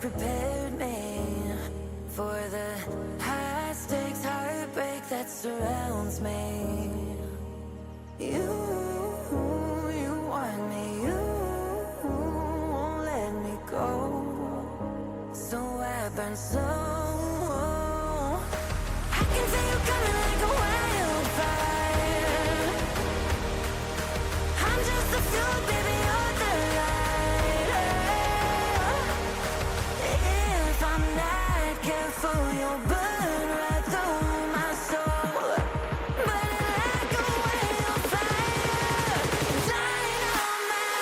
prepared me for the high stakes heartbreak that surrounds me. You want me, you won't let me go. So I burn so. I can see you coming like a wildfire. I'm just a fuel, baby, you're the lighter. If I'm not careful, you'll burn right through my soul. Burning like a wildfire, dynamite.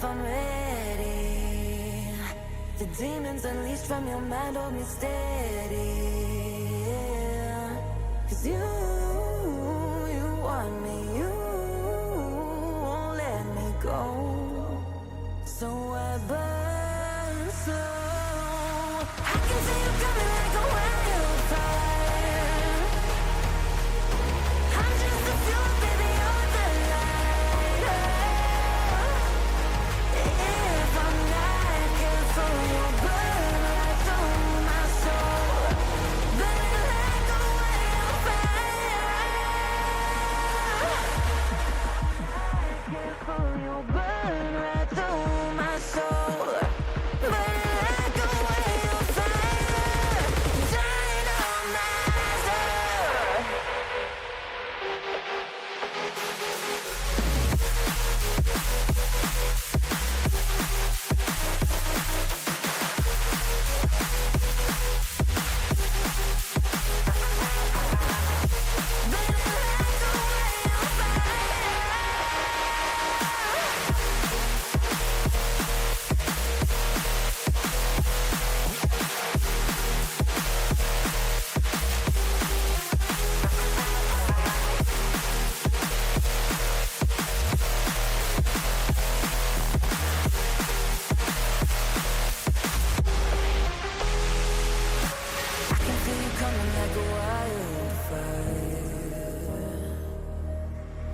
I'm ready. The demons unleashed from your mind hold me steady. Yeah. 'Cause you want me, you won't let me go. So I burn slow. I can see you coming like a wildfire. I'm just a fuel, baby, you're the lighter. If I'm not careful, you'll burn right through my soul. Burning like a wildfire. Not careful, you'll burn right through my soul. Burning like a wildfire, dynamite.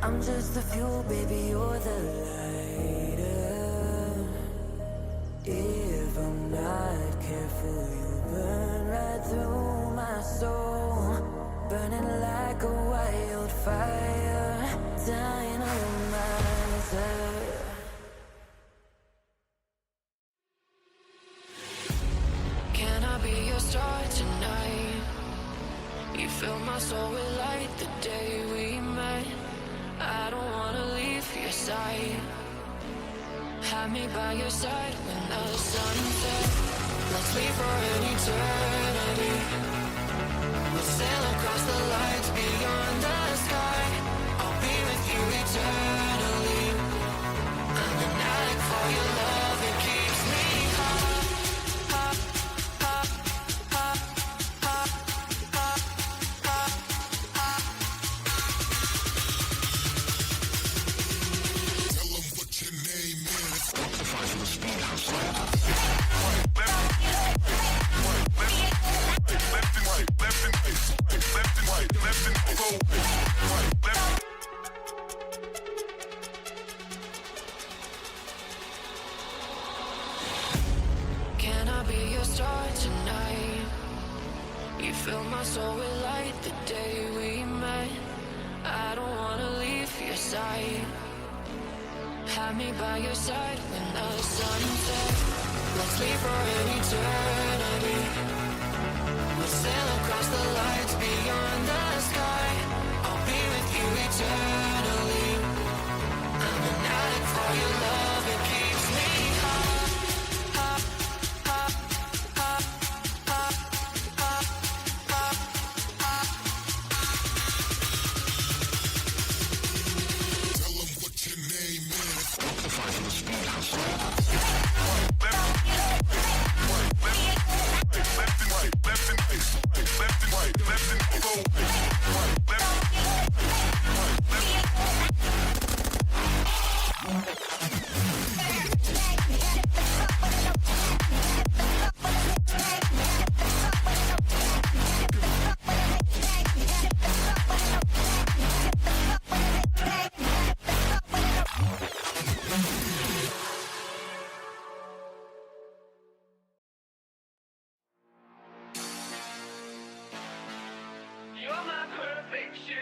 I'm just the fuel, baby, you're the lighter. If I'm not careful, you'll burn right through my soul. Burning like a wildfire, dynamite. Can I be your star tonight? You fill my soul with light the day we met. I don't wanna leave your side. Have me by your side when the sun sets. Let's leave for an eternity. We'll sail across the lights beyond the sky. I'll be with you eternally. I'm an addict for your love, it keeps me hot, hot, hot, hot, hot, hot, hot, hot. Tell them what your name is. Can I be your star tonight? me by your side when the sun sets. Let's leave for an eternity. We'll sail across the lights beyond the sky. I'll be with you eternally. I'm an addict for your love, it keeps me high. Tell them what your name is. You're my perfection.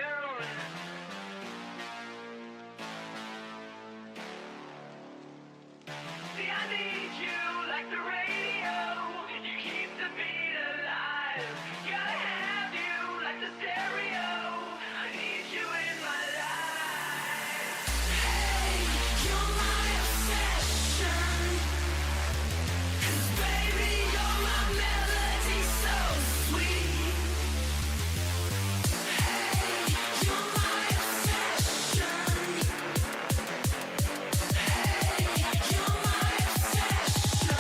See, I need you like the radio. You keep the beat alive. Gotta have you like the stereo. I need you in my life. Hey, you're my obsession. 'Cause baby, you're my melody so sweet. You're my obsession. Hey, you're my obsession.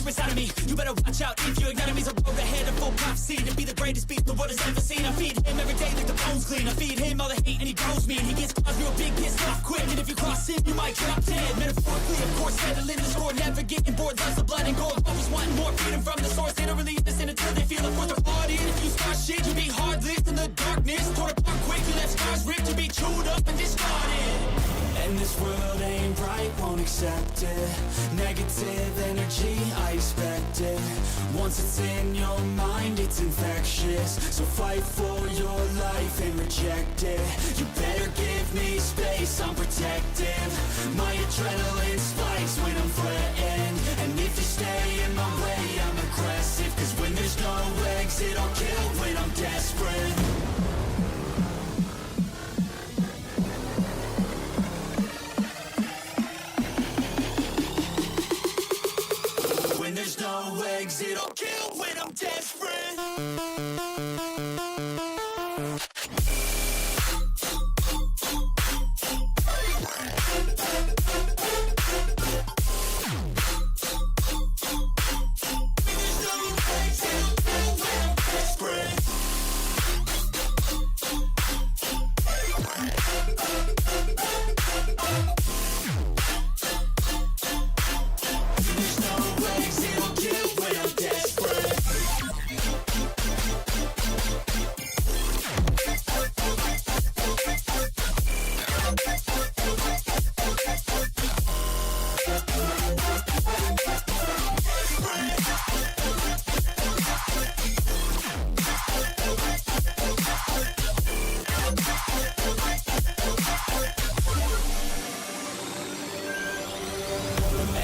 Inside of me, you better watch out if your enemy's a road ahead of full prophecy to be the greatest beast the world has ever seen. I feed him every day like the bones clean. I feed him all the hate and he grows me, and he gets caused real big, pissed off quick. And if you cross him, you might drop dead. Metaphorically, of course. more, settling the score, never getting bored, loves the blood and gore. Always wanting more, freedom from the source. They don't really understand until they feel it for the party. And if you start shit, you be heartless in the darkness. Torn apart quick, you left scars ripped, you be chewed up and discarded. And this world ain't right, won't accept it. Negative energy, I expect it. Once it's in your mind, it's infectious. So fight for your life and reject it. You better give me space, I'm protective. My adrenaline spikes when I'm threatened. And if you stay in my way, I'm aggressive. Cause when there's no exit, I'll kill when I'm desperate. When there's no exit, I'll kill when I'm desperate.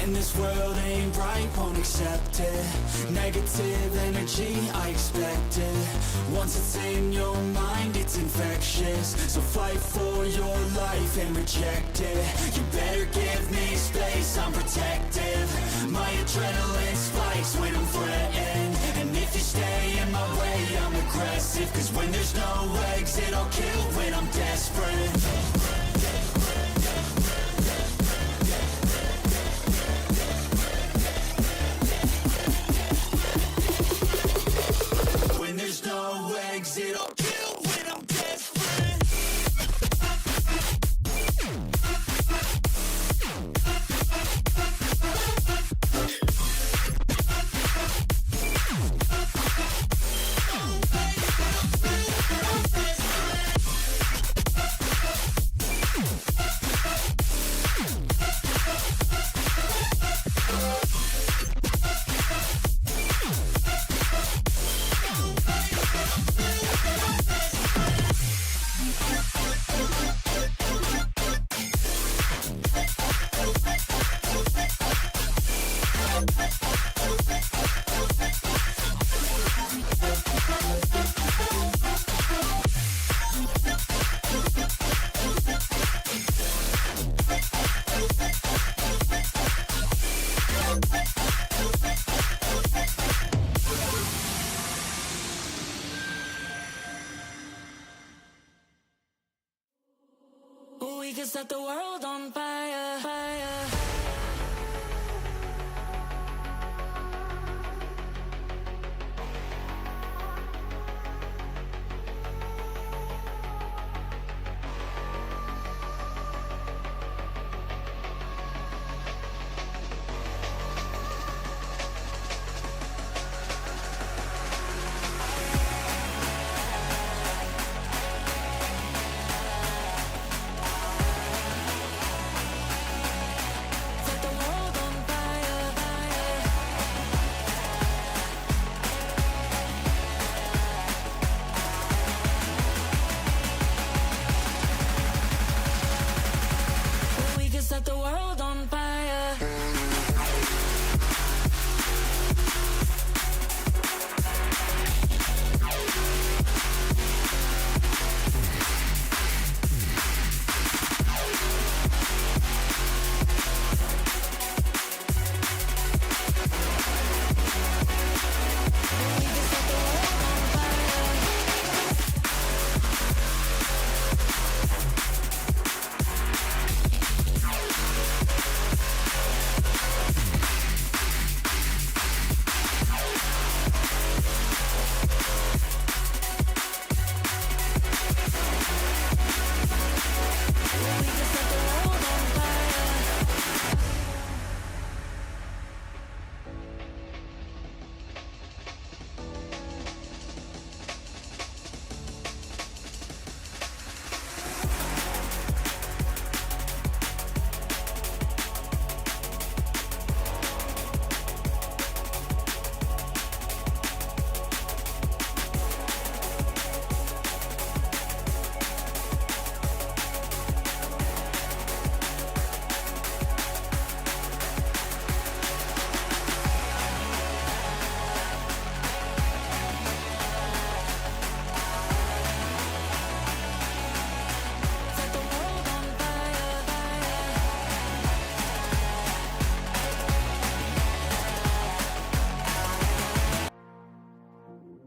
And this world ain't right, won't accept it. Negative energy, I expect it. Once it's in your mind, it's infectious. So fight for your life and reject it. You better give me space, I'm protective. My adrenaline spikes when I'm threatened. And if you stay in my way, I'm aggressive. Cause when there's no exit, I'll kill when I'm desperate. There's no exit, I'll kill when I'm desperate.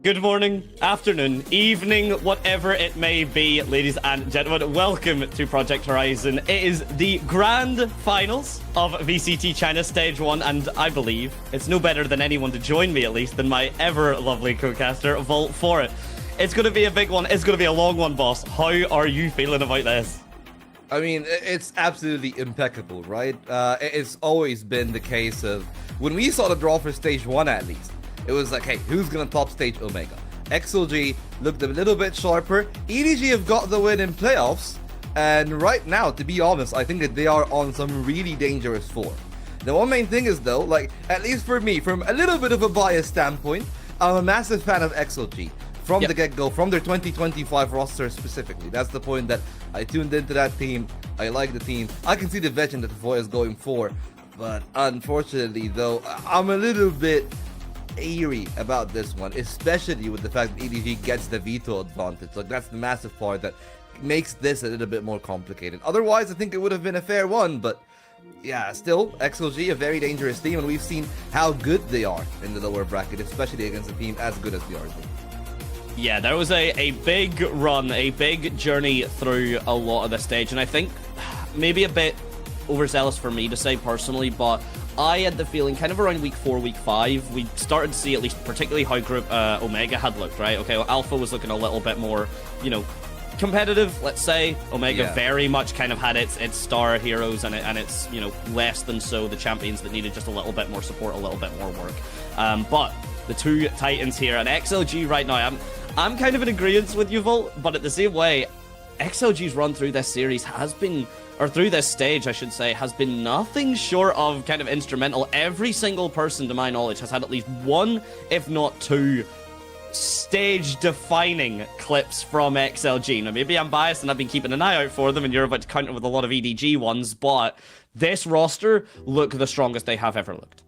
Good morning, afternoon, evening, whatever it may be, ladies and gentlemen. Welcome to Project Horizon. It is the grand finals of VCT China Stage 1, and I believe it's no better than anyone to join me, at least, than my ever lovely co-caster, Vault, for it. It's going to be a big one. It's going to be a long one, boss. How are you feeling about this? I mean, it's absolutely impeccable, right? It's always been the case of, when we saw the draw for Stage 1 at least, it was like, hey, who's gonna top stage Omega? XLG looked a little bit sharper. EDG have got the win in playoffs, and right now, to be honest, I think that they are on some really dangerous form. The one main thing is though, like, at least for me, from a little bit of a biased standpoint, I'm a massive fan of XLG. From the get-go, from their 2025 roster specifically. That's the point that I tuned into that team. I like the team. I can see the vision that the Foy is going for, but unfortunately though, I'm a little bit eerie about this one, especially with the fact that EDG gets the veto advantage. Like, that's the massive part that makes this a little bit more complicated. Otherwise, I think it would have been a fair one, but yeah, still, XLG, a very dangerous team, and we've seen how good they are in the lower bracket, especially against a team as good as the RG. Yeah, there was a big run, a big journey through a lot of the stage, and I think maybe a bit overzealous for me to say personally, but I had the feeling kind of around week 4, week 5, we started to see at least particularly how group Omega had looked, right? Okay, well, Alpha was looking a little bit more, you know, competitive, let's say. Omega very much kind of had its star heroes and its, you know, less than so the champions that needed just a little bit more support, a little bit more work. But the two Titans here, and XLG right now, I'm kind of in agreement with you, Volt, but at the same way, XLG's run through this series has been, or through this stage, I should say, has been nothing short of kind of instrumental. Every single person, to my knowledge, has had at least one, if not two, stage-defining clips from XLG. Now, maybe I'm biased and I've been keeping an eye out for them, and you're about to counter with a lot of EDG ones, but this roster look the strongest they have ever looked.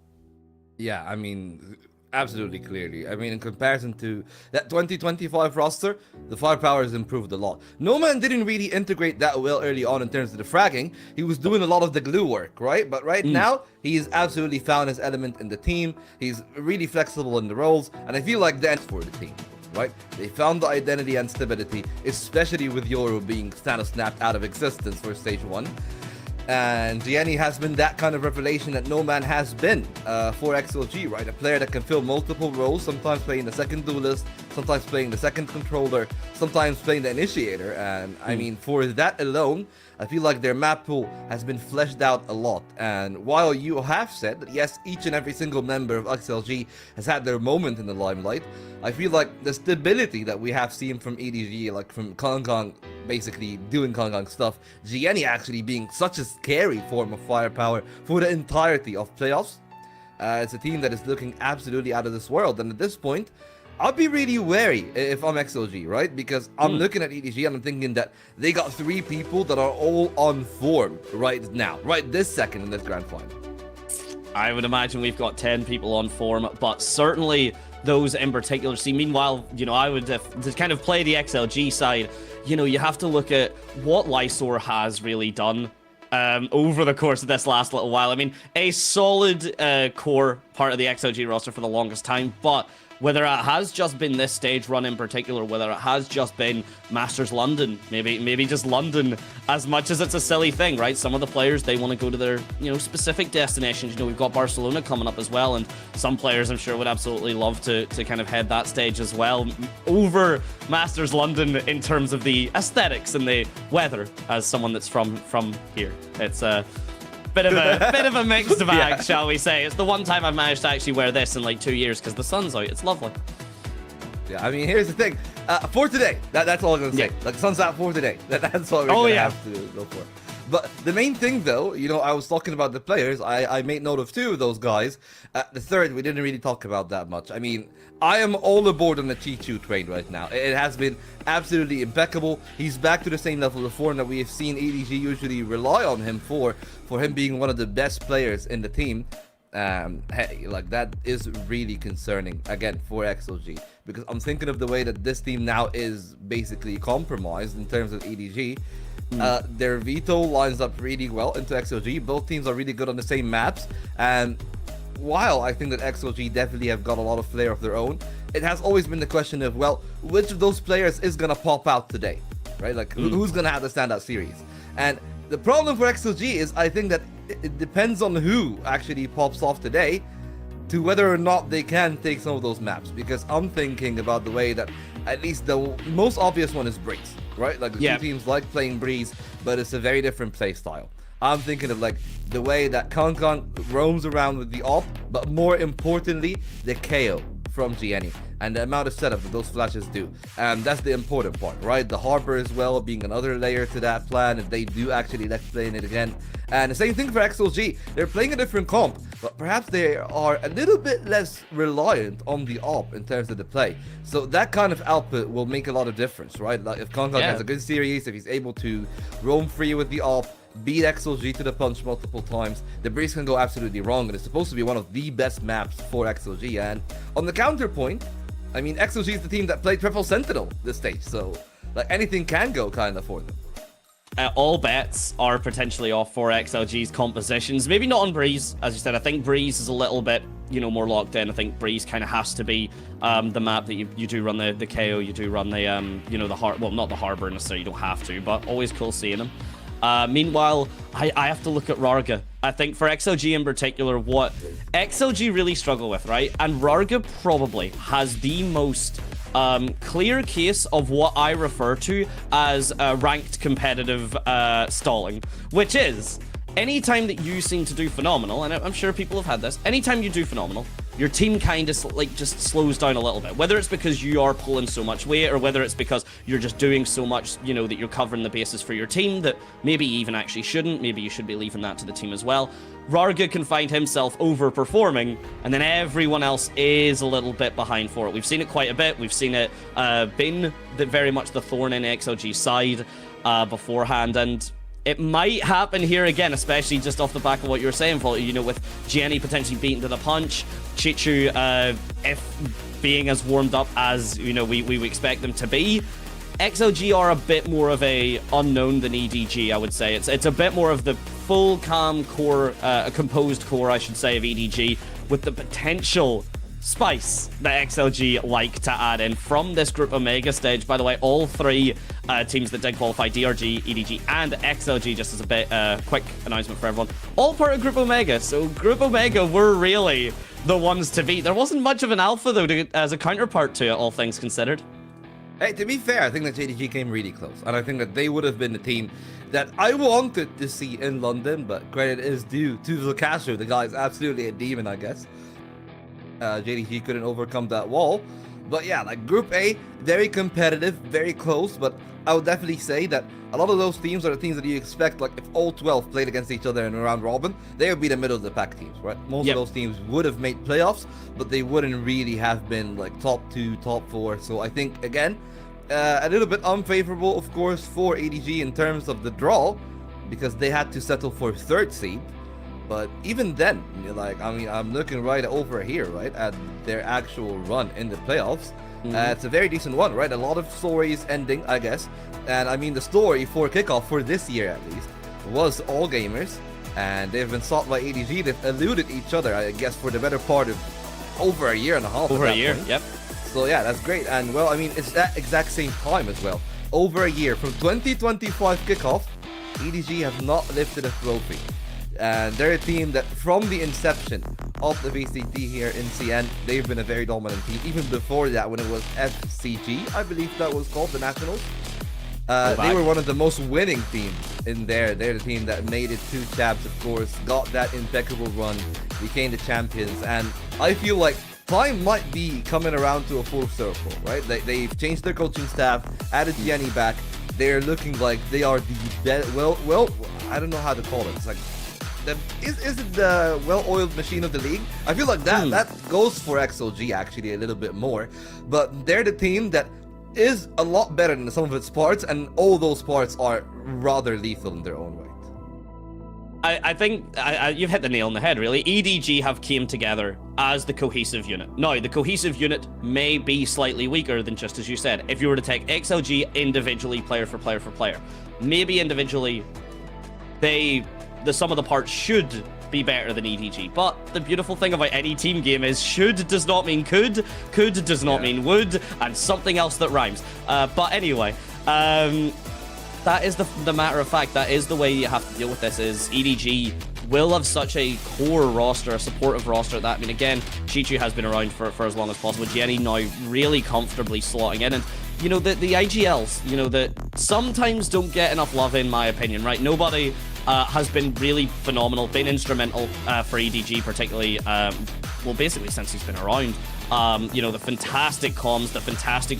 Yeah, I mean, absolutely, clearly. I mean, in comparison to that 2025 roster, the firepower has improved a lot. No Man didn't really integrate that well early on in terms of the fragging. He was doing a lot of the glue work, right? But right now, he's absolutely found his element in the team. He's really flexible in the roles, and I feel like that's for the team, right? They found the identity and stability, especially with Yoru being snapped out of existence for Stage 1. And Gianni has been that kind of revelation that No Man has been for XLG, right? A player that can fill multiple roles, sometimes playing the second duelist, sometimes playing the second controller, sometimes playing the initiator. And I mean, for that alone, I feel like their map pool has been fleshed out a lot. And while you have said that yes, each and every single member of XLG has had their moment in the limelight, I feel like the stability that we have seen from EDG, like from Kong basically doing Kong stuff, Gianni actually being such a scary form of firepower for the entirety of playoffs. It's a team that is looking absolutely out of this world, and at this point, I'll be really wary if I'm XLG, right? Because I'm looking at EDG and I'm thinking that they got 3 people that are all on form right now, right this second in this grand final. I would imagine we've got 10 people on form, but certainly those in particular. See, meanwhile, you know, I would, to kind of play the XLG side, you know, you have to look at what Lysor has really done over the course of this last little while. I mean, a solid core part of the XLG roster for the longest time, but whether it has just been this stage run in particular, whether it has just been Masters London, maybe just London, as much as it's a silly thing, right? Some of the players, they want to go to their, you know, specific destinations. You know, we've got Barcelona coming up as well, and some players I'm sure would absolutely love to kind of head that stage as well over Masters London in terms of the aesthetics and the weather, as someone that's from here. It's a bit of a mixed bag, shall we say. It's the one time I've managed to actually wear this in like 2 years because the sun's out. It's lovely. Yeah, I mean, here's the thing. For today, that's all I'm going to say. Like, sun's out for today. That's all we're going to have to go for. But the main thing, though, you know, I was talking about the players. I made note of 2 of those guys. The third, we didn't really talk about that much. I mean, I am all aboard on the Chichu train right now. It has been absolutely impeccable. He's back to the same level of form that we have seen EDG usually rely on him for him being one of the best players in the team. Hey, like, that is really concerning, again, for XLG, because I'm thinking of the way that this team now is basically compromised in terms of EDG. Their Veto lines up really well into XLG. Both teams are really good on the same maps, and while I think that XLG definitely have got a lot of flair of their own, it has always been the question of, well, which of those players is gonna pop out today, right? Like, who's gonna have the standout series? And the problem for XLG is, I think that it depends on who actually pops off today to whether or not they can take some of those maps. Because I'm thinking about the way that at least the most obvious one is Breeze, right? Like, the two teams like playing Breeze, but it's a very different play style. I'm thinking of like the way that Kankan roams around with the op, but more importantly, the KO from Gianni and the amount of setup that those flashes do. And that's the important part, right? The Harbor as well being another layer to that plan if they do actually like playing it again. And the same thing for XLG. They're playing a different comp, but perhaps they are a little bit less reliant on the op in terms of the play. So that kind of output will make a lot of difference, right? Like if Kankan has a good series, if he's able to roam free with the op, beat XLG to the punch multiple times, the Breeze can go absolutely wrong, and it's supposed to be one of the best maps for XLG. And on the counterpoint, I mean, XLG is the team that played Triple Sentinel this stage, so like anything can go kind of for them. All bets are potentially off for XLG's compositions. Maybe not on Breeze, as you said. I think Breeze is a little bit, more locked in. I think Breeze kind of has to be the map that you do run the KO, you do run the, well, not the Harbor necessarily, you don't have to, but always cool seeing them. Meanwhile, I have to look at Rarga. I think for XLG in particular, what XLG really struggle with, right? And Rarga probably has the most clear case of what I refer to as ranked competitive stalling, which is anytime that you seem to do phenomenal, and I'm sure people have had this, anytime you do phenomenal, your team kind of like just slows down a little bit, whether it's because you are pulling so much weight or whether it's because you're just doing so much, that you're covering the bases for your team that maybe even actually shouldn't. Maybe you should be leaving that to the team as well. Rarga can find himself overperforming, and then everyone else is a little bit behind for it. We've seen it quite a bit. We've seen it been very much the thorn in XLG's side beforehand, and it might happen here again, especially just off the back of what you were saying, with Gianni potentially beaten to the punch, Chichu, if being as warmed up as, we expect them to be. XLG are a bit more of a unknown than EDG, I would say. It's a bit more of the full calm core, a composed core, I should say, of EDG, with the potential spice that XLG like to add in from this Group Omega stage. By the way, all three teams that did qualify, DRG, EDG, and XLG, just as a bit quick announcement for everyone, all part of Group Omega. So Group Omega were really the ones to beat. There wasn't much of an alpha, though, as a counterpart to it, all things considered. Hey, to be fair, I think that JDG came really close, and I think that they would have been the team that I wanted to see in London, but credit is due to Lucasio. The guy is absolutely a demon, I guess. JDG couldn't overcome that wall. But yeah, like Group A, very competitive, very close, but I would definitely say that a lot of those teams are the teams that you expect, like if all 12 played against each other in a round robin, they would be the middle of the pack teams, right? Most of those teams would have made playoffs, but they wouldn't really have been like top 2, top 4. So I think, again, a little bit unfavorable, of course, for EDG in terms of the draw, because they had to settle for 3rd seed. But even then, I'm looking right over here, right, at their actual run in the playoffs. It's a very decent one, right? A lot of stories ending, I guess. And I mean, the story for kickoff for this year, at least, was all gamers. And they've been sought by EDG. They've eluded each other, I guess, for the better part of over a year and a half. Over a year, yep. So yeah, that's great. And well, I mean, it's that exact same time as well. Over a year from 2025 kickoff, EDG have not lifted a trophy. And they're a team that from the inception of the VCT here in CN, they've been a very dominant team. Even before that, when it was FCG, I believe that was called, the Nationals. They were one of the most winning teams in there. They're the team that made it to Champs, of course, got that impeccable run, became the champions. And I feel like time might be coming around to a full circle, right? They've changed their coaching staff, added Gianni back. They're looking like they are the best. Well, I don't know how to call it. It's like, is it the well-oiled machine of the league? I feel like that goes for XLG actually a little bit more, but they're the team that is a lot better than some of its parts, and all those parts are rather lethal in their own right. I think you've hit the nail on the head, really. EDG have came together as the cohesive unit. Now, the cohesive unit may be slightly weaker than just as you said. If you were to take XLG individually, player for player for player, maybe individually, the sum of the parts should be better than EDG. But the beautiful thing about any team game is should does not mean could does not mean would, and something else that rhymes. But anyway, that is the matter of fact. That is the way you have to deal with this. Is EDG will have such a core roster, a supportive roster at that. I mean, again, Chichu has been around for as long as possible. Jenny now really comfortably slotting in, and you know, the IGLs, you know, that sometimes don't get enough love, in my opinion, right? Nobody has been really phenomenal, been instrumental for EDG, particularly, well, basically since he's been around. You know, the fantastic comms, the fantastic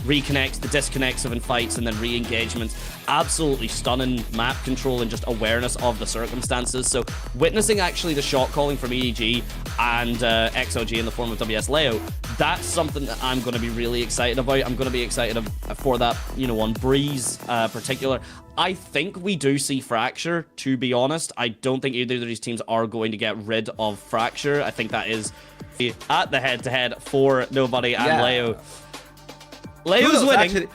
reconnects, the disconnects of in fights, and then re-engagements. Absolutely stunning map control and just awareness of the circumstances. So witnessing actually the shot calling from EDG and XLG in the form of WS Leo, that's something that I'm going to be really excited about. I'm going to be excited for that, you know, on Breeze particular. I think we do see Fracture, to be honest. I don't think either of these teams are going to get rid of Fracture. I think that is at the head-to-head for Nobody and Leo. Leo's winning. Actually,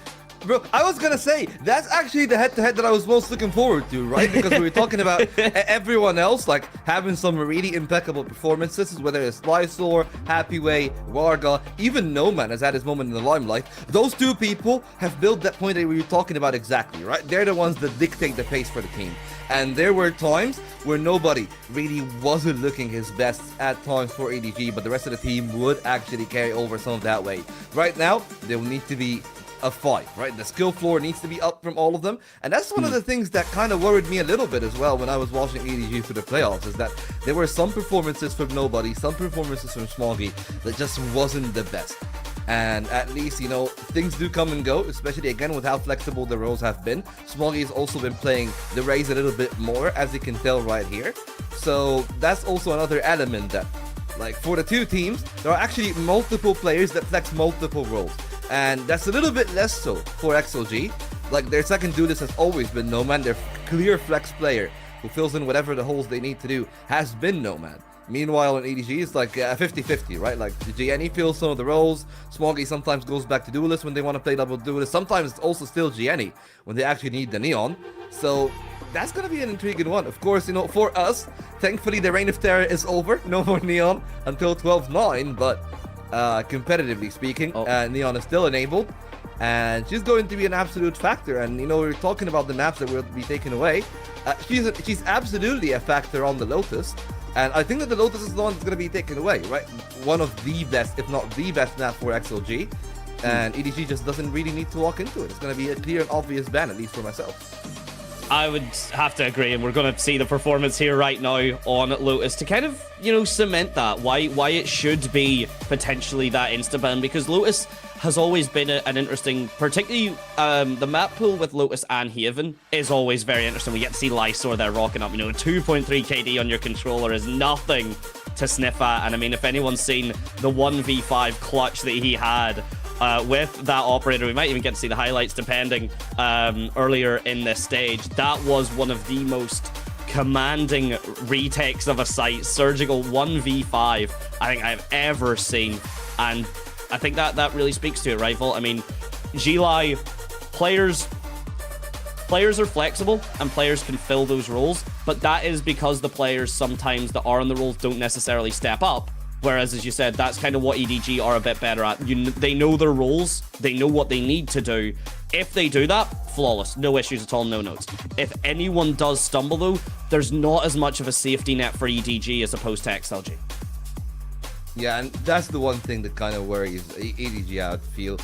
bro, I was gonna say, that's actually the head-to-head that I was most looking forward to, right? Because we were talking about everyone else, like, having some really impeccable performances, whether it's Lysor, Happyway, Warga, even Noman has had his moment in the limelight. Those two people have built that point that we were talking about exactly, right? They're the ones that dictate the pace for the team. And there were times where Nobody really wasn't looking his best at times for EDG, but the rest of the team would actually carry over some of that weight. Right now, there will need to be a fight, right? The skill floor needs to be up from all of them, and that's one of the things that kind of worried me a little bit as well when I was watching EDG for the playoffs, is that there were some performances from Nobody, some performances from Smoggy that just wasn't the best. And at least, you know, things do come and go, especially again with how flexible the roles have been. Smoggy has also been playing the Raze a little bit more, as you can tell right here. So that's also another element that, like, for the two teams, there are actually multiple players that flex multiple roles. And that's a little bit less so for XLG. Like, their second duelist has always been Noman. Their clear flex player who fills in whatever the holes they need to do has been Noman. Meanwhile, in EDG, it's like 50-50, right? Like, GNE fills some of the roles. Smoggy sometimes goes back to duelist when they want to play double duelist. Sometimes it's also still GNE when they actually need the Neon. So that's going to be an intriguing one. Of course, you know, for us, thankfully, the Reign of Terror is over. No more Neon until 12-9, but competitively speaking, Neon is still enabled, and she's going to be an absolute factor. And you know, we're talking about the maps that will be taken away. She's absolutely a factor on the Lotus, and I think that the Lotus is the one that's going to be taken away, right? One of the best, if not the best map for XLG, and EDG just doesn't really need to walk into it. It's going to be a clear and obvious ban, at least for myself. I would have to agree, and we're going to see the performance here right now on Lotus to kind of, you know, cement that, why it should be potentially that insta-ban, because Lotus has always been an interesting, particularly the map pool with Lotus and Haven is always very interesting. We get to see Lysor there rocking up, you know, 2.3 KD on your controller is nothing to sniff at, and I mean, if anyone's seen the 1v5 clutch that he had with that operator, we might even get to see the highlights depending earlier in this stage. That was one of the most commanding retakes of a site, surgical 1v5 I think I've ever seen, and I think that really speaks to it, right, Volt? I mean, Gli, players are flexible and players can fill those roles, but that is because the players sometimes that are in the roles don't necessarily step up. Whereas, as you said, that's kind of what EDG are a bit better at. They know their roles, they know what they need to do. If they do that, flawless, no issues at all, no notes. If anyone does stumble, though, there's not as much of a safety net for EDG as opposed to XLG. Yeah, and that's the one thing that kind of worries EDG, I feel,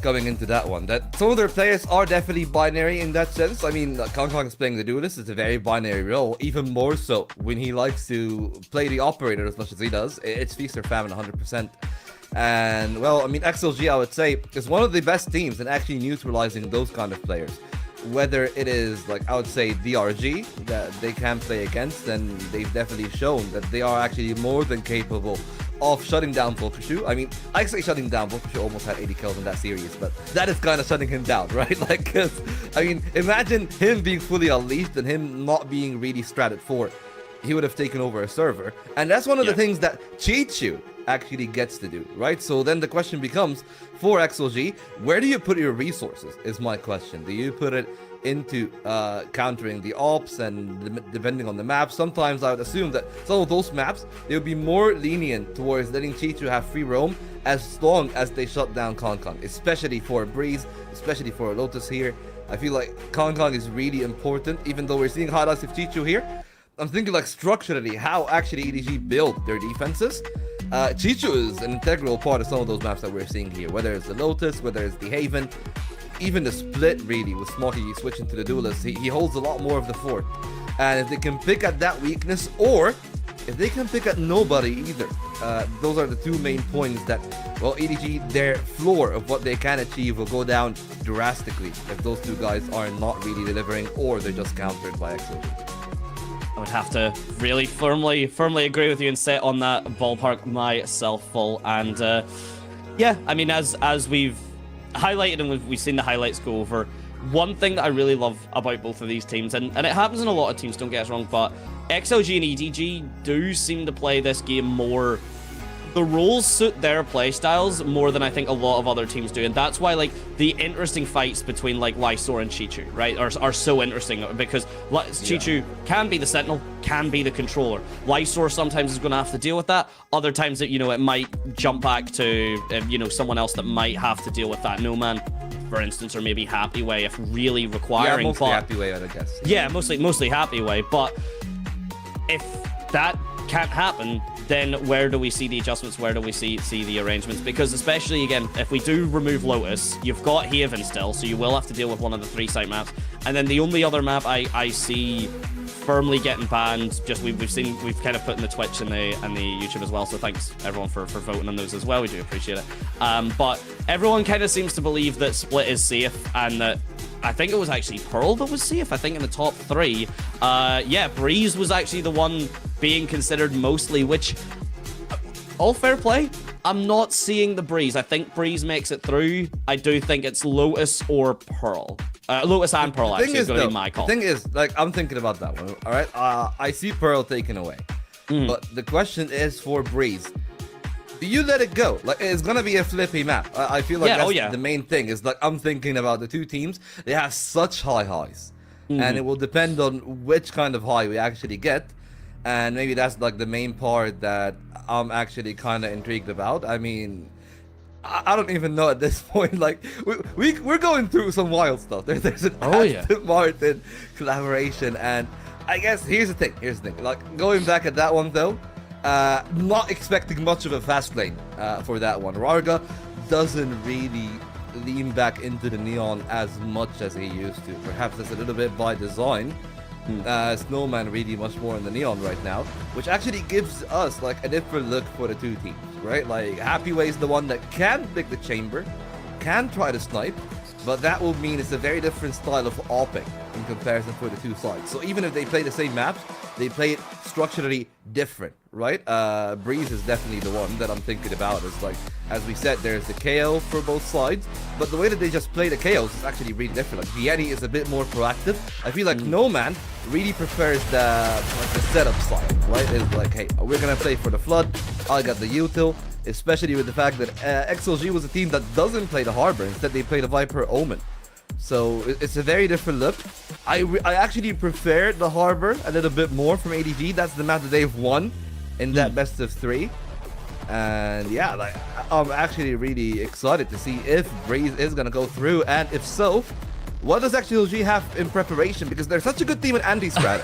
coming into that one. That some of their players are definitely binary in that sense. I mean, Kong Kong is playing the duelist. It's a very binary role, even more so when he likes to play the operator as much as he does. It's feast or famine 100%. And, well, I mean, XLG, I would say, is one of the best teams in actually neutralizing those kind of players. Whether it is, like, I would say, DRG that they can play against, then they've definitely shown that they are actually more than capable of shutting down Volkashu. I mean, I say shutting down, Volkashu almost had 80 kills in that series, but that is kind of shutting him down, right? Like, cause, I mean, imagine him being fully unleashed and him not being really stratted for. He would have taken over a server, and that's one of the things that Chichu actually gets to do, right? So then the question becomes, for XLG, where do you put your resources, is my question. Do you put it into countering the ops, and depending on the map, sometimes I would assume that some of those maps, they would be more lenient towards letting Chichu have free roam as long as they shut down Kong, especially for Breeze, especially for Lotus here. I feel like Kong is really important, even though we're seeing highlights of Chichu here. I'm thinking like structurally how actually EDG build their defenses. Chichu is an integral part of some of those maps that we're seeing here, whether it's the Lotus, whether it's the Haven, even the split really with Smoky switching to the duelist. He holds a lot more of the fort, and if they can pick at that weakness, or if they can pick at nobody either, those are the two main points that, well, EDG, their floor of what they can achieve will go down drastically if those two guys are not really delivering, or they're just countered by XLG. I would have to really firmly agree with you and sit on that ballpark myself, full. And yeah, I mean, as we've highlighted and we've seen the highlights go over, one thing that I really love about both of these teams, and it happens in a lot of teams, don't get us wrong, but XLG and EDG do seem to play this game more. The roles suit their playstyles more than I think a lot of other teams do, and that's why like the interesting fights between like Lysor and Chichu, right, are so interesting, because Chichu can be the sentinel, can be the controller. Lysor sometimes is going to have to deal with that. Other times that, you know, it might jump back to you know, someone else that might have to deal with that. No Man, for instance, or maybe Happy Way if really requiring. Yeah, mostly Happy Way, I guess. Yeah, mostly Happy Way, but if that can't happen, then where do we see the adjustments? Where do we see the arrangements? Because especially, again, if we do remove Lotus, you've got Haven still, so you will have to deal with one of the 3 site maps. And then the only other map I see firmly getting banned, just we've kind of put in the Twitch and the YouTube as well, so thanks everyone for voting on those as well. We do appreciate it. But everyone kind of seems to believe that Split is safe, and that I think it was actually Pearl that was safe. I think in the top 3. Yeah, Breeze was actually the one being considered mostly, which, all fair play, I'm not seeing the Breeze. I think Breeze makes it through. I do think it's Lotus or Pearl. Lotus and Pearl actually is going to be my call. The thing is, like, I'm thinking about that one, all right? I see Pearl taken away. But the question is for Breeze, do you let it go? Like, it's gonna be a flippy map. I feel like that's the main thing. Is like, I'm thinking about the two teams. They have such high highs, and it will depend on which kind of high we actually get. And maybe that's like the main part that I'm actually kind of intrigued about. I mean, I don't even know at this point. Like, we're going through some wild stuff. There's an Aston Martin collaboration, and I guess here's the thing. Like, going back at that one though. Not expecting much of a fast lane for that one. Rarga doesn't really lean back into the Neon as much as he used to. Perhaps that's a little bit by design. Snowman really much more in the Neon right now, which actually gives us like a different look for the two teams, right? Like, Happy Way is the one that can pick the chamber, can try to snipe, but that will mean it's a very different style of opping in comparison for the two sides. So even if they play the same maps, they play it structurally different, right? Breeze is definitely the one that I'm thinking about. Is like, as we said, there's the KO for both sides, but the way that they just play the KOs is actually really different. Like, Vieti is a bit more proactive. I feel like No Man really prefers the setup side, right? It's like, hey, we're gonna play for the Flood. I got the util. Especially with the fact that XLG was a team that doesn't play the Harbor. Instead, they play the Viper Omen. So it's a very different look. I actually prefer the Harbor a little bit more from EDG. That's the map that they've won in that best of 3. And yeah, like, I'm actually really excited to see if Breeze is going to go through. And if so, what does XLG have in preparation? Because they're such a good team in anti-strat.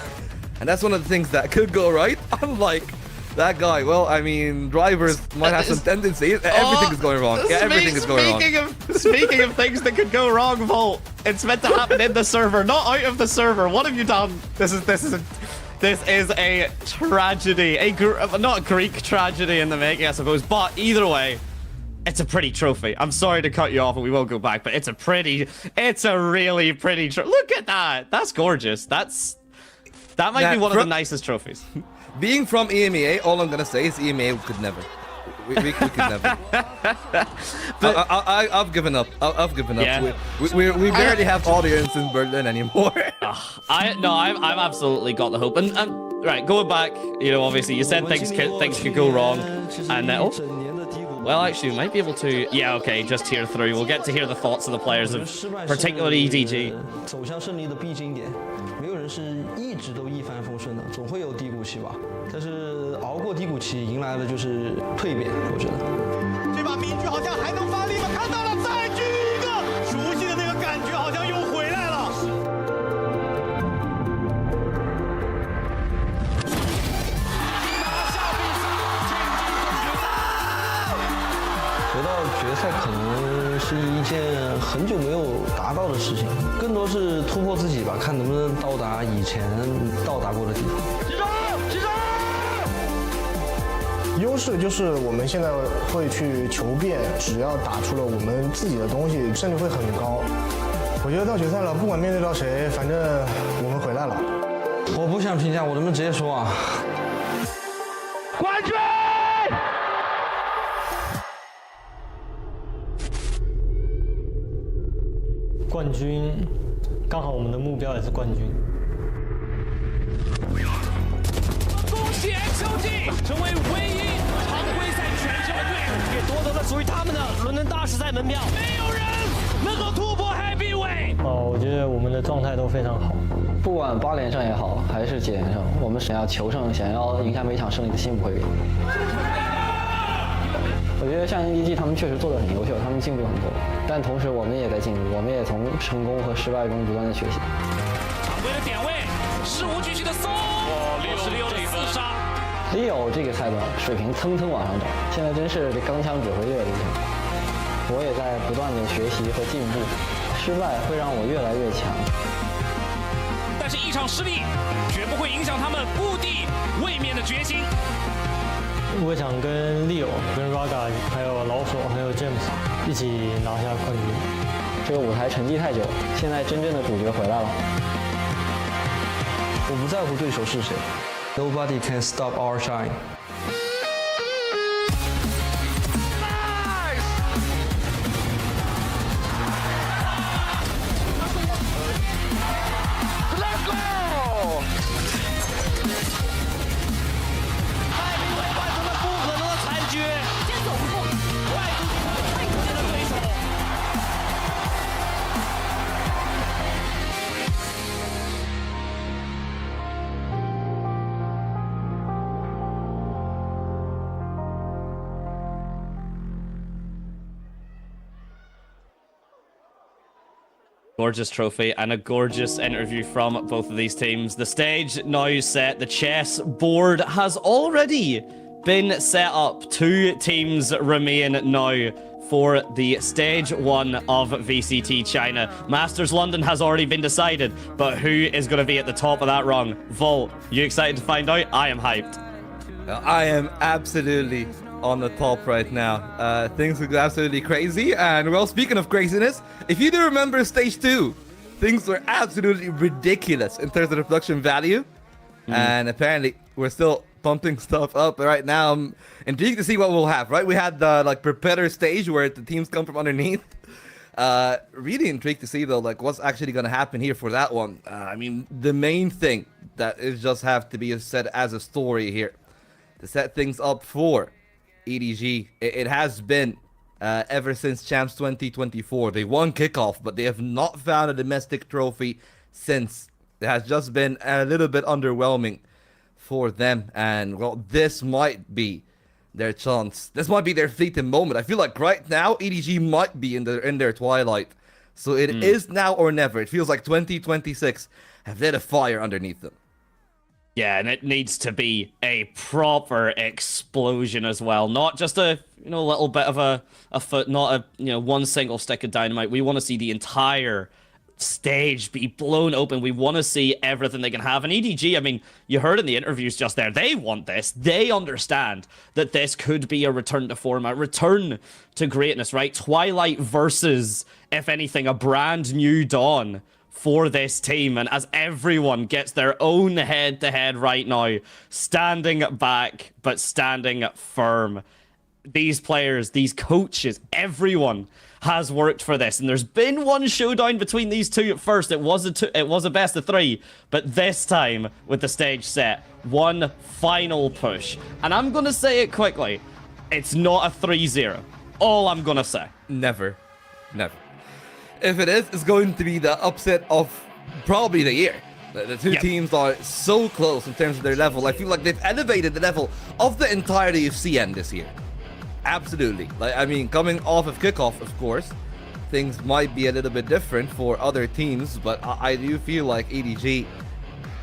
And that's one of the things that could go right. Unlike that guy, well, I mean, drivers might have some tendencies. Everything is going wrong. Yeah, everything is going wrong. Speaking of things that could go wrong, Volt, it's meant to happen in the server, not out of the server. What have you done? This is a tragedy. Not a Greek tragedy in the making, I suppose. But either way, it's a pretty trophy. I'm sorry to cut you off, and we will go back, but it's a really pretty trophy. Look at that. That's gorgeous. That might be one of the nicest trophies. Being from EMEA, all I'm gonna say is EMEA could never. We could never. But I've given up. I've given up. Yeah. We barely have audience in Berlin anymore. I've absolutely got the hope. And right, going back, you know, obviously you said things could go wrong, and Well, actually, we might be able to. Yeah, okay, just tier 3. We'll get to hear the thoughts of the players of particularly EDG. 走向胜利的必经点，没有人是一直都一帆风顺的，总会有低谷期吧。但是熬过低谷期，迎来的就是蜕变，我觉得。这把民居好像还能发力吗？看到了，再狙一个，熟悉的那个感觉好像又回来了。回到决赛可能是一件很久没有达到的事情，更多是突破自己吧，看能不能到达以前到达过的地方。优势就是我们现在会去求变，只要打出了我们自己的东西，胜率会很高。我觉得到决赛了，不管面对到谁，反正我们回来了。我不想评价，我能不能直接说啊？冠军！冠军，刚好我们的目标也是冠军。恭喜 XLG 成为唯一常规赛全胜队，也夺得了属于他们的伦敦大师赛门票。没有人能够突破 Heavyweight。我觉得我们的状态都非常好。不管8连胜也好，还是9连胜，我们想要求胜，想要赢下每场胜利的心不会变。我觉得像 EDG 他们确实做得很优秀，他们进步很多，但同时我们也在进步，我们也从成功和失败中不断的学习。常规的点位，事无巨细的搜，66的4杀。Leo 这个赛段水平蹭蹭往上涨，现在真是这钢枪指挥越厉害。我也在不断的学习和进步，失败会让我越来越强。但是一场失利绝不会影响他们故地卫冕的决心。我想跟 Leo、跟 Raga、还有老索、还有 James 一起拿下冠军。这个舞台沉寂太久了，现在真正的主角回来了。我不在乎对手是谁 ，Nobody can stop our shine。Gorgeous trophy and a gorgeous interview from both of these teams. The stage now set. The chess board has already been set up. 2 teams remain now for the stage 1 of VCT China. Masters London has already been decided, but who is going to be at the top of that rung? Volt, you excited to find out? I am hyped. I am absolutely on the top right now. Things look absolutely crazy. And well, speaking of craziness, if you do remember stage 2, things were absolutely ridiculous in terms of the production value. And apparently we're still pumping stuff up right now. I'm intrigued to see what we'll have, right? We had the like preparator stage where the teams come from underneath. Really intrigued to see though, like what's actually going to happen here for that one. I mean, the main thing that is just have to be said as a story here to set things up for EDG. It has been ever since Champs 2024. They won kickoff, but they have not found a domestic trophy since. It has just been a little bit underwhelming for them, and well, this might be their chance. This might be their fleeting moment. I feel like right now EDG might be in their twilight. So it is now or never. It feels like 2026 have lit a fire underneath them. Yeah, and it needs to be a proper explosion as well. Not just a, little bit of a foot, not a, one single stick of dynamite. We want to see the entire stage be blown open. We want to see everything they can have. And EDG, I mean, you heard in the interviews just there, they want this. They understand that this could be a return to form, a return to greatness, right? Twilight versus, if anything, a brand new dawn for this team. And as everyone gets their own head-to-head right now, standing back, but standing firm. These players, these coaches, everyone has worked for this, and there's been one showdown between these two at first. It was a best of 3, but this time with the stage set, one final push. And I'm gonna say it quickly. It's not a 3-0. All I'm gonna say. Never. Never. If it is, it's going to be the upset of probably the year. The two teams are so close in terms of their level. I feel like they've elevated the level of the entirety of CN this year. Absolutely. Like, I mean, coming off of kickoff, of course, things might be a little bit different for other teams, but I do feel like EDG,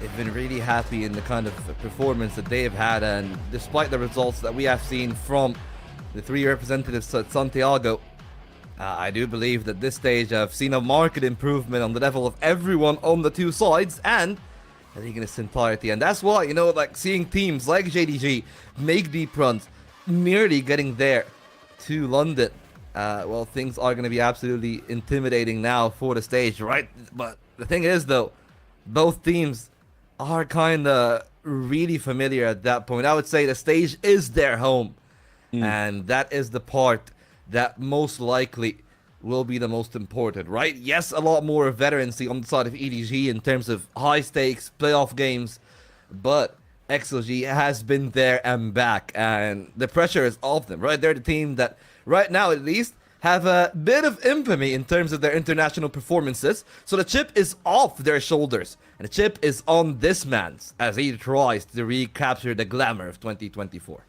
they've been really happy in the kind of performance that they've had, and despite the results that we have seen from the three representatives at Santiago, I do believe that this stage I've seen a marked improvement on the level of everyone on the two sides, and I think in its entirety. And that's why, you know, like seeing teams like JDG make deep runs, nearly getting there to London, well, things are going to be absolutely intimidating now for the stage, right? But the thing is, though, both teams are kind of really familiar at that point. I would say the stage is their home, and that is the part that most likely will be the most important, right? Yes, a lot more veterancy on the side of EDG in terms of high stakes playoff games, but XLG has been there and back, and the pressure is off them, right? They're the team that, right now at least, have a bit of infamy in terms of their international performances, so the chip is off their shoulders, and the chip is on this man's as he tries to recapture the glamour of 2024.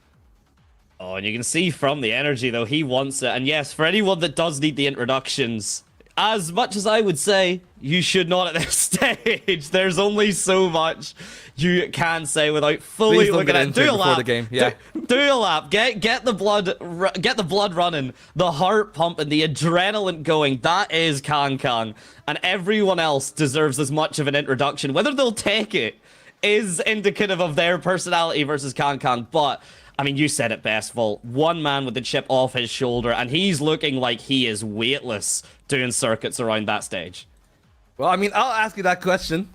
Oh, and you can see from the energy, though, he wants it. And yes, for anyone that does need the introductions, as much as I would say, you should not at this stage. There's only so much you can say without fully looking at it. Do a lap. The game. Yeah. Do a lap. Get the blood running, the heart pumping, the adrenaline going. That is Kang. And everyone else deserves as much of an introduction. Whether they'll take it is indicative of their personality versus Kang. But I mean, you said it best, Volt. One man with the chip off his shoulder, and he's looking like he is weightless doing circuits around that stage. Well, I mean, I'll ask you that question,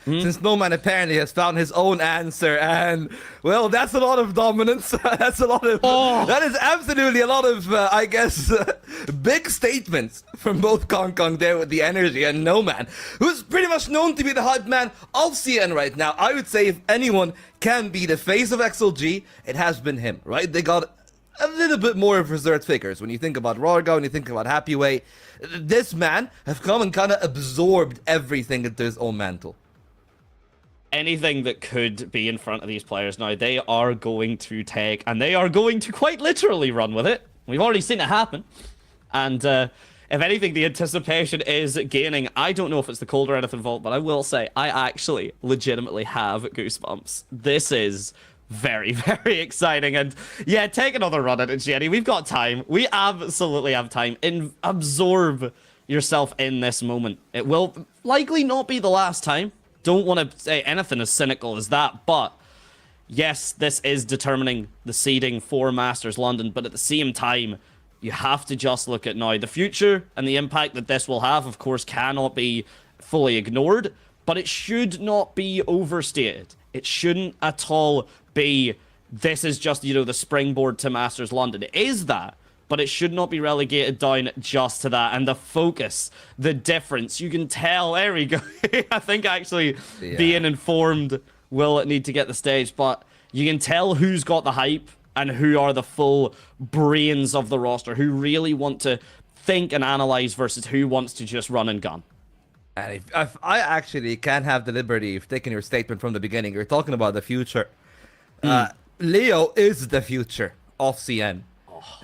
since No Man apparently has found his own answer, and, well, that's a lot of dominance. That's a lot of... That is absolutely a lot of, I guess, big statements from both Kong there with the energy, and No Man, who's pretty much known to be the hype man of CN right now. I would say if anyone can be the face of XLG, it has been him, right? They got a little bit more of reserved figures. When you think about Rarga, when you think about Happyway, this man have come and kind of absorbed everything into his own mantle. Anything that could be in front of these players now, they are going to take, and they are going to quite literally run with it. We've already seen it happen. And if anything, the anticipation is gaining. I don't know if it's the cold or anything, Volt, but I will say I actually legitimately have goosebumps. This is very, very exciting. And yeah, take another run at it, Jenny. We've got time. We absolutely have time. Absorb yourself in this moment. It will likely not be the last time. Don't want to say anything as cynical as that, but yes, this is determining the seeding for Masters London, but at the same time, you have to just look at now. The future and the impact that this will have, of course, cannot be fully ignored, but it should not be overstated. It shouldn't at all be, this is just, you know, the springboard to Masters London. It is that, but it should not be relegated down just to that. And the focus, the difference, you can tell. There we go. I think actually being informed will need to get the stage, but you can tell who's got the hype and who are the full brains of the roster, who really want to think and analyze versus who wants to just run and gun. And if I actually can have the liberty of taking your statement from the beginning, you're talking about the future. Leo is the future of CN.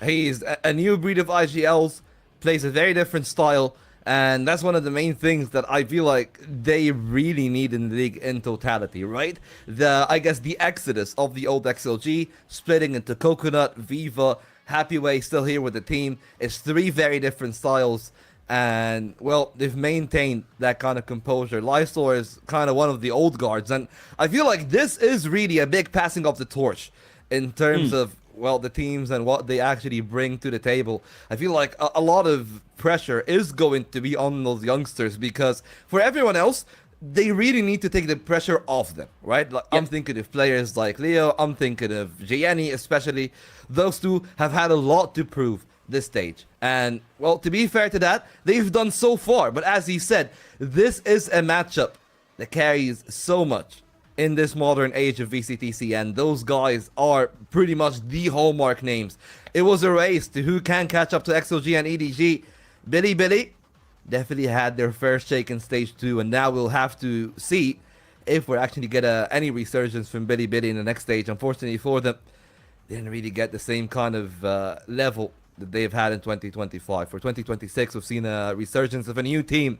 He's a new breed of IGLs, plays a very different style, and that's one of the main things that I feel like they really need in the league in totality, right? I guess the exodus of the old XLG, splitting into Coconut, Viva, Happyway still here with the team. It's three very different styles, and, well, they've maintained that kind of composure. Lysor is kind of one of the old guards, and I feel like this is really a big passing of the torch in terms of, well, the teams and what they actually bring to the table. I feel like a lot of pressure is going to be on those youngsters, because for everyone else, they really need to take the pressure off them, right? Like, I'm thinking of players like Leo, I'm thinking of Gianni especially. Those two have had a lot to prove this stage, and, well, to be fair to that, they've done so far. But as he said, this is a matchup that carries so much in this modern age of VCTC, and those guys are pretty much the hallmark names. It was a race to who can catch up to XLG and EDG. Billy definitely had their first shake in stage 2, and now we'll have to see if we're actually get any resurgence from Billy in the next stage. Unfortunately for them, they didn't really get the same kind of level that they've had in 2025. For 2026, we've seen a resurgence of a new team.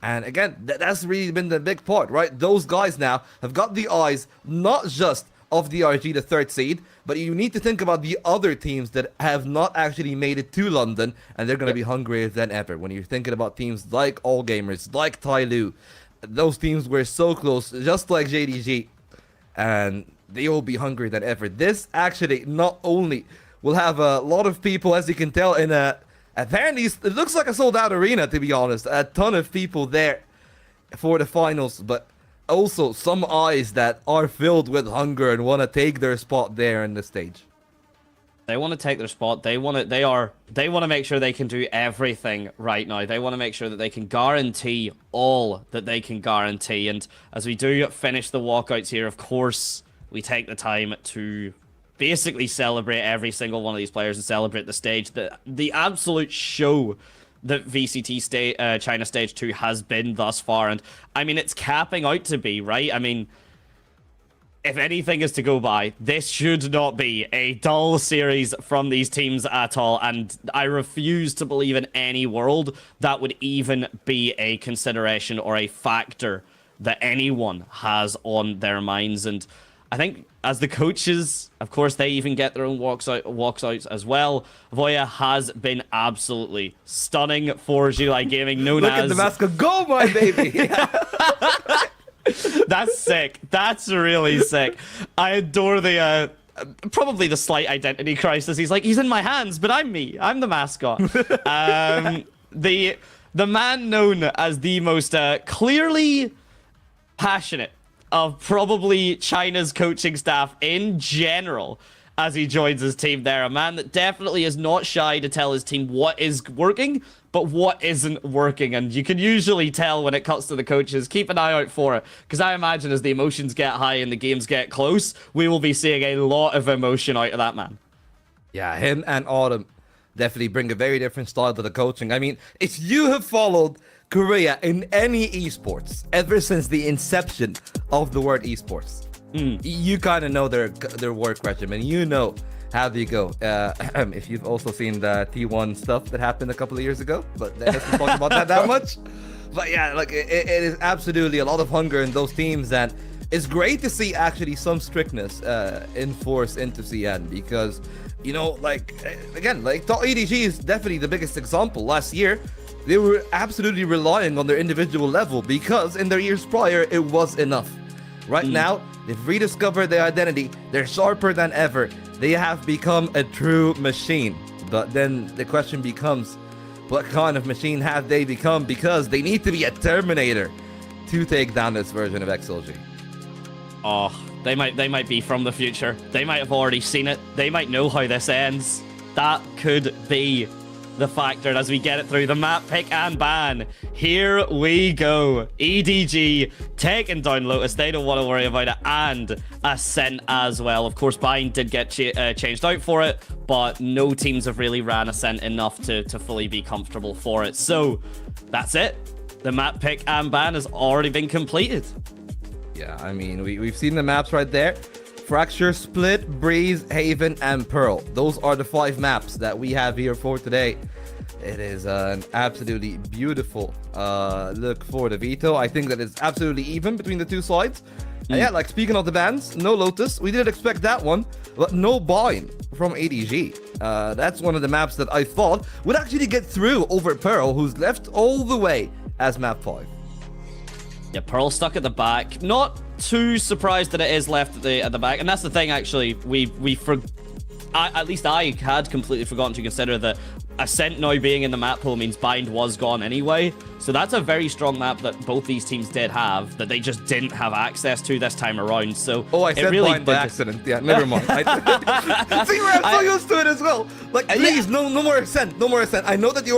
And again, that's really been the big part, right? Those guys now have got the eyes, not just of the RG, the 3rd seed, but you need to think about the other teams that have not actually made it to London, and they're going to be hungrier than ever. When you're thinking about teams like All Gamers, like Tyloo, those teams were so close, just like JDG, and they will be hungrier than ever. This actually not only will have a lot of people, as you can tell, in a apparently it looks like a sold-out arena, to be honest. A ton of people there for the finals, but also some eyes that are filled with hunger and want to take their spot there in the stage. They want to take their spot. They want to make sure they can do everything right now. They want to make sure that they can guarantee all that they can guarantee. And as we do finish the walkouts here, of course, we take the time to basically celebrate every single one of these players and celebrate the stage. The absolute show that VCT China Stage 2 has been thus far. And I mean, it's capping out to be, right? I mean, if anything is to go by, this should not be a dull series from these teams at all. And I refuse to believe in any world that would even be a consideration or a factor that anyone has on their minds. And I think as the coaches, of course, they even get their own walkouts as well. Voya has been absolutely stunning for July Gaming, known Look as... at the mascot go, my baby! That's sick. That's really sick. I adore the... probably the slight identity crisis. He's like, he's in my hands, but I'm me. I'm the mascot. The man known as the most clearly passionate of probably China's coaching staff in general as he joins his team there. A man that definitely is not shy to tell his team what is working, but what isn't working. And you can usually tell when it comes to the coaches. Keep an eye out for it, because I imagine as the emotions get high and the games get close, we will be seeing a lot of emotion out of that man. Yeah, him and Autumn definitely bring a very different style to the coaching. I mean, if you have followed Korea in any esports ever since the inception of the word esports, you kind of know their work regimen. You know how they go. If you've also seen the T1 stuff that happened a couple of years ago, but let's not talk about that much. But yeah, like it is absolutely a lot of hunger in those teams, and it's great to see actually some strictness enforced into CN, because you know, like again, like EDG is definitely the biggest example. Last year, they were absolutely relying on their individual level, because in their years prior, it was enough. Right now, they've rediscovered their identity. They're sharper than ever. They have become a true machine. But then the question becomes, what kind of machine have they become? Because they need to be a Terminator to take down this version of XLG. Oh, they might be from the future. They might have already seen it. They might know how this ends. That could be the factor as we get it through the map pick and ban. Here we go. EDG taking down Lotus. They don't want to worry about it. And Ascent as well. Of course, Bind did get changed out for it, but no teams have really ran Ascent enough to fully be comfortable for it. So that's it. The map pick and ban has already been completed. Yeah, I mean, we've seen the maps right there. Fracture, Split, Breeze, Haven, and Pearl. Those are the 5 maps that we have here for today. It is an absolutely beautiful look for the Veto. I think that it's absolutely even between the two sides. And yeah, like speaking of the bans, no Lotus. We didn't expect that one, but no Bind from EDG. That's one of the maps that I thought would actually get through over Pearl, who's left all the way as map 5. Yeah, Pearl stuck at the back. Not too surprised that it is left at the back, and that's the thing. Actually, at least I had completely forgotten to consider that Ascent now being in the map pool means Bind was gone anyway. So that's a very strong map that both these teams did have that they just didn't have access to this time around. So I said really Bind by accident. Yeah, never mind. See, I'm so used to it as well. Like, please, no more Ascent, no more Ascent. I know that the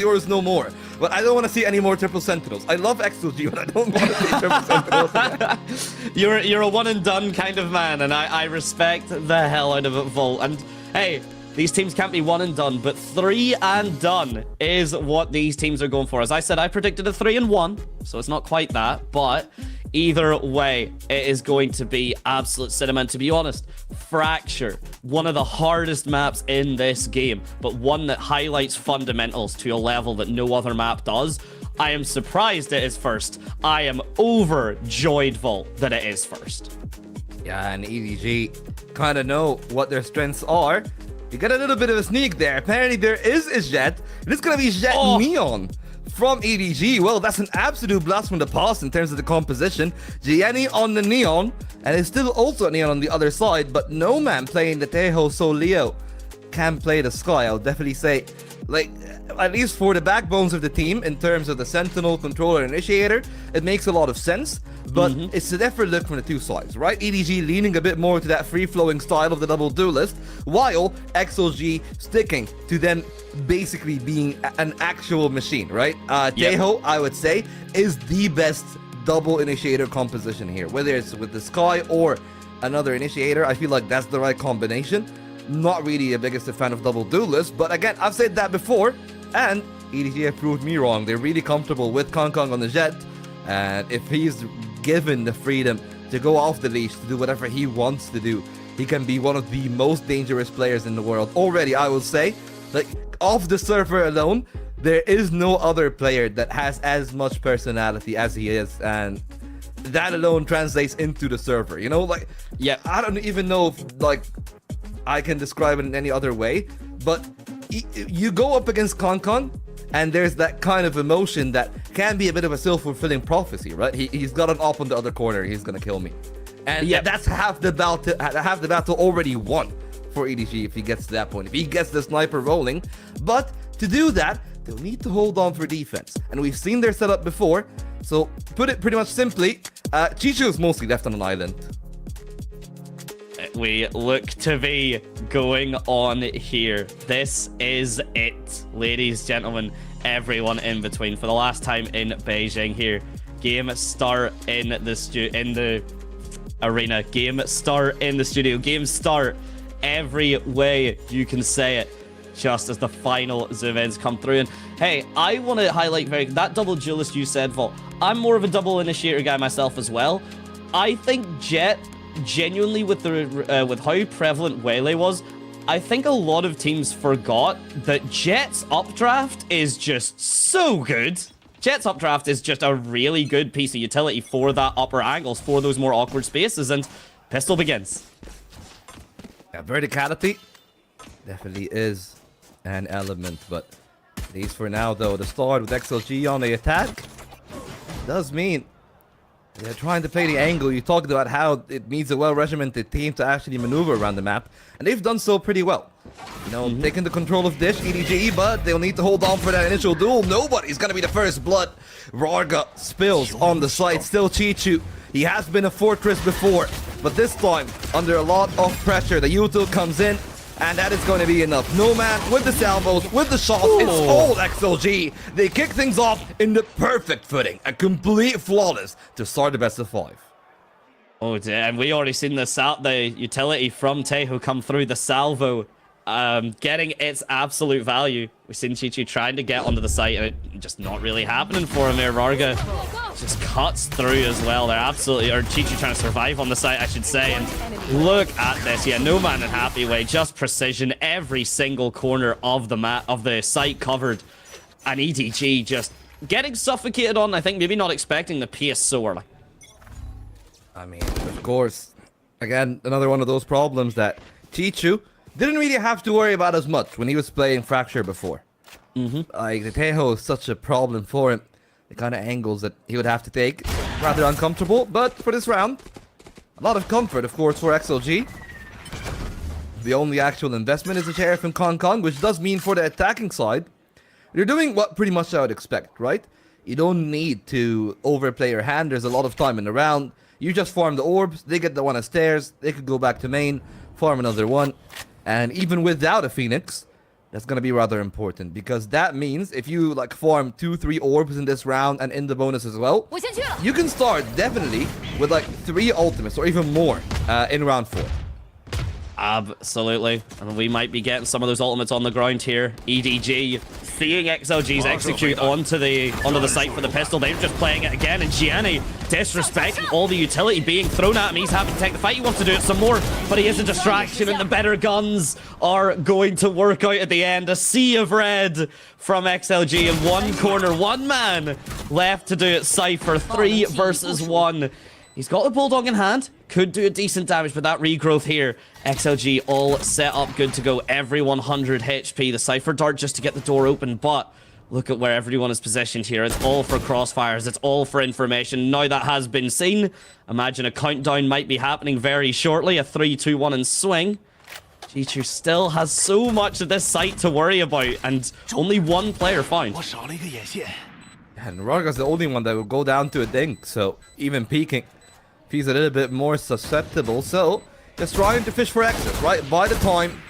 Auras no more, but I don't want to see any more triple sentinels. I love XLG, but I don't want to see triple sentinels again. You're a one and done kind of man, and I respect the hell out of it, Volt. And hey, these teams can't be one and done, but 3 and done is what these teams are going for. As I said, I predicted a 3-1, so it's not quite that, but either way, it is going to be absolute cinema. And to be honest, Fracture, one of the hardest maps in this game, but one that highlights fundamentals to a level that no other map does. I am surprised it is first. I am overjoyed, Volt, that it is first. Yeah, and EDG kind of know what their strengths are. You get a little bit of a sneak there. Apparently there is a Jet, and it's gonna be Jet Neon from EDG. Well, that's an absolute blast from the past in terms of the composition. Gianni on the Neon, and it's still also Neon on the other side, but no man playing the Tejo, so Leo can play the Sky. I'll definitely say, like, at least for the backbones of the team, in terms of the Sentinel, Controller, Initiator, it makes a lot of sense. But it's a different look from the two sides, right? EDG leaning a bit more to that free-flowing style of the double duelist, while XLG sticking to them basically being an actual machine, right? Tejo, I would say, is the best double initiator composition here. Whether it's with the Sky or another initiator, I feel like that's the right combination. Not really the biggest fan of double duelists, but again, I've said that before, and EDG have proved me wrong. They're really comfortable with Kong on the Jet, and if he's given the freedom to go off the leash, to do whatever he wants to do, he can be one of the most dangerous players in the world. Already, I will say, like, off the server alone, there is no other player that has as much personality as he is, and that alone translates into the server, you know? Like, yeah, I don't even know if, like, I can describe it in any other way, but you go up against Kong, and there's that kind of emotion that can be a bit of a self-fulfilling prophecy, right? He's got an op on the other corner, he's gonna kill me. And that's half the battle already won for EDG if he gets to that point, if he gets the sniper rolling. But to do that, they'll need to hold on for defense. And we've seen their setup before, so put it pretty much simply, Chicho is mostly left on an island. We look to be going on here. This is it, ladies, gentlemen, everyone in between. For the last time in Beijing here. Game start in the arena. Game start in the studio. Game start every way you can say it. Just as the final zoom ins come through. And hey, I want to highlight that double duelist you said, Volt. I'm more of a double initiator guy myself as well. I think Jet, genuinely, with how prevalent Waylay was, I think a lot of teams forgot that Jet's updraft is just so good. Jet's updraft is just a really good piece of utility for that upper angles, for those more awkward spaces, and pistol begins. Yeah, verticality definitely is an element, but at least for now, though, the start with XLG on the attack does mean they're trying to play the angle. You talked about how it needs a well-regimented team to actually maneuver around the map, and they've done so pretty well. You know, taking the control of Dish, EDG, but they'll need to hold on for that initial duel. Nobody's gonna be the first blood. Rarga spills on the site, still Chichu. He has been a fortress before, but this time, under a lot of pressure, the util comes in, and that is going to be enough. No man with the salvos, with the shots, it's all XLG. They kick things off in the perfect footing, a complete flawless to start the best of 5. Oh dear, and we already seen the utility from Tejo come through, the salvo getting its absolute value. We've seen Chichi trying to get onto the site, and it just not really happening for him here. Rarga just cuts through as well. They're absolutely, or Chichi trying to survive on the site, I should say. And look at this. Yeah, no man in happy way, just precision. Every single corner of the map, of the site covered. And EDG just getting suffocated on, I think, maybe not expecting the pace so early. I mean, of course, again, another one of those problems that Chichu didn't really have to worry about as much when he was playing Fracture before. Like, the Tejo is such a problem for him. The kind of angles that he would have to take. Rather uncomfortable, but for this round, a lot of comfort, of course, for XLG. The only actual investment is the Sheriff and Kong, which does mean for the attacking side, you're doing what pretty much I would expect, right? You don't need to overplay your hand. There's a lot of time in the round. You just farm the orbs, they get the one of stairs, they could go back to main, farm another one. And even without a Phoenix, that's gonna be rather important, because that means if you like farm 2-3 orbs in this round and in the bonus as well, you can start definitely with like 3 ultimates or even more in round 4. Absolutely. And we might be getting some of those ultimates on the ground here. EDG seeing XLG's execute onto the site for the pistol. They're just playing it again, and Gianni disrespecting all the utility being thrown at him. He's happy to take the fight. He wants to do it some more, but he is a distraction, and the better guns are going to work out at the end. A sea of red from XLG in one corner. One man left to do it. Cypher 3 versus 1. He's got the Bulldog in hand. Could do a decent damage, but that regrowth here. XLG all set up, good to go. Every 100 HP. The Cypher Dart just to get the door open, but look at where everyone is positioned here. It's all for crossfires. It's all for information. Now that has been seen, imagine a countdown might be happening very shortly. A 3, 2, 1 and swing. Chichu still has so much of this site to worry about, and only one player found. And Raga's the only one that will go down to a dink, so even peeking, he's a little bit more susceptible. So just trying to fish for access, right? By the time,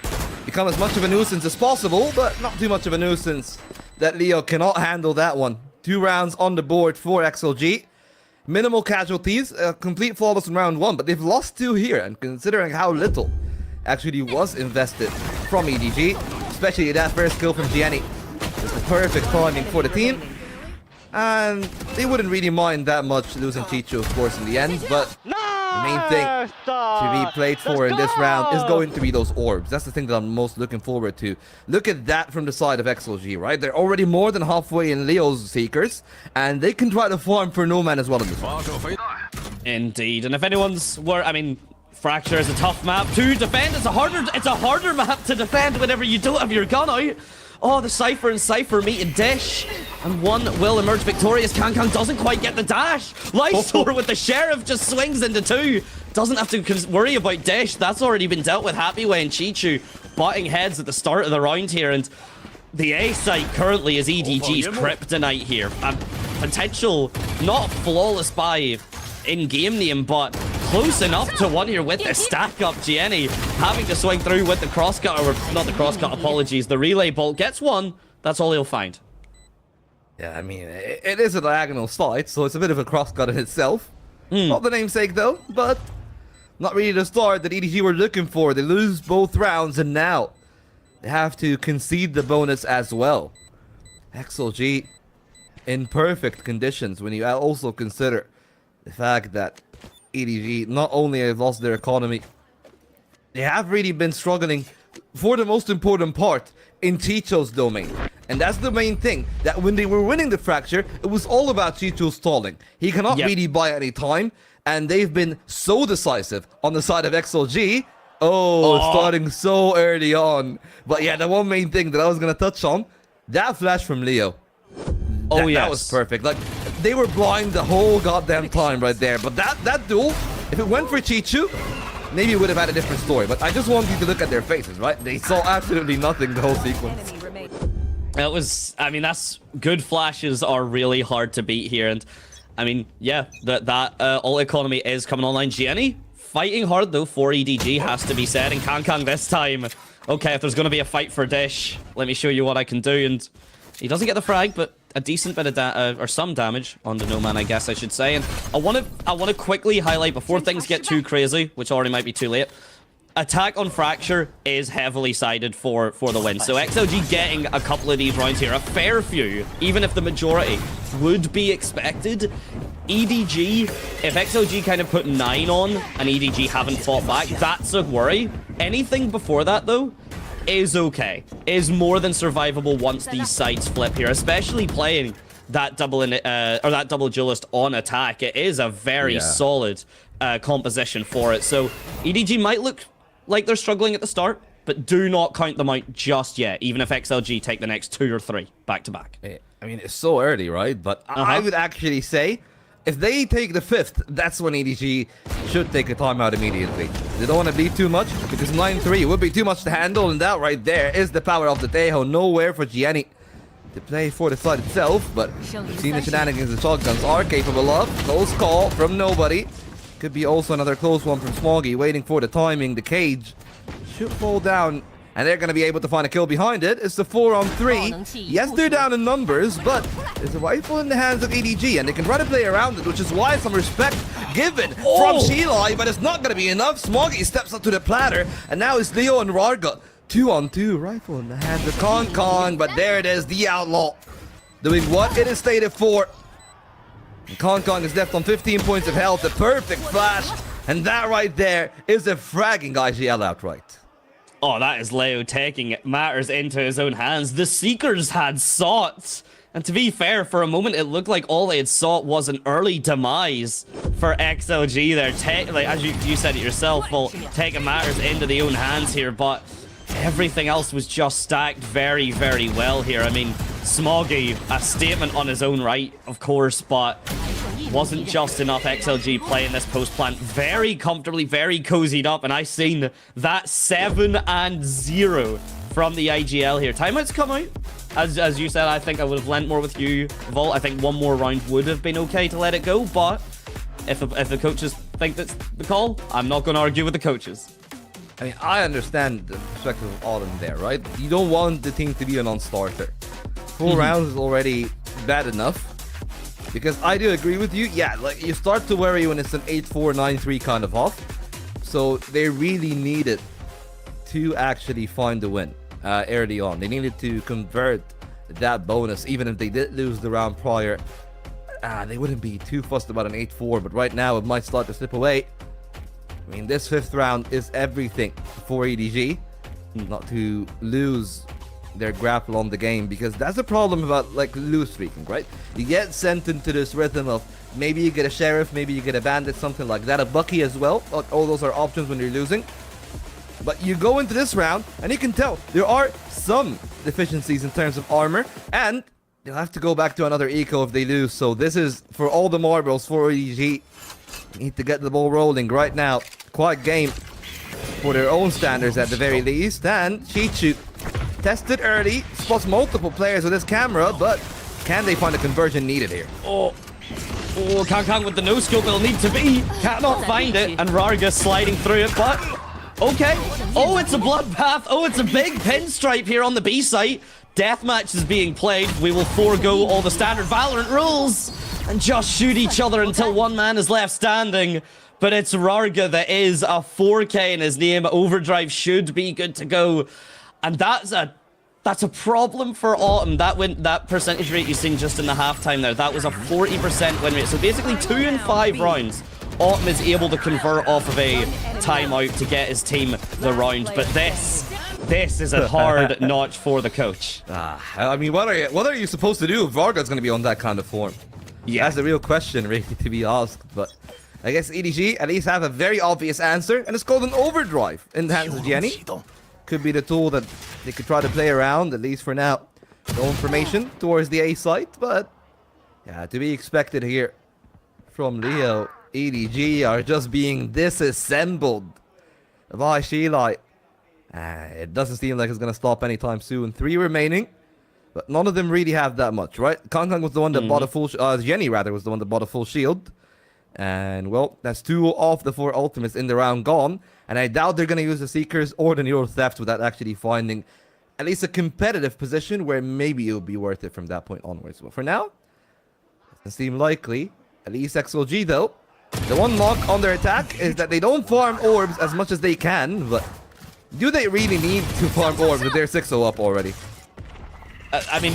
become as much of a nuisance as possible, but not too much of a nuisance that Leo cannot handle that one. 2 rounds on the board for XLG. Minimal casualties, complete flawless in round 1, but they've lost 2 here, and considering how little actually was invested from EDG, especially that first kill from Gianni, it's the perfect timing for the team. And they wouldn't really mind that much losing Chichu, of course, in the end, but the main thing to be played for in this round is going to be those orbs. That's the thing that I'm most looking forward to. Look at that from the side of XLG, right? They're already more than halfway in Leo's Seekers, and they can try to farm for No Man as well in this round. Indeed, and if anyone's I mean, Fracture is a tough map to defend. It's a harder map to defend whenever you don't have your gun out. Oh, the Cypher and Cypher meet in Dish, and one will emerge victorious. Kankang doesn't quite get the dash. Lifesore with the Sheriff just swings into 2. Doesn't have to worry about Dish. That's already been dealt with. Happyway and Chichu butting heads at the start of the round here, and the A site currently is EDG's kryptonite here. A potential, not flawless buy in game name, but close enough to one here with the stack up. Gianni having to swing through with the crosscut, or not the crosscut, apologies. The relay bolt gets one. That's all he'll find. Yeah, I mean, it is a diagonal site, so it's a bit of a crosscut in itself. Not the namesake though, but not really the start that EDG were looking for. They lose both rounds, and now they have to concede the bonus as well. XLG in perfect conditions when you also consider the fact that EDG not only have lost their economy, they have really been struggling for the most important part in Chicho's domain. And that's the main thing, that when they were winning the Fracture, it was all about Chicho stalling. He cannot really buy any time, and they've been so decisive on the side of XLG. Starting so early on. But yeah, the one main thing that I was going to touch on, that flash from Leo. That was perfect. Like, they were blind the whole goddamn time right there. But that duel, if it went for Chichu, maybe it would have had a different story. But I just want you to look at their faces, right? They saw absolutely nothing the whole sequence. It was, I mean, that's good flashes are really hard to beat here. And I mean, yeah, that ult economy is coming online. Gianni fighting hard though for EDG, has to be said. And Kankang this time, okay, if there's going to be a fight for Dish, let me show you what I can do. And he doesn't get the frag, but a decent bit of or some damage on the No Man, I guess I should say. And I want to quickly highlight before things get too crazy, which already might be too late. Attack on Fracture is heavily sided for the win. So XLG getting a couple of these rounds here, a fair few, even if the majority would be expected. EDG, if XLG kind of put 9 on and EDG haven't fought back, that's a worry. Anything before that though is okay, is more than survivable once these sides flip here, especially playing that double that double duelist on attack. It is a very solid composition for it. So EDG might look like they're struggling at the start, but do not count them out just yet, even if XLG take the next 2 or 3 back to back. I mean, it's so early, right? But I would actually say if they take the 5th, that's when EDG should take a timeout immediately. They don't want to bleed too much, because 9-3 would be too much to handle, and that right there is the power of the Tejo. Nowhere for Gianni to play for the side itself, but we've seen the shenanigans the shotguns are capable of. Close call from nobody. Could be also another close one from Smoggy, waiting for the timing. The cage should fall down and they're going to be able to find a kill behind it. It's the 4-on-3. Yes, they're down in numbers, but it's a rifle in the hands of EDG, and they can try to play around it, which is why some respect given from Sheila, but it's not going to be enough. Smoggy steps up to the platter, and now it's Leo and Rarga. 2-on-2, rifle in the hands of Kong, but there it is, the Outlaw, doing what it is stated for. And Kong is left on 15 points of health, a perfect flash, and that right there is a fragging IGL outright. Oh, that is Leo taking matters into his own hands. The Seekers had sought. And to be fair, for a moment, it looked like all they had sought was an early demise for XLG there. Like, as you said it yourself, well, taking matters into the own hands here, but everything else was just stacked very, very well here. I mean, Smoggy, a statement on his own right, of course, but wasn't just enough. XLG playing this post plant very comfortably, very cozied up, and I seen that 7-0 from the IGL here. Timeouts come out. As you said, I think I would have lent more with you, Vault. I think one more round would have been okay to let it go, but if the coaches think that's the call, I'm not going to argue with the coaches. I mean, I understand the perspective of Autumn there, right? You don't want the team to be a non-starter. 4 rounds is already bad enough. Because I do agree with you. Yeah, like you start to worry when it's an 8-4, 9-3 kind of off. So they really needed to actually find the win early on. They needed to convert that bonus, even if they did lose the round prior. They wouldn't be too fussed about an 8-4, but right now it might start to slip away. I mean, this 5th round is everything for EDG. Not to lose their grapple on the game, because that's a problem about like loose streaking, right? You get sent into this rhythm of maybe you get a sheriff, maybe you get a bandit, something like that, a Bucky as well. All those are options when you're losing. But you go into this round and you can tell there are some deficiencies in terms of armor, and they'll have to go back to another eco if they lose. So this is for all the marbles for EDG. Need to get the ball rolling right now. Quite game for their own standards at the very least. And Chichu tested early, spots multiple players with his camera, but can they find the conversion needed here? Oh, Kang with the no-scope it'll need to be. Cannot find it, and Rarga sliding through it, but okay. Oh, it's a bloodbath. Oh, it's a big pinstripe here on the B site. Deathmatch is being played. We will forego all the standard Valorant rules and just shoot each other until one man is left standing. But it's Rarga that is a 4K in his name. Overdrive should be good to go. And that's a problem for Autumn. That percentage rate you've seen just in the halftime there, that was a 40% win rate. So basically 2 in 5 rounds, Autumn is able to convert off of a timeout to get his team the round. But this is a hard notch for the coach. I mean, what are you supposed to do if Varga's going to be on that kind of form? Yeah, that's a real question, really, to be asked. But I guess EDG at least have a very obvious answer, and it's called an overdrive in the hands of Jenny. Could be the tool that they could try to play around, at least for now. No information towards the A site, but yeah, to be expected here from Leo. EDG are just being disassembled by Sheila. It doesn't seem like it's going to stop anytime soon. 3 remaining, but none of them really have that much, right? Kong was the one that bought a full... Jenny, rather, was the one that bought a full shield. And, well, that's 2 off the 4 ultimates in the round gone. And I doubt they're going to use the Seekers or the Neural Theft without actually finding at least a competitive position where maybe it would be worth it from that point onwards. But for now, doesn't seem likely. At least XLG, though. The one knock on their attack is that they don't farm orbs as much as they can, but do they really need to farm orbs with their 6-0 up already? I mean,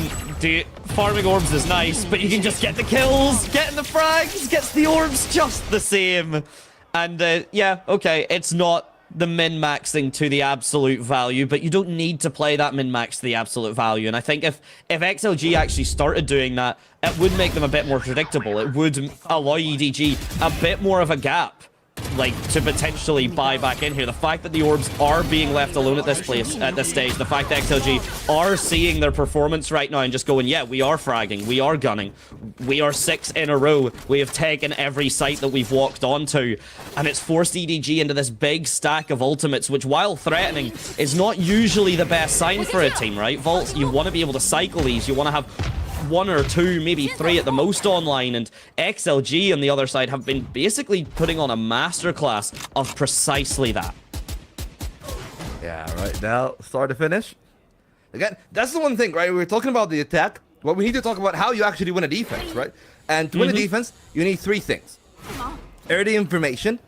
farming orbs is nice, but you can just get the kills, getting the frags, gets the orbs just the same. And yeah, okay, it's not the min-maxing to the absolute value, but you don't need to play that min-max to the absolute value. And I think if XLG actually started doing that, it would make them a bit more predictable. It would allow EDG a bit more of a gap, like, to potentially buy back in here. The fact that the orbs are being left alone at this stage, the fact that XLG are seeing their performance right now and just going, yeah, we are fragging, we are gunning, we are 6 in a row, we have taken every site that we've walked onto, and it's forced EDG into this big stack of ultimates, which, while threatening, is not usually the best sign for a team, right? Vaults, you want to be able to cycle these, you want to have 1 or 2, maybe 3 at the most online, and XLG on the other side have been basically putting on a masterclass of precisely that. Yeah, right now, start to finish. Again, that's the one thing, right? We're talking about the attack, but we need to talk about how you actually win a defense, right? And to win a defense, you need 3 things. Early information,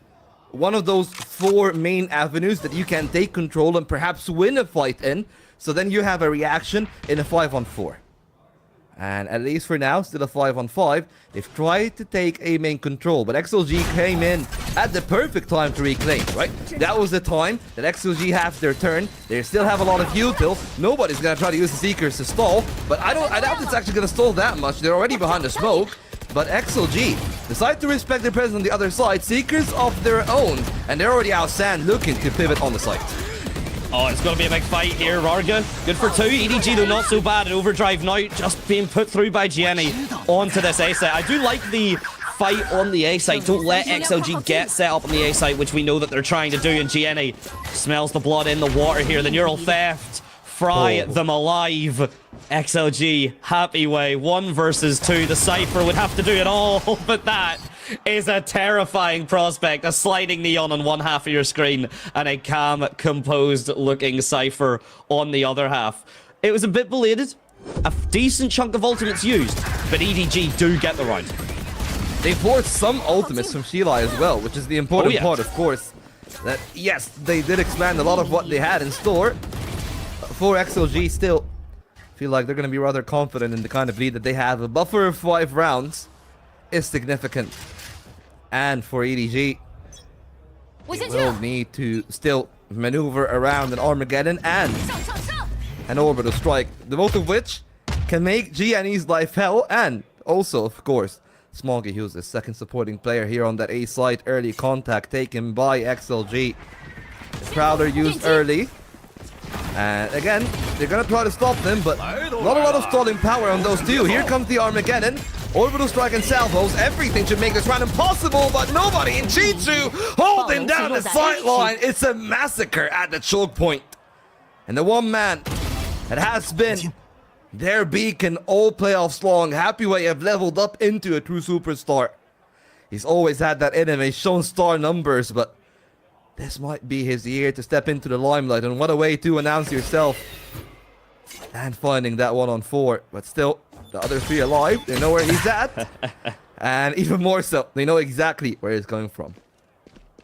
one of those 4 main avenues that you can take control and perhaps win a fight in, so then you have a reaction in a 5-on-4. And at least for now, still a 5-on-5. They've tried to take A main control, but XLG came in at the perfect time to reclaim, right? That was the time that XLG has their turn. They still have a lot of util. Nobody's gonna try to use the Seekers to stall, but I doubt it's actually gonna stall that much. They're already behind the smoke. But XLG decide to respect their presence on the other side. Seekers of their own, and they're already out sand looking to pivot on the site. Oh, it's going to be a big fight here, Rarga. Good for 2. EDG, though, not so bad. Overdrive now, just being put through by Jenny onto this A site. I do like the fight on the A site. Don't let XLG get set up on the A site, which we know that they're trying to do. And Jenny smells the blood in the water here. The neural theft. Fry them alive. XLG, happy way. 1 versus 2. The Cypher would have to do it all, but that is a terrifying prospect. A sliding neon on one half of your screen and a calm, composed looking Cypher on the other half. It was a bit belated. A decent chunk of ultimates used, but EDG do get the round. They forced some ultimates from Sheila as well, which is the important part, of course. That, yes, they did expand a lot of what they had in store. For XLG, still feel like they're going to be rather confident in the kind of lead that they have. A buffer of 5 rounds is significant. And for EDG, they will need to still maneuver around an Armageddon and an orbital strike, the both of which can make GNE's life hell. And also, of course, Smoggy, who's the second supporting player here on that A site. Early contact taken by XLG. Prowler used early. And again, they're gonna try to stop them, but not a lot of stalling power on those 2. Here comes the Armageddon. Orbital strike and salvos. Everything should make this round impossible, but nobody in Chichu holding down the sideline. It's a massacre at the choke point. And the one man that has been their beacon all playoffs long, Happy Way, have leveled up into a true superstar. He's always had that in him. He's shown star numbers, but this might be his year to step into the limelight, and what a way to announce yourself. And finding that 1-on-4, but still, the other 3 alive. They know where he's at. And even more so, they know exactly where he's going from.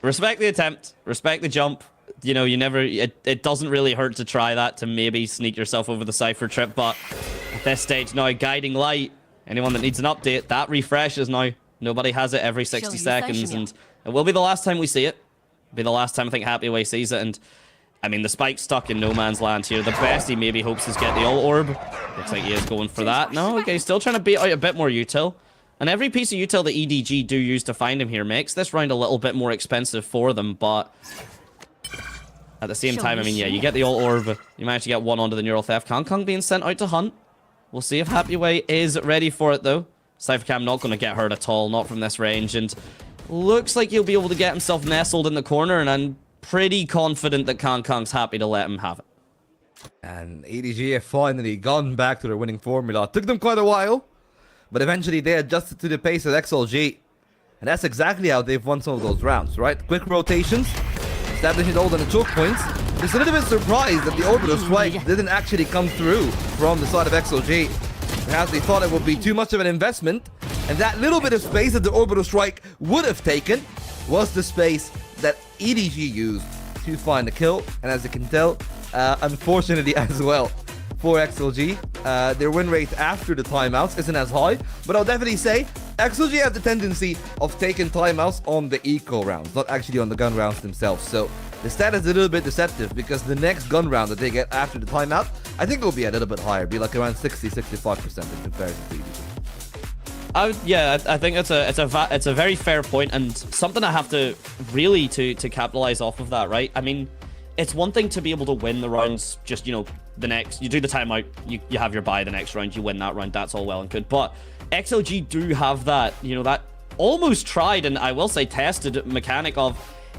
Respect the attempt. Respect the jump. You know, you never... It doesn't really hurt to try that, to maybe sneak yourself over the Cypher trip, but at this stage now, guiding light. Anyone that needs an update, that refreshes now. Nobody has it every 60 seconds, and it will be the last time we see it. Be the last time I think Happy Way sees it, and I mean the spike's stuck in no man's land here. The best he maybe hopes is get the ult orb. Looks like he is going for that. No, okay, he's still trying to beat out a bit more util. And every piece of util that EDG do use to find him here makes this round a little bit more expensive for them, but at the same time, I mean, yeah, you get the ult orb, you manage to get 1 onto the neural theft. Kong being sent out to hunt. We'll see if Happy Way is ready for it though. Cyphercam not going to get hurt at all, not from this range, and looks like he'll be able to get himself nestled in the corner, and I'm pretty confident that Kong's happy to let him have it. And EDG have finally gone back to their winning formula. It took them quite a while, but eventually they adjusted to the pace of XLG. And that's exactly how they've won some of those rounds, right? Quick rotations, establishing all the choke points. Just a little bit surprised that the orbital strike didn't actually come through from the side of XLG. Perhaps they thought it would be too much of an investment, and that little bit of space that the orbital strike would have taken was the space that EDG used to find the kill. And as you can tell, unfortunately as well, for XLG, their win rate after the timeouts isn't as high, but I'll definitely say XLG has the tendency of taking timeouts on the eco rounds, not actually on the gun rounds themselves. So the stat is a little bit deceptive, because the next gun round that they get after the timeout, I think will be a little bit higher, be like around 60-65% in comparison to EDG. Yeah, I think it's a very fair point, and something I have to really to capitalize off of that, right? I mean, it's one thing to be able to win the rounds, just, you know, the next, you do the timeout, you have your buy the next round, you win that round, that's all well and good. But XLG do have that, you know, that almost tried, and I will say tested mechanic of,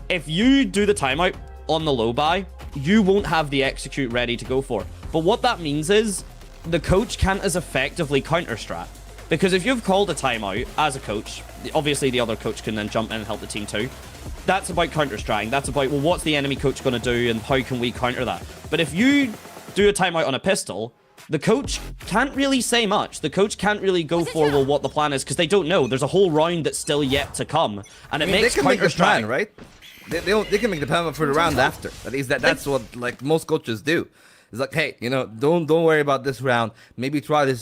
if you do the timeout on the low buy, you won't have the execute ready to go for. But what that means is the coach can't as effectively counter strat. Because if you've called a timeout as a coach, obviously the other coach can then jump in and help the team too. that's about counter-strike. That's about, well, what's the enemy coach going to do and how can we counter that? But if you do a timeout on a pistol, the coach can't really say much. The coach can't really go for, well, what the plan is, because they don't know. There's a whole round that's still yet to come. And it makes they can make the counter-strike... plan, right? They can make the plan for the round after. At least that's what like most coaches do. It's like, hey, you know, don't worry about this round. Maybe try to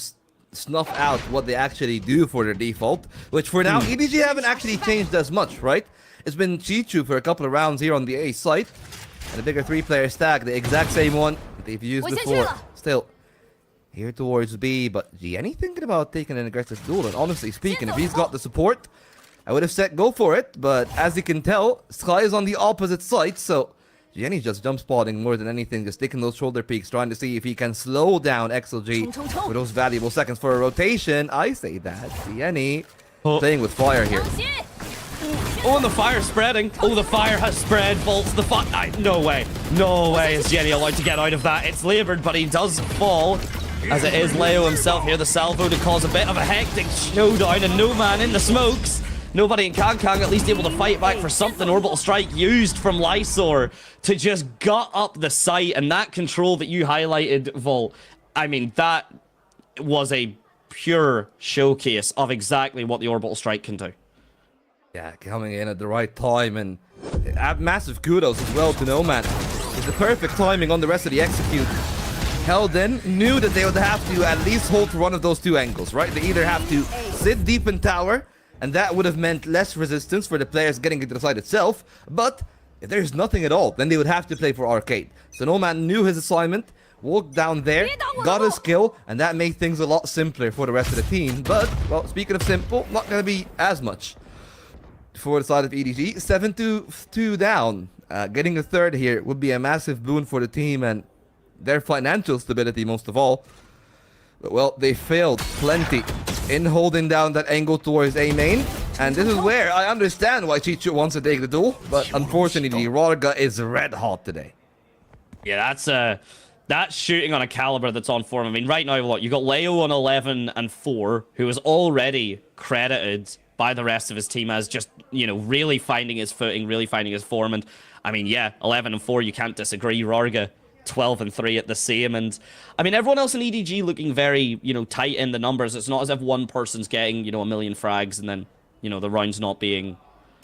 snuff out what they actually do for their default. Which for now, EDG haven't actually changed as much, right? It's been Chichu for a couple of rounds here on the A site. And a bigger 3-player stack, the exact same one they've used before. Still, here towards B, but Jenny thinking about taking an aggressive duel. And honestly speaking, if he's got the support, I would have said go for it. But as you can tell, Sky is on the opposite side, so Jenny's just jump spotting more than anything, just taking those shoulder peeks, trying to see if he can slow down XLG with those valuable seconds for a rotation. I say that. Jenny playing with fire here. Oh, and the fire's spreading. Oh, the fire has spread. Vaults the fire. No way. No way is Jenny allowed to get out of that. It's labored, but he does fall. As it is Leo himself here, the salvo to cause a bit of a hectic showdown, and no man in the smokes. Nobody in Kangkang at least able to fight back for something. Orbital strike used from Lysor to just gut up the site, and that control that you highlighted, Vol, I mean, that was a pure showcase of exactly what the orbital strike can do. Yeah, coming in at the right time, and massive kudos as well to Nomad. It's the perfect timing on the rest of the execute. Held in, knew that they would have to at least hold for one of those two angles, right? They either have to sit deep in tower, and that would have meant less resistance for the players getting into the site itself, but if there's nothing at all, then they would have to play for arcade. So Nomad knew his assignment, walked down there, got his kill, and that made things a lot simpler for the rest of the team. But, well, speaking of simple, not going to be as much for the side of EDG. 7-2 down. Getting a third here would be a massive boon for the team and their financial stability most of all. But, well, they failed plenty in holding down that angle towards A main. And this is where I understand why Chichu wants to take the duel. But unfortunately, Rarga is red hot today. Yeah, that's shooting on a caliber that's on form. I mean, right now, what? You got Leo on 11 and 4, who is already credited by the rest of his team as just, you know, really finding his footing, really finding his form. And, I mean, yeah, 11 and 4, you can't disagree. Rarga, 12 and 3 at the same. And, I mean, everyone else in EDG looking very, you know, tight in the numbers. It's not as if one person's getting, you know, 1 million frags and then, you know, the round's not being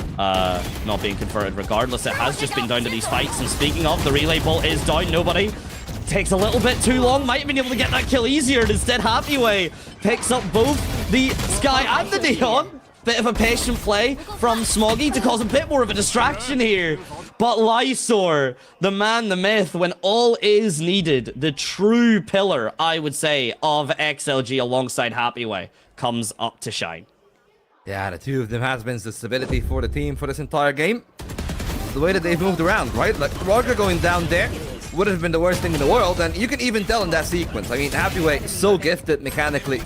converted regardless. It has just been down to these fights. And speaking of, the relay bolt is down. Nobody takes a little bit too long. Might have been able to get that kill easier. And instead, Happyway picks up both the Sky and the Neon. Bit of a patient play from Smoggy to cause a bit more of a distraction here. But Lysor, the man, the myth, when all is needed, the true pillar, I would say, of XLG alongside Happyway, comes up to shine. Yeah, the two of them has been the stability for the team for this entire game. The way that they've moved around, right? Like, Roger going down there would have been the worst thing in the world, and you can even tell in that sequence. I mean, Happyway is so gifted mechanically,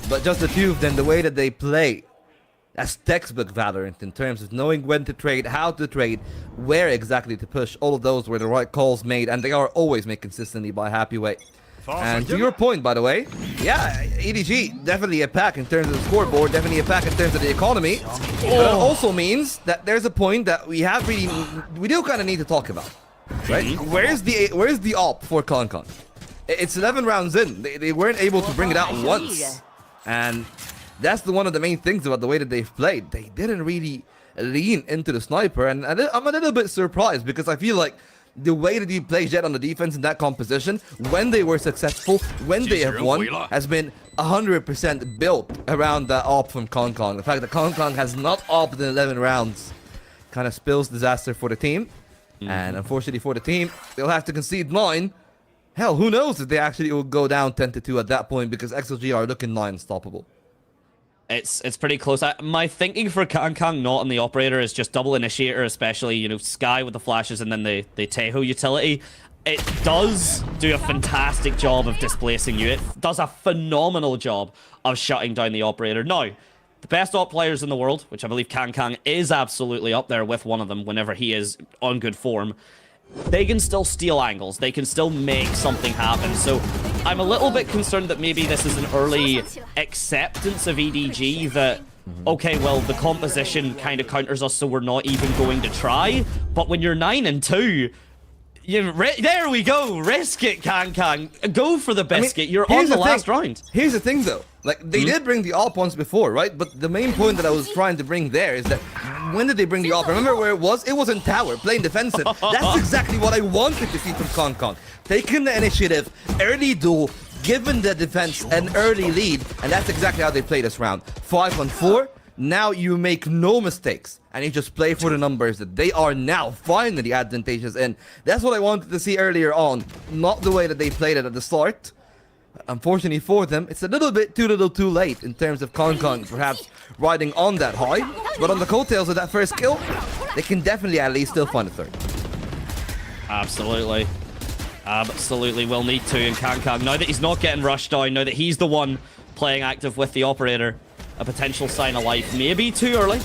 but just the two of them, the way that they play, that's textbook Valorant in terms of knowing when to trade, how to trade, where exactly to push. All of those were the right calls made, and they are always made consistently by Happyway. And to your point, by the way, yeah, EDG, definitely a pack in terms of the scoreboard, definitely a pack in terms of the economy. But it also means that there's a point that we do kind of need to talk about, right? Where's the op for Kangkang? It's 11 rounds in. They weren't able to bring it out once. And that's one of the main things about the way that they've played. They didn't really lean into the sniper, and I'm a little bit surprised because I feel like the way that he plays Jet on the defense in that composition, when they were successful, when they have won, has been 100% built around that op from Kangkang. The fact that Kangkang has not opted in 11 rounds kind of spills disaster for the team. And unfortunately for the team, they'll have to concede 9. Hell, who knows if they actually will go down 10-2 at that point, because XLG are looking nigh unstoppable. It's pretty close. My thinking for Kangkang not on the operator is just double initiator, especially, you know, Sky with the flashes and then the Teho utility. It does do a fantastic job of displacing you. It does a phenomenal job of shutting down the operator. Now, the best op players in the world, which I believe Kangkang is absolutely up there with one of them whenever he is on good form, they can still steal angles. They can still make something happen. So I'm a little bit concerned that maybe this is an early acceptance of EDG that okay, well, the composition kind of counters us, so we're not even going to try. But when you're 9-2, there we go. Risk it, Kang. Go for the biscuit. You're on the last round. Here's the thing, though. Like, they did bring the AWP once before, right? But the main point that I was trying to bring there is that when did they bring the AWP? Remember where it was? It was in tower, playing defensive. That's exactly what I wanted to see from Kong. Taking the initiative, early duel, given the defense an early lead, and that's exactly how they played this round. 5-on-4. Now you make no mistakes, and you just play for the numbers that they are now finally advantageous in. That's what I wanted to see earlier on, not the way that they played it at the start. Unfortunately for them, it's a little bit too late in terms of Kong perhaps riding on that high. But on the coattails of that first kill, they can definitely at least still find a third. Absolutely. Absolutely will need to in Kang. Now that he's not getting rushed down, now that he's the one playing active with the operator, a potential sign of life. Maybe too early.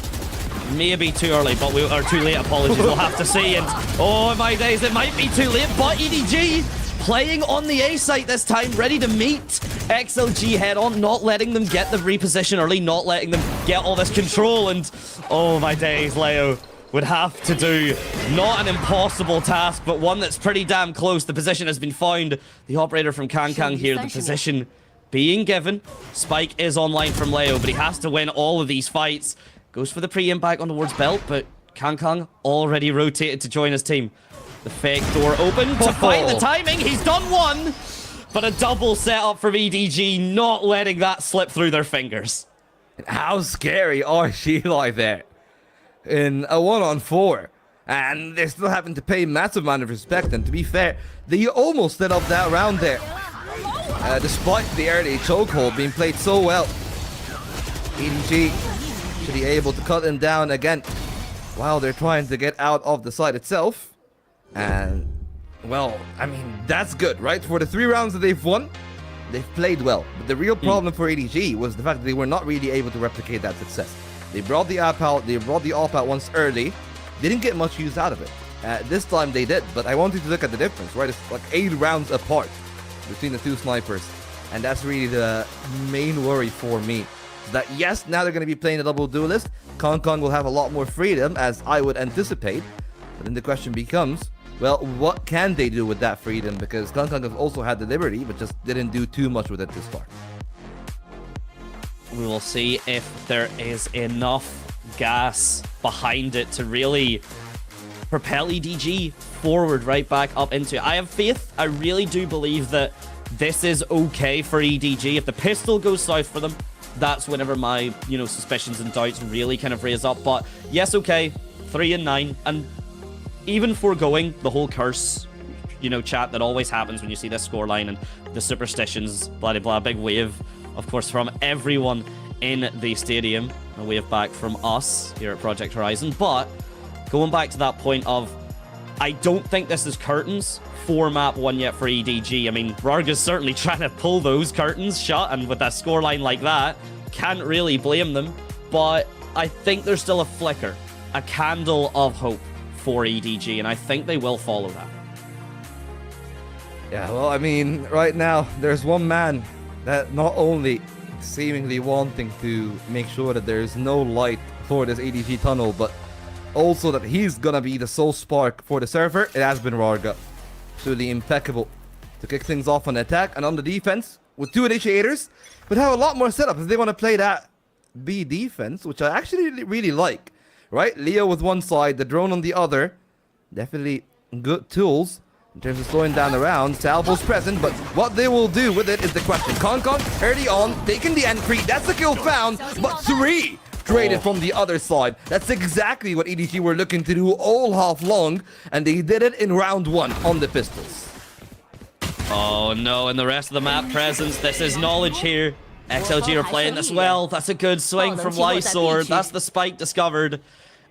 But we are too late. Apologies. We'll have to see. And oh my days, it might be too late. But EDG playing on the A site this time, ready to meet XLG head on, not letting them get the reposition early, not letting them get all this control. And oh my days, Leo would have to do not an impossible task, but one that's pretty damn close. The position has been found. The operator from Kang here, the position being given. Spike is online from Leo, but he has to win all of these fights. Goes for the pre-aim back on towards Belt, but Kang already rotated to join his team. The fake door open to find the timing. He's done one, but a double setup from EDG, not letting that slip through their fingers. How scary are Sheila there in a 1-on-4? And they're still having to pay massive amount of respect. And to be fair, they almost set up that round there. Despite the early chokehold being played so well, EDG should be able to cut him down again while they're trying to get out of the site itself. And, well, I mean, that's good, right? For the 3 rounds that they've won, they've played well. But the real problem for EDG was the fact that they were not really able to replicate that success. They brought the AWP out, they brought the AWP out once early. They didn't get much use out of it. This time they did, but I want you to look at the difference, right? It's like 8 rounds apart between the 2 snipers, and that's really the main worry for me. That yes, now they're going to be playing a double duelist. Kong will have a lot more freedom, as I would anticipate. But then the question becomes, well, what can they do with that freedom? Because Kong have also had the liberty, but just didn't do too much with it to start. We will see if there is enough gas behind it to really propel EDG forward right back up into it. I have faith. I really do believe that this is okay for EDG. If the pistol goes south for them, that's whenever my, suspicions and doubts really kind of raise up. But yes, okay, 3-9, and even foregoing the whole curse, chat that always happens when you see this scoreline and the superstitions, blah, blah, big wave, of course, from everyone in the stadium, a wave back from us here at Project Horizon. But going back to that point of, I don't think this is curtains for map 1 yet for EDG. I mean, Rarga's certainly trying to pull those curtains shut, and with that scoreline like that, can't really blame them. But I think there's still a flicker, a candle of hope for EDG, and I think they will follow that. Yeah, well, I mean, right now, there's one man that not only seemingly wanting to make sure that there's no light for this EDG tunnel, but also that he's gonna be the sole spark for the server. It has been Rarga. Absolutely impeccable to kick things off on the attack, and on the defense with 2 initiators, but have a lot more setup if they want to play that B defense, which I actually really like. Right, Leo with one side, the drone on the other. Definitely good tools in terms of slowing down the round. Salvo's present, but what they will do with it is the question. Kong early on, taking the entry. That's the kill found, but 3 traded from the other side. That's exactly what EDG were looking to do all half long, and they did it in round 1 on the pistols. Oh no, and the rest of the map presence. This is knowledge here. XLG are playing this well. That's a good swing from Lysor. That's the spike discovered.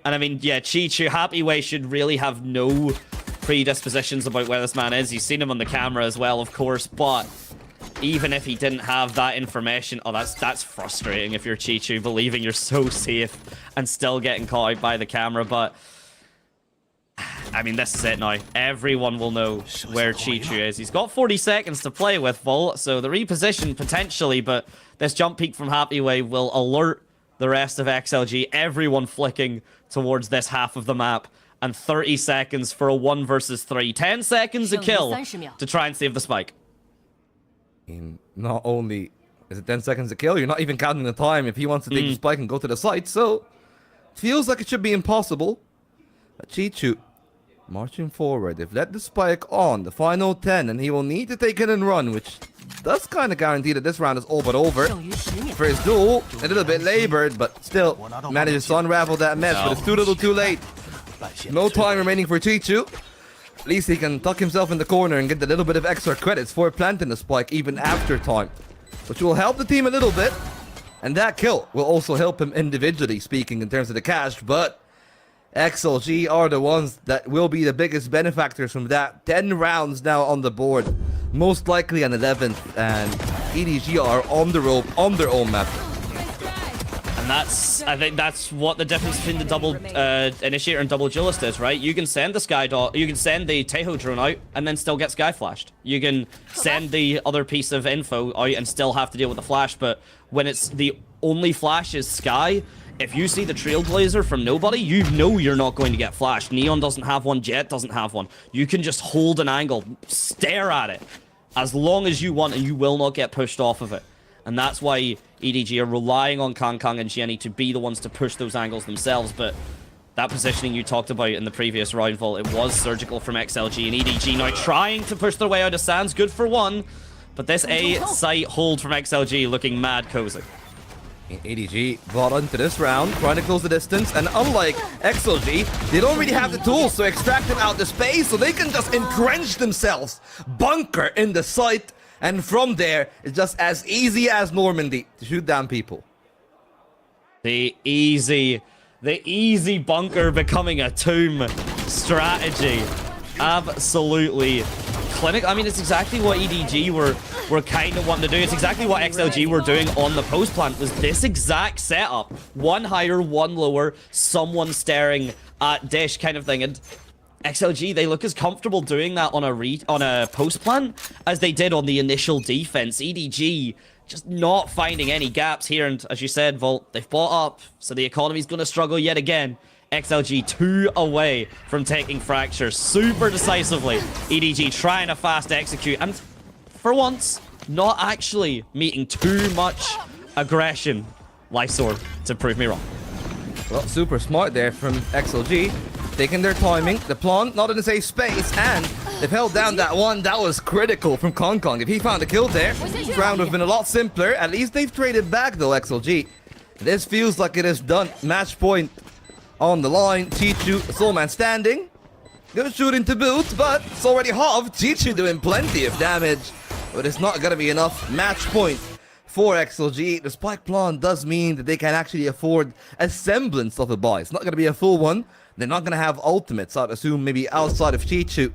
And I mean, yeah, Chichu, Happy Way should really have no predispositions about where this man is. You've seen him on the camera as well, of course, but even if he didn't have that information, oh, that's frustrating if you're Chichu, believing you're so safe and still getting caught out by the camera. But I mean, this is it now. Everyone will know where Chichu is. He's got 40 seconds to play with, Volt, so the reposition potentially, but this jump peek from Happy Way will alert the rest of XLG, everyone flicking towards this half of the map. And 30 seconds for a 1 versus 3. 10 seconds a kill to try and save the spike. Not only is it 10 seconds to kill, you're not even counting the time if he wants to take the spike and go to the site, so feels like it should be impossible. But Chichu marching forward. They've let the spike on the final 10, and he will need to take it and run, which does kind of guarantee that this round is all but over. For his duel, a little bit labored, but still manages to unravel that mess, but it's too little too late. No time remaining for Chichu. At least he can tuck himself in the corner and get a little bit of extra credits for planting the spike even after time, which will help the team a little bit. And that kill will also help him individually speaking in terms of the cash, but XLG are the ones that will be the biggest benefactors from that. 10 rounds now on the board, most likely an 11th, and EDG are on the rope on their own map. And I think that's what the difference between the double initiator and double duelist is, right? You can send the you can send the Teho drone out and then still get sky flashed. You can send the other piece of info out and still have to deal with the flash, but when it's the only flash is sky, if you see the trailblazer from nobody, you know you're not going to get flashed. Neon doesn't have one, Jet doesn't have one. You can just hold an angle, stare at it as long as you want, and you will not get pushed off of it. And that's why EDG are relying on Kang and Jenny to be the ones to push those angles themselves. But that positioning you talked about in the previous round, Vault, it was surgical from XLG, and EDG now trying to push their way out of Sands. Good for one. But this A site hold from XLG looking mad cozy. EDG brought into this round, trying to close the distance, and unlike XLG, they don't really have the tools to extract them out the space, so they can just entrench themselves, bunker in the site, and from there, it's just as easy as Normandy to shoot down people. The easy bunker becoming a tomb strategy. Absolutely clinic. I mean, it's exactly what EDG were kind of wanting to do. It's exactly what XLG were doing on the post plant, was this exact setup. One higher, one lower, someone staring at dish kind of thing. And XLG, they look as comfortable doing that on a post plant as they did on the initial defense. EDG just not finding any gaps here, and as you said, Volt, they've bought up, so the economy's going to struggle yet again. XLG 2 away from taking Fracture super decisively. EDG trying to fast execute, and for once, not actually meeting too much aggression. Lysor to prove me wrong. Well, super smart there from XLG. Taking their timing, the plant not in a safe space, and they've held down that one. That was critical from Kong. If he found a kill there, this round would have been a lot simpler. At least they've traded back though, XLG. This feels like it is done. Match point on the line. Chichu, Soulman standing. Good shooting to boot, but it's already halved. Chichu doing plenty of damage, but it's not gonna be enough. Match point for XLG. The spike plant does mean that they can actually afford a semblance of a buy. It's not gonna be a full one. They're not gonna have ultimates, I'd assume, maybe outside of Chichu.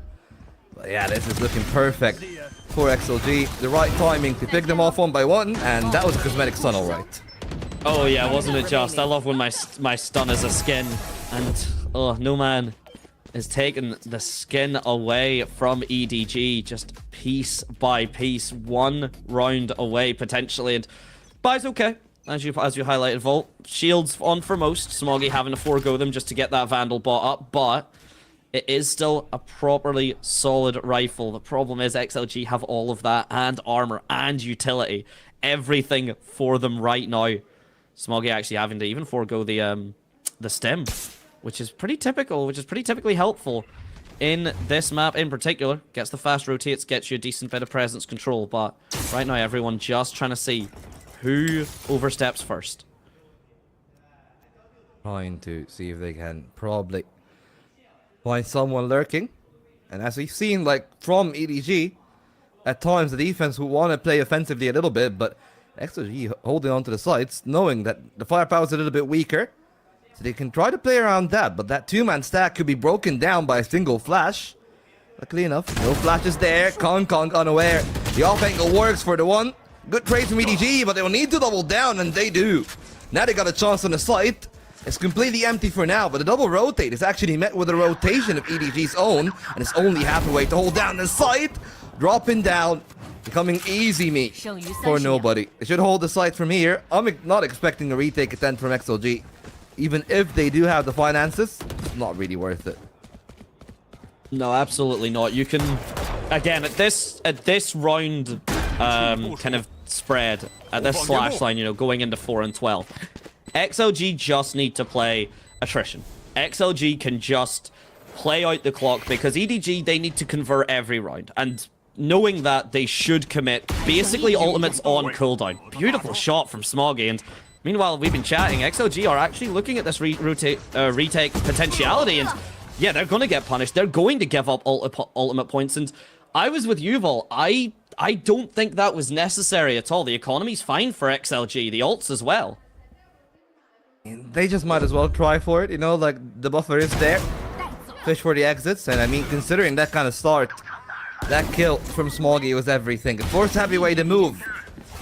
But yeah, this is looking perfect for XLG. The right timing to pick them off one by one, and that was a cosmetic stun, alright. Oh yeah, wasn't it just? I love when my stun is a skin, and oh, no man is taking the skin away from EDG, just piece by piece, one round away potentially, and buy's okay. As you highlighted, Volt. Shields on for most. Smoggy having to forego them just to get that Vandal bot up, but it is still a properly solid rifle. The problem is XLG have all of that, and armor, and utility. Everything for them right now. Smoggy actually having to even forego the stem, which is pretty typical, which is pretty typically helpful in this map in particular. Gets the fast rotates, gets you a decent bit of presence control, but right now everyone just trying to see who oversteps first. Trying to see if they can probably find someone lurking. And as we've seen, like, from EDG, at times the defense will want to play offensively a little bit, but XLG holding on to the sides, knowing that the firepower is a little bit weaker. So they can try to play around that, but that two-man stack could be broken down by a single flash. Luckily enough, no flashes there. Kong unaware. The off angle works for the one. Good trade from EDG, but they will need to double down, and they do. Now they got a chance on the site. It's completely empty for now, but the double rotate is actually met with a rotation of EDG's own, and it's only half a way to hold down the site. Dropping down. becoming easy meat for nobody. They should hold the site from here. I'm not expecting a retake attempt from XLG. Even if they do have the finances, it's not really worth it. No, absolutely not. You can, again, at this round kind of spread, at this slash line, you know, going into 4 and 12, XLG just need to play attrition. XLG can just play out the clock because EDG, they need to convert every round. And knowing that, they should commit basically ultimates on cooldown. Beautiful shot from Smoggy. And meanwhile, we've been chatting. XLG are actually looking at this retake potentiality. And yeah, they're going to get punished. They're going to give up ultimate points. And I was with Yuval. I don't think that was necessary at all. The economy's fine for XLG. The ults as well. They just might as well try for it, you know, like the buffer is there. Fish for the exits, and I mean, considering that kind of start, that kill from Smoggy was everything. It forced Heavyweight to move,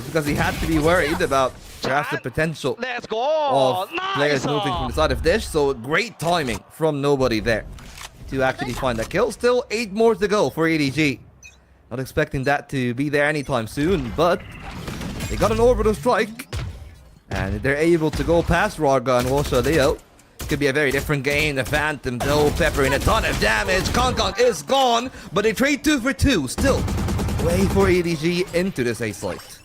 because he had to be worried about perhaps the potential of players moving from the side of Dish, so great timing from nobody there to actually find that kill. Still 8 more to go for EDG. Not expecting that to be there anytime soon, but they got an orbital strike. And they're able to go past Rarga and Washa Leo. Could be a very different game. The Phantom, though, peppering a ton of damage. Kong is gone, but they trade 2 for 2. Still, way for EDG into this A site.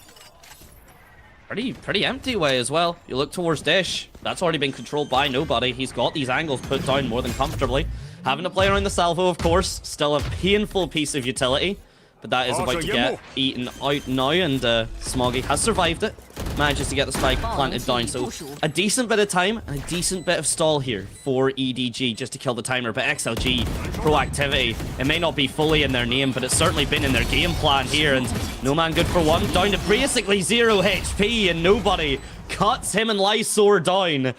Pretty empty way as well. You look towards Dish. That's already been controlled by nobody. He's got these angles put down more than comfortably. Having to play around the salvo, of course. Still a painful piece of utility. But that is about to get eaten out now, and Smoggy has survived it. Manages to get the spike planted down, so a decent bit of time and a decent bit of stall here for EDG just to kill the timer. But XLG, proactivity, it may not be fully in their name, but it's certainly been in their game plan here. And No Man good for 1, down to basically 0 HP, and nobody cuts him and Lysor down.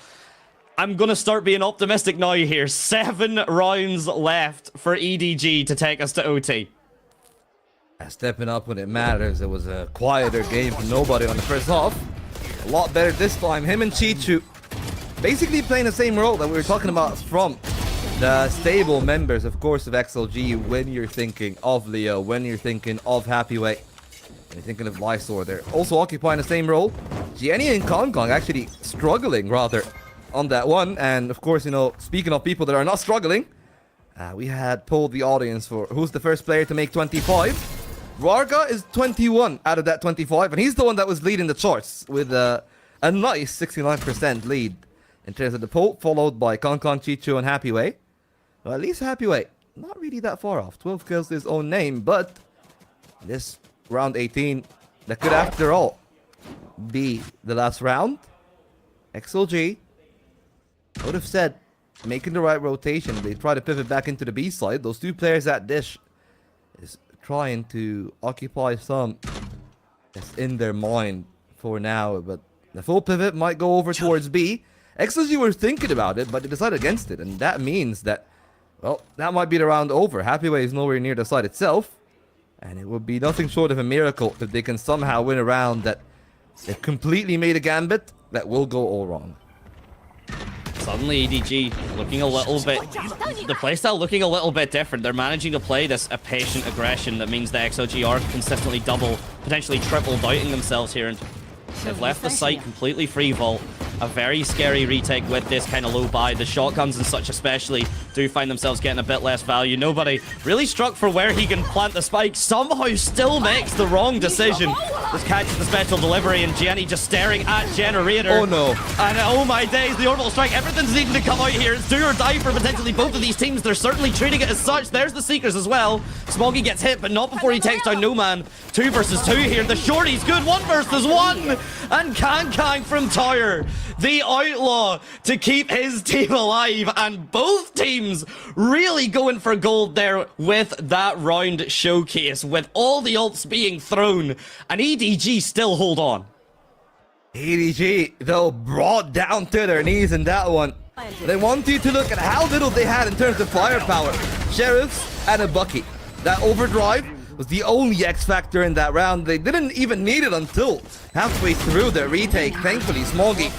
I'm going to start being optimistic now here. 7 rounds left for EDG to take us to OT. Stepping up when it matters. It was a quieter game for nobody on the first half. A lot better this time. Him and Chichu basically playing the same role that we were talking about from the stable members, of course, of XLG. When you're thinking of Leo, when you're thinking of Happyway, when you're thinking of Lysor, they're also occupying the same role. Jenny and Kong actually struggling rather on that one. And of course, you know, speaking of people that are not struggling, we had polled the audience for who's the first player to make 25. Rarga is 21 out of that 25, and he's the one that was leading the charts with a nice 69% lead in terms of the poll, followed by Kong, Chichu, and Happyway. Well, at least Happyway, not really that far off. 12 kills to his own name, but this round 18, that could after all be the last round. XLG would have said making the right rotation. They try to pivot back into the B side. Those 2 players at Dish is trying to occupy some that's in their mind for now, but the full pivot might go over towards B. XLG were thinking about it, but they decided against it, and that means that, well, that might be the round over. Happyway is nowhere near the site itself, and it would be nothing short of a miracle if they can somehow win a round that they've completely made a gambit that will go all wrong. Suddenly EDG looking a little bit, the playstyle looking a little bit different. They're managing to play this a patient aggression that means the XLG are consistently double, potentially triple doubting themselves here, and they've left the site completely free vault. A very scary retake with this kind of low buy. The shotguns and such especially do find themselves getting a bit less value. Nobody really struck for where he can plant the spike. Somehow still makes the wrong decision. Just catches the special delivery, and Jenny just staring at Generator. Oh no. And oh my days, the orbital strike. Everything's needing to come out here. It's do or die for potentially both of these teams. They're certainly treating it as such. There's the Seekers as well. Smoggy gets hit, but not before he takes down No Man. 2 versus 2 here. The Shorty's good. 1 versus 1. And Kang from Tower, the outlaw, to keep his team alive. And both teams really going for gold there with that round showcase, with all the ults being thrown. And EDG still hold on. EDG, though, brought down to their knees in that one. They want you to look at how little they had in terms of firepower. Sheriffs and a Bucky. That overdrive was the only X factor in that round. They didn't even need it until halfway through the retake. Thankfully, Smoggy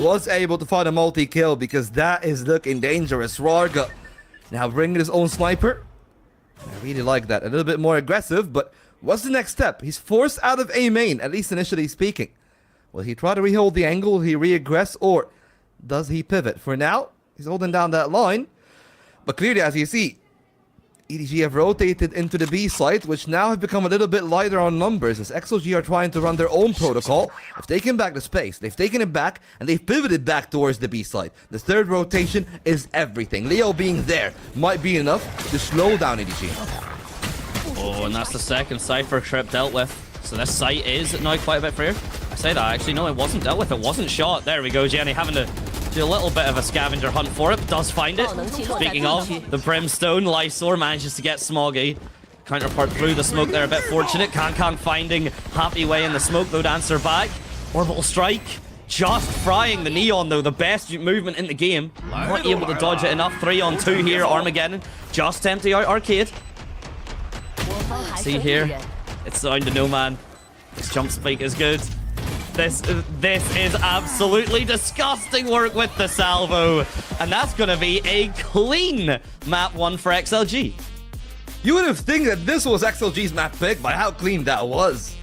was able to find a multi-kill because that is looking dangerous. Rarga now bringing his own sniper. I really like that. A little bit more aggressive, but What's the next step? He's forced out of A main, at least initially speaking. Will he try to rehold the angle? Will he reaggress? Or does he pivot? For now, he's holding down that line. But clearly, as you see, EDG have rotated into the B site, which now have become a little bit lighter on numbers as XLG are trying to run their own protocol. They've taken back the space, they've taken it back, and they've pivoted back towards the B site. The third rotation is everything. Leo being there might be enough to slow down EDG. Oh, and that's the second Cypher trip dealt with. So this site is now quite a bit freer. I say that, actually, no, it wasn't dealt with. It wasn't shot. There we go, Jenny, having to do a little bit of a scavenger hunt for it. Does find it. Speaking of, the Brimstone, Lysor manages to get Smoggy. Counterpart through the smoke there, a bit fortunate. Kankang finding Happy Way in the smoke, though, to answer back. Orbital Strike. Just frying the Neon, though. The best movement in the game. Not able to dodge it enough. 3-on-2 here. Armageddon just empty out Arcade. See here. It's down to no man. This jump spike is good. This is absolutely disgusting work with the salvo. And that's going to be a clean map 1 for XLG. You would have think that this was XLG's map pick by how clean that was.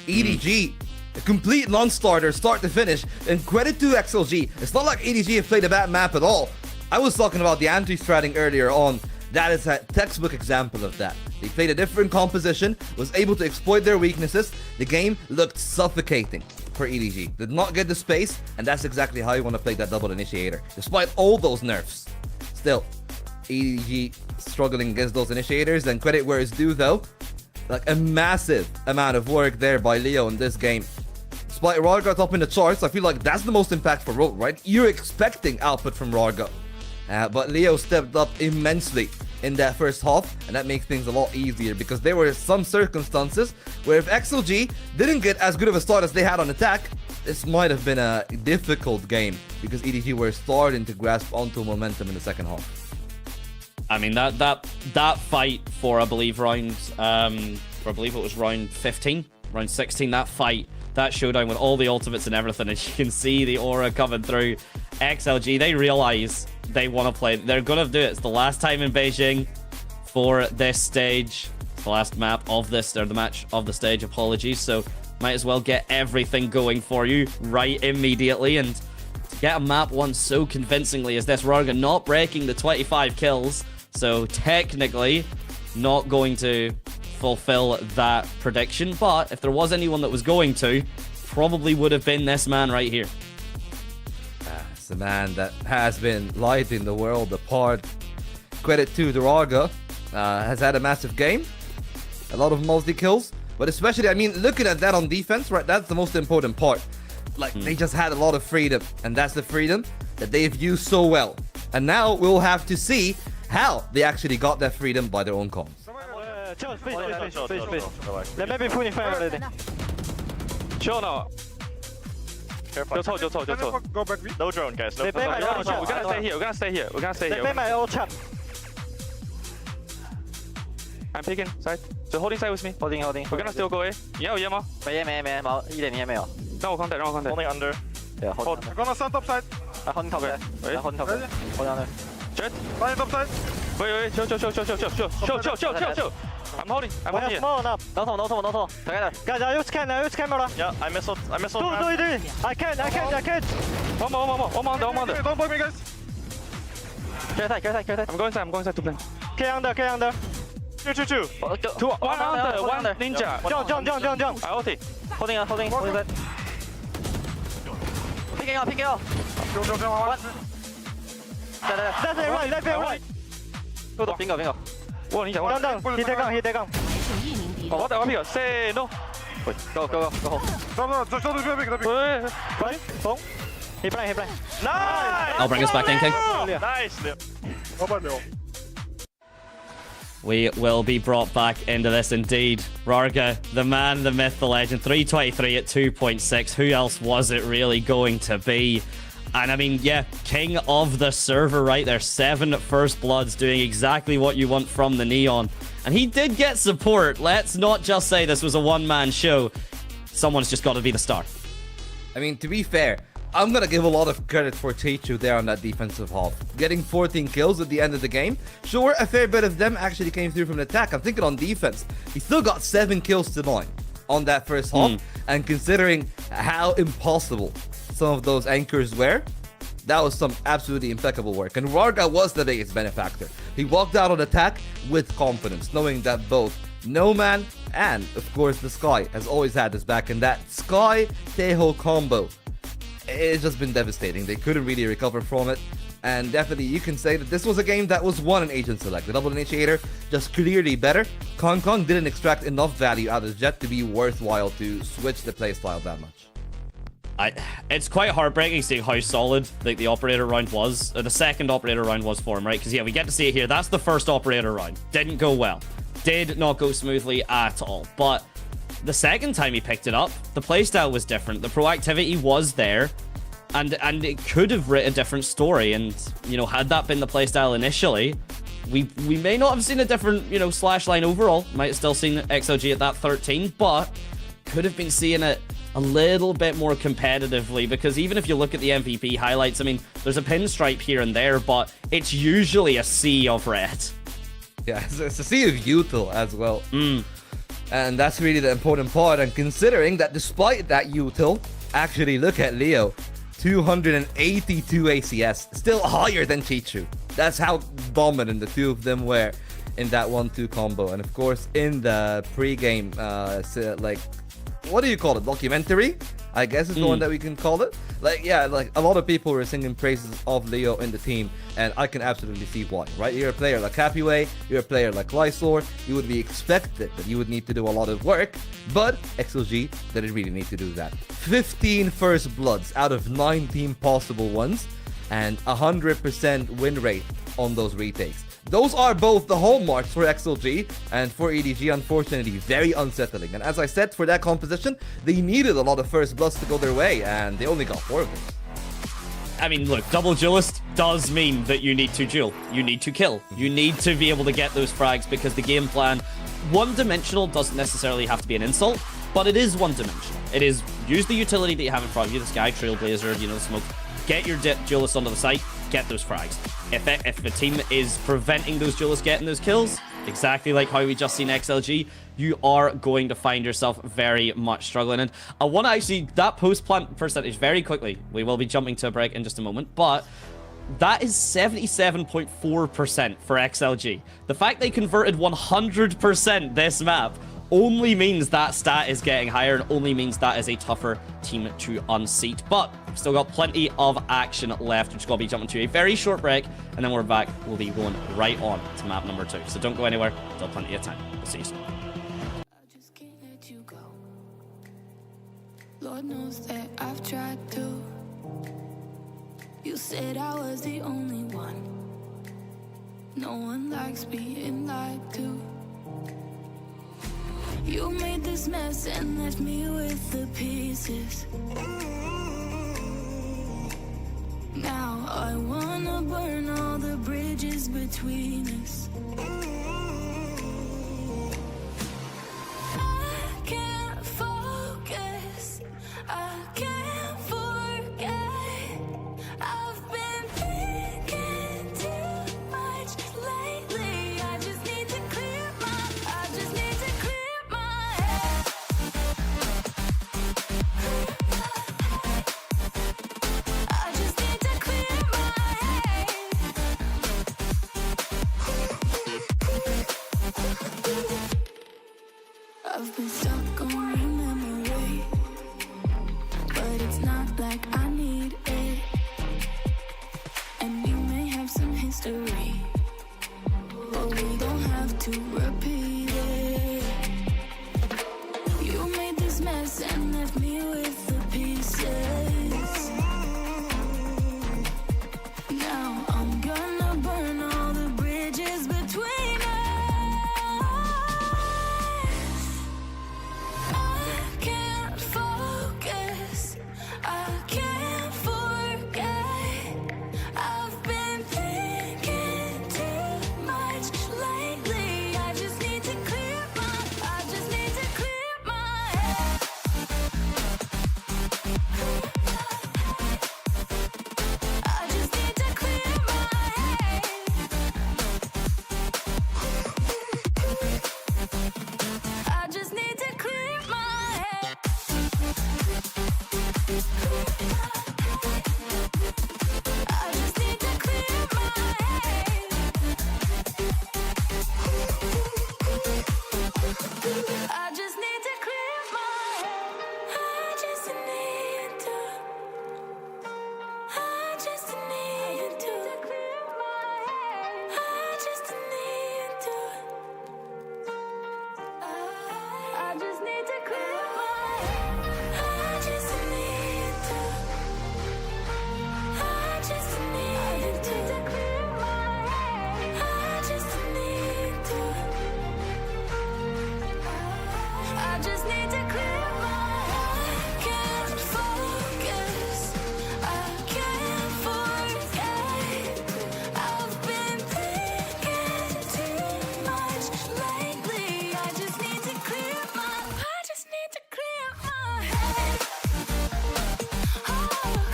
EDG, a complete non-starter, start to finish. And credit to XLG. It's not like EDG have played a bad map at all. I was talking about the anti-stratting earlier on. That is a textbook example of that. They played a different composition, was able to exploit their weaknesses. The game looked suffocating for EDG. Did not get the space, and that's exactly how you want to play that double initiator. Despite all those nerfs, still, EDG struggling against those initiators, and credit where it's due though. Like a massive amount of work there by Leo in this game. Despite Rarga top in the charts, I feel like that's the most impactful role, right? You're expecting output from Rarga. But Leo stepped up immensely in that first half, and that makes things a lot easier because there were some circumstances where if XLG didn't get as good of a start as they had on attack, this might have been a difficult game because EDG were starting to grasp onto momentum in the second half. I mean, that fight for, I believe, round, I believe it was round 15, round 16, that fight, that showdown with all the ultimates and everything, and you can see the aura coming through. XLG, they realize they want to play. They're going to do it. It's the last time in Beijing for this stage. It's the last map of this, or the match of the stage, apologies. So might as well get everything going for you right immediately. And to get a map 1 so convincingly as this, Rarga not breaking the 25 kills. So technically not going to fulfill that prediction. But if there was anyone that was going to, probably would have been this man right here. It's a man that has been lighting the world apart. Credit to Rarga, has had a massive game. A lot of multi-kills. But especially, I mean, looking at that on defense, right, that's the most important part. Like, they just had a lot of freedom. And that's the freedom that they've used so well. And now we'll have to see how they actually got that freedom by their own comms. Let me be putting fire already. Chill now. Careful. Just hold. Go back. No drone, guys. No drone. We're gonna stay here. We're gonna stay here. They my old chat. I'm picking side. So holding side with me. Holding. We're gonna still go A. 你要有烟吗？没烟，一点烟没有。让我 contact. Only under. Yeah, hold. I'm gonna stand top side. Hold top side. Hold top side. Hold on there. Jet. Stand top side. Wait. Chill. I'm holding here. Small enough. No toe. Together. Guys, I use camera. Yeah, I missed. Do it. I can't. One more under. Don't block me, guys. Clear side. I'm going side to play. K under. Two. One under. One ninja. Jump. I ulti. Holding side. Picking out. Go. Left and right. Bingo. 哇，你讲话。Down. He take gun.我打完 pick. Say no. Go. No. Just don't do it. Right. Boom. He blind. Nice. I'll bring us back in, King. Nice. We will be brought back into this indeed. Rarga, the man, the myth, the legend. 323 at 2.6. Who else was it really going to be? And I mean, yeah, king of the server right there. 7 first bloods doing exactly what you want from the Neon. And he did get support. Let's not just say this was a one-man show. Someone's just got to be the star. I mean, to be fair, I'm gonna give a lot of credit for Chichu there on that defensive half. Getting 14 kills at the end of the game. Sure, a fair bit of them actually came through from the attack. I'm thinking on defense, he still got 7 kills to 9 on that first half. And considering how impossible some of those anchors were, that was some absolutely impeccable work. And Varga was the biggest benefactor. He walked out on attack with confidence, knowing that both No Man and, of course, the Sky has always had his back. And that Sky-Teho combo, it's just been devastating. They couldn't really recover from it. And definitely you can say that this was a game that was won in Agent Select. The double initiator just clearly better. Kong Kong didn't extract enough value out of Jet to be worthwhile to switch the playstyle that much. It's quite heartbreaking seeing how solid the operator round was. The second operator round was for him, right? Because yeah, we get to see it here. That's the first operator round. Didn't go well. Did not go smoothly at all. But the second time he picked it up, the playstyle was different. The proactivity was there. And it could have written a different story. And, you know, had that been the playstyle initially, we may not have seen a different, you know, slash line overall. Might have still seen XLG at that 13, but could have been seeing it a little bit more competitively, because even if you look at the MVP highlights, I mean, there's a pinstripe here and there, but it's usually a sea of red. Yeah, it's a sea of util as well. And that's really the important part. And considering that despite that util, actually look at Leo, 282 ACS, still higher than Chichu. That's how dominant the two of them were in that 1-2 combo. And of course, in the pre-game, like, what do you call it? Documentary, I guess is the one that we can call it. Like, yeah, like a lot of people were singing praises of Leo in the team, and I can absolutely see why, right? You're a player like Happyway, you're a player like Lysor, you would be expected that you would need to do a lot of work, but XLG didn't really need to do that. 15 first bloods out of 19 possible ones, and 100% win rate on those retakes. Those are both the hallmarks for XLG, and for EDG, unfortunately, very unsettling. And as I said, for that composition, they needed a lot of first bloods to go their way, and they only got 4 of them. I mean, look, double duelist does mean that you need to duel. You need to kill. You need to be able to get those frags, because the game plan, one-dimensional doesn't necessarily have to be an insult, but it is one-dimensional. It is, use the utility that you have in front of you, the Sky, Trailblazer, you know, the smoke. Get your duelists onto the site, get those frags. If the team is preventing those duelists getting those kills, exactly like how we just seen XLG, you are going to find yourself very much struggling. And I want to actually, that post-plant percentage very quickly, we will be jumping to a break in just a moment, but that is 77.4% for XLG. The fact they converted 100% this map only means that stat is getting higher, and only means that is a tougher team to unseat. But we've still got plenty of action left. We're just going to be jumping to a very short break, and then we're back. We'll be going right on to map number 2. So don't go anywhere. Still plenty of time. We'll see you soon. I just can't let you go. Lord knows that I've tried to. You said I was the only one. No one likes being lied to. You made this mess and left me with the pieces. Now I wanna burn all the bridges between us. I can't focus, I can't forget. I've been thinking too much lately. I just need to clear my head. I just need to clear my head. I've been stuck on your memory, but it's not like I need it. And you may have some history, but we don't have to repeat it. You made this mess and left me with the pieces. Now I'm gonna burn all the bridges between us. I can't focus, I can't forget. I just need to clear my head. I just need to. I just need to clear my head. I just need to. I just need to clear my head. I just need to. I just need to clear my head. I just need to. I just need to clear my head. Can't focus. I can't forget. I've been thinking too much lately. I just need to clear my. I just need to clear my head. Oh,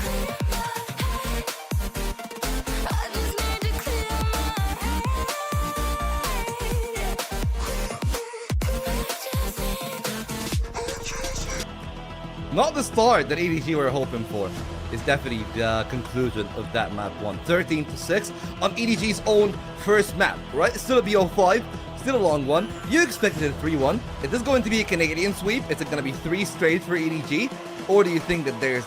clear my head. I just need to clear my head. Not the start that EDG were hoping for. Is definitely the conclusion of that map 1. 13-6 on EDG's own first map, right? It's still a BO5, still a long one. You expected a 3-1. Is this going to be a Canadian sweep? Is it going to be 3 straight for EDG? Or do you think that there's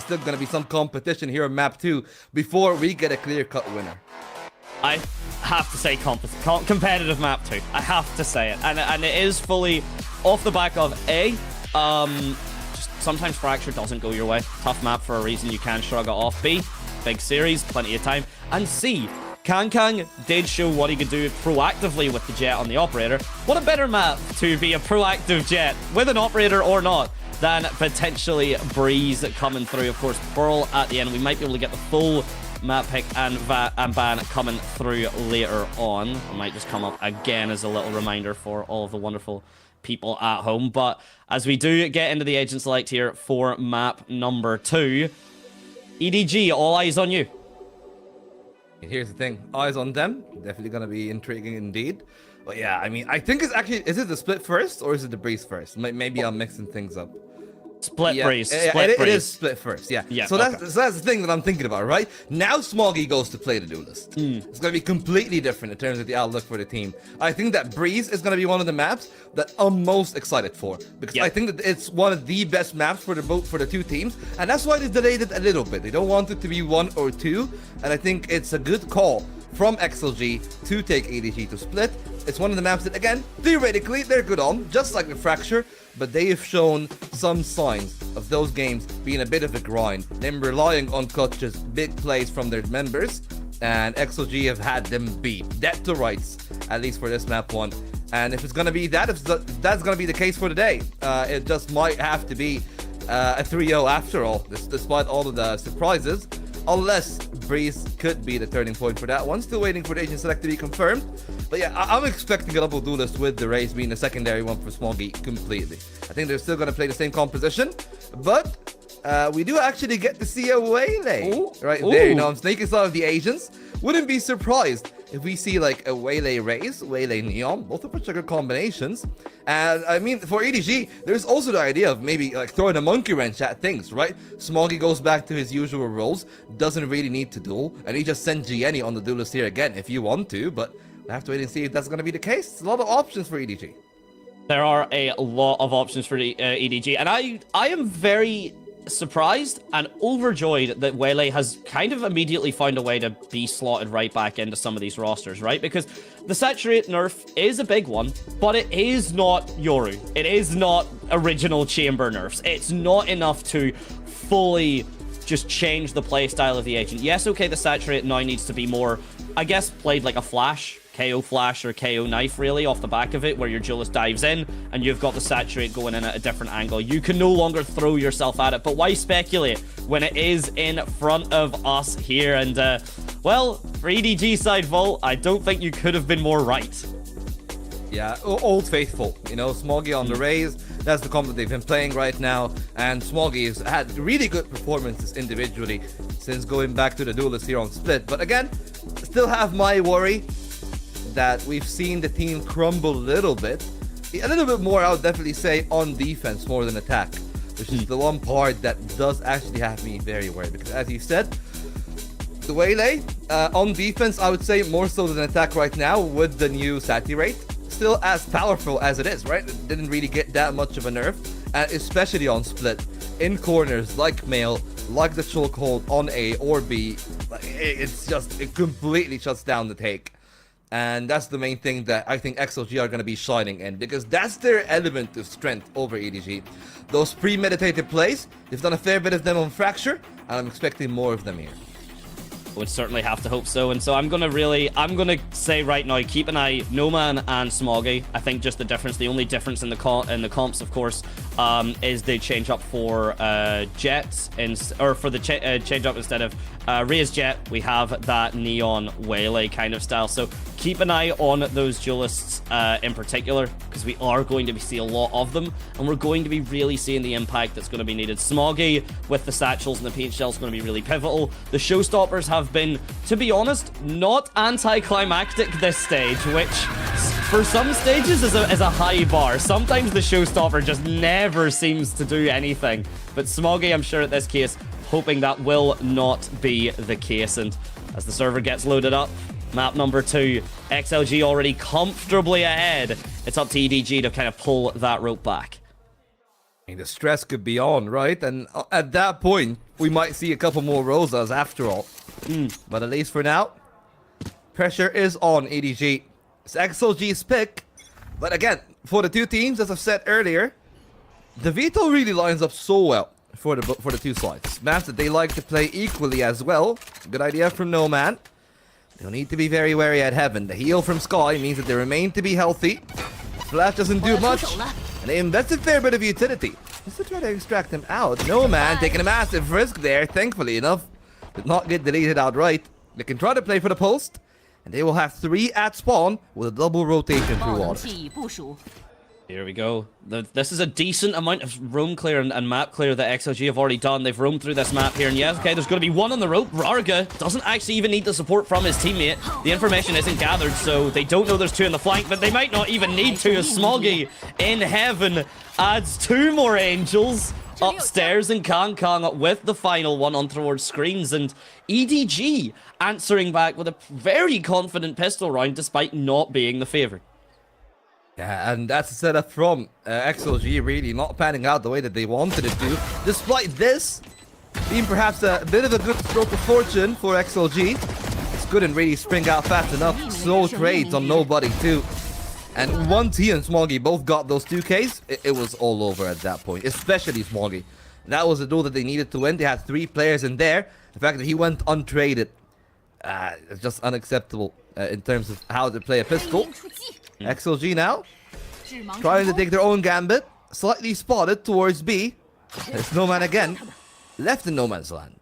still going to be some competition here on map 2 before we get a clear-cut winner? I have to say competitive map 2. I have to say it. And it is fully off the back of A, just sometimes Fracture doesn't go your way. Tough map for a reason, you can shrug it off. B, big series, plenty of time. And C, Kang did show what he could do proactively with the Jet on the Operator. What a better map to be a proactive Jet, with an Operator or not, than potentially Breeze coming through. Of course, Pearl at the end. We might be able to get the full map pick and ban coming through later on. It might just come up again as a little reminder for all of the wonderful people at home. But as we do get into the agent select here for map number 2, EDG, all eyes on you. Here's the thing, eyes on them. Definitely gonna be intriguing indeed. But yeah, I mean, I think it's actually, is it the split first or is it the Breeze first? Maybe I'm mixing things up. Split Breeze. It is split first, yeah. So okay. that's the thing that I'm thinking about, right? Now Smoggy goes to play the duelist. It's going to be completely different in terms of the outlook for the team. I think that Breeze is going to be one of the maps that I'm most excited for, because I think that it's one of the best maps for the two teams, and that's why they delayed it a little bit. They don't want it to be 1 or 2, and I think it's a good call from XLG to take EDG to split. It's one of the maps that, again, theoretically, they're good on, just like the Fracture, but they have shown some signs of those games being a bit of a grind, them relying on clutches, big plays from their members, and XLG have had them beat dead to rights, at least for this map 1. And if it's going to be that, if that's going to be the case for today, it just might have to be a 3-0 after all, despite all of the surprises, unless Breeze could be the turning point for that one. Still waiting for the agent select to be confirmed. But yeah, I'm expecting a double duelist with the Raze being the secondary one for Smoggy completely. I think they're still going to play the same composition, but we do actually get to see a Waylay right there. You know, I'm snaking some of the agents. Wouldn't be surprised if we see like a Waylay Raze, Waylay Neon, both of which are good combinations. And I mean, for EDG, there's also the idea of maybe like throwing a monkey wrench at things, right? Smoggy goes back to his usual roles, doesn't really need to duel, and he just sends Gianni on the duelist here again if you want to, but I have to wait and see if that's going to be the case. It's a lot of options for EDG. There are a lot of options for the EDG, and I am very surprised and overjoyed that Waylay has kind of immediately found a way to be slotted right back into some of these rosters, right? Because the Saturate nerf is a big one, but it is not Yoru. It is not original Chamber nerfs. It's not enough to fully just change the playstyle of the agent. Yes, okay, the Saturate now needs to be more, I guess, played like a flash, KO flash or KO knife, really, off the back of it, where your duelist dives in and you've got the Saturate going in at a different angle. You can no longer throw yourself at it, but why speculate when it is in front of us here? And, well, for EDG side, Volt, I don't think you could have been more right. Yeah, Old Faithful, you know, Smoggy on the Raze, that's the comp that they've been playing right now, and Smoggy has had really good performances individually since going back to the duelist here on Split. But again, still have my worry that we've seen the team crumble a little bit more, I would definitely say, on defense more than attack, which is the one part that does actually have me very worried, because as you said, the Waylay on defense, I would say more so than attack right now with the new Saturate. still as powerful as it is, right? It didn't really get that much of a nerf, and especially on split. In corners like male, like the chokehold on A or B, it completely shuts down the take. And that's the main thing that I think XLG are going to be shining in, because that's their element of strength over EDG. Those premeditated plays, they've done a fair bit of them on Fracture, and I'm expecting more of them here. Would certainly have to hope so, and so I'm gonna say right now, keep an eye, Noman and Smoggy. I think just the difference, the only difference in the comps, of course, is they change up for Jet, or for the change up instead of Ray's Jet, we have that Neon Waylay kind of style. So keep an eye on those duelists in particular, because we are going to see a lot of them, and we're going to be really seeing the impact that's going to be needed. Smoggy with the satchels and the peach shell is going to be really pivotal. The showstoppers have been, to be honest, not anti-climactic this stage, which for some stages is a high bar. Sometimes the showstopper just never seems to do anything, but Smoggy, I'm sure at this case, hoping that will not be the case. And as the server gets loaded up, map number 2, XLG already comfortably ahead. It's up to EDG to kind of pull that rope back. I mean, the stress could be on, right? And at that point, we might see a couple more Rosas after all. But at least for now, pressure is on EDG. It's XLG's pick. But again, for the two teams, as I've said earlier, the Veto really lines up so well for the two sides. Maps that they like to play equally as well. Good idea from No Man. They'll need to be very wary at Heaven. The heal from Sky means that they remain to be healthy. Flash doesn't do much, and they invested a fair bit of utility just to try to extract him out. No Man taking a massive risk there, thankfully enough. Did not get deleted outright. They can try to play for the post, and they will have 3 at spawn with a double rotation through water. Here we go. This is a decent amount of roam clear and map clear that XLG have already done. They've roamed through this map here, and yes, okay, there's going to be one on the rope. Rarga doesn't actually even need the support from his teammate. The information isn't gathered, so they don't know there's 2 in the flank, but they might not even need to, as Smoggy in Heaven adds 2 more Angels upstairs, and Kang with the final one on towards screens, and EDG answering back with a very confident pistol round despite not being the favorite. Yeah, and that's a setup from XLG really not panning out the way that they wanted it to, despite this being perhaps a bit of a good stroke of fortune for XLG. It's couldn't really spring out fast enough. Slow trades on nobody too. And once he and Smoggy both got those 2Ks, it was all over at that point, especially Smoggy. That was the duel that they needed to win. They had 3 players in there. The fact that he went untraded, it's just unacceptable in terms of how to play a pistol. XLG now, trying to take their own gambit, slightly spotted towards B. There's No Man again, left in no man's land.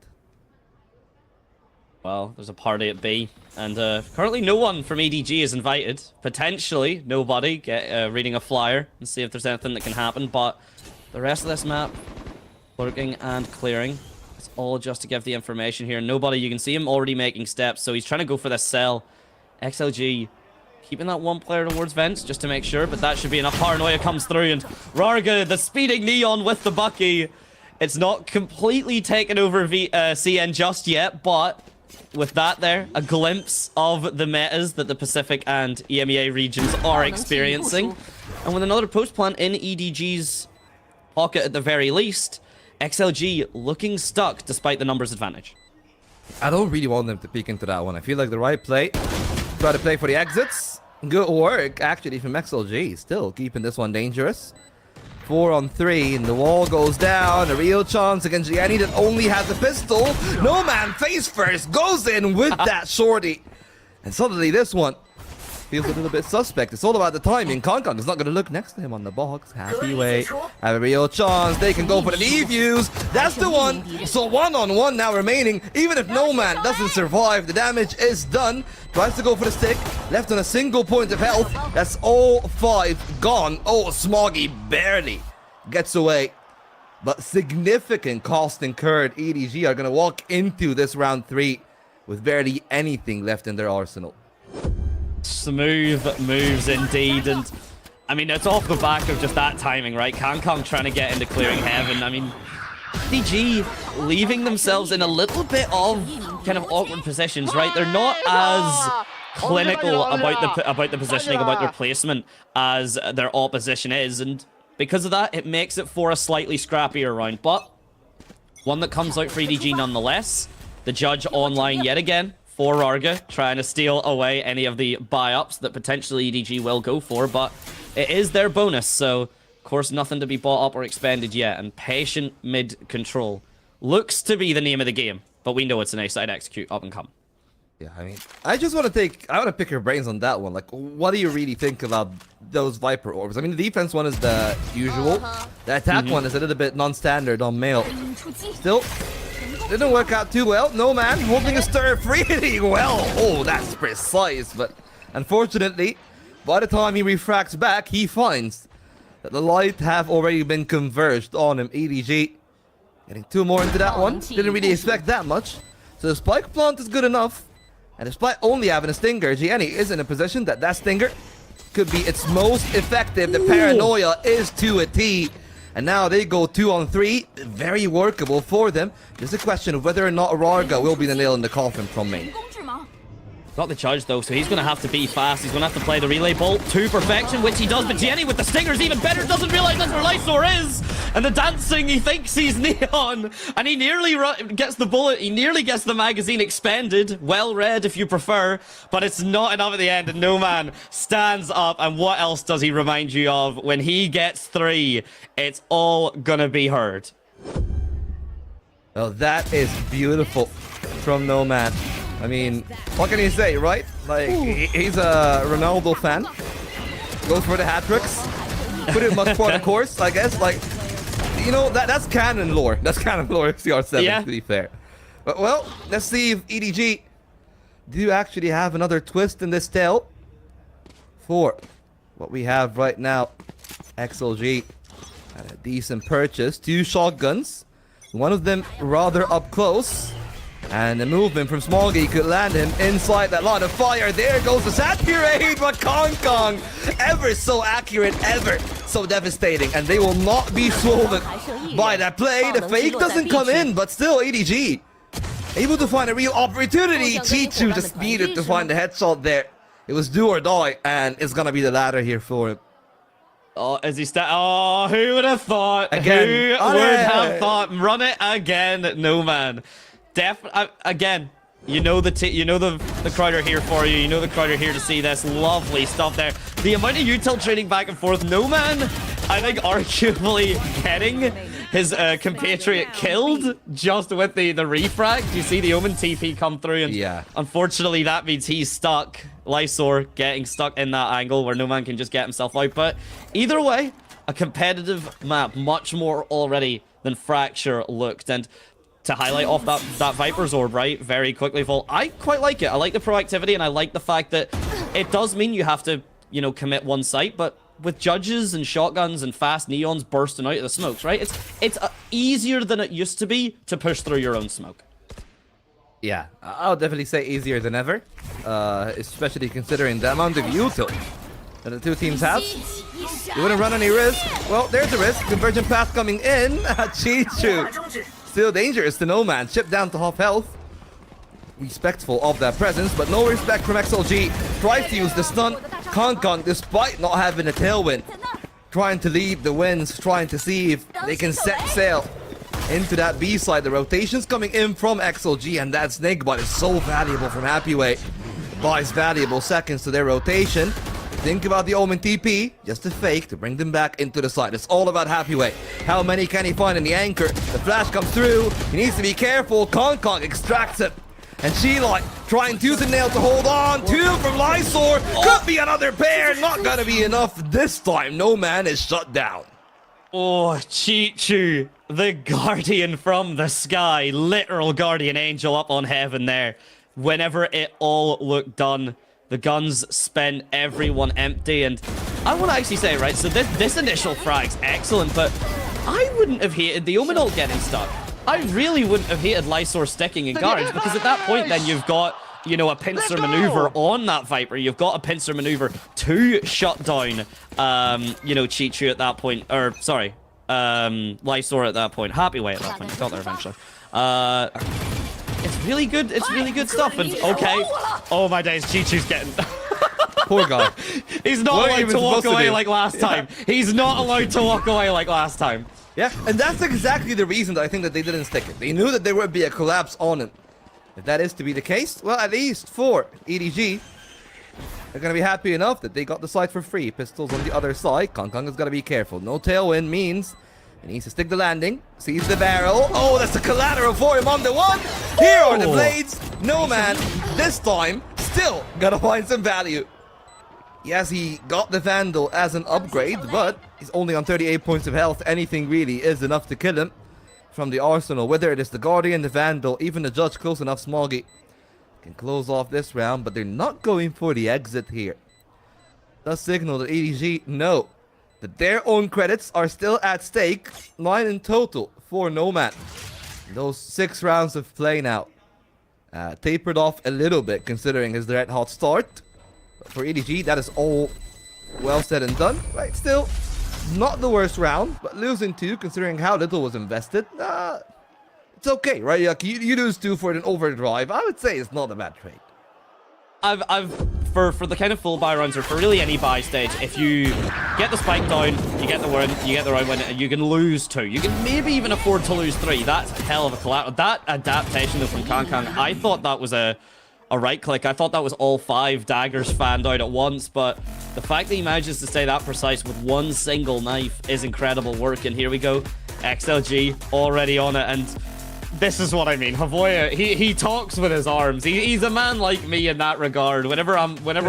Well, there's a party at B, and currently no one from EDG is invited. Potentially nobody reading a flyer and see if there's anything that can happen, but the rest of this map, lurking and clearing, it's all just to give the information here. Nobody, you can see him already making steps, so he's trying to go for this cell. XLG keeping that one player towards vents just to make sure, but that should be enough. Paranoia comes through, and Rarga, the speeding Neon with the Bucky. It's not completely taken over CN just yet, but with that there, a glimpse of the metas that the Pacific and EMEA regions are experiencing. And with another post plant in EDG's pocket at the very least, XLG looking stuck despite the numbers advantage. I don't really want them to peek into that one. I feel like the right play, try to play for the exits. Good work, actually, from XLG. Still keeping this one dangerous. 4 on 3, and the wall goes down. A real chance against Gianni that only has a pistol. No Man face first goes in with that shorty. And suddenly this one feels a little bit suspect. It's all about the timing. Kang is not going to look next to him on the box. Happy way. Have a real chance. They can go for the defuse. That's the one. So 1-on-1 now remaining. Even if No Man doesn't survive, the damage is done. Tries to go for the stick. Left on a single point of health. That's all 5 gone. Oh, Smoggy barely gets away. But significant cost incurred. EDG are going to walk into this round 3 with barely anything left in their arsenal. Smooth moves indeed, and I mean, it's off the back of just that timing, right? Kang trying to get into clearing Heaven. I mean, EDG leaving themselves in a little bit of kind of awkward positions, right? They're not as clinical about the positioning, about their placement as their opposition is, and because of that, it makes it for a slightly scrappier round, but one that comes out for EDG nonetheless. The judge online yet again for Arga, trying to steal away any of the buy-ups that potentially EDG will go for, but it is their bonus, so of course nothing to be bought up or expended yet, and patient mid-control looks to be the name of the game, but we know it's an A-side execute, up and come. Yeah, I mean, I want to pick your brains on that one. Like, what do you really think about those Viper orbs? I mean, the defense one is the usual. The attack one is a little bit non-standard on male. Still, didn't work out too well. No man holding a stir pretty well. Oh, that's precise. But unfortunately, by the time he refracts back, he finds that the light have already been converged on him. EDG getting 2 more into that one. Didn't really expect that much. So the spike plant is good enough. And despite only having a stinger, Gianni is in a position that stinger could be its most effective. The paranoia is to a T. And now they go 2 on 3. Very workable for them. Just a question of whether or not Rarga will be the nail in the coffin from main. Got the judge though, so he's going to have to be fast. He's going to have to play the relay bolt to perfection, which he does. But Gianni with the stingers even better, doesn't realize that's where Lysor is. And the dancing, he thinks he's Neon. And he nearly gets the bullet. He nearly gets the magazine expended. Well read if you prefer. But it's not enough at the end. And No Man stands up. And what else does he remind you of? When he gets 3, it's all going to be heard. Well, that is beautiful from No Man. I mean, what can you say, right? Like, he's a Ronaldo fan. Goes for the hat tricks. Pretty much for the course, I guess. Like, you know, that's canon lore. That's canon lore CR7, yeah. To be fair. But, well, let's see if EDG do actually have another twist in this tale. For what we have right now, XLG had a decent purchase. 2 shotguns. One of them rather up close. And the movement from Smoggy could land him inside that line of fire. There goes the saturate, but Kong ever so accurate, ever so devastating. And they will not be swollen by that play. The fake doesn't come in, but still EDG able to find a real opportunity. Chichu just needed to find the headshot there. It was do or die, and it's gonna be the latter here for him. Oh, as he oh, who would have thought? Again. Who would have thought? Run it again, No Man. Again, you know the crowd are here for you. You know the crowd are here to see this. Lovely stuff there. The amount of util trading back and forth. No Man, I think, arguably getting his compatriot killed just with the refrag. Do you see the Omen TP come through? And yeah. Unfortunately, that means he's stuck. Lysor getting stuck in that angle where No Man can just get himself out. But either way, a competitive map, much more already than Fracture looked. And to highlight off that Viper's orb, right, very quickly, Vol, I quite like it. I like the proactivity, and I like the fact that it does mean you have to, you know, commit one site, but with judges and shotguns and fast neons bursting out of the smokes, right, it's easier than it used to be to push through your own smoke. Yeah, I'll definitely say easier than ever, especially considering the amount of util that the 2 teams have. You wouldn't run any risk. Well, there's a risk. Convergent path coming in. Chichu. Still dangerous to No Man. Chip down to half health. Respectful of that presence, but no respect from XLG. Tries to use the stun. Kong, despite not having a tailwind, trying to lead the winds, trying to see if they can set sail into that B side. The rotations coming in from XLG, and that snake bot is so valuable from Happyway. Buys valuable seconds to their rotation. Think about the Omen TP, just a fake to bring them back into the side. It's all about Happyway. How many can he find in the anchor? The flash comes through. He needs to be careful. Kong extracts it. And Sheila trying tooth and nail to hold on. 2 from Lysor. Could be another pair. Not gonna be enough this time. No Man is shut down. Oh, Chichu, the guardian from the sky. Literal guardian angel up on heaven there. Whenever it all looked done, the guns spent everyone empty, and I want to actually say, right, so this initial frag's excellent, but I wouldn't have hated the Omen ult getting stuck. I really wouldn't have hated Lysor sticking in guards, because at that point then you've got, you know, a pincer maneuver on that Viper. You've got a pincer maneuver to shut down, you know, Chichu at that point, or, sorry, Lysor at that point. Happyway at that point. Got there eventually. It's really good. It's really good stuff. And okay, oh my days, Chichu's getting. Poor guy. He's not What are you allowed even to walk supposed to away do? like last time. He's not allowed to walk away like last time. Yeah, and that's exactly the reason that I think that they didn't stick it. They knew that there would be a collapse on it. If that is to be the case, well, at least for EDG, they're going to be happy enough that they got the site for free. Pistols on the other side. Kong Kong has got to be careful. No tailwind means he needs to stick the landing. Sees the barrel. Oh, that's a collateral for him on the one. Here are the blades. No man, this time, still got to find some value. Yes, he got the Vandal as an upgrade, but he's only on 38 points of health. Anything really is enough to kill him from the arsenal. Whether it is the Guardian, the Vandal, even the Judge close enough, Smoggy can close off this round, but they're not going for the exit here. Does signal that EDG know that their own credits are still at stake. 9 in total for Nomad. Those 6 rounds of play now tapered off a little bit considering his red hot start. For EDG, that is all well said and done. Right, still not the worst round, but losing 2, considering how little was invested, it's okay, right? Like, you lose 2 for an overdrive. I would say it's not a bad trade. For the kind of full buy rounds, or for really any buy stage, if you get the spike down, you get the win, you get the round win, and you can lose 2. You can maybe even afford to lose 3. That's a hell of a collateral. That adaptation though from Kong Kong, I thought that was a right click. I thought that was all 5 daggers fanned out at once, but the fact that he manages to stay that precise with one single knife is incredible work. And here we go, XLG already on it, and this is what I mean. Havoya, he talks with his arms. He's a man like me in that regard. Whenever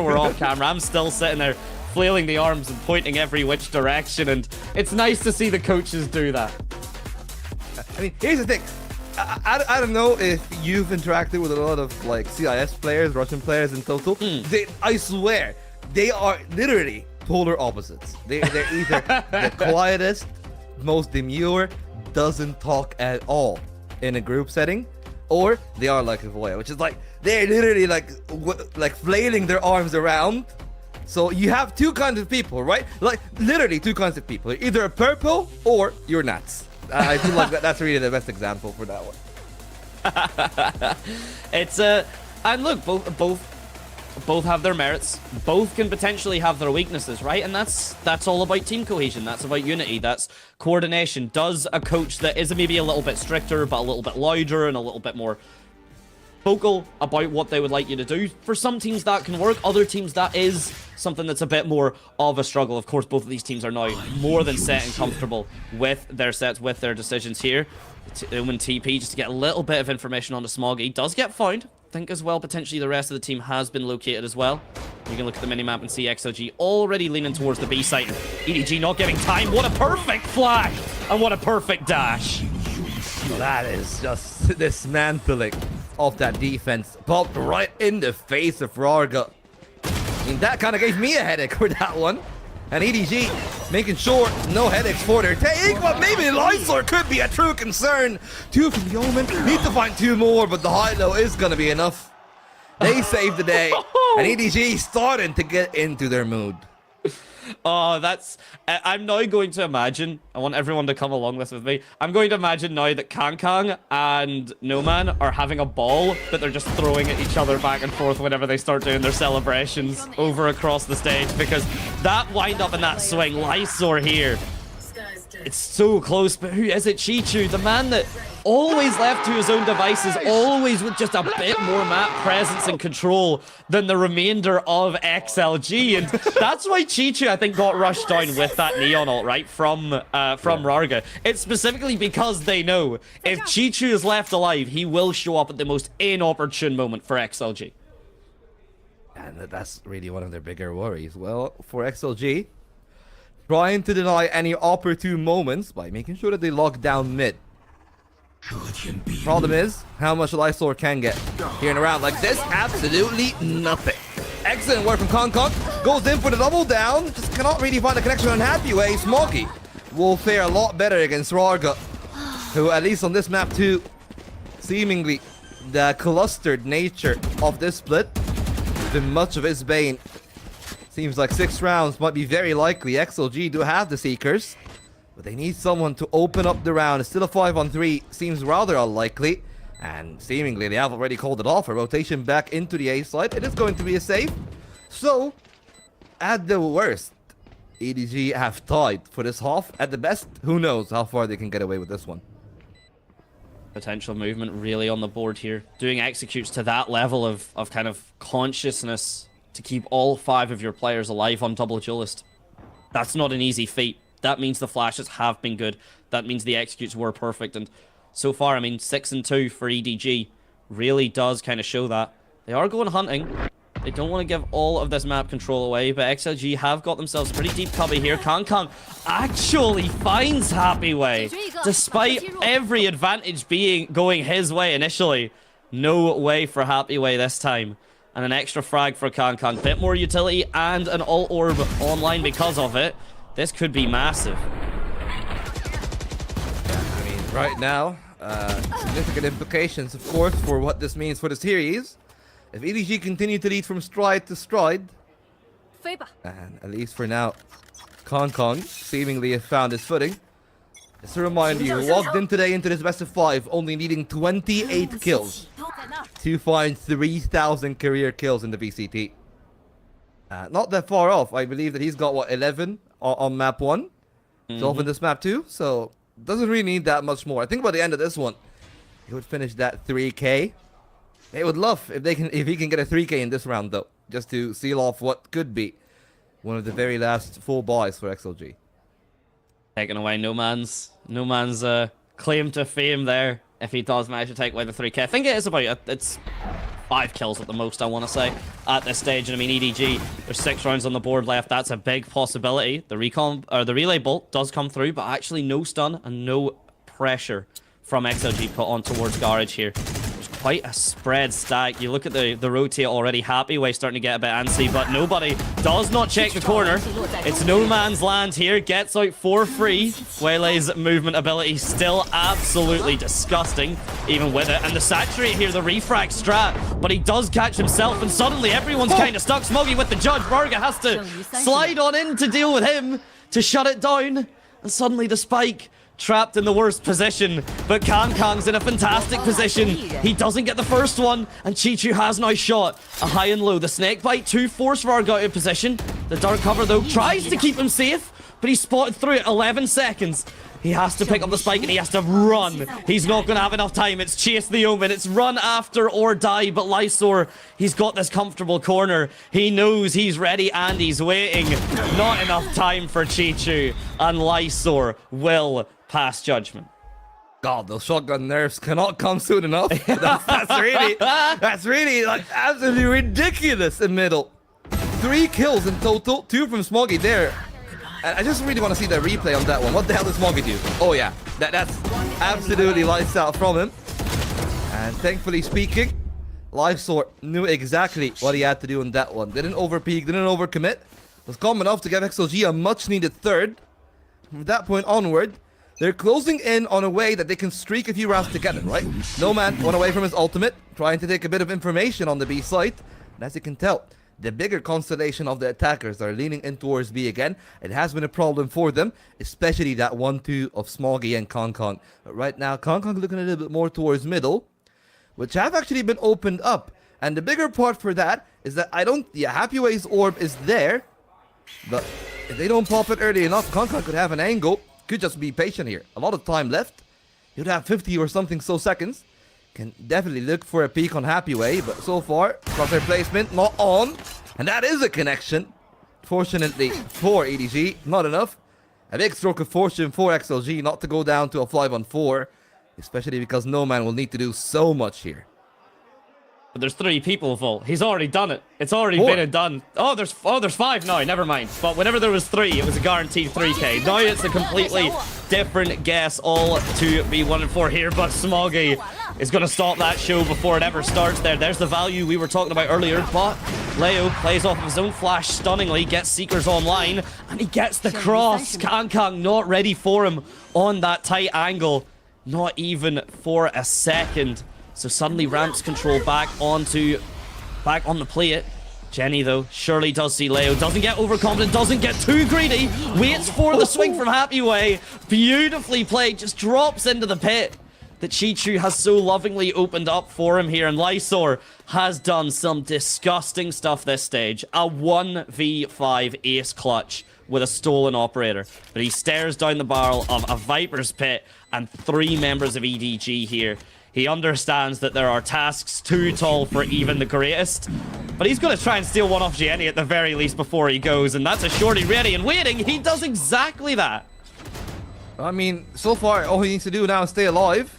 we're off camera, I'm still sitting there flailing the arms and pointing every which direction, and it's nice to see the coaches do that. I mean, here's the thing. I don't know if you've interacted with a lot of like CIS players, Russian players in total. I swear, they are literally polar opposites. They're either the quietest, most demure, doesn't talk at all in a group setting, or they are like Havoya, which is like they're literally like flailing their arms around. So you have 2 kinds of people, right? Like literally 2 kinds of people. You're either a purple or you're nuts. I feel like that's really the best example for that one. It's and look, both have their merits. Both can potentially have their weaknesses, right? And that's all about team cohesion. That's about unity. That's coordination. Does a coach that is maybe a little bit stricter, but a little bit louder and a little bit more vocal about what they would like you to do, for some teams that can work. Other teams that is something that's a bit more of a struggle. Of course, both of these teams are now more than set and comfortable with their sets, with their decisions here. When TP, just to get a little bit of information on the Smoggy, does get found. I think as well, potentially the rest of the team has been located as well. You can look at the minimap and see XLG already leaning towards the B site. EDG not getting time. What a perfect flash! And what a perfect dash. That is just dismantling of that defense. Popped right in the face of Rarga. I mean, that kind of gave me a headache with that one. And EDG making sure no headaches for their take, but maybe Lysor could be a true concern. 2 from the Omen, need to find 2 more, but the high-low is going to be enough. They saved the day, and EDG starting to get into their mood. Oh, that's... I'm now going to imagine... I want everyone to come along this with me. I'm going to imagine now that Kong Kong and No Man are having a ball that they're just throwing at each other back and forth whenever they start doing their celebrations over across the stage, because that wind-up and that swing, Lysor here, it's so close, but who is it? Chichu, the man that always left to his own devices, always with just a bit more map presence and control than the remainder of XLG, and that's why Chichu, I think, got rushed down with that Neon ult, right, from Rarga. It's specifically because they know if Chichu is left alive, he will show up at the most inopportune moment for XLG. And that's really one of their bigger worries. Well, for XLG, trying to deny any opportune moments by making sure that they lock down mid. Problem is, how much Lysor can get here in a round like this? Absolutely nothing. Excellent work from Kong Kong. Goes in for the double down. Just cannot really find a connection on happy way. Smoggy will fare a lot better against Rarga, who, at least on this map too, seemingly the clustered nature of this split has been much of his bane. Seems like 6 rounds might be very likely. XLG do have the Seekers, but they need someone to open up the round. It's still a 5-on-3. Seems rather unlikely. And seemingly they have already called it off. A rotation back into the A side. It is going to be a save. So, at the worst, EDG have tied for this half. At the best, who knows how far they can get away with this one. Potential movement really on the board here. Doing executes to that level of kind of consciousness to keep all 5 of your players alive on double duelist. That's not an easy feat. That means the flashes have been good. That means the executes were perfect. And so far, I mean, 6-2 for EDG really does kind of show that. They are going hunting. They don't want to give all of this map control away, but XLG have got themselves pretty deep cubby here. Kong actually finds Happyway, despite every advantage going his way initially. No way for Happyway this time. And an extra frag for Kong. Bit more utility and an alt orb online because of it. This could be massive. I mean, right now, significant implications, of course, for what this means for the series. If EDG continue to lead from stride to stride, and at least for now, Kong seemingly have found his footing. Just a reminder, you walked in today into this best of 5, only needing 28 kills to find 3,000 career kills in the VCT. Not that far off. I believe that he's got, what, 11 on map 1? 12 in this map 2, so doesn't really need that much more. I think by the end of this one, he would finish that 3K. They would love if he can get a 3K in this round, though, just to seal off what could be one of the very last full buys for XLG. Taking away no man's claim to fame there if he does manage to take away the 3K. I think it is about it's 5 kills at the most, I want to say, at this stage. And I mean, EDG, there's 6 rounds on the board left. That's a big possibility. The relay bolt does come through, but actually no stun and no pressure from XLG put on towards Garage here. Quite a spread stack. You look at the rotate already. Happyway starting to get a bit antsy, but nobody does not check the corner. It's no man's land here. Gets out for free. Waylay's movement ability still absolutely disgusting, even with it. And the saturate here, the refrag strat, but he does catch himself, and suddenly everyone's kind of stuck. Smoggy with the judge. Varga has to slide on in to deal with him to shut it down, and suddenly the spike. Trapped in the worst position, but Kong's in a fantastic position. He doesn't get the first one, and Chichu has now shot a high and low. The snake bite 2 force Varga out of position. The dark cover, though, tries to keep him safe, but he's spotted through it. 11 seconds. He has to pick up the spike and he has to run. He's not going to have enough time. It's chase the omen. It's run after or die. But Lysor, he's got this comfortable corner. He knows he's ready and he's waiting. Not enough time for Chichu. And Lysor will pass judgment. God, those shotgun nerfs cannot come soon enough. That's really like absolutely ridiculous in middle. 3 kills in total, 2 from Smoggy there. And I just really want to see the replay on that one. What the hell does Smoggy do? Oh yeah, that's absolutely lights out from him. And thankfully speaking, Lysor knew exactly what he had to do in that one. Didn't overpeak, didn't overcommit. Was calm enough to give XLG a much needed third. From that point onward, they're closing in on a way that they can streak a few rounds together, right? No man went away from his ultimate, trying to take a bit of information on the B site. And as you can tell, the bigger constellation of the attackers are leaning in towards B again. It has been a problem for them, especially that 1-2 of Smoggy and Kong. But right now, Kong looking a little bit more towards middle, which have actually been opened up. And the bigger part for that is that Happyway's orb is there, but if they don't pop it early enough, Kong could have an angle. Could just be patient here. A lot of time left. He would have 50 or something seconds. Can definitely look for a peek on Happyway, but so far, crosshair placement not on. And that is a connection. Fortunately for EDG, not enough. A big stroke of fortune for XLG not to go down to a 5-on-4. Especially because no man will need to do so much here. But there's 3 people full. He's already done it. It's already been done. Oh, there's 5 now. Never mind. But whenever there was 3, it was a guaranteed 3K. Now it's a completely different guess, all to be 1-4 here. But Smoggy is going to stop that show before it ever starts there. There's the value we were talking about earlier. But Leo plays off of his own flash stunningly, gets Seekers online, and he gets the cross. Kong not ready for him on that tight angle. Not even for a second. So suddenly ramps control back on the plate. Jenny, though, surely does see Leo. Doesn't get overconfident, doesn't get too greedy. Waits for the swing from Happyway. Beautifully played, just drops into the pit. that Chichu has so lovingly opened up for him here, and Lysor has done some disgusting stuff this stage. A 1v5 ace clutch with a stolen operator, but he stares down the barrel of a Viper's Pit and 3 members of EDG here. He understands that there are tasks too tall for even the greatest, but he's going to try and steal one off Jenny at the very least before he goes, and that's a shorty ready and waiting. He does exactly that. I mean, so far, all he needs to do now is stay alive.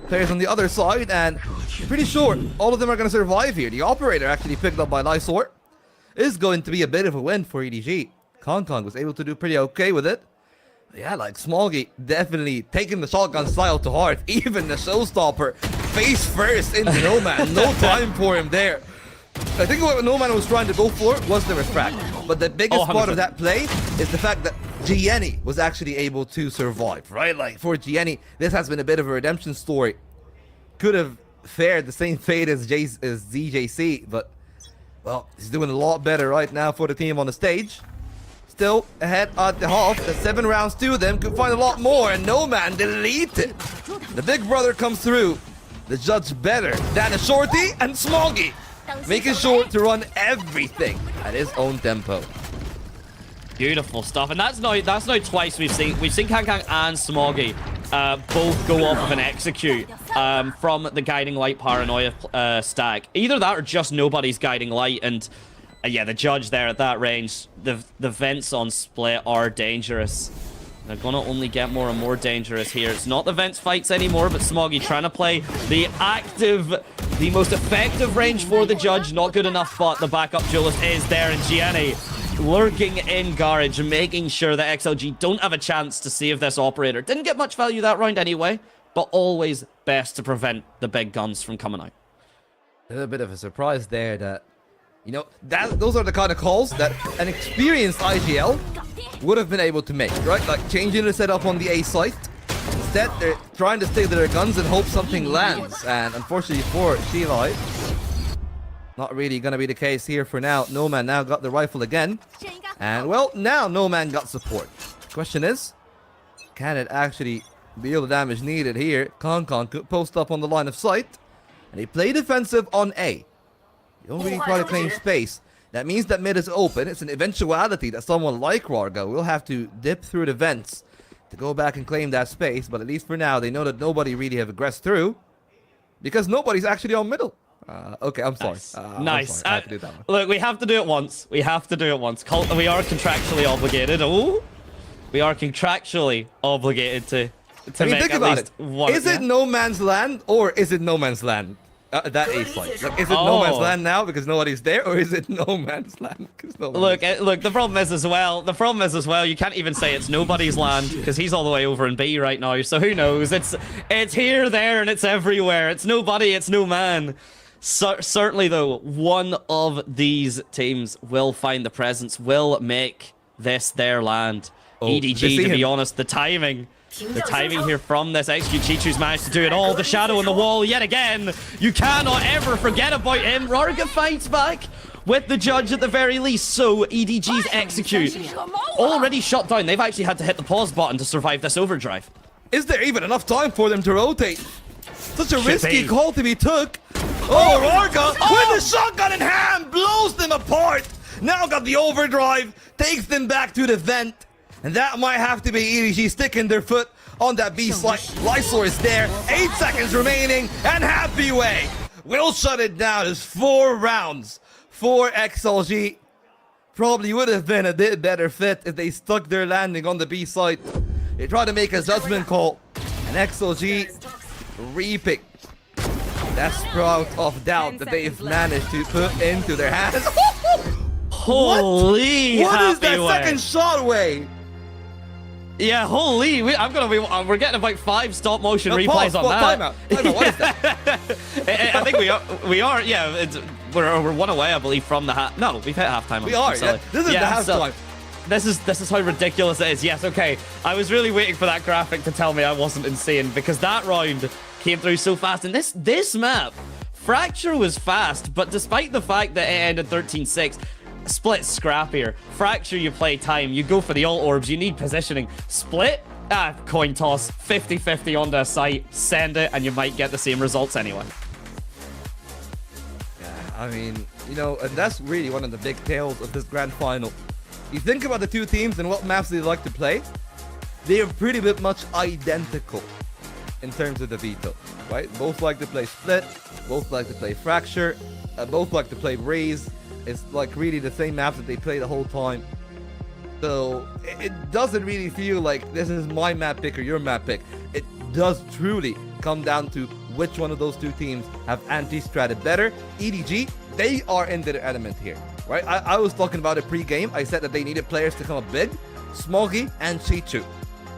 Players on the other side, and I'm pretty sure all of them are going to survive here. The operator, actually picked up by Lysor, is going to be a bit of a win for EDG. Kong was able to do pretty okay with it. Yeah, like Smoggy definitely taking the shotgun style to heart. Even the showstopper face first into Nomad. No time for him there. I think what Nomad was trying to go for was the refract. But the biggest part of that play is the fact that Gianni was actually able to survive, right? Like, for Gianni, this has been a bit of a redemption story. Could have fared the same fate as ZJC, but, well, he's doing a lot better right now for the team on the stage. Still ahead at the half. The 7 rounds to them. Could find a lot more, and Nomad deleted. The big brother comes through. The judge better than a shorty and Smoggy, making sure to run everything at his own tempo. Beautiful stuff, and that's now twice we've seen Kang and Smoggy both go off of an execute from the guiding light paranoia stack. Either that or just nobody's guiding light, and yeah, the judge there at that range. The vents on split are dangerous. They're gonna only get more and more dangerous here. It's not the vents fights anymore, but Smoggy trying to play the most effective range for the judge. Not good enough, but the backup duelist is there, and Gianni lurking in garage, making sure that XLG don't have a chance to save this operator. Didn't get much value that round anyway, but always best to prevent the big guns from coming out. A little bit of a surprise there that, you know, those are the kind of calls that an experienced IGL would have been able to make, right? Like changing the setup on the A site. Instead, they're trying to stick to their guns and hope something lands. And unfortunately for Shivai, not really going to be the case here for now. Nomad now got the rifle again. And, well, now Nomad got support. Question is, can it actually deal the damage needed here? Kong could post up on the line of sight. And he played defensive on A. You don't really try to claim space. That means that mid is open. It's an eventuality that someone like Rarga will have to dip through the vents to go back and claim that space. But at least for now, they know that nobody really have aggressed through, because nobody's actually on middle. Okay, I'm sorry. Nice. I have to do that one. Look, we have to do it once. We have to do it once. We are contractually obligated. Oh, we are contractually obligated to I mean, make think at about least it. one. Is it no man's land, or is it no man's land? That A site. Like, is it no man's land now because nobody's there, or is it no man's land because nobody's Look, the problem is as well, you can't even say it's nobody's land because he's all the way over in B right now, so who knows? It's here, there, and it's everywhere. It's nobody, it's no man. Certainly, though, one of these teams will find the presence, will make this their land. EDG, to be honest, the timing here from this execute. Chichu's managed to do it all. The shadow on the wall yet again. You cannot ever forget about him. Rarga fights back with the judge at the very least. So EDG's execute already shut down. They've actually had to hit the pause button to survive this overdrive. Is there even enough time for them to rotate? Such a risky call to be took. Oh, Rarga with the shotgun in hand blows them apart. Now got the overdrive, takes them back to the vent. And that might have to be EDG sticking their foot on that B slide. Lysor is there. 8 seconds remaining. And happy way will shut it down. It's 4 rounds for XLG. Probably would have been a bit better fit if they stuck their landing on the B side. They tried to make a judgment call. And XLG reaping that sprout of doubt that they've managed to put into their hands. Holy What is that way. second shot way? Yeah, holy! We're getting about 5 stop motion replays on that. Timeout. What is that? I think we are. Yeah, we're 1 away, I believe, from the half. No, we've hit halftime. We are. Yeah, this is the halftime. This is how ridiculous it is. Yes, okay. I was really waiting for that graphic to tell me I wasn't insane, because that round came through so fast. And this map, Fracture was fast, but despite the fact that it ended 13-6. Split scrappier. Fracture, you play time. You go for the ult orbs. You need positioning. Split, coin toss, 50-50 onto a site, send it, and you might get the same results anyway. Yeah, I mean, you know, and that's really one of the big tales of this grand final. You think about the two teams and what maps they like to play, they are pretty bit much identical in terms of the Veto, right? Both like to play Split, both like to play Fracture, both like to play Raze. It's like really the same map that they play the whole time. So it doesn't really feel like this is my map pick or your map pick. It does truly come down to which one of those two teams have anti-stratted better. EDG, they are in their element here, right? I was talking about it pre-game. I said that they needed players to come up big. Smoggy and Chichu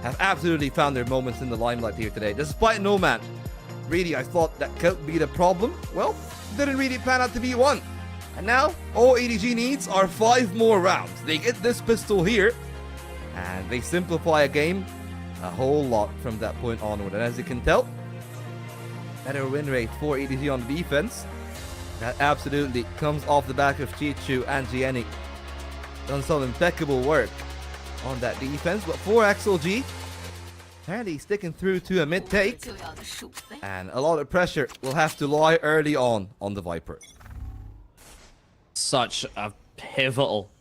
have absolutely found their moments in the limelight here today. Despite No Man, really, I thought that could be the problem. Well, didn't really pan out to be one. And now, all EDG needs are 5 more rounds. They get this pistol here, and they simplify a game a whole lot from that point onward. And as you can tell, better win rate for EDG on defense. That absolutely comes off the back of Chichu and Gianni. Done some impeccable work on that defense. But for XLG, apparently sticking through to a mid-take. And a lot of pressure will have to lie early on the Viper. Such a pivotal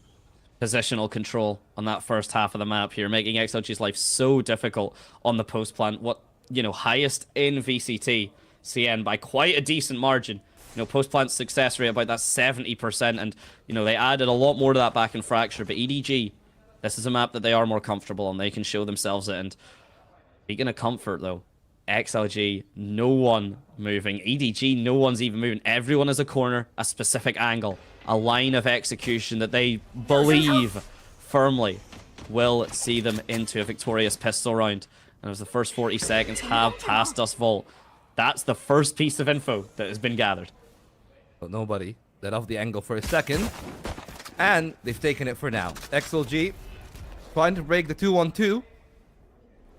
positional control on that first half of the map here, making XLG's life so difficult on the post plant. What, you know, highest in VCT CN by quite a decent margin. You know, post plant success rate about that 70%, and you know, they added a lot more to that back in Fracture. But EDG, this is a map that they are more comfortable on. They can show themselves it. And speaking of comfort, though, XLG, no one moving. EDG, no one's even moving. Everyone has a corner, a specific angle, a line of execution that they believe firmly will see them into a victorious pistol round. And as the first 40 seconds have passed us, Vault, that's the first piece of info that has been gathered. But nobody let off the angle for a second. And they've taken it for now. XLG trying to break the 2-1-2.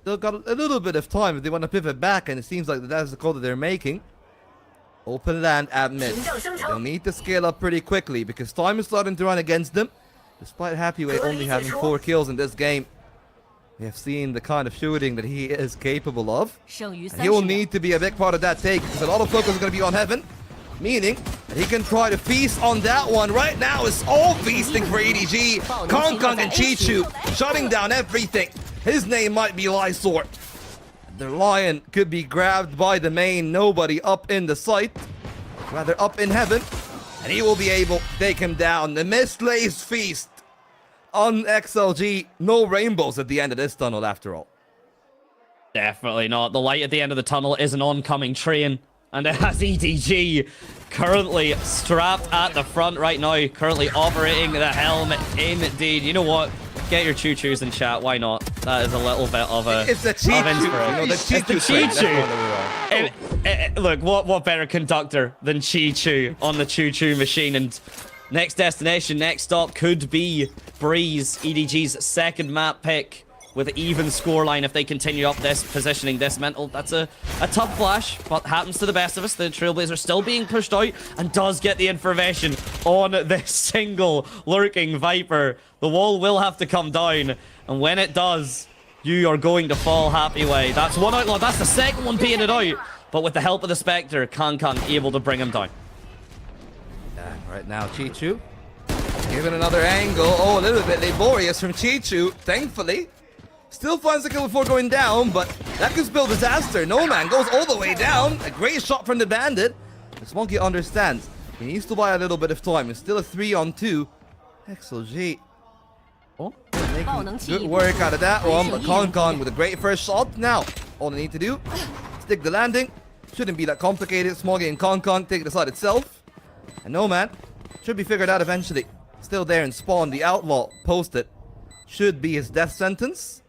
Still got a little bit of time if they want to pivot back, and it seems like that's the call that they're making. Open land at mid. They'll need to scale up pretty quickly because time is starting to run against them. Despite Happyway only having 4 kills in this game, we have seen the kind of shooting that he is capable of. And he will need to be a big part of that take because a lot of focus is going to be on Heaven. Meaning that he can try to feast on that one. Right now it's all feasting for EDG. Kong Kong and Chichu shutting down everything. His name might be Lysor. The Lion could be grabbed by the main nobody up in the site. Rather up in Heaven. And he will be able to take him down. The Mistlaced Feast on XLG. No rainbows at the end of this tunnel after all. Definitely not. The light at the end of the tunnel is an oncoming train. And it has EDG currently strapped at the front right now. Currently operating the helm indeed. You know what? Get your choo-choos in chat. Why not? That is a little bit of a... It's a choo-choo. Look, what better conductor than Chi-Chu on the choo-choo machine? And next destination, next stop could be Breeze, EDG's second map pick. With an even scoreline if they continue up this positioning, this mental. That's a tough flash, but happens to the best of us. The Trailblazer still being pushed out and does get the information on this single lurking Viper. The wall will have to come down, and when it does, you are going to fall Happyway. That's one outlaw. That's the second one being it out. But with the help of the Spectre, Kong able to bring him down. Right now, Chichu given another angle. Oh, a little bit laborious from Chichu, thankfully. Still finds the kill before going down, but that could spell disaster. No Man goes all the way down. A great shot from the Bandit. Smokey understands. He needs to buy a little bit of time. It's still a 3-on-2. XLG. Oh, making good work out of that one, but Kong with a great first shot. Now, all they need to do, stick the landing. Shouldn't be that complicated. Smoggy and Kong take the side itself. And No Man should be figured out eventually. Still there in spawn. The Outlaw posted. Should be his death sentence.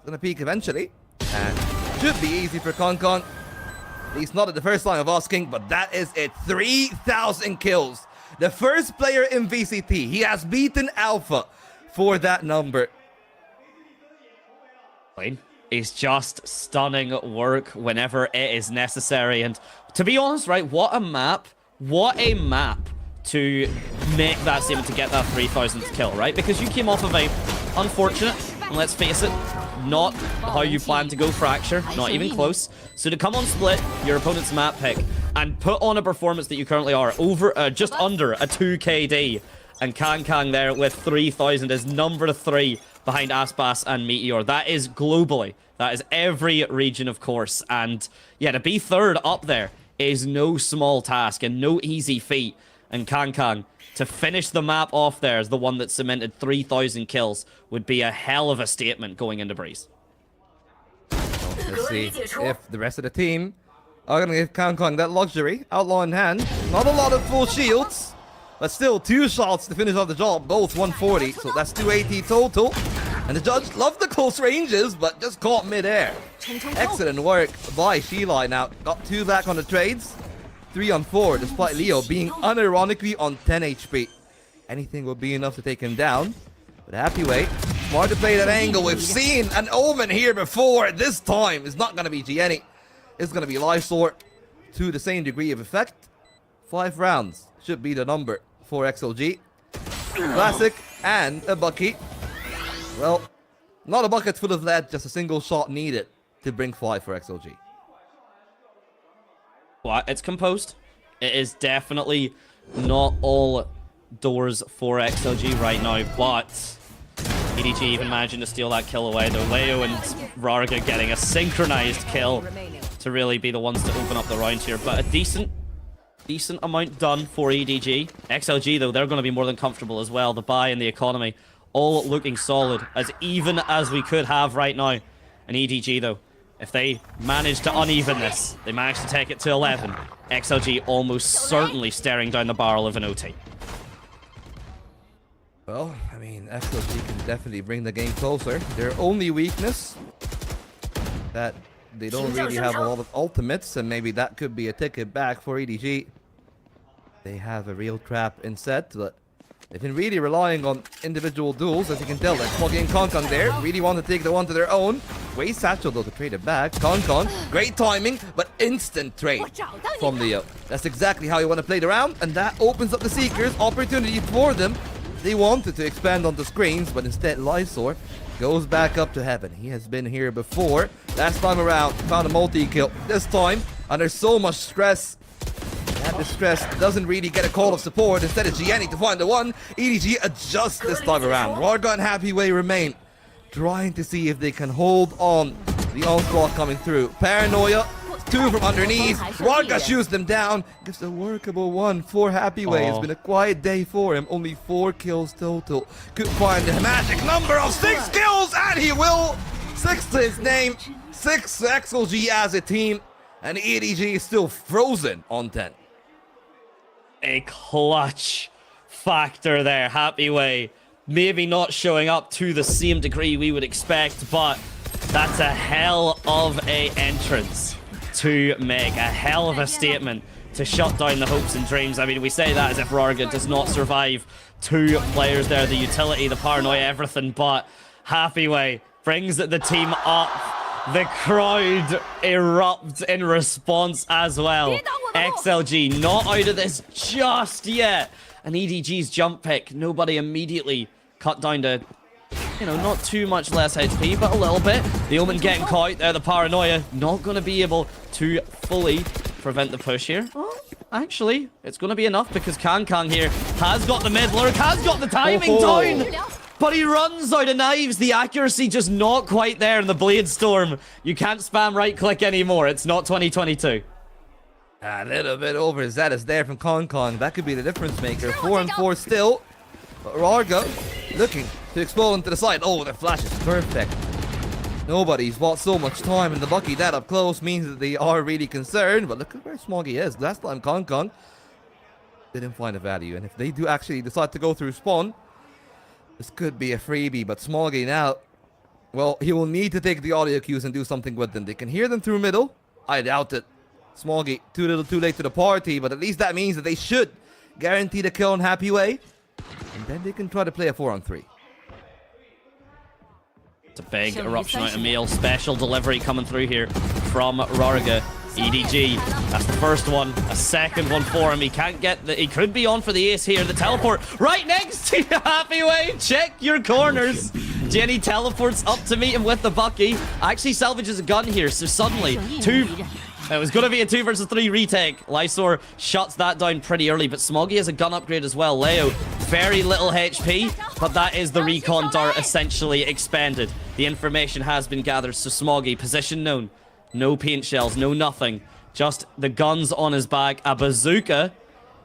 Gonna peak eventually, and should be easy for Kong. At least not at the first line of asking, but that is it. 3,000 kills. The first player in VCT. He has beaten Alpha for that number. Is just stunning work whenever it is necessary. And to be honest, right, what a map to make that statement, to get that 3,000th kill, right? Because you came off of a unfortunate, and let's face it, not how you plan to go Fracture, not even close. So to come on Split, your opponent's map pick, and put on a performance that you currently are, over just under a 2KD, and Kang there with 3,000 is number 3 behind Aspas and Meteor. That is globally. That is every region, of course. And yeah, to be third up there is no small task and no easy feat. And Kang, to finish the map off there as the one that cemented 3,000 kills would be a hell of a statement going into Breeze. Let's see if the rest of the team are going to give Kang that luxury. Outlaw in hand. Not a lot of full shields. But still, 2 shots to finish off the job, both 140, so that's 280 total. And the judge loved the close ranges, but just caught mid-air. Excellent work by Sheila now. Got 2 back on the trades. 3 on 4, despite Leo being unironically on 10 HP. Anything will be enough to take him down. But happy way. Smart to play that angle. We've seen an Omen here before. This time, it's not going to be Gianni. It's going to be Lysor to the same degree of effect. 5 rounds should be the number for XLG. Classic and a bucket. Well, not a bucket full of lead, just a single shot needed to bring 5 for XLG. Well, it's composed. It is definitely not all doors for XLG right now, but EDG even managing to steal that kill away, though. Leo and Rarga getting a synchronized kill to really be the ones to open up the round here, but a decent amount done for EDG. XLG, though, they're going to be more than comfortable as well. The buy and the economy all looking solid, as even as we could have right now. And EDG, though, if they manage to uneven this, they manage to take it to 11, XLG almost certainly staring down the barrel of an OT. Well, I mean, XLG can definitely bring the game closer. Their only weakness, that they don't really have a lot of ultimates, and maybe that could be a ticket back for EDG. They have a real trap in set, but they've been really relying on individual duels, as you can tell. Like Smoggy and Kong there, really want to take the one to their own. Waste Satchel, though, to trade it back. Kong, great timing, but instant trade from Leo. That's exactly how you want to play the round, and that opens up the Seekers. Opportunity for them. They wanted to expand on the screens, but instead Lysor goes back up to heaven. He has been here before. Last time around, found a multi-kill. This time, under so much stress, and the stress doesn't really get a call of support. Instead, it's Gianni to find the one. EDG adjusts this time around. Rarga and Happy Way remain, trying to see if they can hold on. The onslaught coming through. Paranoia, 2 from underneath. Rarga shoots them down. Gives a workable one for Happy Way. It's been a quiet day for him. Only 4 kills total. Could find the magic number of 6 kills, and he will. 6 to his name. 6 XLG as a team. And EDG is still frozen on 10. A clutch factor there. Happy Way maybe not showing up to the same degree we would expect, but that's a hell of a entrance to make. A hell of a statement to shut down the hopes and dreams. I mean, we say that as if Rarga does not survive 2 players there, the utility, the paranoia, everything, but Happy Way brings the team up. The crowd erupts in response as well. XLG not out of this just yet. And EDG's jump pick, nobody immediately cut down to, you know, not too much less HP, but a little bit. The Omen getting caught there, the paranoia not going to be able to fully prevent the push here. Well, actually, it's going to be enough because Kang here has got the mid lurk, has got the timing down. But he runs out of knives. The accuracy just not quite there in the Blade Storm. You can't spam right click anymore. It's not 2022. A little bit overzealous there from Kong. That could be the difference maker. 4 and 4 still. But Rarga looking to explode into the side. Oh, the flash is perfect. Nobody's bought so much time, and the Bucky that up close means that they are really concerned. But look at where Smoggy is. Last time Kong didn't find a value. And if they do actually decide to go through spawn, this could be a freebie. But Smoggy now, well, he will need to take the audio cues and do something with them. They can hear them through middle. I doubt it. Smoggy, too little too late to the party, but at least that means that they should guarantee the kill on Happy Way. And then they can try to play a 4-on-3. It's a big eruption out of meal. Special delivery coming through here from Rarga. EDG, that's the first one. A second one for him. He can't get the... He could be on for the ace here. The teleport right next to you, Happy Way. Check your corners. Jenny teleports up to meet him with the Bucky. Actually salvages a gun here, so suddenly it was going to be a 2 versus 3 retake. Lysor shuts that down pretty early, but Smoggy has a gun upgrade as well. Leo, very little HP, but that is the recon dart essentially expanded. The information has been gathered, so Smoggy, position known. No paint shells, no nothing. Just the guns on his back, a bazooka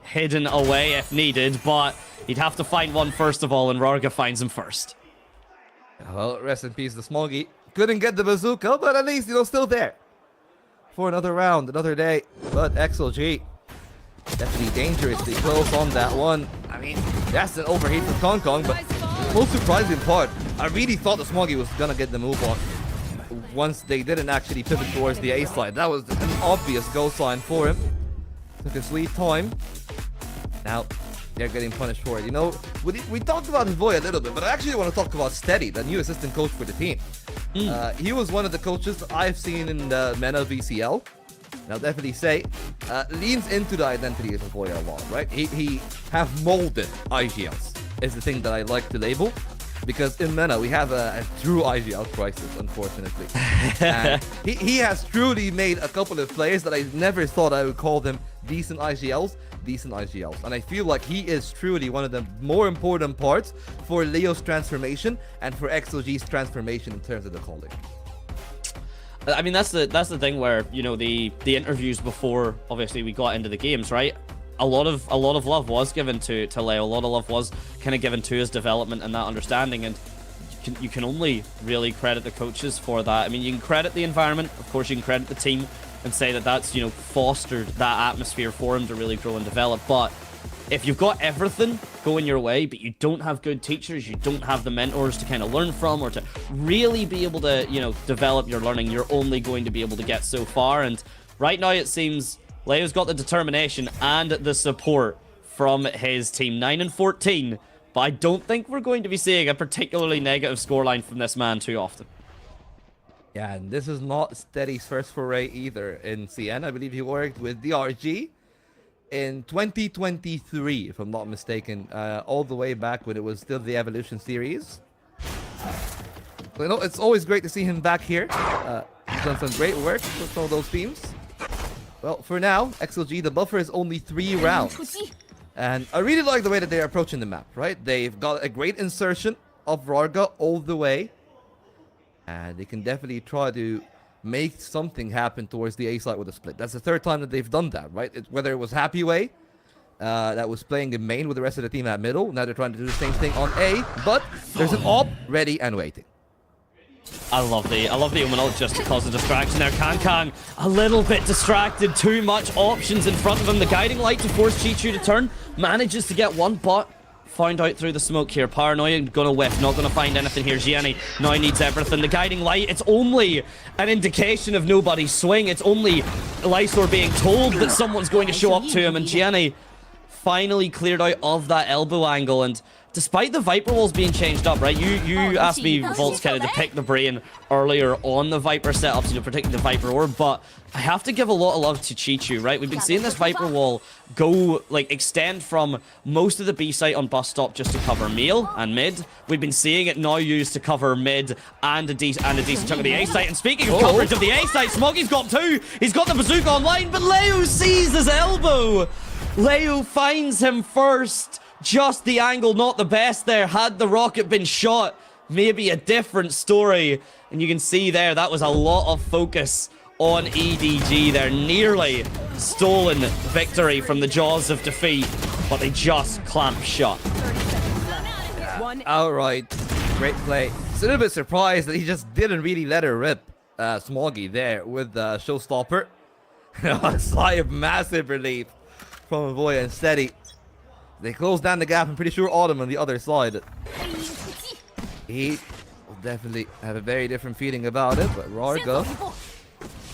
hidden away if needed, but he'd have to find one first of all, and Rarga finds him first. Well, rest in peace, the Smoggy. Couldn't get the bazooka, but at least, still there. For another round, another day. But XLG, definitely dangerously close on that one. I mean, that's an overheat for Kong Kong, but the most surprising part, I really thought the Smoggy was gonna get the move on once they didn't actually pivot towards the A side. That was an obvious go sign for him. Took his sweet time. Now, they're getting punished for it. We talked about Voy a little bit, but I actually want to talk about Steady, the new assistant coach for the team. He was one of the coaches I've seen in the MENA VCL. And I'll definitely say, leans into the identity of Voy a lot, right? He have molded IGLs, is the thing that I like to label. Because in MENA, we have a true IGL crisis, unfortunately. And he has truly made a couple of players that I never thought I would call them decent IGLs. And I feel like he is truly one of the more important parts for Leo's transformation and for XLG's transformation in terms of the calling. I mean, that's the thing where, the interviews before, obviously, we got into the games, right? A lot of love was given to Leo. A lot of love was kind of given to his development and that understanding, and you can only really credit the coaches for that. I mean, you can credit the environment, of course, you can credit the team and say that that's fostered that atmosphere for him to really grow and develop. But if you've got everything going your way, but you don't have good teachers, you don't have the mentors to kind of learn from or to really be able to develop your learning, you're only going to be able to get so far. And right now it seems Leo's got the determination and the support from his team. 9-14, but I don't think we're going to be seeing a particularly negative scoreline from this man too often. Yeah, and this is not Steady's first foray either in CN. I believe he worked with DRG in 2023, if I'm not mistaken, all the way back when it was still the Evolution series. So, it's always great to see him back here. He's done some great work with some of those teams. Well, for now, XLG, the buffer is only 3 rounds. And I really like the way that they're approaching the map, right? They've got a great insertion of Rarga all the way. And they can definitely try to make something happen towards the A side with a split. That's the 3rd time that they've done that, right? Whether it was Happy Way, that was playing in main with the rest of the team at middle. Now they're trying to do the same thing on A, but there's an op ready and waiting. I love the Omen ult just to cause a distraction there. Kang a little bit distracted, too much options in front of him. The guiding light to force Chi-Chu to turn, manages to get one, but found out through the smoke here. Paranoia gonna whiff, not gonna find anything here. Gianni now needs everything. The guiding light, it's only an indication of nobody's swing. It's only Lysor being told that someone's going to show up to him, and Gianni finally cleared out of that elbow angle. And despite the Viper walls being changed up, right? You asked me, Volts, kind of to pick the brain earlier on the Viper setups, particularly the Viper orb, but I have to give a lot of love to Chi-Chu, right? We've been seeing this Viper wall go, extend from most of the B site on bus stop just to cover meal and mid. We've been seeing it now used to cover mid and a decent chunk of the A site. And speaking of coverage of the A site, Smoggy's got 2. He's got the bazooka online, but Leo sees his elbow. Leo finds him first. Just the angle, not the best there. Had the rocket been shot, maybe a different story. And you can see there, that was a lot of focus on EDG there. Nearly stolen victory from the jaws of defeat, but they just clamped shut. Alright, great play. It's a little bit surprised that he just didn't really let her rip Smoggy there with the showstopper. A sigh of massive relief from Avoya and Steady. They close down the gap. I'm pretty sure Autumn on the other side. He will definitely have a very different feeling about it, but Rarga,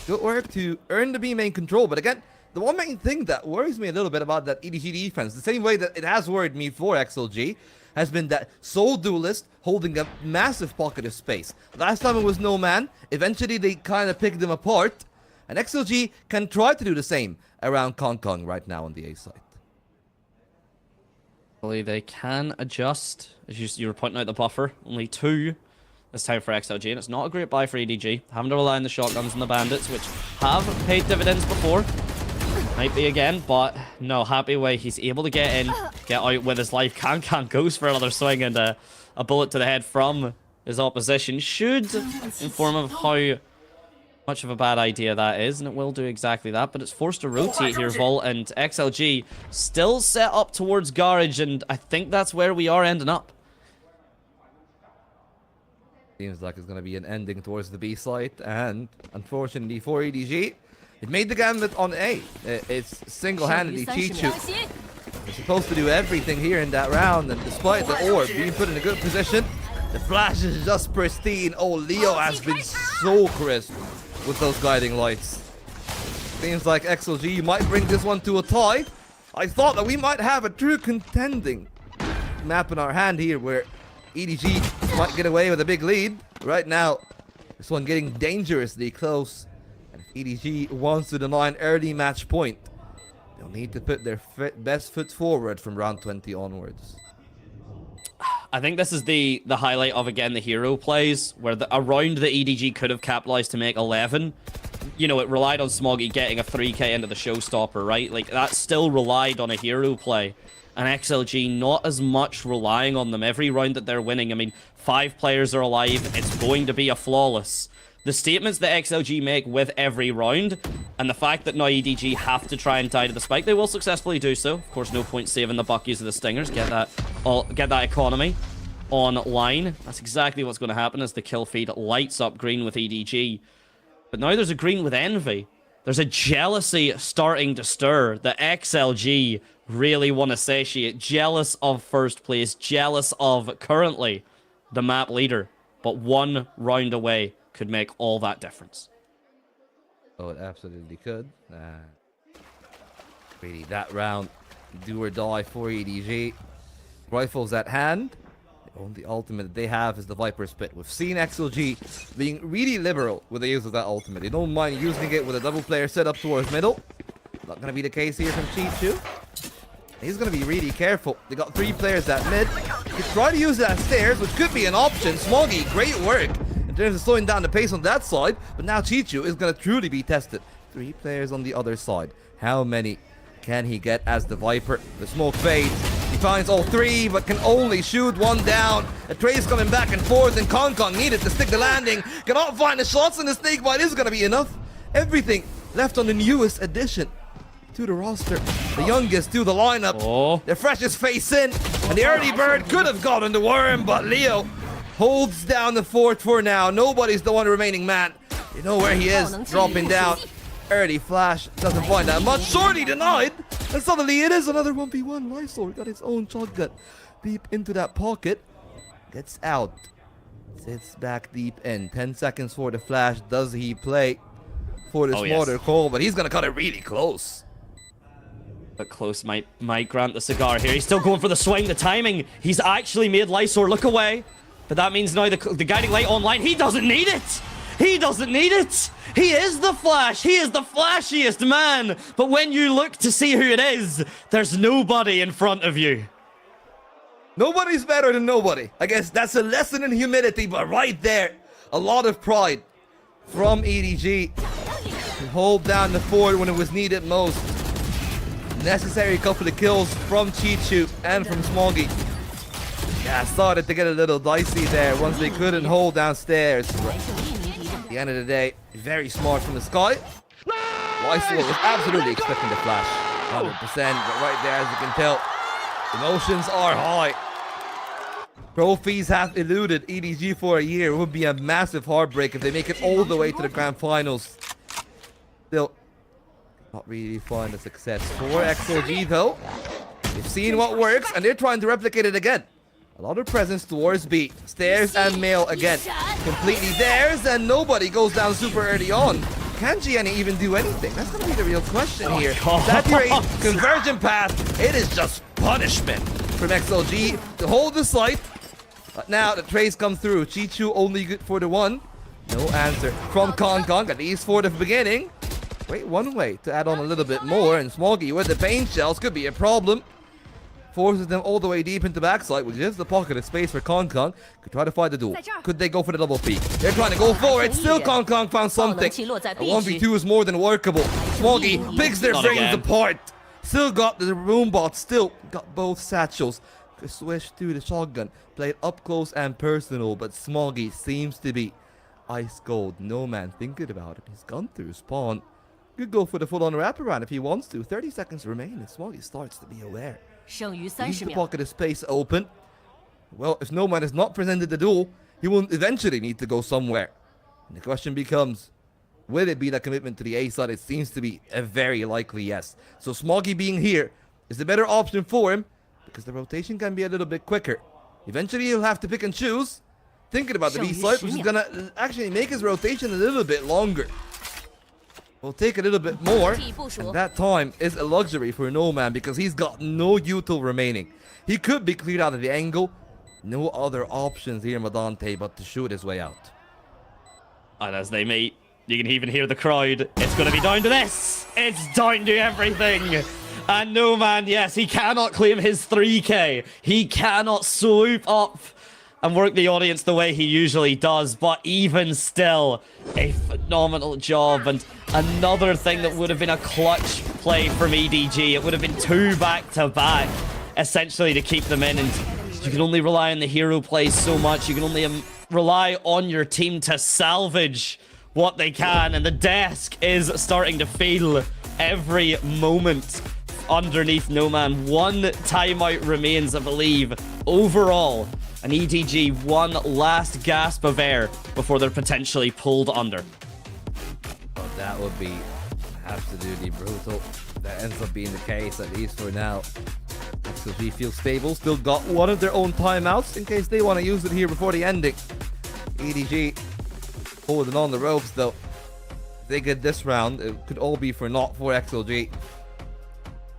good work to earn the B main control. But again, the one main thing that worries me a little bit about that EDG defense, the same way that it has worried me for XLG, has been that Soul Duelist holding a massive pocket of space. Last time it was No Man. Eventually they kind of picked them apart. And XLG can try to do the same around Kong Kong right now on the A side. They can adjust, as you were pointing out the buffer. Only 2 this time for XLG, and it's not a great buy for EDG. Having to rely on the shotguns and the bandits, which have paid dividends before. Might be again, but no, happy way. He's able to get in, get out with his life. Can goes for another swing, and a bullet to the head from his opposition should inform him of how much of a bad idea that is, and it will do exactly that, but it's forced to rotate here. Vol and XLG still set up towards Garage, and I think that's where we are ending up. Seems like it's going to be an ending towards the B site, and unfortunately for EDG, it made the gambit on A. It's single-handedly Chichu. They're supposed to do everything here in that round, and despite the orb being put in a good position, the flash is just pristine. Oh, Leo has been so crisp with those guiding lights. Seems like XLG might bring this one to a tie. I thought that we might have a true contending map in our hand here where EDG might get away with a big lead. Right now, this one getting dangerously close. And if EDG wants to deny an early match point, they'll need to put their best foot forward from round 20 onwards. I think this is the highlight of, again, the hero plays, where a round that EDG could have capitalized to make 11. You know, it relied on Smoggy getting a 3k into the showstopper, right? Like, that still relied on a hero play. And XLG not as much relying on them every round that they're winning. I mean, 5 players are alive. It's going to be a flawless. The statements that XLG make with every round, and the fact that now EDG have to try and tie to the spike, they will successfully do so. Of course, no point saving the Buckies or the Stingers. Get that economy online. That's exactly what's going to happen as the kill feed lights up green with EDG. But now there's a green with Envy. There's a jealousy starting to stir. The XLG really want to satiate. Jealous of first place. Jealous of currently the map leader. But one round away could make all that difference. Oh, it absolutely could. Really, that round, do or die for EDG. Rifles at hand. The only ultimate they have is the Viper Spit. We've seen XLG being really liberal with the use of that ultimate. They don't mind using it with a double player setup towards middle. Not going to be the case here from Chichu. He's going to be really careful. They got 3 players at mid. He try to use that stairs, which could be an option. Smoggy, great work in terms of slowing down the pace on that side. But now Chichu is going to truly be tested. 3 players on the other side. How many can he get as the Viper? The smoke fades. He finds all 3, but can only shoot 1 down. A Trace coming back and forth, and Concon needed to stick the landing. Cannot find the shots, and the snake bite is going to be enough. Everything left on the newest addition to the roster. The youngest to the lineup. Oh. The freshest face in. And the early bird could have gotten the worm, but Leo holds down the fort for now. Nobody's the one remaining man. You know where he is, dropping down. Early flash, doesn't find that much. Shorty denied. And suddenly it is another 1v1. Lysol got his own shotgun deep into that pocket. Gets out. Sits back deep in. 10 seconds for the flash. Does he play for the smarter call? But he's going to cut it really close. But close might grant the cigar here. He's still going for the swing. The timing. He's actually made Lysor look away. But that means now the guiding light online. He doesn't need it. He doesn't need it. He is the Flash. He is the flashiest man. But when you look to see who it is, there's nobody in front of you. Nobody's better than nobody. I guess that's a lesson in humility, but right there, a lot of pride from EDG to hold down the fort when it was needed most. Necessary couple of kills from Chichu and from Smoggy. Yeah, started to get a little dicey there once they couldn't hold downstairs. At the end of the day, very smart from the sky. Lysol was absolutely expecting the flash. 100%, but right there, as you can tell, emotions are high. Trophies have eluded EDG for a year. It would be a massive heartbreak if they make it all the way to the grand finals. Still, not really find a success for XLG though. They've seen what works and they're trying to replicate it again. A lot of presence towards B. Stairs and mail again. Completely theirs, and nobody goes down super early on. Can Gianni even do anything? That's going to be the real question here. Saturate, conversion path. It is just punishment from XLG to hold the site. But now the trace come through. Chichu only good for the 1. No answer from Concon, at least for the beginning. Wait, one way to add on a little bit more, and Smoggy with the pain shells could be a problem forces them all the way deep into backside, which is the pocket of space for Kong. Could try to find the duel. Could they go for the double peek? They're trying to go for it. Still Kong found something. A 1v2 is more than workable. Smoggy picks their brains apart. Still got the room bot. Still got both satchels. Could switch to the shotgun. Played up close and personal, but Smoggy seems to be ice cold. No man thinking about it. He's gone through spawn. Could go for the full-on wraparound if he wants to. 30 seconds remain, and Smoggy starts to be aware. Leaves the pocket of space open. Well, if No Man has not presented the duel, he will eventually need to go somewhere. And the question becomes, will it be the commitment to the A side? It seems to be a very likely yes. So Smoggy being here is the better option for him, because the rotation can be a little bit quicker. Eventually he'll have to pick and choose. Thinking about the B side, which is gonna actually make his rotation a little bit longer. Will take a little bit more, and that time is a luxury for No Man because he's got no util remaining. He could be cleared out of the angle. No other options here, Madante, but to shoot his way out. And as they meet, you can even hear the crowd. It's going to be down to this. It's down to everything. And No Man, yes, he cannot claim his 3K. He cannot swoop up and work the audience the way he usually does, but even still, a phenomenal job, and another thing that would have been a clutch play from EDG. It would have been 2 back-to-back, essentially, to keep them in, and you can only rely on the hero play so much. You can only rely on your team to salvage what they can, and the desk is starting to feel every moment underneath No Man. 1 timeout remains, I believe, overall. And EDG, one last gasp of air before they're potentially pulled under. Well, that would be absolutely brutal. That ends up being the case, at least for now. XLG feels stable. Still got one of their own timeouts in case they want to use it here before the ending. EDG holding on the ropes, though. If they get this round, it could all be for naught for XLG.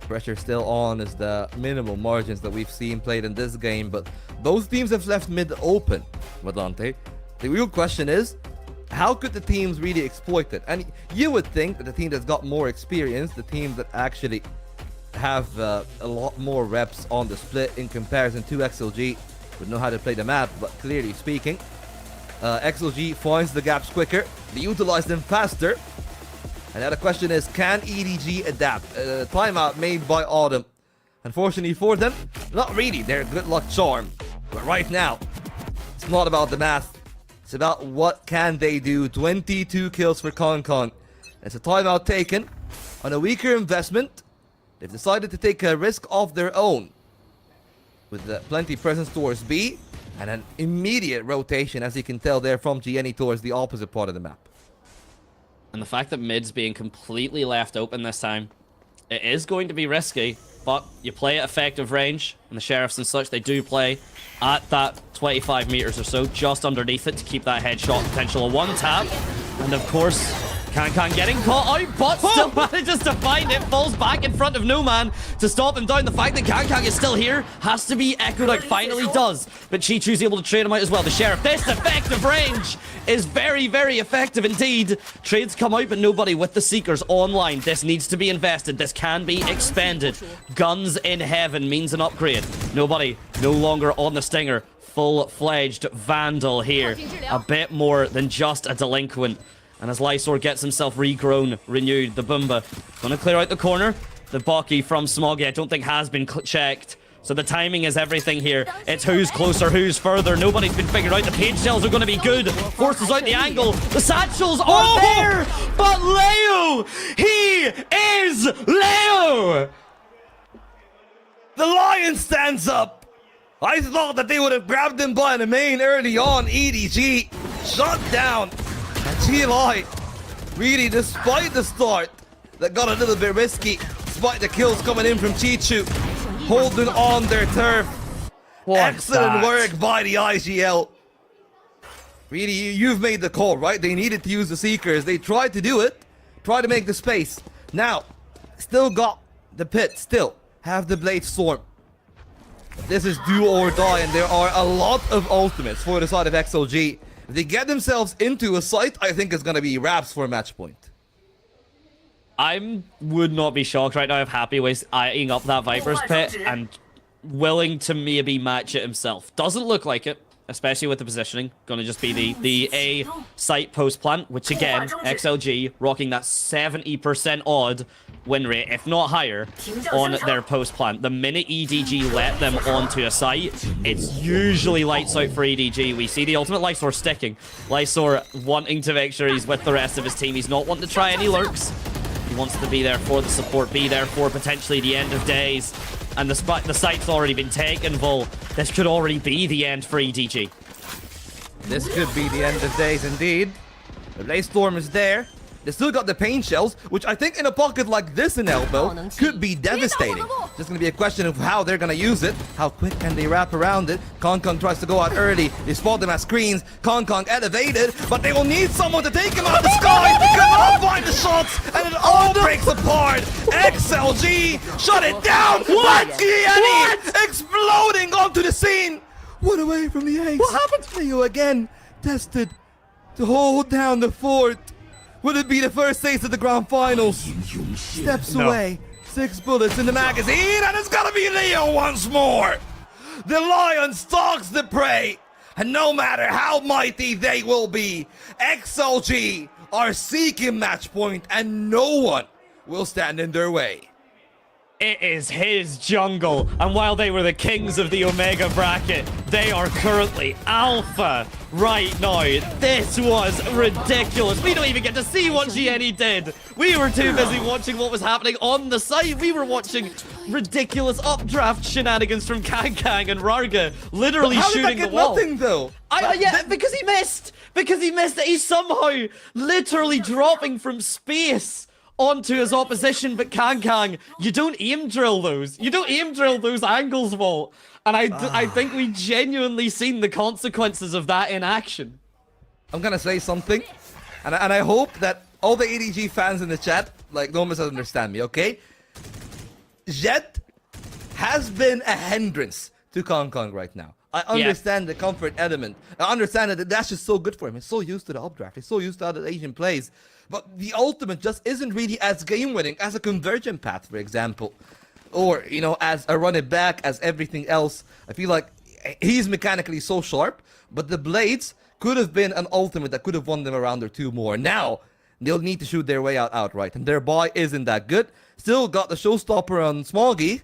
Pressure still on is the minimal margins that we've seen played in this game, but both teams have left mid open, Madante. The real question is, how could the teams really exploit it? And you would think that the team that's got more experience, the teams that actually have a lot more reps on the split in comparison to XLG, would know how to play the map, but clearly speaking, XLG finds the gaps quicker, they utilize them faster. And now the question is, can EDG adapt? Timeout made by Autumn. Unfortunately for them, not really. They're good luck charm. But right now, it's not about the math. It's about what can they do. 22 kills for Kong. It's a timeout taken on a weaker investment. They've decided to take a risk of their own. With plenty presence towards B. And an immediate rotation, as you can tell there, from GNE towards the opposite part of the map. And the fact that mid's being completely left open this time, it is going to be risky, but you play at effective range, and the Sheriffs and such, they do play at that 25 meters or so, just underneath it to keep that headshot potential. A 1-tap, and of course, Kang getting caught out, but still manages to find it, falls back in front of No Man to stop him down. The fact that Kang is still here has to be echoed out, finally does, but Chi-Chu's able to trade him out as well. The Sheriff, this effective range is very, very effective indeed. Trades come out, but nobody with the Seekers online. This needs to be invested. This can be expended. Guns in heaven means an upgrade. Nobody, no longer on the Stinger. Full-fledged Vandal here. A bit more than just a delinquent. And as Lysor gets himself regrown, renewed, the Boomba gonna clear out the corner. The Baki from Smoggy, I don't think has been checked. So the timing is everything here. It's who's closer, who's further. Nobody's been figured out. The page shells are going to be good. Forces out the angle. The satchels are there. But Leo, he is Leo. The Lion stands up. I thought that they would have grabbed him by the main early on. EDG shut down. And GLI, really, despite the start that got a little bit risky, despite the kills coming in from Chi-Chu, holding on their turf. Excellent work by the IGL. Really, you've made the call, right? They needed to use the Seekers. They tried to do it, tried to make the space. Now, still got the pit, still have the Blade Storm. This is do or die, and there are a lot of ultimates for the side of XLG. If they get themselves into a site, I think it's going to be wraps for a match point. I would not be shocked right now if Happy was eyeing up that Viper's pit and willing to maybe match it himself. Doesn't look like it, especially with the positioning. Gonna just be the A site post plant, which again, XLG rocking that 70% odd win rate, if not higher, on their post plant. The minute EDG let them onto a site, it's usually lights out for EDG. We see the ultimate Lysor sticking. Lysor wanting to make sure he's with the rest of his team. He's not wanting to try any lurks. He wants to be there for the support, be there for potentially the end of days. And the site's already been taken, Vol. This could already be the end for EDG. This could be the end of days indeed. The Blaze Storm is there. They still got the pain shells, which I think in a pocket like this in Elbow could be devastating. Just gonna be a question of how they're gonna use it. How quick can they wrap around it? Kong tries to go out early. They spot them as screens. Kong elevated, but they will need someone to take him out of the sky. Cannot find the shots, and it all breaks apart. XLG shut it down. But Gianni exploding onto the scene. One away from the ace. What happened to you again? Tested to hold down the fort. Would it be the first taste of the grand finals? Steps away, 6 bullets in the magazine, and it's gonna be Leo once more! The lion stalks the prey, and no matter how mighty they will be, XLG are seeking match point, and no one will stand in their way. It is his jungle, and while they were the kings of the Omega bracket, they are currently alpha right now. This was ridiculous. We don't even get to see what GNE did. We were too busy watching what was happening on the site. We were watching ridiculous updraft shenanigans from Kang and Rarga, literally shooting the wall. Nothing though. Yeah, because he missed. Because he missed it. He's somehow literally dropping from space onto his opposition, but Kang, you don't aim drill those. You don't aim drill those angles, Walt. And I think we genuinely seen the consequences of that in action. I'm gonna say something, and I hope that all the EDG fans in the chat, like, no one doesn't understand me, okay? Jet has been a hindrance to Kong right now. I understand the comfort element. I understand that the dash is so good for him. He's so used to the updraft. He's so used to other Asian plays. But the ultimate just isn't really as game-winning as a convergent path, for example. Or, you know, as a run it back, as everything else. I feel like he's mechanically so sharp, but the blades could have been an ultimate that could have won them a round or two more. Now, they'll need to shoot their way out outright, and their buy isn't that good. Still got the showstopper on Smoggy,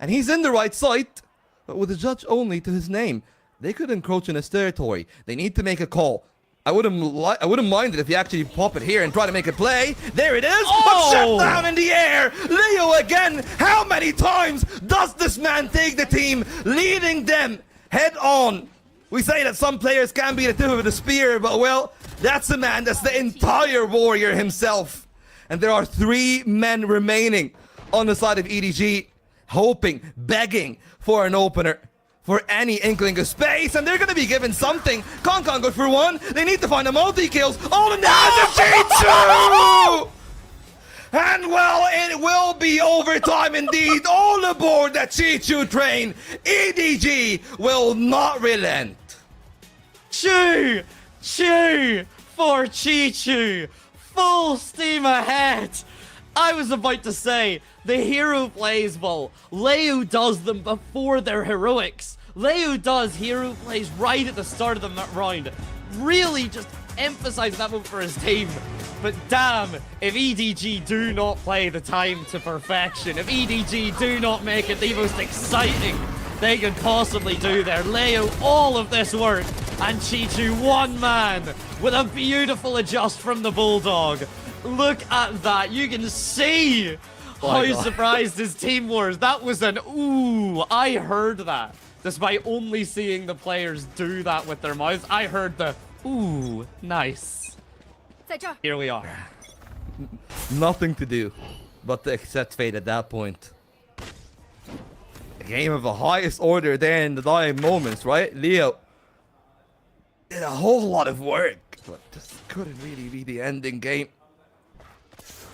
and he's in the right site, but with a judge only to his name. They could encroach in his territory. They need to make a call. I wouldn't mind it if you actually pop it here and try to make a play. There it is! But shut down in the air! Leo again! How many times does this man take the team, leading them head on? We say that some players can be the tip of the spear, but well, that's a man that's the entire warrior himself. And there are 3 men remaining on the side of EDG, hoping, begging for an opener, for any inkling of space, and they're gonna be given something. Kong good for 1. They need to find the multi-kills. All in the hands of Chichu! And well, it will be overtime indeed. All aboard the Chichu train. EDG will not relent. Choo for Chichu. Full steam ahead. I was about to say, the hero plays, well, Leo does them before their heroics. Leo does hero plays right at the start of the round. Really just emphasize that one for his team. But damn, if EDG do not play the time to perfection, if EDG do not make it the most exciting they could possibly do there, Leo all of this work, and Chichu one man with a beautiful adjust from the Bulldog. Look at that. You can see how surprised his team was. That was an ooh. I heard that. Despite only seeing the players do that with their mouths, I heard the ooh, nice. Here we are. Nothing to do but to accept fate at that point. A game of the highest order there in the dying moments, right? Leo did a whole lot of work, but just couldn't really be the ending game.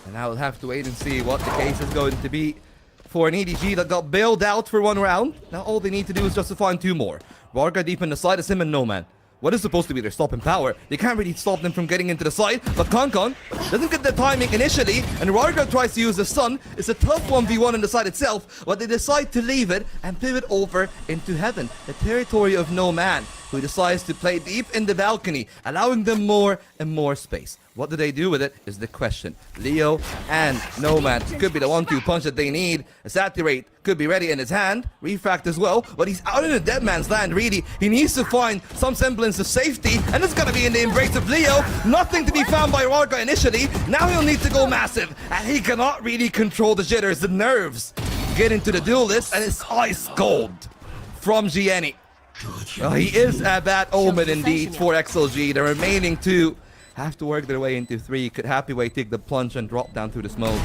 And I will have to wait and see what the case is going to be for an EDG that got bailed out for 1 round. Now all they need to do is just to find 2 more. Varga deep in the side is him and No Man. what is supposed to be their stopping power. They can't really stop them from getting into the side, but Concon doesn't get the timing initially, and Rarga tries to use the Sun. It's a tough 1v1 in the side itself, but they decide to leave it and pivot over into Heaven, the territory of No Man, who decides to play deep in the balcony, allowing them more and more space. What do they do with it is the question. Leo and No Man could be the 1-2 punch that they need. A Saturate could be ready in his hand. Refract as well, but he's out in a dead man's land, really. He needs to find some semblance of safety, and it's gonna be in the embrace of Leo. Nothing to be found by Rarga initially. Now he'll need to go massive, and he cannot really control the jitters, the nerves. Get into the duelist, and it's ice cold from Gianni. He is a bad omen indeed for XLG. The remaining two have to work their way into 3. Could Happy Way take the plunge and drop down through the smoke?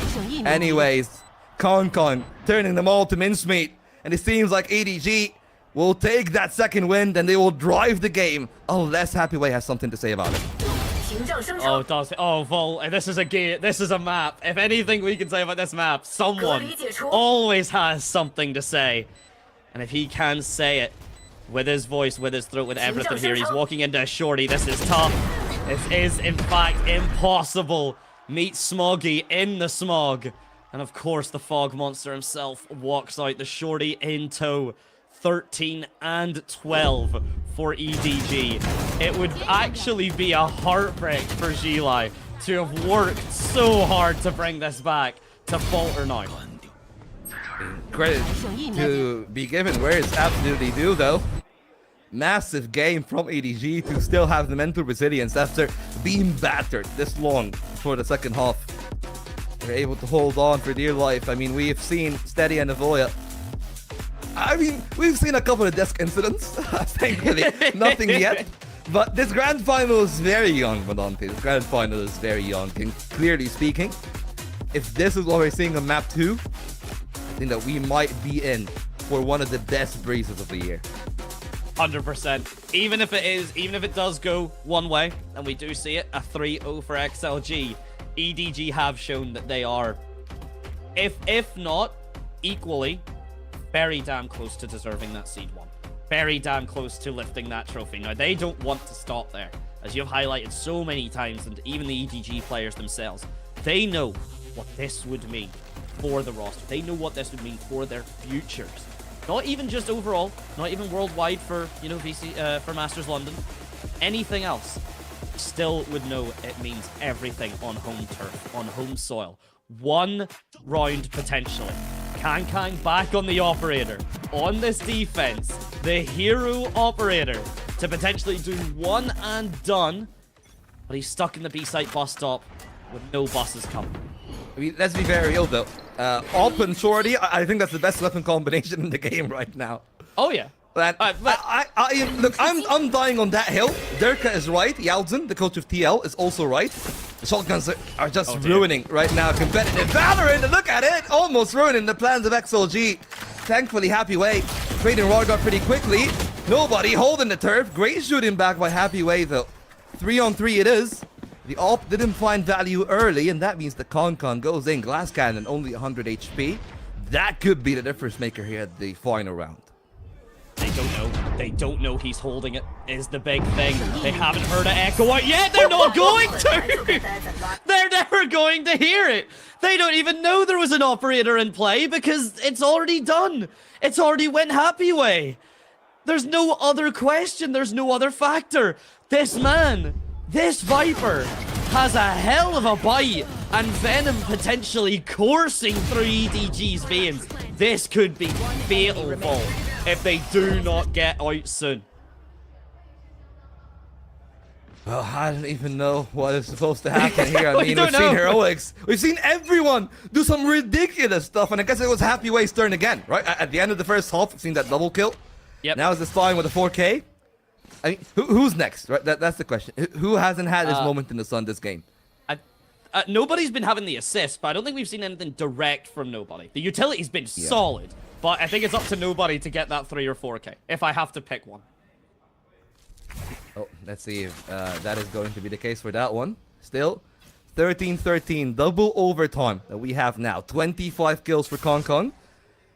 Anyways, Concon turning them all to mincemeat, and it seems like EDG will take that second win, and they will drive the game unless Happy Way has something to say about it. Oh, does it? Oh, Vol, this is a game. This is a map. If anything we can say about this map, someone always has something to say. And if he can say it with his voice, with his throat, with everything here, he's walking into a shorty. This is tough. This is, in fact, impossible. Meet Smoggy in the smog. And of course, the fog monster himself walks out. The shorty in tow. 13 and 12 for EDG. It would actually be a heartbreak for Gilai to have worked so hard to bring this back to falter now. Credit to be given where it's absolutely due, though. Massive game from EDG to still have the mental resilience after being battered this long for the second half. They're able to hold on for dear life. I mean, we've seen Steady and Avoya. I mean, we've seen a couple of desk incidents. Thankfully, nothing yet. But this grand final is very young, Madante. This grand final is very young. And clearly speaking, if this is what we're seeing on map 2, I think that we might be in for one of the best breezes of the year. 100%. Even if it does go one way, and we do see it, a 3-0 for XLG, EDG have shown that they are, if not equally, very damn close to deserving that seed 1. Very damn close to lifting that trophy. Now, they don't want to stop there. As you've highlighted so many times, and even the EDG players themselves, they know what this would mean for the roster. They know what this would mean for their futures. Not even just overall, not even worldwide for, you know, for Masters London. Anything else still would know it means everything on home turf, on home soil. One round potentially. Kang back on the operator. On this defense, the hero operator to potentially do one and done. But he's stuck in the B-site bus stop with no buses coming. I mean, let's be very real though. Open Shorty, I think that's the best weapon combination in the game right now. Oh yeah. Look, I'm dying on that hill. Durka is right. Yalzin, the coach of TL, is also right. The shotguns are just ruining right now competitive Valorant. Look at it, almost ruining the plans of XLG. Thankfully, Happy Way trading Rarga pretty quickly. Nobody holding the turf. Great shooting back by Happy Way though. 3-on-3 it is. The AWP didn't find value early, and that means the Concon goes in. Glass Cannon, only 100 HP. That could be the difference maker here at the final round. They don't know. They don't know he's holding it, is the big thing. They haven't heard it echo out yet. They're not going to. They're never going to hear it. They don't even know there was an operator in play because it's already done. It's already went Happy Way. There's no other question. There's no other factor. This man, this Viper, has a hell of a bite, and Venom potentially coursing through EDG's veins. This could be fatal fall if they do not get out soon. Well, I don't even know what is supposed to happen here. I mean, we've seen heroics. We've seen everyone do some ridiculous stuff, and I guess it was Happy Way's turn again, right? At the end of the first half, we've seen that double kill. Yep. Now is this time with a 4K? I mean, who's next? Right? That's the question. Who hasn't had this moment in the sun this game? Nobody's been having the assist, but I don't think we've seen anything direct from nobody. The utility's been solid, but I think it's up to nobody to get that 3 or 4K, if I have to pick one. Oh, let's see if that is going to be the case for that one. Still, 13-13, double overtime that we have now. 25 kills for Concon.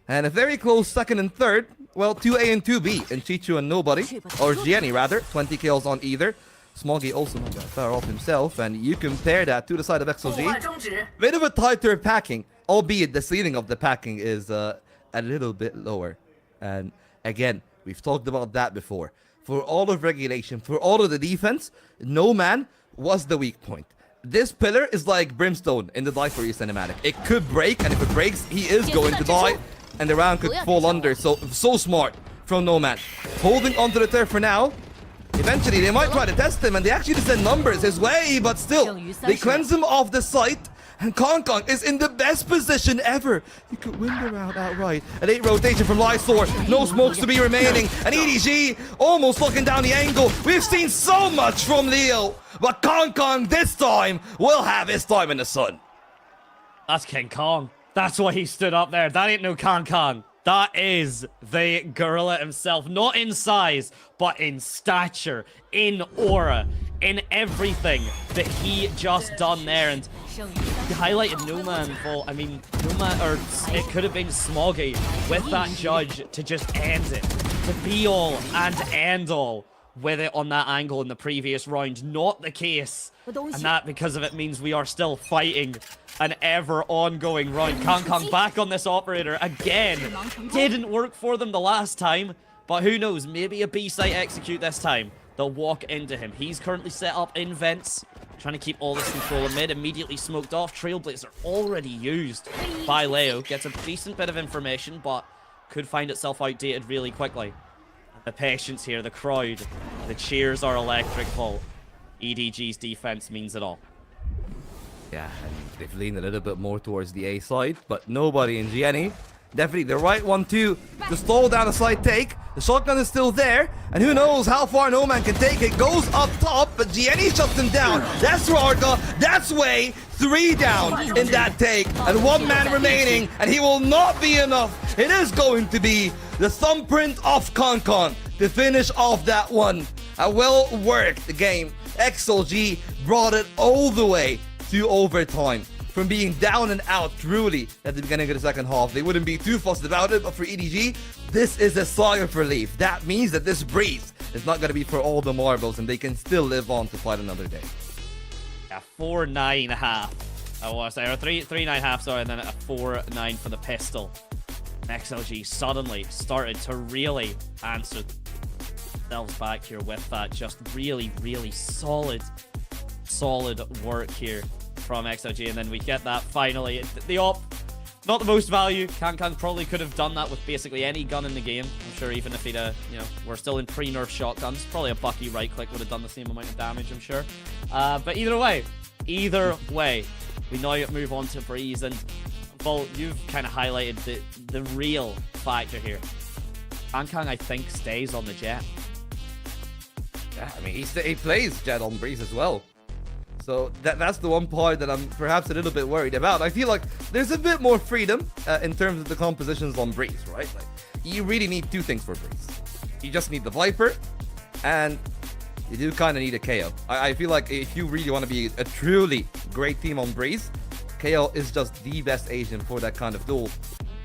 And a very close second and third. well, 2A and 2B, and Chichu and Nobody, or Gianni rather, 20 kills on either. Smoggy also got far off himself, and you compare that to the side of XLG. Bit of a tighter packing, albeit the ceiling of the packing is a little bit lower. And again, we've talked about that before. For all of regulation, for all of the defense, No Man was the weak point. This pillar is like Brimstone in the Die For You cinematic. It could break, and if it breaks, he is going to die, and the round could fall under. So smart from No Man. Holding onto the turf for now. Eventually, they might try to test him, and they actually send numbers his way, but still, they cleanse him off the site, and Kong Kong is in the best position ever. He could win the round outright. An 8 rotation from Lysor, no smokes to be remaining, and EDG almost locking down the angle. We've seen so much from Leo, but Kong Kong this time will have his time in the sun. That's King Kong. That's why he stood up there. That ain't no Kong Kong. That is the gorilla himself, not in size, but in stature, in aura, in everything that he just done there. And he highlighted No Man for, I mean, No Man, or it could have been Smoggy with that judge to just end it, to be all and end all with it on that angle in the previous round. Not the case, and that because of it means we are still fighting an ever ongoing round. Kong Kong back on this operator again. Didn't work for them the last time, but who knows, maybe a B site execute this time. They'll walk into him. He's currently set up in vents, trying to keep all this control of mid. Immediately smoked off. Trailblazer already used by Leo. Gets a decent bit of information, but could find itself outdated really quickly. The patience here, the crowd, the cheers are electrical. EDG's defense means it all. Yeah, and they've leaned a little bit more towards the A side, but Nobody and Gianni. Definitely the right one to stall down a side take. The shotgun is still there, and who knows how far No Man can take it. Goes up top, but Gianni shuts him down. That's Rarga. That's Way. 3 down in that take, and 1 man remaining, and he will not be enough. It is going to be the thumbprint of Kong Kong to finish off that one. A well-worked game. XLG brought it all the way to overtime. From being down and out truly at the beginning of the second half, they wouldn't be too fussed about it, but for EDG, this is a sigh of relief. That means that this breeze is not going to be for all the marbles, and they can still live on to fight another day. Yeah, 4-9.5. I want to say, or 3-9.5, sorry, and then a 4-9 for the pistol. XLG suddenly started to really answer themselves back here with that. Just really, really solid work here from XLG, and then we get that finally. The op, not the most value. Kong Kong probably could have done that with basically any gun in the game. I'm sure even if he'd, we're still in pre-nerf shotguns, probably a Bucky right click would have done the same amount of damage, I'm sure. But either way, we now move on to Breeze, and Vol, you've kind of highlighted the real factor here. Kong Kong, I think, stays on the Jet. Yeah, I mean, he plays Jet on Breeze as well. So that's the one part that I'm perhaps a little bit worried about. I feel like there's a bit more freedom in terms of the compositions on Breeze, right? Like, you really need 2 things for Breeze. You just need the Viper, and you do kind of need a KO. I feel like if you really want to be a truly great team on Breeze, KO is just the best agent for that kind of duel.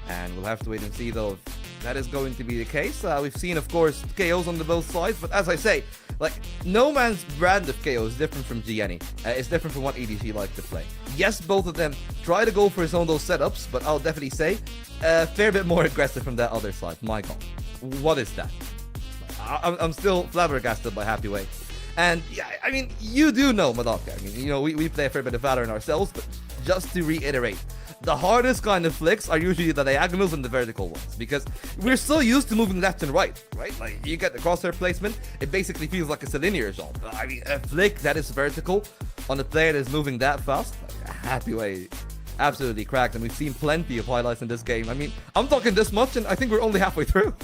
And we'll have to wait and see, though, if that is going to be the case. We've seen, of course, KOs on both sides, but as I say, like, No Man's brand of KO is different from Gianni. It's different from what EDG like to play. Yes, both of them try to go for some of those setups, but I'll definitely say a fair bit more aggressive from that other side. My God, what is that? I'm still flabbergasted by Happy Way. And yeah, I mean, you do know Madoka. I mean, we play a fair bit of Valorant ourselves, but just to reiterate, the hardest kind of flicks are usually the diagonals and the vertical ones, because we're so used to moving left and right? Like, you get the crosshair placement, it basically feels like it's a linear jump. I mean, a flick that is vertical on a player that is moving that fast, Happy Way absolutely cracked, and we've seen plenty of highlights in this game. I mean, I'm talking this much, and I think we're only halfway through.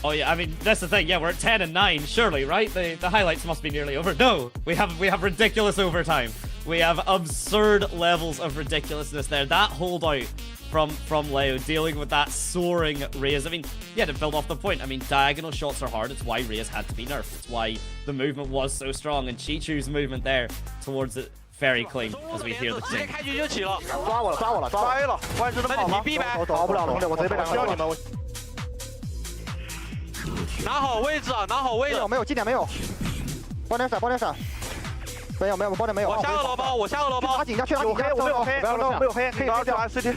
Oh yeah, I mean, that's the thing. Yeah, we're at 10 and 9, surely, right? The highlights must be nearly over. No, we have ridiculous overtime. We have absurd levels of ridiculousness there. That holdout from Leo, dealing with that soaring Raze. I mean, yeah, to build off the point, I mean, diagonal shots are hard. It's why Raze had to be nerfed. It's why the movement was so strong, and Chichu's movement there towards it, very clean, as we hear the ting. 抓我了，抓 A 了，不然就这么跑吗？跑不了龙的，我直接被两个。拿好位置啊，拿好位置。没有，基点没有。包点闪，包点闪。没有，包点没有。我下二楼包，我下二楼包。打井下去，有黑，我没有黑，没有黑，可以掉 CT。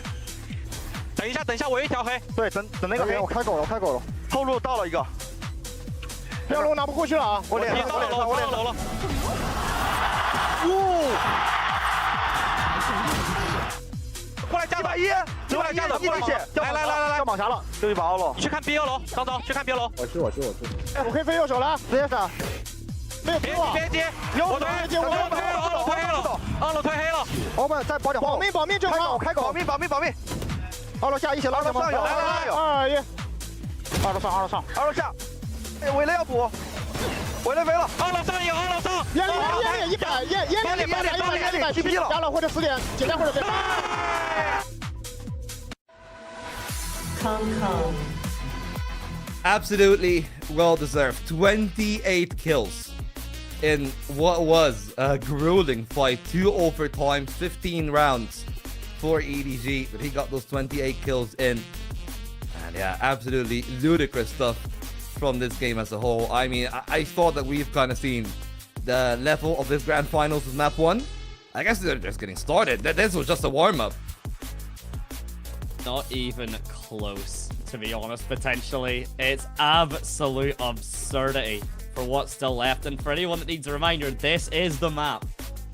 等一下，我有一条黑。对，等那个黑，我开狗了。后路到了一个。要龙拿不过去了啊！我脸上了。过来加把一，过来加的，过来血，来，要蟒侠了，对把二楼，去看 B 二楼，张总去看 B 二楼。我去。哎，我可以飞右手了，直接闪。没有别接，我推二楼推黑了。我们再保点保命正常，开狗，保命。二楼下一起拉上有，来2、1，二楼上，哎，围雷要补，围雷没了，二楼上有，烟里100 TP 了，压了或者死点，简单或者别。Absolutely well deserved. 28 kills in what was a grueling fight. 2 overtimes, 15 rounds for EDG, but he got those 28 kills in. And yeah, absolutely ludicrous stuff from this game as a whole. I mean, I thought that we've kind of seen the level of this grand finals with map 1. I guess they're just getting started. This was just a warm-up. Not even close, to be honest, potentially. It's absolute absurdity for what's still left. And for anyone that needs a reminder, this is the map.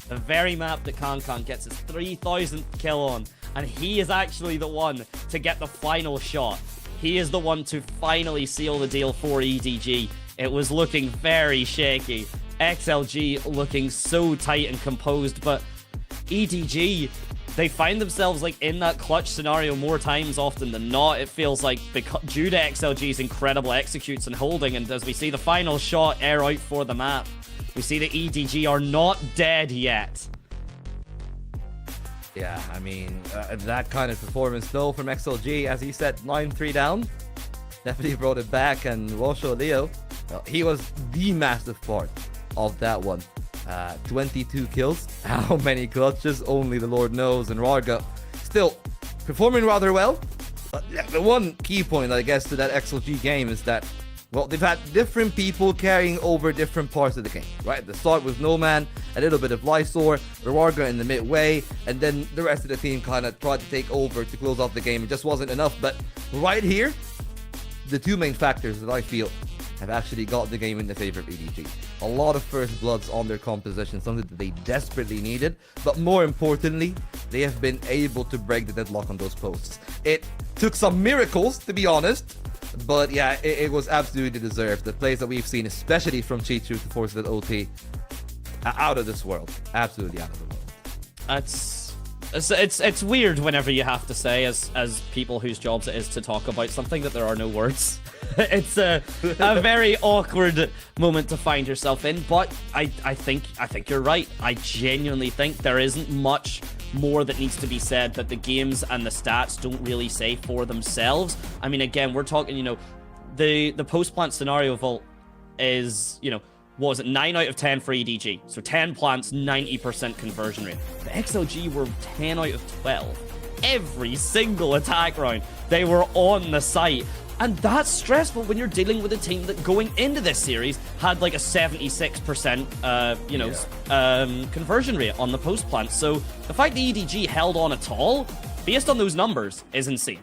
The very map that Kankan gets his 3,000th kill on. And he is actually the one to get the final shot. He is the one to finally seal the deal for EDG. It was looking very shaky. XLG looking so tight and composed, but EDG, they find themselves like in that clutch scenario more times often than not. It feels like due to XLG's incredible executes and holding, and as we see the final shot air out for the map, we see that EDG are not dead yet. Yeah, I mean, that kind of performance though from XLG, as he said, 9-3 down, definitely brought it back, and Rosho Leo, he was the massive part of that one. 22 kills, how many clutches, only the Lord knows, and Rarga still performing rather well. The one key point, I guess, to that XLG game is that, well, they've had different people carrying over different parts of the game, right? The start was Noman, a little bit of Lysor, Rarga in the midway, and then the rest of the team kind of tried to take over to close off the game. It just wasn't enough, but right here, the two main factors that I feel have actually got the game in the favor of EDG. A lot of first bloods on their composition, something that they desperately needed, but more importantly, they have been able to break the deadlock on those posts. It took some miracles, to be honest, but yeah, it was absolutely deserved. The plays that we've seen, especially from Chichu to force that OT, out of this world. Absolutely out of the world. It's weird whenever you have to say, as people whose jobs it is to talk about something, that there are no words. It's a very awkward moment to find yourself in, but I think you're right. I genuinely think there isn't much more that needs to be said, that the games and the stats don't really say for themselves. I mean, again, we're talking, you know, the post-plant scenario vault is, you know, what was it, 9 out of 10 for EDG. So 10 plants, 90% conversion rate. The XLG were 10 out of 12. Every single attack round, they were on the site. And that's stressful when you're dealing with a team that going into this series had like a 76% conversion rate on the post plant. So the fact that EDG held on at all, based on those numbers, is insane.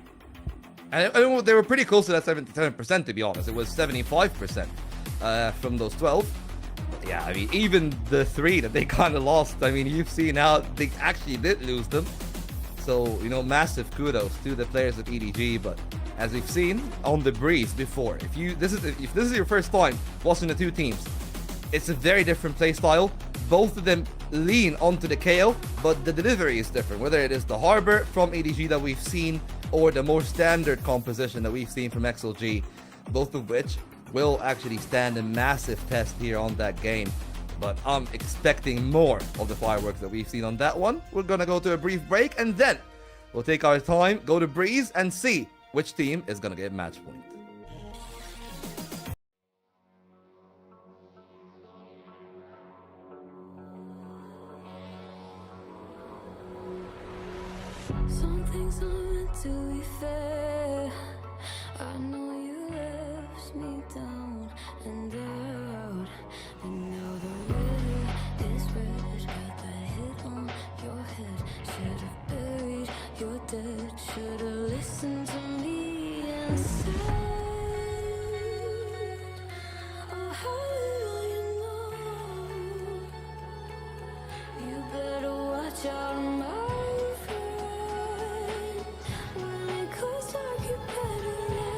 And they were pretty close to that 77%, to be honest. It was 75% from those 12. But yeah, I mean, even the 3 that they kind of lost, I mean, you've seen how they actually did lose them. So, you know, massive kudos to the players of EDG, but as we've seen on the Breeze before, if this is your first time watching the two teams, it's a very different play style. Both of them lean onto the KO, but the delivery is different. Whether it is the Harbor from EDG that we've seen, or the more standard composition that we've seen from XLG, both of which will actually stand a massive test here on that game. But I'm expecting more of the fireworks that we've seen on that one. We're gonna go to a brief break, and then we'll take our time, go to Breeze, and see which team is gonna get match point. Some things aren't meant to be fair. I know you left moves me down and out. And now the river is red. Got that hit on your head. Should've buried your dead. Should've listened to me and said, oh, how little you know. You better watch out, my friend. When it goes dark, you better lay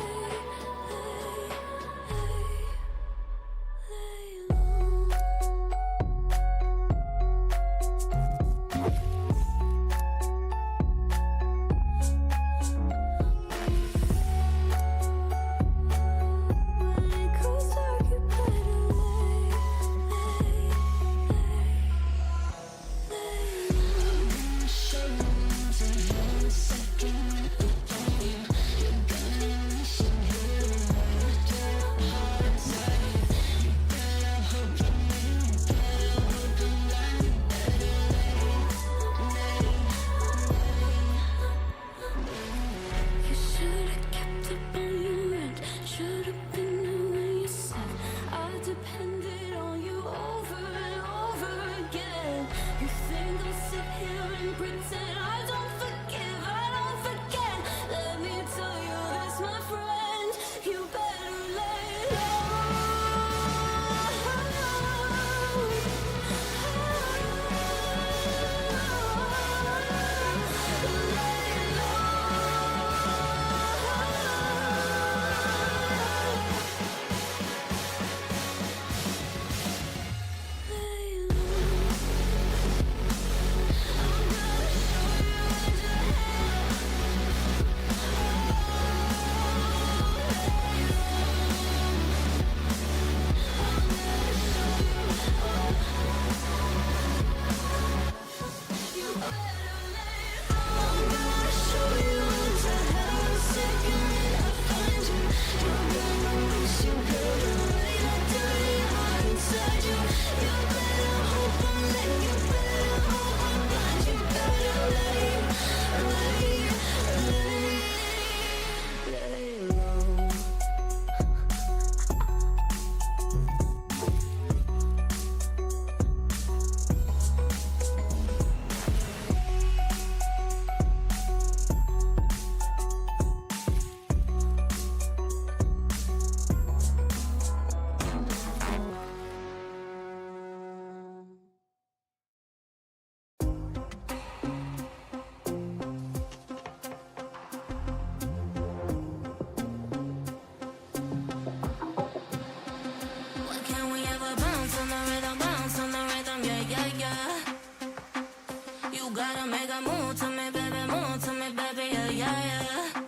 gotta make a move to me, baby, yeah, yeah, yeah.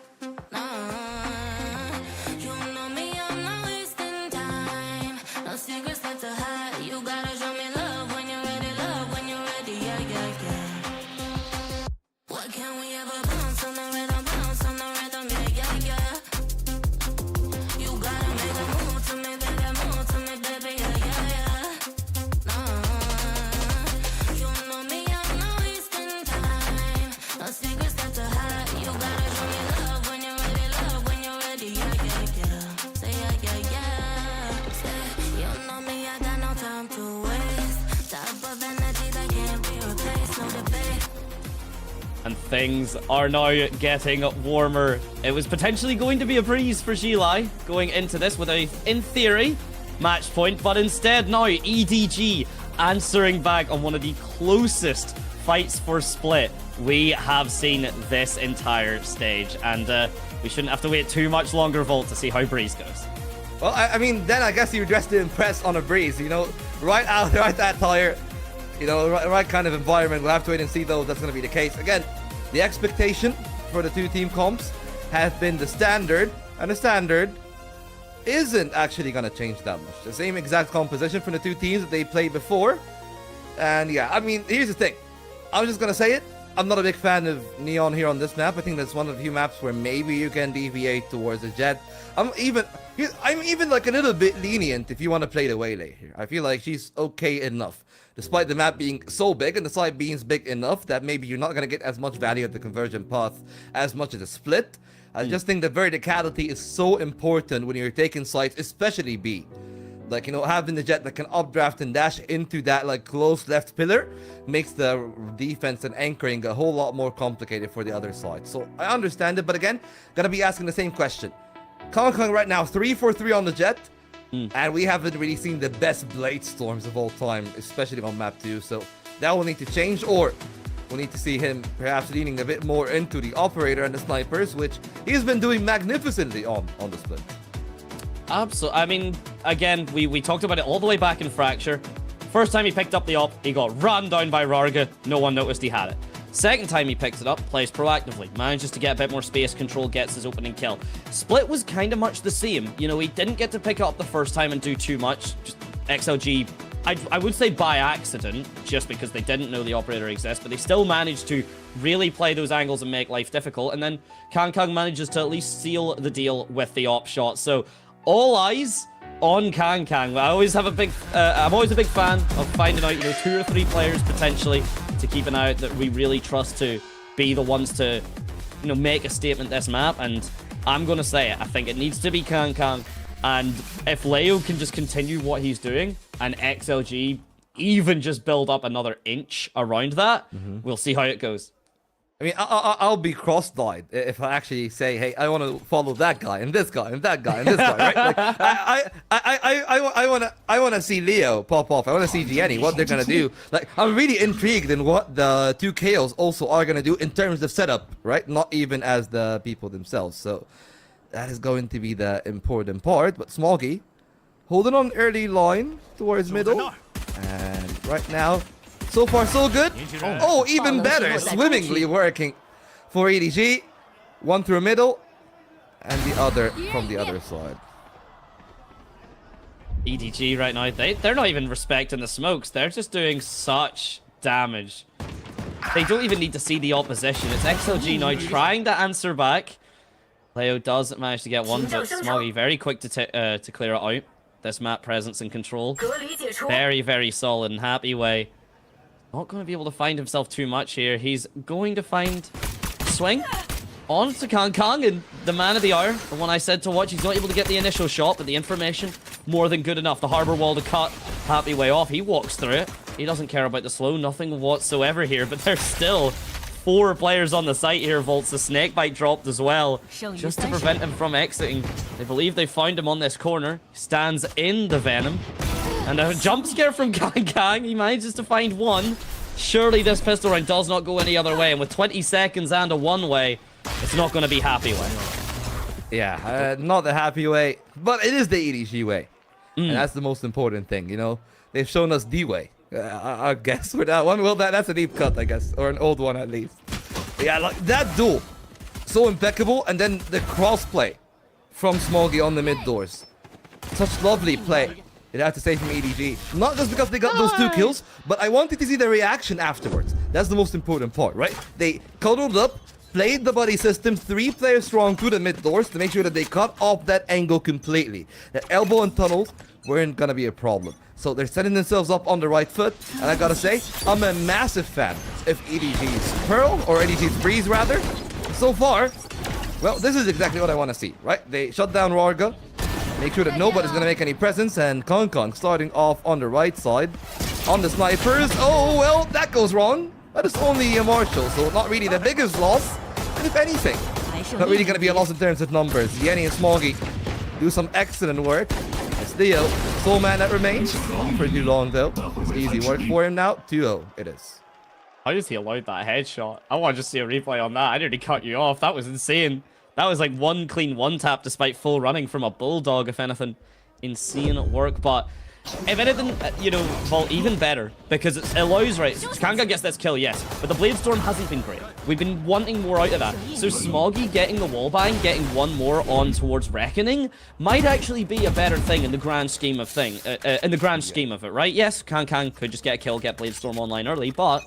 Nah, you know me, I'm not wasting time. No secrets left to hide. You gotta show me love when you're ready, yeah, yeah, yeah. Why can't we ever bounce on the rhythm, yeah, yeah, yeah. You gotta make a move to me, baby, yeah, yeah, yeah. You know me, I'm not wasting time. No secrets left to hide. You gotta show me love when you're ready, yeah, yeah, yeah. Say yeah, yeah, yeah. Say, you know me, I got no time to waste. Type of energy that can't be replaced, no debate. And things are now getting warmer. It was potentially going to be a breeze for Gilai going into this with a, in theory, match point, but instead now EDG answering back on one of the closest fights for split we have seen this entire stage. And we shouldn't have to wait too much longer, Volt, to see how breeze goes. Well, I mean, then I guess you're dressed to impress on a breeze, you know, right that tire. You know, right kind of environment. We'll have to wait and see, though, if that's going to be the case. Again, the expectation for the two team comps have been the standard, and the standard isn't actually going to change that much. The same exact composition from the two teams that they played before. And yeah, I mean, here's the thing. I'm just going to say it. I'm not a big fan of Neon here on this map. I think that's one of the few maps where maybe you can deviate towards a Jet. I'm even like a little bit lenient if you want to play the Waylay here. I feel like she's okay enough. Despite the map being so big and the side being big enough that maybe you're not going to get as much value at the conversion path as much as a split. I just think the verticality is so important when you're taking sites, especially B. Like, you know, having the Jet that can updraft and dash into that, like, close left pillar makes the defense and anchoring a whole lot more complicated for the other side. So, I understand it, but again, gonna be asking the same question. Kong right now, 3-for-3 on the Jet, and we haven't really seen the best Blade Storms of all time, especially on map 2, so that will need to change, or we'll need to see him perhaps leaning a bit more into the Operator and the Snipers, which he's been doing magnificently on the split. Absolutely. I mean, again, we talked about it all the way back in Fracture. First time he picked up the op, he got run down by Rarga. No one noticed he had it. Second time he picks it up, plays proactively, manages to get a bit more space control, gets his opening kill. Split was kind of much the same. You know, he didn't get to pick it up the first time and do too much. Just XLG, I would say by accident, just because they didn't know the Operator exists, but they still managed to really play those angles and make life difficult. And then Kang manages to at least seal the deal with the op shot. So all eyes on Kang. I'm always a big fan of finding out, you know, 2 or 3 players potentially to keep an eye out that we really trust to be the ones to, you know, make a statement this map. And I'm gonna say it. I think it needs to be Kang. And if Leo can just continue what he's doing and XLG even just build up another inch around that, we'll see how it goes. I mean, I'll be cross-eyed if I actually say, hey, I want to follow that guy and this guy and that guy and this guy, right? Like, I want to see Leo pop off. I want to see Gianni, what they're gonna do. Like, I'm really intrigued in what the 2 KOs also are gonna do in terms of setup, right? Not even as the people themselves. So that is going to be the important part. But Smoggy holding on early line towards middle, and right now, so far, so good. Oh, even better. Swimmingly working for EDG. One through middle, and the other from the other side. EDG right now, they're not even respecting the smokes. They're just doing such damage. They don't even need to see the opposition. It's XLG now trying to answer back. Leo does manage to get one, but Smoggy very quick to clear it out. This map presence and control. Very, very solid and happy way. Not going to be able to find himself too much here. He's going to find swing on to Kang, and the man of the hour, the one I said to watch. He's not able to get the initial shot, but the information more than good enough. The harbor wall to cut, happy way off. He walks through it. He doesn't care about the slow, nothing whatsoever here, but there's still 4 players on the site here. Volts, the snakebite dropped as well, just to prevent him from exiting. They believe they found him on this corner. Stands in the Venom. And a jump scare from Kang. He manages to find one. Surely this pistol round does not go any other way. And with 20 seconds and a one-way, it's not going to be happy way. Yeah, not the happy way, but it is the EDG way. And that's the most important thing, you know? They've shown us the way. I guess with that one. Well, that's a deep cut, I guess. Or an old one, at least. Yeah, like that duel. So impeccable. And then the crossplay from Smoggy on the mid doors. Such lovely play. You'd have to say from EDG. Not just because they got those 2 kills, but I wanted to see the reaction afterwards. That's the most important part, right? They cuddled up, played the buddy system, 3 players strong to the mid doors to make sure that they cut off that angle completely. That elbow and tunnels weren't gonna be a problem. So they're setting themselves up on the right foot, and I gotta say, I'm a massive fan of EDG's Pearl, or EDG's Breeze rather. So far, well, this is exactly what I want to see, right? They shut down Rarga, make sure that nobody's gonna make any presence, and Kong starting off on the right side. On the snipers, oh well, that goes wrong. That is only a Marshall, so not really the biggest loss. And if anything, not really gonna be a loss in terms of numbers. Yenny and Smoggy do some excellent work. It's Leo, sole man that remains. Pretty long though. It's easy work for him now. 2-0 it is. How does he allowed that headshot? I want to just see a replay on that. I nearly cut you off. That was insane. That was like one clean one tap despite full running from a bulldog, if anything. Insane work, but if anything, you know, Vault even better because it allows, right, Kanga gets this kill, yes, but the Blade Storm hasn't been great. We've been wanting more out of that. So Smoggy getting the wallbang, getting one more on towards Reckoning might actually be a better thing in the grand scheme of in the grand scheme of it, right? Yes, Kang could just get a kill, get Blade Storm online early, but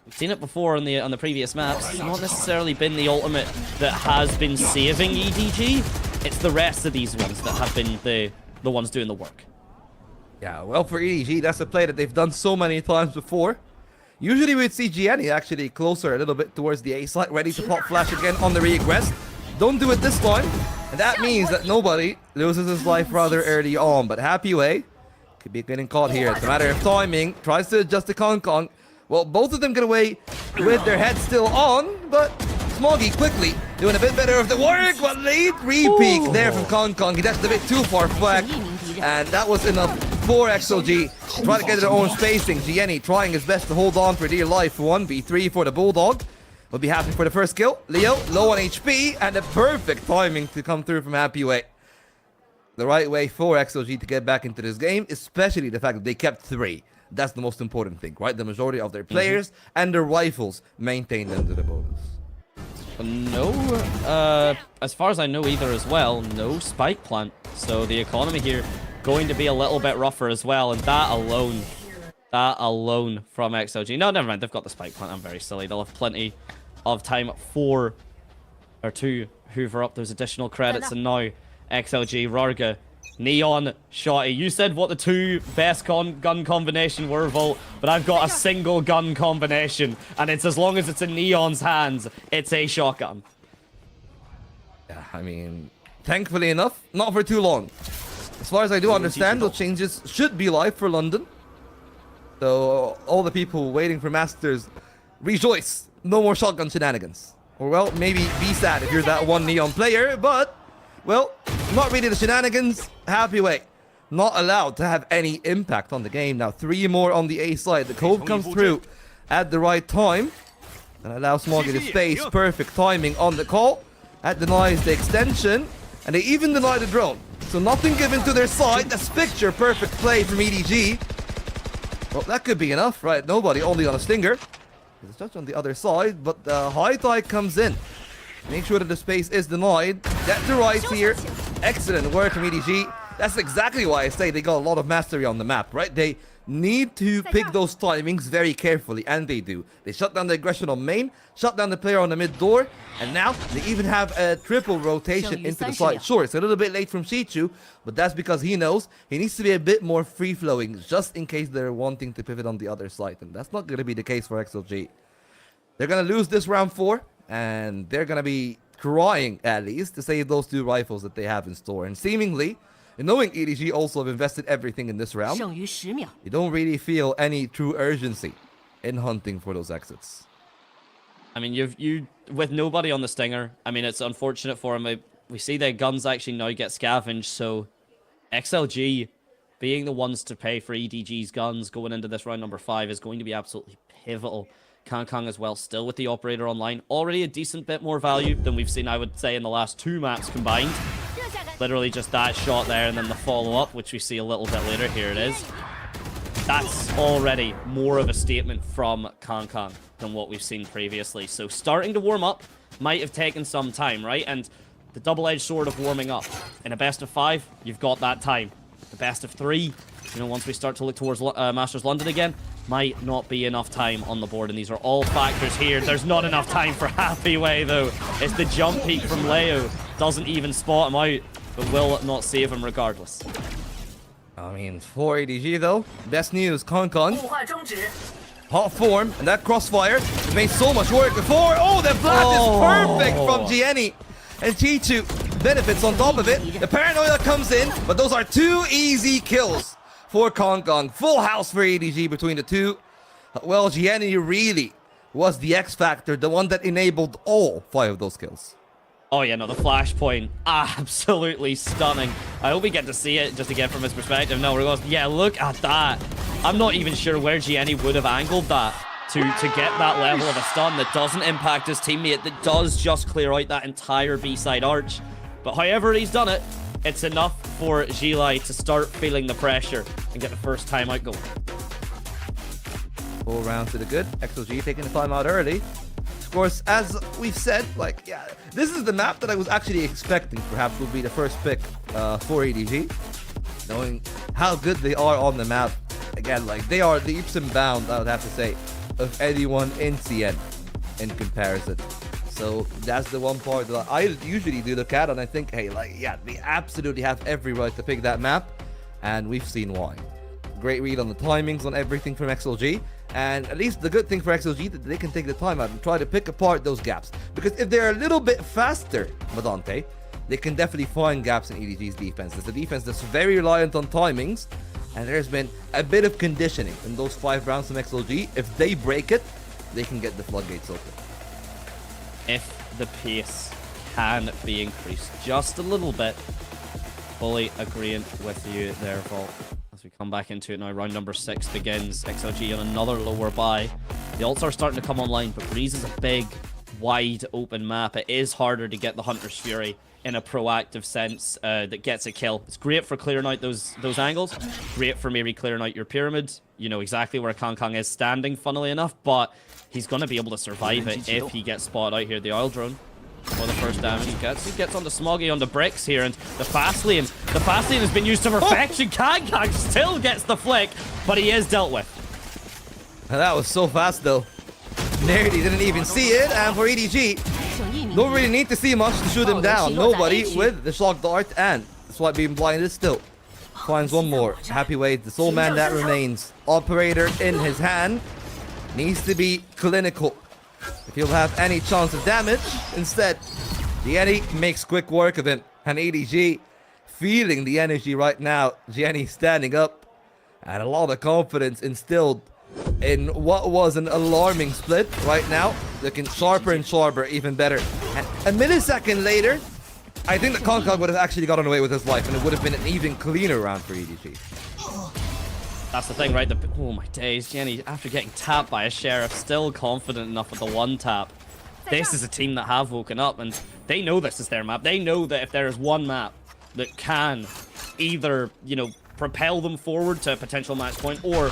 We've seen it before on the previous maps. It's not necessarily been the ultimate that has been saving EDG. It's the rest of these ones that have been the ones doing the work. Yeah, well, for EDG, that's a play that they've done so many times before. Usually we'd see Gianni actually closer a little bit towards the A side, ready to pop flash again on the regress. Don't do it this time, and that means that nobody loses his life rather early on. But Happy Way could be getting caught here. It's a matter of timing. Tries to adjust the Kong. Well, both of them get away with their heads still on, but Smoggy quickly doing a bit better of the work. But late re-peek there from Kong. He dashed a bit too far back, and that was enough for XLG. Try to get their own spacing. Gianni trying his best to hold on for dear life. 1v3 for the Bulldog. Will be happy for the first kill. Leo, low on HP, and the perfect timing to come through from Happy Way. The right way for XLG to get back into this game, especially the fact that they kept 3. That's the most important thing, right? The majority of their players and their rifles maintained into the bonus. No, as far as I know either as well, no spike plant. So the economy here going to be a little bit rougher as well, and that alone from XLG. No, never mind, they've got the spike plant. I'm very silly. They'll have plenty of time to hoover up those additional credits, and now XLG, Rarga, Neon, Shotty. You said what the 2 best gun combination were, Volt, but I've got a single gun combination, and it's as long as it's in Neon's hands, it's a shotgun. Yeah, I mean, thankfully enough, not for too long. As far as I do understand, those changes should be live for London. So all the people waiting for Masters, rejoice. No more shotgun shenanigans. Or well, maybe be sad if you're that one Neon player, but well, not really the shenanigans. Happy Way not allowed to have any impact on the game. Now 3 more on the A side. The Cove comes through at the right time and allows Smoggy to space. Perfect timing on the call. That denies the extension, and they even deny the drone. So nothing given to their side. That's picture perfect play from EDG. Well, that could be enough, right? Nobody, only on a Stinger. There's a touch on the other side, but the high tide comes in. Make sure that the space is denied. Get the right here. Excellent work from EDG. That's exactly why I say they got a lot of mastery on the map, right? They need to pick those timings very carefully, and they do. They shut down the aggression on main, shut down the player on the mid door, and now they even have a triple rotation into the side. Sure, it's a little bit late from Shichu, but that's because he knows he needs to be a bit more free-flowing, just in case they're wanting to pivot on the other side, and that's not going to be the case for XLG. They're going to lose this round 4, and they're going to be trying, at least, to save those 2 rifles that they have in store, and seemingly, knowing EDG also have invested everything in this round, you don't really feel any true urgency in hunting for those exits. I mean, you with nobody on the Stinger, I mean, it's unfortunate for him. We see their guns actually now get scavenged, so XLG being the ones to pay for EDG's guns going into this round number 5 is going to be absolutely pivotal. Kong as well, still with the operator online. Already a decent bit more value than we've seen, I would say, in the last 2 maps combined. Literally just that shot there and then the follow-up, which we see a little bit later. Here it is. That's already more of a statement from Kong than what we've seen previously. So starting to warm up might have taken some time, right? And the double-edged sword of warming up. In a best of 5, you've got that time. The best of 3, you know, once we start to look towards Masters London again, might not be enough time on the board, and these are all factors here. There's not enough time for Happy Way, though. It's the jump peak from Leo. Doesn't even spot him out, but will not save him regardless. I mean, for EDG, though, best news, Kong. Hot form, and that crossfire made so much work before. Oh, the blast is perfect from Gianni. And Chichu benefits on top of it. The paranoia comes in, but those are 2 easy kills for Kong. Full house for EDG between the 2. Well, Gianni really was the X factor, the one that enabled all 5 of those kills. Oh yeah, no, the flashpoint, absolutely stunning. I hope we get to see it just to get from his perspective. No, we're going, yeah, look at that. I'm not even sure where Gianni would have angled that to get that level of a stun that doesn't impact his teammate, that does just clear out that entire B-side arch. But however he's done it, it's enough for Gilai to start feeling the pressure and get the first timeout going. Full round to the good. XLG taking the timeout early. Of course, as we've said, like, yeah, this is the map that I was actually expecting perhaps would be the first pick for EDG. Knowing how good they are on the map. Again, like, they are leaps and bounds, I would have to say, of anyone in CN in comparison. So that's the one part that I usually do look at, and I think, hey, like, yeah, they absolutely have every right to pick that map, and we've seen why. Great read on the timings on everything from XLG, and at least the good thing for XLG that they can take the time out and try to pick apart those gaps. Because if they're a little bit faster, Madante, they can definitely find gaps in EDG's defense. It's a defense that's very reliant on timings, and there's been a bit of conditioning in those 5 rounds from XLG. If they break it, they can get the floodgates open. If the pace can be increased just a little bit, fully agreeing with you there, Vault. As we come back into it now, round number 6 begins. XLG on another lower buy. The ults are starting to come online, but Breeze is a big, wide open map. It is harder to get the Hunter's Fury in a proactive sense that gets a kill. It's great for clearing out those angles. Great for maybe clearing out your pyramid. You know exactly where Kong is standing, funnily enough, but he's going to be able to survive it if he gets spotted out here. The oil drone for the first damage he gets on the Smoggy on the bricks here, and the fast lane has been used to perfection. Kong still gets the flick, but he is dealt with. And that was so fast though. Nearly didn't even see it, and for EDG, don't really need to see much to shoot him down. Nobody with the shock dart, and despite being blinded, still finds one more. Happy Wade, the sole man that remains. Operator in his hand. Needs to be clinical if he'll have any chance of damage. Instead, Jenny makes quick work of him, and EDG feeling the energy right now. Jenny standing up, and a lot of confidence instilled in what was an alarming split right now. Looking sharper and sharper, even better. And a millisecond later, I think that Kong would have actually gotten away with his life, and it would have been an even cleaner round for EDG. That's the thing, right? Oh my days, Jenny, after getting tapped by a Sheriff, still confident enough with the one tap. This is a team that have woken up, and they know this is their map. They know that if there is one map that can either, you know, propel them forward to a potential match point, or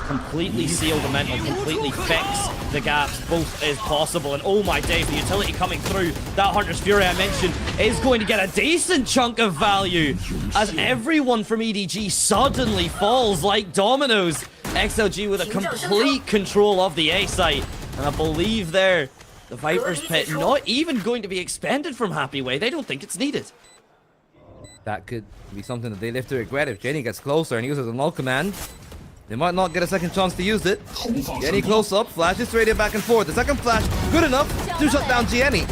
completely seal the mental, completely fix the gaps, both is possible. And oh my days, the utility coming through, that Hunter's Fury I mentioned is going to get a decent chunk of value as everyone from EDG suddenly falls like dominoes. XLG with a complete control of the A site, and I believe there the Viper's Pit not even going to be expended from Happy Way. They don't think it's needed. That could be something that they live to regret if Jenny gets closer and uses a null command. They might not get a second chance to use it. Jenny close up, flashes radiant back and forth. The second flash, good enough to shut down Jenny.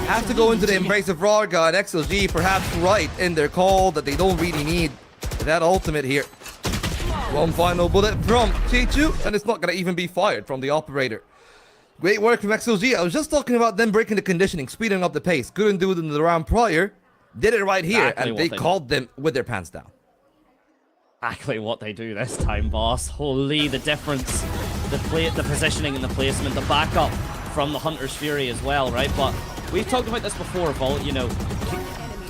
Have to go into the embrace of Rarga, and XLG perhaps right in their call that they don't really need that ultimate here. One final bullet from Chichu, and it's not going to even be fired from the operator. Great work from XLG. I was just talking about them breaking the conditioning, speeding up the pace. Couldn't do it in the round prior. Did it right here, exactly, and they called them with their pants down. Exactly what they do this time, boss. Holy, the difference. The positioning and the placement, the backup from the Hunter's Fury as well, right? But we've talked about this before, Vault. You know,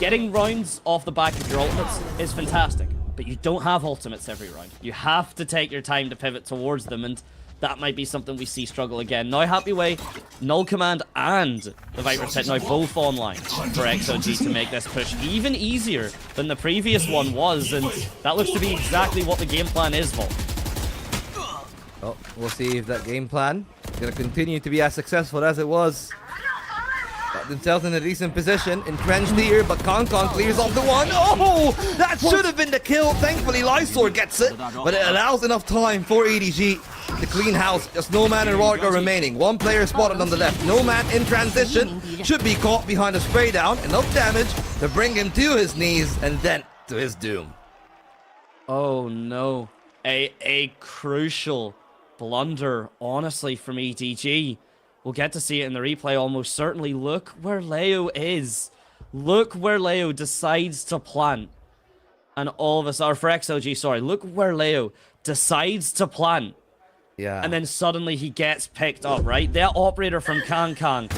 getting rounds off the back of your ultimates is fantastic, but you don't have ultimates every round. You have to take your time to pivot towards them, and that might be something we see struggle again. Now, Happy Way, Null Command, and the Viper's Pit now both online for XLG to make this push even easier than the previous one was, and that looks to be exactly what the game plan is, Vault. Well, we'll see if that game plan is going to continue to be as successful as it was. Got themselves in a decent position, entrenched here, but Kong clears off the one. Oh, that should have been the kill. Thankfully, Lysor gets it, but it allows enough time for EDG to clean house. Just No Man and Rarga remaining. One player spotted on the left. No Man in transition should be caught behind a spray down. Enough damage to bring him to his knees and then to his doom. Oh no, a crucial blunder, honestly, from EDG. We'll get to see it in the replay almost certainly. Look where Leo is. Look where Leo decides to plant. And all of us are for XLG, sorry. Look where Leo decides to plant. Yeah. And then suddenly he gets picked up, right? That operator from Kang.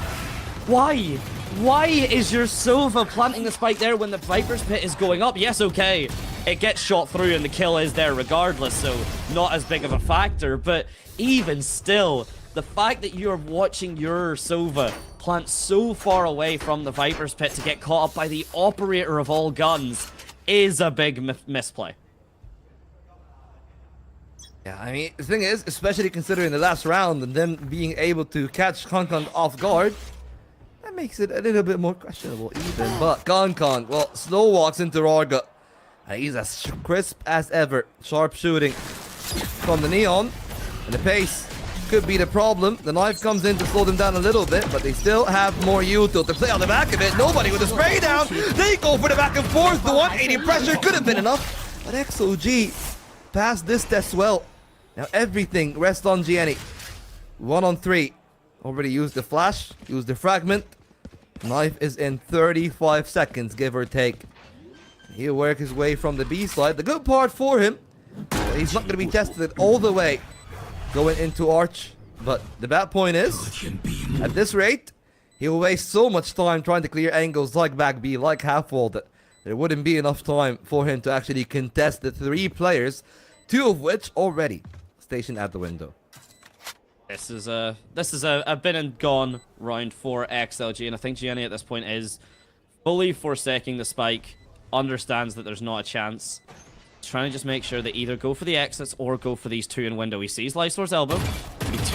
Why? Why is your Sova planting the spike there when the Viper's Pit is going up? Yes, okay. It gets shot through and the kill is there regardless, so not as big of a factor. But even still, the fact that you're watching your Sova plant so far away from the Viper's Pit to get caught up by the operator of all guns is a big misplay. Yeah, I mean, the thing is, especially considering the last round and then being able to catch Concon off guard, that makes it a little bit more questionable even. But Concon, well, slow walks into Rarga. And he's as crisp as ever. Sharp shooting from the Neon. And the pace could be the problem. The knife comes in to slow them down a little bit, but they still have more util to play on the back of it. Nobody with a spray down. They go for the back and forth. The 180 pressure could have been enough. But XLG passed this test well. Now everything rests on Gianni. 1 on 3. Already used the flash, used the fragment. Knife is in 35 seconds, give or take. He'll work his way from the B side. The good part for him, he's not going to be tested all the way going into Arch. But the bad point is, at this rate, he'll waste so much time trying to clear angles like back B, like half wall, that there wouldn't be enough time for him to actually contest the 3 players, 2 of which already stationed at the window. This is a been and gone round for XLG, and I think Gianni at this point is fully forsaking the spike, understands that there's not a chance, trying to just make sure they either go for the exits or go for these 2 in window. He sees Lysor's elbow,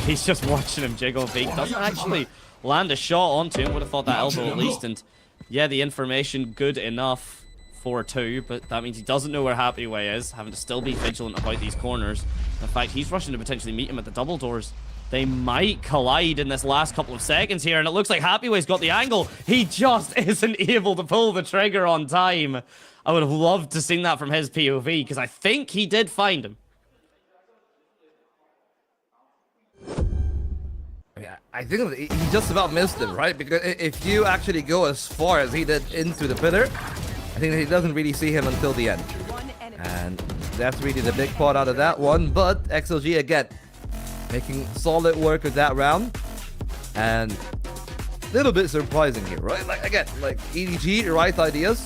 he's just watching him jiggle. He doesn't actually land a shot onto him, would have thought that elbow at least, and yeah, the information good enough for 2, but that means he doesn't know where Happyway is, having to still be vigilant about these corners. In fact, he's rushing to potentially meet him at the double doors. They might collide in this last couple of seconds here, and it looks like Happyway's got the angle. He just isn't able to pull the trigger on time. I would have loved to seen that from his POV, because I think he did find him. Yeah, I think he just about missed him, right? Because if you actually go as far as he did into the pillar, I think that he doesn't really see him until the end. And that's really the big part out of that one. But XLG again, making solid work of that round. And a little bit surprising here, right? Like, again, like EDG, right ideas.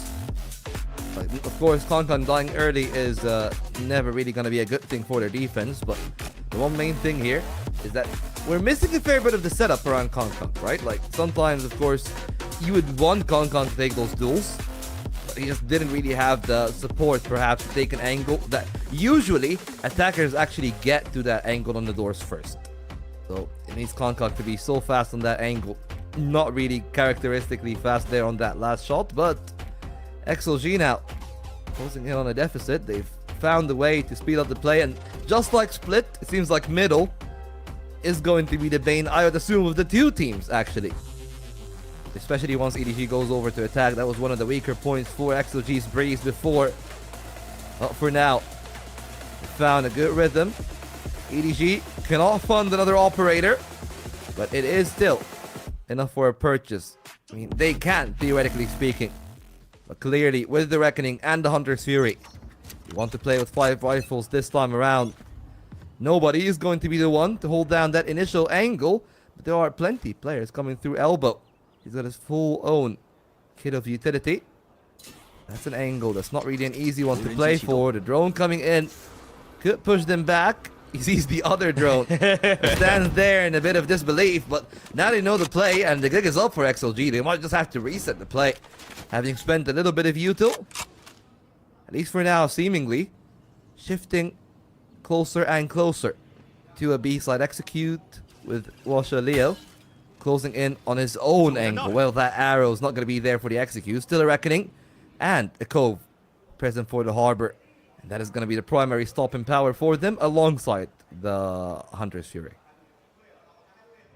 Like, of course, Concon dying early is never really going to be a good thing for their defense. But the one main thing here is that we're missing a fair bit of the setup around Concon, right? Like, sometimes, of course, you would want Concon to take those duels. He just didn't really have the support, perhaps, to take an angle that usually attackers actually get to that angle on the doors first. So it needs Concon to be so fast on that angle. Not really characteristically fast there on that last shot, but XLG now closing in on a deficit. They've found a way to speed up the play, and just like Split, it seems like middle is going to be the bane, I would assume, of the 2 teams, actually. Especially once EDG goes over to attack. That was one of the weaker points for XLG's Breeze before. But for now, found a good rhythm. EDG cannot fund another operator, but it is still enough for a purchase. I mean, they can, theoretically speaking. But clearly, with the Reckoning and the Hunter's Fury, you want to play with 5 rifles this time around. Nobody is going to be the one to hold down that initial angle, but there are plenty of players coming through elbow. He's got his full own kit of utility. That's an angle that's not really an easy one to play for. The drone coming in could push them back. He sees the other drone. Stands there in a bit of disbelief, but now they know the play, and the gig is up for XLG. They might just have to reset the play, having spent a little bit of util. At least for now, seemingly shifting closer and closer to a B-side execute with Washa Leo closing in on his own angle. Well, that arrow is not going to be there for the execute. Still a Reckoning and a Cove present for the Harbor. And that is going to be the primary stopping power for them alongside the Hunter's Fury.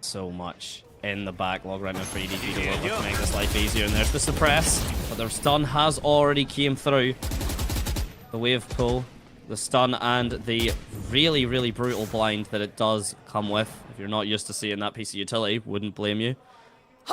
So much in the backlog right now for EDG to make this life easier. And there's the suppress, but their stun has already came through. The wave pull, the stun, and the really, really brutal blind that it does come with. If you're not used to seeing that piece of utility, wouldn't blame you.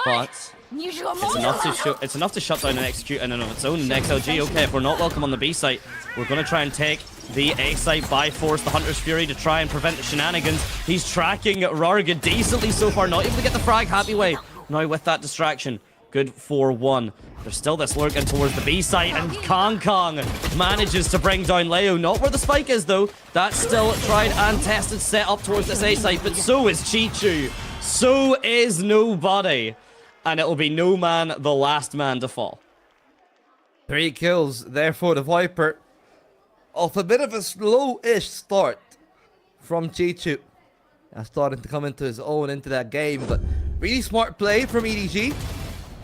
But it's enough to shut down and execute in and of its own. And XLG, okay, if we're not welcome on the B site, we're going to try and take the A site by force, the Hunter's Fury, to try and prevent the shenanigans. He's tracking Rarga decently so far, not able to get the frag. Happyway now with that distraction. Good for 1. There's still this lurk in towards the B site, and Kong manages to bring down Leo. Not where the spike is, though. That's still tried and tested, set up towards this A site, but so is Chichu. So is nobody. And it'll be no man the last man to fall. 3 kills there for the Viper. Off a bit of a slow-ish start. from Chichu. Starting to come into his own into that game, but really smart play from EDG,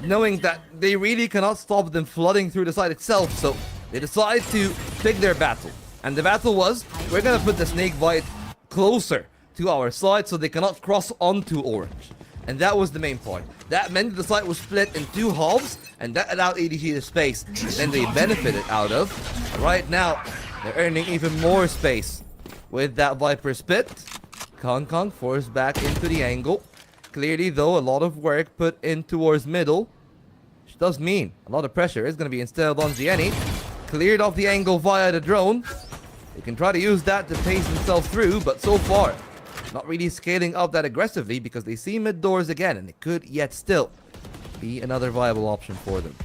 knowing that they really cannot stop them flooding through the site itself, so they decide to pick their battle. And the battle was, we're gonna put the Snake Bite closer to our side so they cannot cross onto orange. And that was the main point. That meant the site was split in 2 halves, and that allowed EDG the space. And then they benefited out of. Right now, they're earning even more space with that Viper spit. Kong forced back into the angle. Clearly, though, a lot of work put in towards middle, which does mean a lot of pressure is going to be instilled on Gianni. Cleared off the angle via the drone. They can try to use that to pace themselves through, but so far, not really scaling up that aggressively because they see mid doors again, and it could yet still be another viable option for them.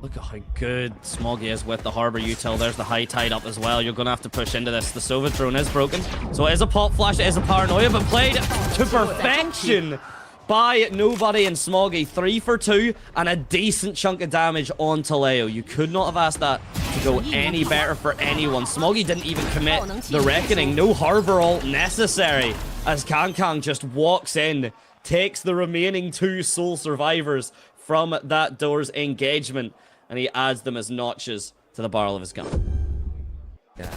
Look at how good Smoggy is with the Harbor Util. There's the high tide up as well. You're going to have to push into this. The Sova drone is broken. So it is a pop flash. It is a paranoia, but played to perfection by nobody in Smoggy. 3 for 2 and a decent chunk of damage on Leo. You could not have asked that to go any better for anyone. Smoggy didn't even commit the Reckoning. No Harbor ult necessary as Kang just walks in, takes the remaining 2 sole survivors from that door's engagement, and he adds them as notches to the barrel of his gun. Yeah,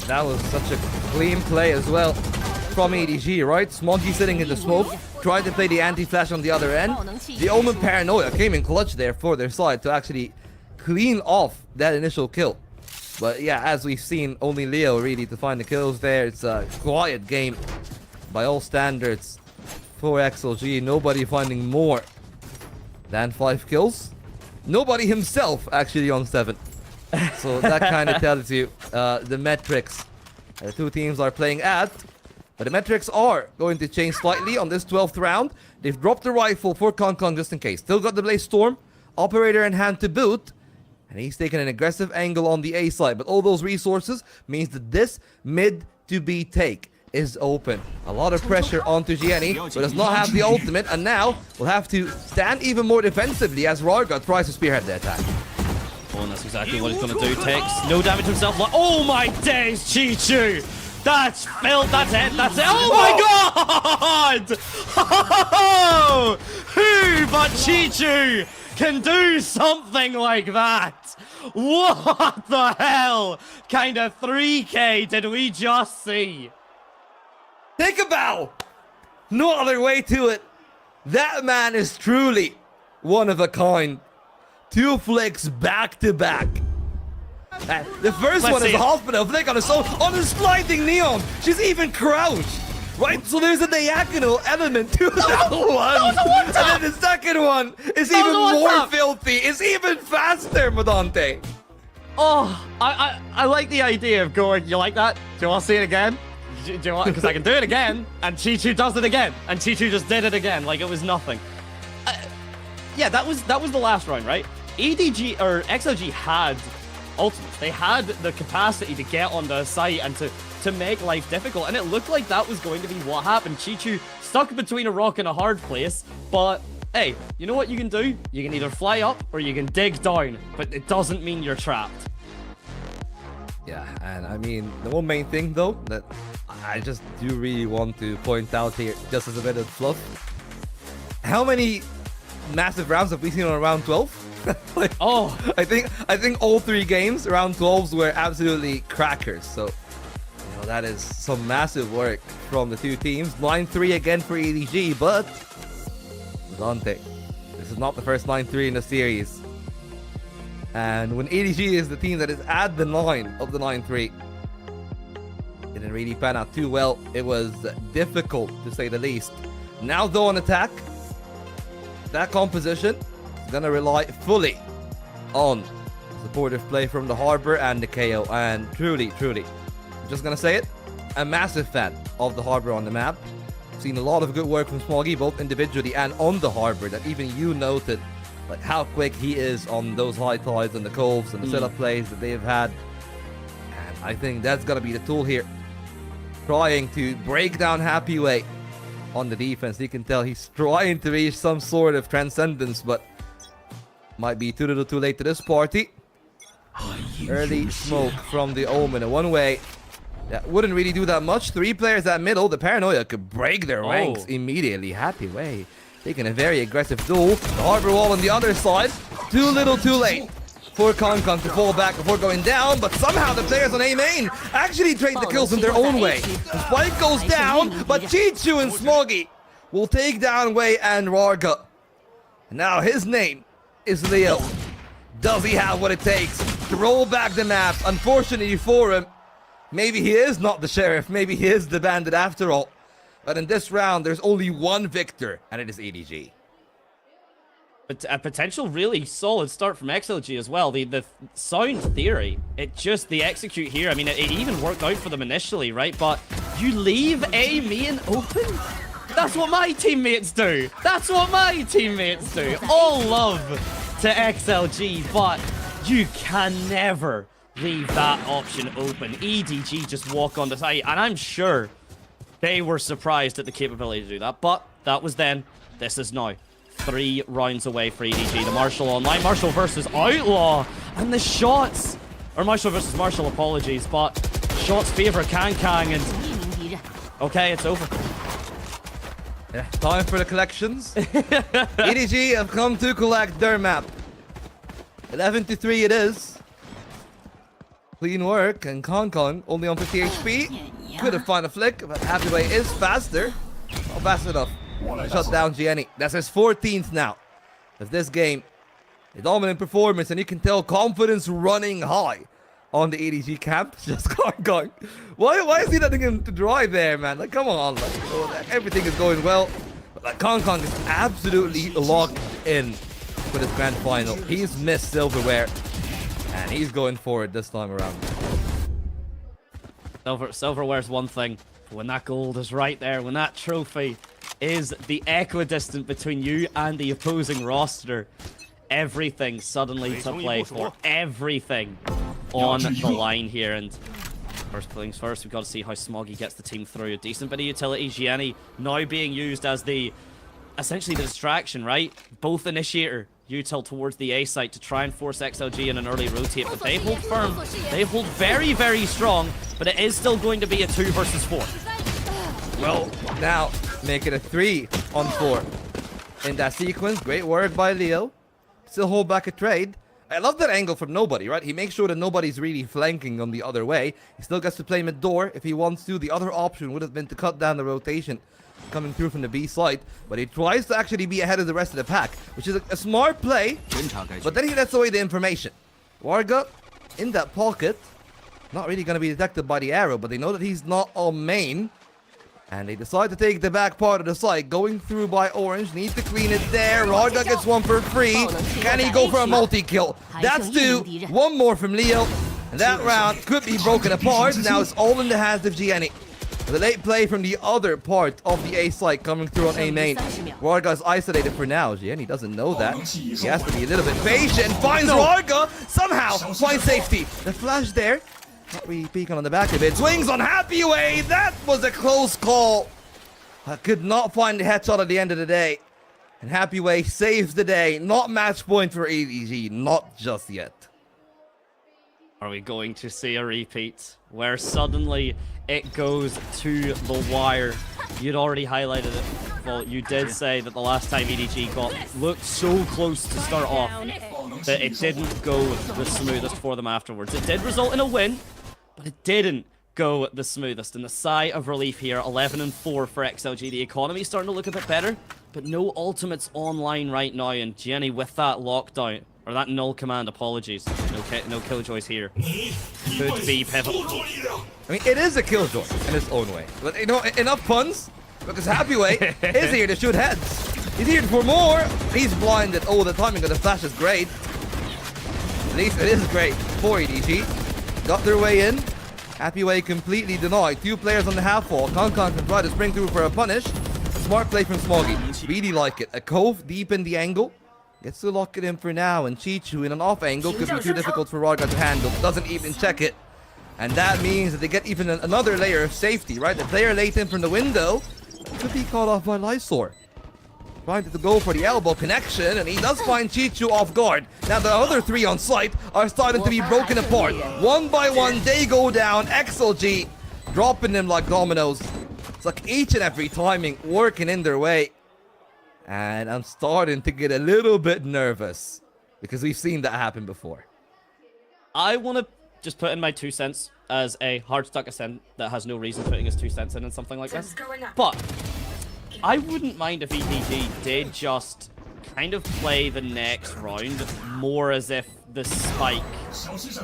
that was such a clean play as well from EDG, right? Smoggy sitting in the smoke, tried to play the anti-flash on the other end. The Omen Paranoia came in clutch there for their side to actually clean off that initial kill. But yeah, as we've seen, only Leo really to find the kills there. It's a quiet game by all standards for XLG. Nobody finding more than 5 kills. Nobody himself actually on 7. So that kind of tells you the metrics the 2 teams are playing at. But the metrics are going to change slightly on this 12th round. They've dropped the rifle for Kong just in case. Still got the Blaze Storm, operator in hand to boot. And he's taking an aggressive angle on the A side. But all those resources means that this mid to B take is open. A lot of pressure onto Gianni, but does not have the ultimate, and now will have to stand even more defensively as Rarga tries to spearhead the attack. Oh, and that's exactly what he's going to do. Takes no damage himself. Like, oh my days, Chichu! That's filled. That's it. That's it. Oh my god! Oh, who but Chichu can do something like that? What the hell kind of 3K did we just see? Take a bow! No other way to it. That man is truly one of a kind. 2 flicks back to back. The first one is a hospital flick on a sliding neon. She's even crouched. Right? So there's a diagonal element to that one. And then the second one is even more filthy. It's even faster, Madante. Oh, I like the idea of going, you like that? Do you want to see it again? Do you want? Because I can do it again, and Chichu does it again, and Chichu just did it again, like it was nothing. Yeah, that was the last round, right? EDG or XLG had ultimates. They had the capacity to get on the site and to make life difficult, and it looked like that was going to be what happened. Chichu stuck between a rock and a hard place, but hey, you know what you can do? You can either fly up or you can dig down, but it doesn't mean you're trapped. Yeah, and I mean, the one main thing though that I just do really want to point out here, just as a bit of fluff, how many massive rounds have we seen on round 12? Like, oh, I think all 3 games round 12s were absolutely crackers. So you know that is some massive work from the 2 teams. 9-3 again for EDG, but Dante, this is not the first 9-3 in the series. And when EDG is the team that is at the 9 of the 9-3, didn't really pan out too well. It was difficult to say the least. Now though on attack, that composition is gonna rely fully on supportive play from the Harbor and the KO. And truly, I'm just gonna say it, a massive fan of the Harbor on the map. Seen a lot of good work from Smoggy, both individually and on the Harbor, that even you noted like how quick he is on those high tides and the coves and the setup plays that they've had. And I think that's gonna be the tool here. Trying to break down Happy Way on the defense. You can tell he's trying to reach some sort of transcendence, but might be too little too late to this party. Early smoke from the Omen. A one-way That wouldn't really do that much. 3 players at middle. The Paranoia could break their ranks immediately. Happy Way taking a very aggressive duel. The Harbor Wall on the other side. Too little, too late for Concon to fall back before going down, but somehow the players on A main actually trade the kills in their own way. The spike goes down, but Chichu and Smoggy will take down Wei and Rarga. And now his name is Leo. Does he have what it takes to roll back the map? Unfortunately for him, maybe he is not the sheriff, maybe he is the bandit after all. But in this round, there's only one victor, and it is EDG. But a potential really solid start from XLG as well. The sound theory, the execute here, I mean, it even worked out for them initially, right? But you leave A main open? That's what my teammates do. That's what my teammates do. All love to XLG, but you can never leave that option open. EDG just walk on the side, and I'm sure they were surprised at the capability to do that, but that was then. This is now. 3 rounds away for EDG. The Marshall online. Marshall versus Outlaw. And the shots. Or Marshall versus Marshall, apologies. But shots favor Kang and... Okay, it's over. Yeah, time for the collections. EDG have come to collect their map. 11-3 it is. Clean work, and Concon only on 50 HP. Could have found a flick, but Happy Way is faster. Not fast enough. Shut down Gianni. That's his 14th now of this game. A dominant performance, and you can tell confidence running high on the EDG camp. Just going. Why is he letting him to drive there, man? Like, come on. Like, everything is going well. But like, Kong is absolutely locked in for this grand final. He's missed silverware, and he's going for it this time around. Silverware's one thing. When that gold is right there, when that trophy is the equidistant between you and the opposing roster, everything suddenly to play for. Everything on the line here. And first things first, we've got to see how Smoggy gets the team through. A decent bit of utility. Gianni now being used as essentially the distraction, right? Both initiator, util towards the A site to try and force XLG in an early rotate, but they hold firm. They hold very, very strong, but it is still going to be a 2 versus 4. Well, now make it a 3-on-4 in that sequence. Great work by Leo. Still hold back a trade. I love that angle from nobody, right? He makes sure that nobody's really flanking on the other way. He still gets to play mid-door if he wants to. The other option would have been to cut down the rotation coming through from the B side, but he tries to actually be ahead of the rest of the pack, which is a smart play, but then he lets away the information. Warga in that pocket, not really going to be detected by the arrow, but they know that he's not on main, and they decide to take the back part of the site, going through by Orange, need to clean it there. Warga gets one for free. Can he go for a multi-kill? That's 2, one more from Leo, and that round could be broken apart. Now it's all in the hands of Gianni. The late play from the other part of the A site coming through on A main. Warga's isolated for now. Gianni doesn't know that. He has to be a little bit patient. Finds Warga. Somehow finds safety. The flash there. Not really peeking on the back of it. Swings on Happy Way. That was a close call. I could not find the headshot at the end of the day. And Happy Way saves the day. Not match point for EDG. Not just yet. Are we going to see a repeat where suddenly it goes to the wire? You'd already highlighted it. Well, you did say that the last time EDG looked so close to start off that it didn't go the smoothest for them afterwards. It did result in a win, but it didn't go the smoothest. And the sigh of relief here, 11-4 for XLG. The economy's starting to look a bit better, but no ultimates online right now. And Gianni with that lockdown, or that null command, apologies. No killjoys here. Could be pivotal. I mean, it is a killjoy in its own way. But, you know, enough puns, because Happy Way is here to shoot heads. He's here for more. He's blinded. Oh, the timing of the flash is great. At least it is great for EDG. Got their way in. Happy Way completely denied. 2 players on the half wall. Concon can try to spring through for a punish. Smart play from Smoggy. Really like it. A cove deep in the angle. Gets to lock it in for now, and Chichu in an off angle could be too difficult for Warga to handle. Doesn't even check it. And that means that they get even another layer of safety, right? The player late in from the window could be caught off by Lysor. Trying to go for the elbow connection, and he does find Chichu off guard. Now the other 3 on site are starting to be broken apart. One by one, they go down. XLG dropping them like dominoes. It's like each and every timing working in their way. And I'm starting to get a little bit nervous because we've seen that happen before. I want to just put in my 2 cents as a hard-stuck ascent that has no reason putting his 2 cents in something like this. But I wouldn't mind if EDG did just kind of play the next round more as if the spike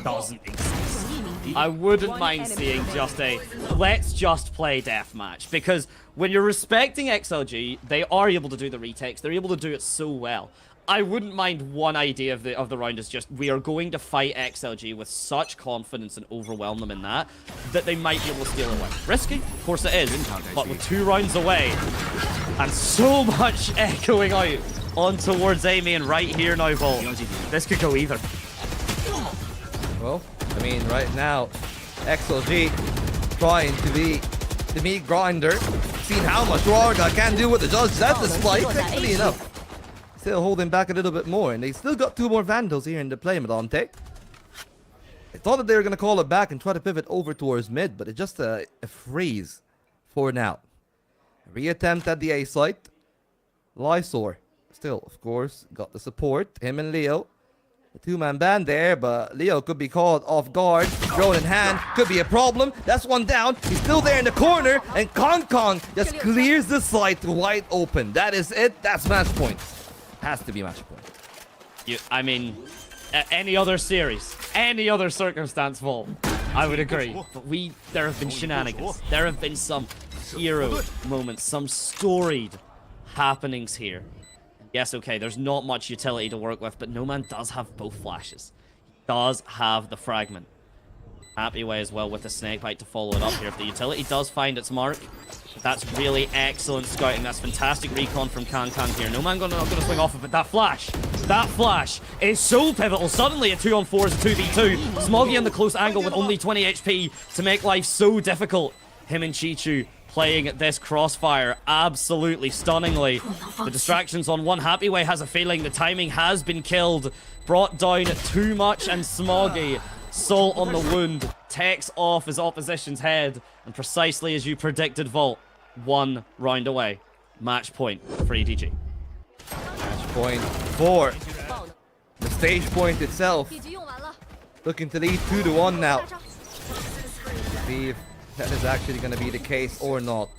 doesn't exist. I wouldn't mind seeing just a let's just play deathmatch, because when you're respecting XLG, they are able to do the retakes. They're able to do it so well. I wouldn't mind one idea of the round is just we are going to fight XLG with such confidence and overwhelm them in that they might be able to steal away. Risky, of course it is, but with 2 rounds away and so much echoing out on towards Amy and right here now, Volt. This could go either. Well, I mean, right now, XLG trying to be the meat grinder. Seen how much Warga can do with the judge. That's the spike, thankfully enough. Still holding back a little bit more, and they still got 2 more Vandals here in the play, Medante. I thought that they were going to call it back and try to pivot over towards mid, but it's just a freeze for now. Reattempt at the A site. Lysor still, of course, got the support. Him and Leo. The 2-man band there, but Leo could be caught off guard. Drone in hand, could be a problem. That's one down. He's still there in the corner, and Kong just clears the site wide open. That is it. That's match point. Has to be match point. I mean, any other series, any other circumstance, Volt, I would agree. But there have been shenanigans. There have been some hero moments, some storied happenings here. Yes, okay, there's not much utility to work with, but No Man does have both flashes. He does have the fragment. Happy way as well with the snakebite to follow it up here. If the utility does find its mark, that's really excellent scouting. That's fantastic recon from Kang here. No Man not gonna swing off of it. That flash is so pivotal. Suddenly a 2-on-4 is a 2v2. Smoggy on the close angle with only 20 HP to make life so difficult. Him and Chichu playing this crossfire absolutely stunningly. The distractions on one. Happy Way has a feeling the timing has been killed. Brought down too much, and Smoggy, salt on the wound, takes off his opposition's head. And precisely as you predicted, Volt, 1 round away. Match point for EDG. Match point for the stage point itself. Looking to lead 2-1 now. See if that is actually going to be the case or not.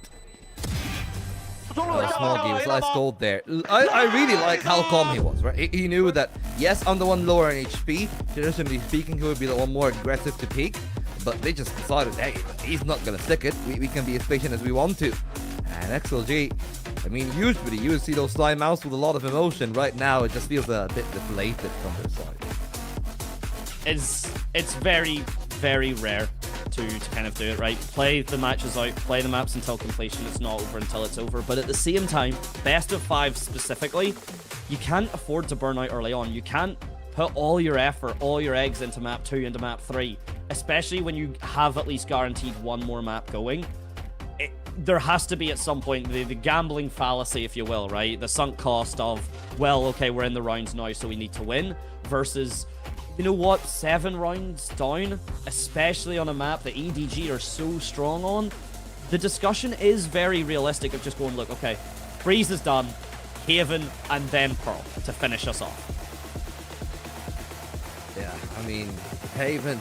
Smoggy was less gold there. I really like how calm he was, right? He knew that, yes, I'm the one lower in HP. Traditionally speaking, he would be the one more aggressive to peak. But they just decided, hey, he's not going to stick it. We can be as patient as we want to. And XLG, I mean, usually you would see those timeouts with a lot of emotion. Right now, it just feels a bit deflated from their side. It's very, very rare to kind of do it right. Play the matches out, play the maps until completion. It's not over until it's over. But at the same time, best of 5 specifically, you can't afford to burn out early on. You can't put all your effort, all your eggs into map 2, into map 3, especially when you have at least guaranteed 1 more map going. There has to be at some point the gambling fallacy, if you will, right? The sunk cost of, well, okay, we're in the rounds now, so we need to win, versus, you know what, 7 rounds down, especially on a map that EDG are so strong on. The discussion is very realistic of just going, look, okay, Breeze is done, Haven, and then Pearl to finish us off. Yeah, I mean, Haven,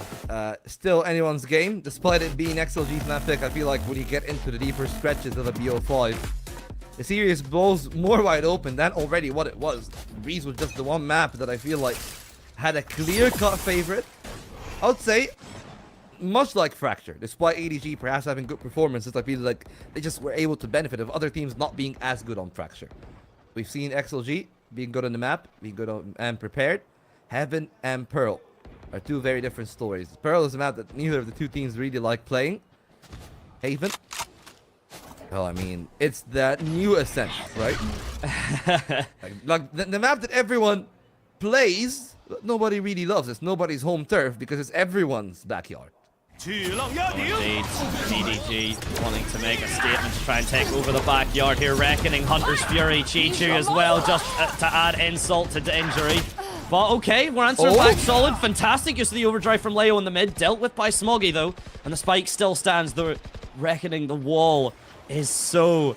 still anyone's game, despite it being XLG's map pick. I feel like when you get into the deeper stretches of a BO5, the series blows more wide open than already what it was. Breeze was just the one map that I feel like had a clear-cut favorite. I would say, much like Fracture, despite EDG perhaps having good performances, I feel like they just were able to benefit of other teams not being as good on Fracture. We've seen XLG being good on the map, being good on, and prepared. Heaven and Pearl are 2 very different stories. Pearl is a map that neither of the 2 teams really like playing. Haven, well, I mean, it's that new Ascent, right? like the map that everyone plays, but nobody really loves. It's nobody's home turf because it's everyone's backyard. Indeed, EDG wanting to make a statement to try and take over the backyard here. Reckoning, Hunter's Fury, Chichu as well, just to add insult to the injury. But okay, we're answering back solid. Fantastic use of the overdrive from Leo in the mid. Dealt with by Smoggy though. And the spike still stands. The Reckoning the wall is so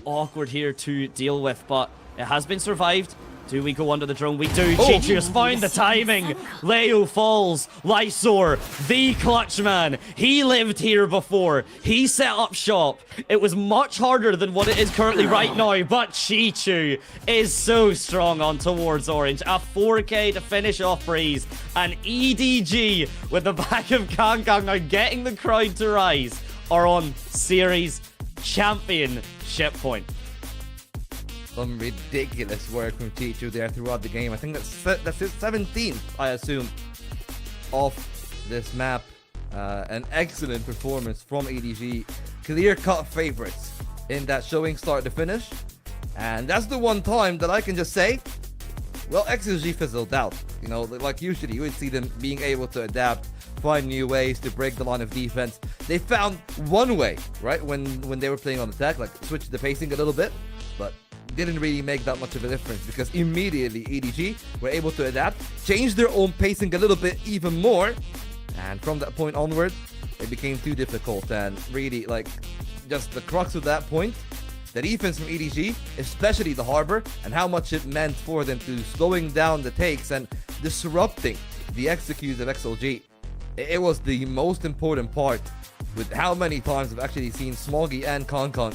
awkward here to deal with, but it has been survived. Do we go under the drone? We do. Chichu has found the timing. Leo falls. Lysor, the clutch man. He lived here before. He set up shop. It was much harder than what it is currently right now, but Chichu is so strong on towards Orange. A 4K to finish off Breeze. And EDG with the back of Kangkang now getting the crowd to rise are on series championship point. Some ridiculous work from Chichu there throughout the game. I think that's his 17th, I assume, off this map. An excellent performance from EDG. Clear-cut favorites in that showing start to finish. And that's the one time that I can just say, well, XLG fizzled out. You know, like usually you would see them being able to adapt, find new ways to break the line of defense. They found one way, right, when they were playing on attack, like switch the pacing a little bit, but didn't really make that much of a difference because immediately EDG were able to adapt, change their own pacing a little bit even more, and from that point onward, it became too difficult. And really, like, just the crux of that point, the defense from EDG, especially the Harbor, and how much it meant for them to slowing down the takes and disrupting the executes of XLG. It was the most important part, with how many times I've actually seen Smoggy and Kangkang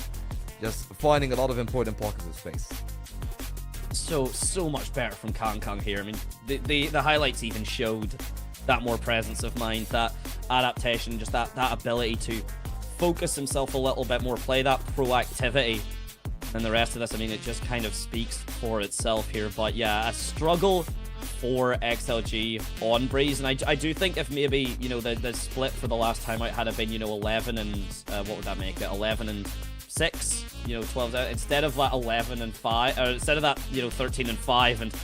just finding a lot of important pockets of space. So much better from Kangkang here. I mean, the highlights even showed that more presence of mind, that adaptation, just that ability to focus himself a little bit more, play that proactivity. And the rest of this, I mean, it just kind of speaks for itself here. But yeah, a struggle for XLG on Breeze. And I do think if maybe, you know, the split for the last time out had been, you know, 11 and, what would that make it? 11 and 6, you know, 12 out, instead of that 11 and 5, or instead of that, you know, 13 and 5, and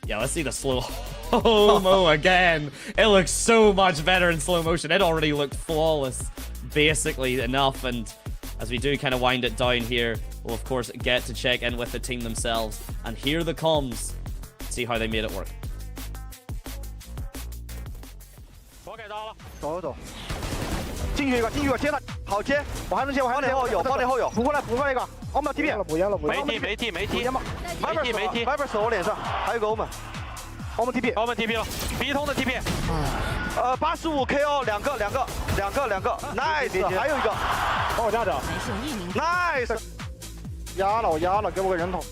yeah, let's see the slow mo again. It looks so much better in slow motion. It already looked flawless, basically enough. And as we do kind of wind it down here, we'll of course get to check in with the team themselves and hear the comms, see how they made it work. 我给到了，走走走，进去一个，接他，好接，我还能接，包内后有，补过来一个，我们要 TP， 不验了，没踢，外边手我脸上，还有个我们 TP 了，B 通的 TP， 85K 哦，两个 ，nice， 还有一个，帮我架着 ，nice， 压了，给我个人头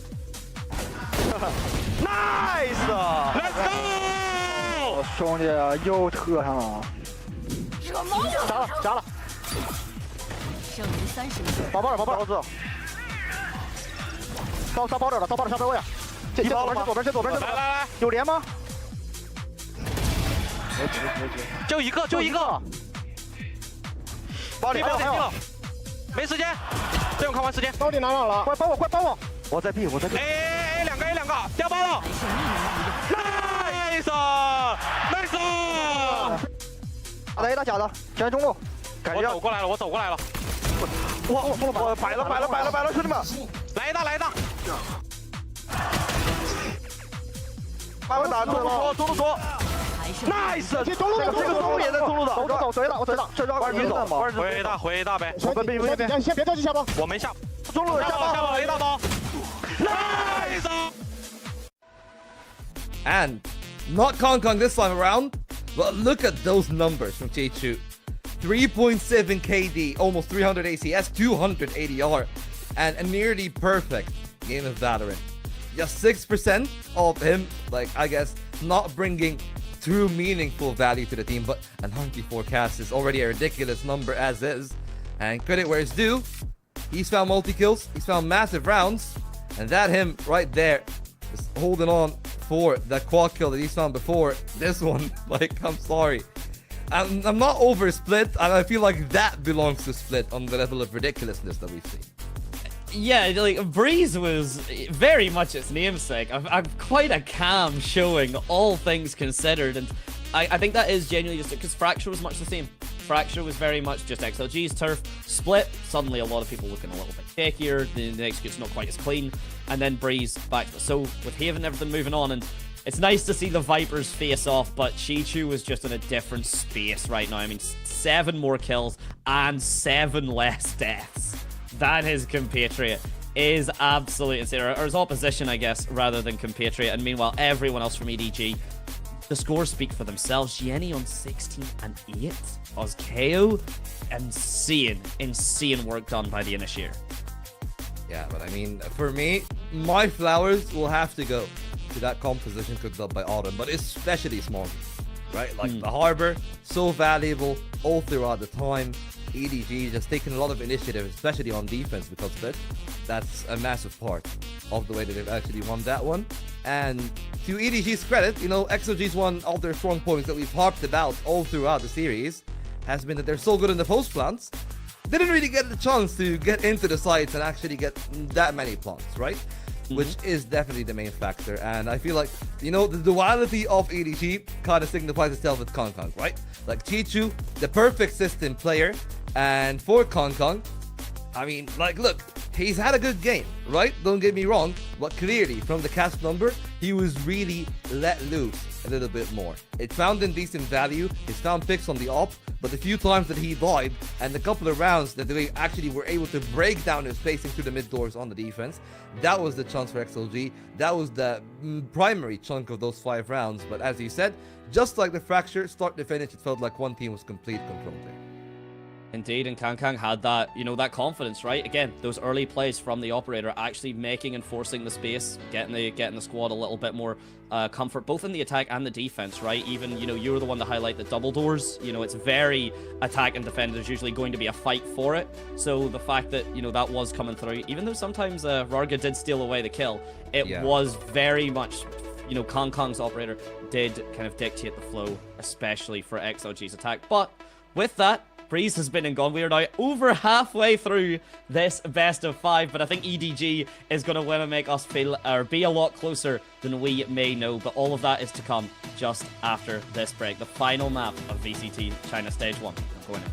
，nice，Let's go， 兄弟又特上了，夹了，剩余30秒，包子，到包了，下边位啊，这左边，来，有连吗？没就一个，包里了，没时间，这我看完时间，到底拿上了，快帮我，我在 B， A 两个，掉包了 ，nice， 打 A 打假的，全中路，我走过来了，我摆了，兄弟们，来一大，把我打中路说。Nice， 这中路也在中路的，我追了，回大呗，先别着急下包，我没下，中路下包 A 大包 ，Nice。 And not Kangkang this time around, but look at those numbers from Chichu. 3.7 KD, almost 300 ACS, 200 ADR, and a nearly perfect game of Valorant. Just 6% of him, like, I guess, not bringing true meaningful value to the team, but a 94 cast is already a ridiculous number as is. And credit where it's due, he's found multi-kills, he's found massive rounds, and that him right there is holding on for that quad kill that he's found before. This one, like, I'm sorry. I'm not over Split, and I feel like that belongs to Split on the level of ridiculousness that we see. Yeah, like, Breeze was very much its namesake. Quite a calm showing, all things considered, and I think that is genuinely just because Fracture was much the same. Fracture was very much just XLG's turf. Split, suddenly a lot of people looking a little bit shakier, the execute's not quite as clean, and then Breeze back. So with Haven and everything moving on, and it's nice to see the Vipers face off, but Chi-Chu was just in a different space right now. I mean, 7 more kills and 7 less deaths than his compatriot is absolutely insane. Or his opposition, I guess, rather than compatriot. And meanwhile, everyone else from EDG, the scores speak for themselves. Jenny on 16 and 8. OzKO, insane work done by the Initiator. Yeah, but I mean, for me, my flowers will have to go to that composition cooked up by Autumn, but especially Smog, right? Like the Harbor, so valuable all throughout the time. EDG just taking a lot of initiative, especially on defense because of it. That's a massive part of the way that they've actually won that one. And to EDG's credit, you know, XLG's one of their strong points that we've harped about all throughout the series has been that they're so good in the post plants. Didn't really get the chance to get into the sites and actually get that many plants, right? Which is definitely the main factor. And I feel like, you know, the duality of EDG kind of signifies itself with Kong, right? Like Chi-Chu, the perfect system player. And for Kong, I mean, like, look, he's had a good game, right? Don't get me wrong, but clearly from the cast number, he was really let loose a little bit more. It found in decent value, he's found picks on the op, but the few times that he died and the couple of rounds that they actually were able to break down his spacing through the mid doors on the defense, that was the chance for XLG. That was the primary chunk of those 5 rounds. But as you said, just like the Fracture, start to finish, it felt like one team was complete control there. Indeed, and Kang had that, you know, that confidence, right? Again, those early plays from the operator actually making and forcing the space, getting the squad a little bit more comfort, both in the attack and the defense, right? Even, you know, you were the one to highlight the double doors. You know, it's very attack and defend. There's usually going to be a fight for it. So the fact that, you know, that was coming through, even though sometimes Varga did steal away the kill, it was very much, you know, Kong's operator did kind of dictate the flow, especially for XLG's attack. But with that, Breeze has been and gone. We are now over halfway through this best of 5, but I think EDG is going to win and make us feel or be a lot closer than we may know. But all of that is to come just after this break. The final map of VCT China Stage 1. I'm going in.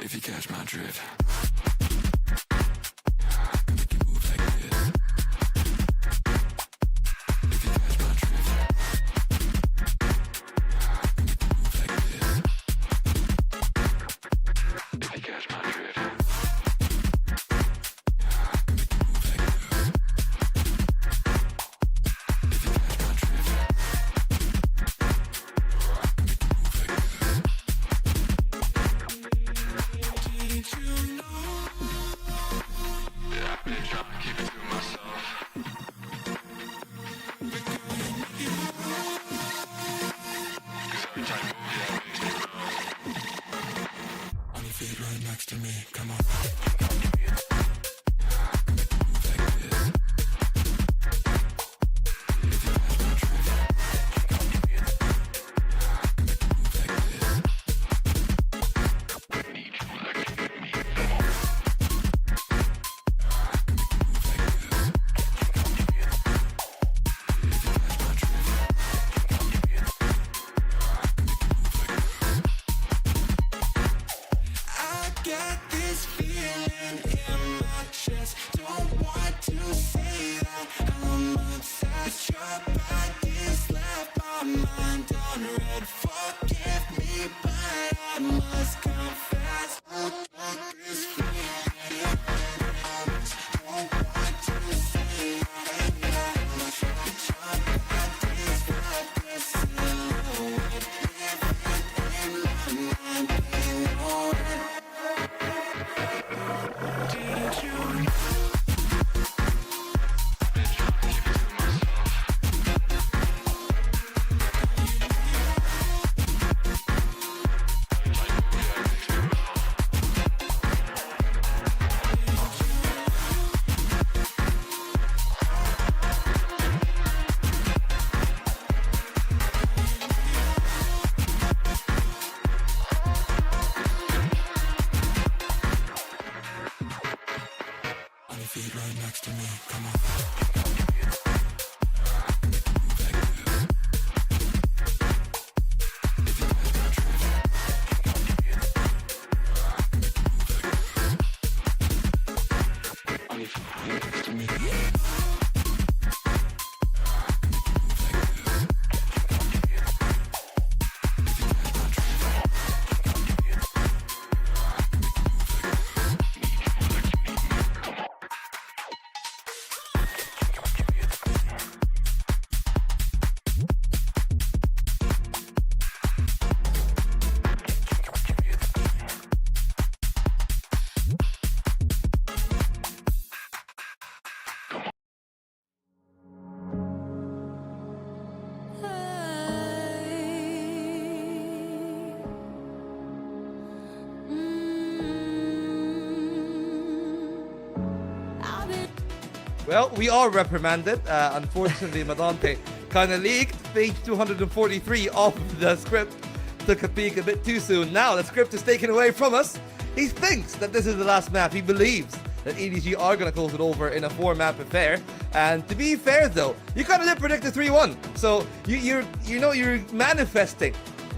If you catch my drift. Right next to me, come on. Got this feeling Well, we are reprimanded. Unfortunately, Madante kind of leaked page 243 of the script. Took a peek a bit too soon. Now the script is taken away from us. He thinks that this is the last map. He believes that EDG are going to close it over in a 4-map affair. And to be fair, though, you kind of did predict a 3-1. So you're manifesting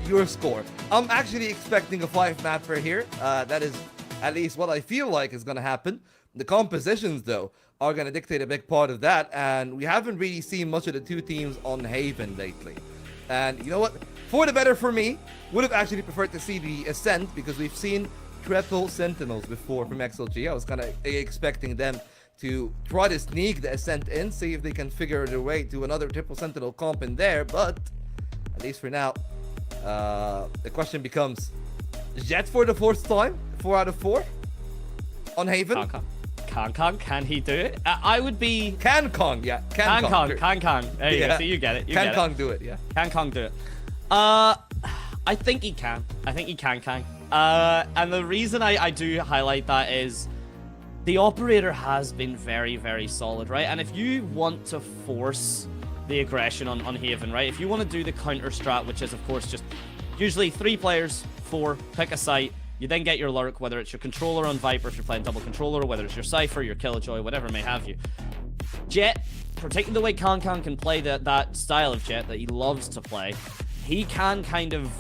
your score. I'm actually expecting a 5-mapper here. That is at least what I feel like is going to happen. The compositions, though, are going to dictate a big part of that. And we haven't really seen much of the two teams on Haven lately. And you know what? For the better for me, would have actually preferred to see the Ascent, because we've seen triple Sentinels before from XLG. I was kind of expecting them to try to sneak the Ascent in, see if they can figure their way to another triple Sentinel comp in there. But at least for now, the question becomes, Jet for the 4th time, 4 out of 4 on Haven. Kong, can he do it? I would be... Can Kong, yeah. Can Kong. There you go, so you get it. Can Kong do it, yeah. Can Kong do it? I think he can. I think he can. And the reason I do highlight that is the operator has been very, very solid, right? And if you want to force the aggression on Haven, right? If you want to do the counter strat, which is, of course, just usually 3 players, 4, pick a site, you then get your lurk, whether it's your controller on Viper if you're playing double controller, whether it's your Cypher, your Killjoy, whatever may have you. Jet, particularly the way Kong can play that style of Jet that he loves to play, he can kind of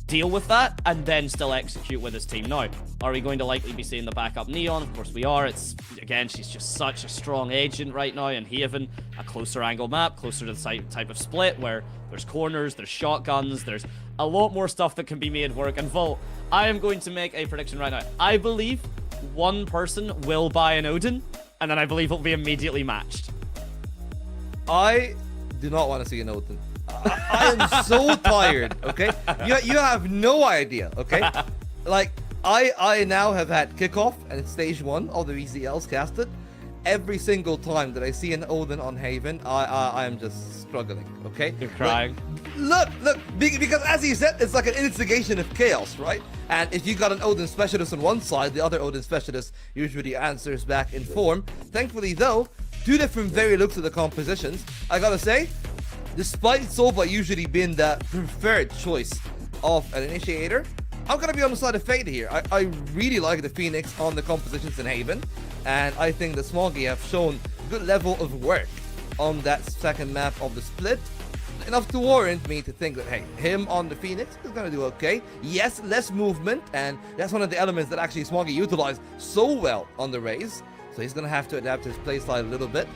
deal with that and then still execute with his team. Now, are we going to likely be seeing the backup Neon? Of course we are. It's, again, she's just such a strong agent right now, and Haven, a closer angle map, closer to the type of split where there's corners, there's shotguns, there's a lot more stuff that can be made work. And Volt, I am going to make a prediction right now. I believe one person will buy an Odin, and then I believe it'll be immediately matched. I do not want to see an Odin. I am so tired, okay? You have no idea, okay? Like, I now have had kickoff and stage 1 of the VCLs casted. Every single time that I see an Odin on Haven, I am just struggling, okay? You're crying. Look, because as he said, it's like an instigation of chaos, right? And if you got an Odin specialist on one side, the other Odin specialist usually answers back in form. Thankfully, though, 2 different very looks of the compositions. I gotta say, despite Sova usually being the preferred choice of an initiator, I'm gonna be on the side of Fade here. I really like the Phoenix on the compositions in Haven, and I think the Smoggy have shown good level of work on that second map of the split. Enough to warrant me to think that, hey, him on the Phoenix is gonna do okay. Yes, less movement, and that's one of the elements that actually Smoggy utilized so well on the Raze. So he's gonna have to adapt his playstyle a little bit.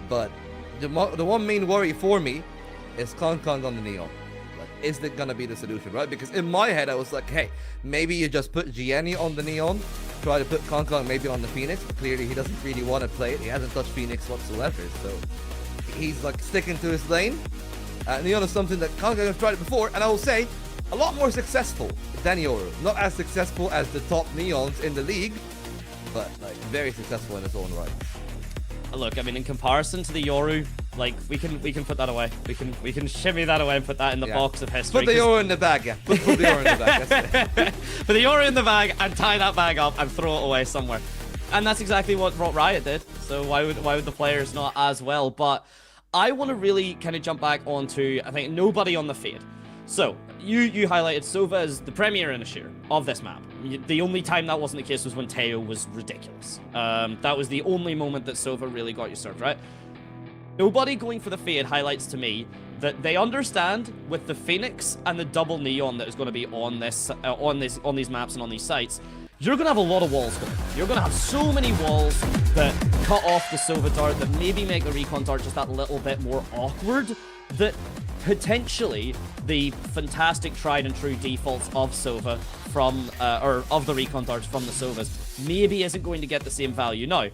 But the one main worry for me is Kong on the Neon. Like, is that gonna be the solution, right? Because in my head I was like, hey, maybe you just put Gianni on the Neon, try to put Kong maybe on the Phoenix, but clearly he doesn't really want to play it. He hasn't touched Phoenix whatsoever, so he's like sticking to his lane. Neon is something that Kong has tried it before, and I will say, a lot more successful than Yoru. Not as successful as the top Neons in the league, but like very successful in its own right. Look, I mean, in comparison to the Yoru, like we can put that away. We can shimmy that away and put that in the box of history. Put the Yoru in the bag, yeah. Put the Yoru in the bag. That's it. Put the Yoru in the bag and tie that bag up and throw it away somewhere. And that's exactly what Riot did. So why would the players not as well? But I want to really kind of jump back onto, I think, nobody on the Fade. So you highlighted Sova as the premier initiator of this map. The only time that wasn't the case was when Teo was ridiculous. That was the only moment that Sova really got you served, right? Nobody going for the Fade highlights to me that they understand with the Phoenix and the double Neon that is going to be on this on these maps and on these sites, you're going to have a lot of walls going on. You're going to have so many walls that cut off the Sova dart, that maybe make the recon dart just that little bit more awkward, that potentially the fantastic tried and true defaults of Sova from, or of the recon darts from the Sovas maybe isn't going to get the same value. Now,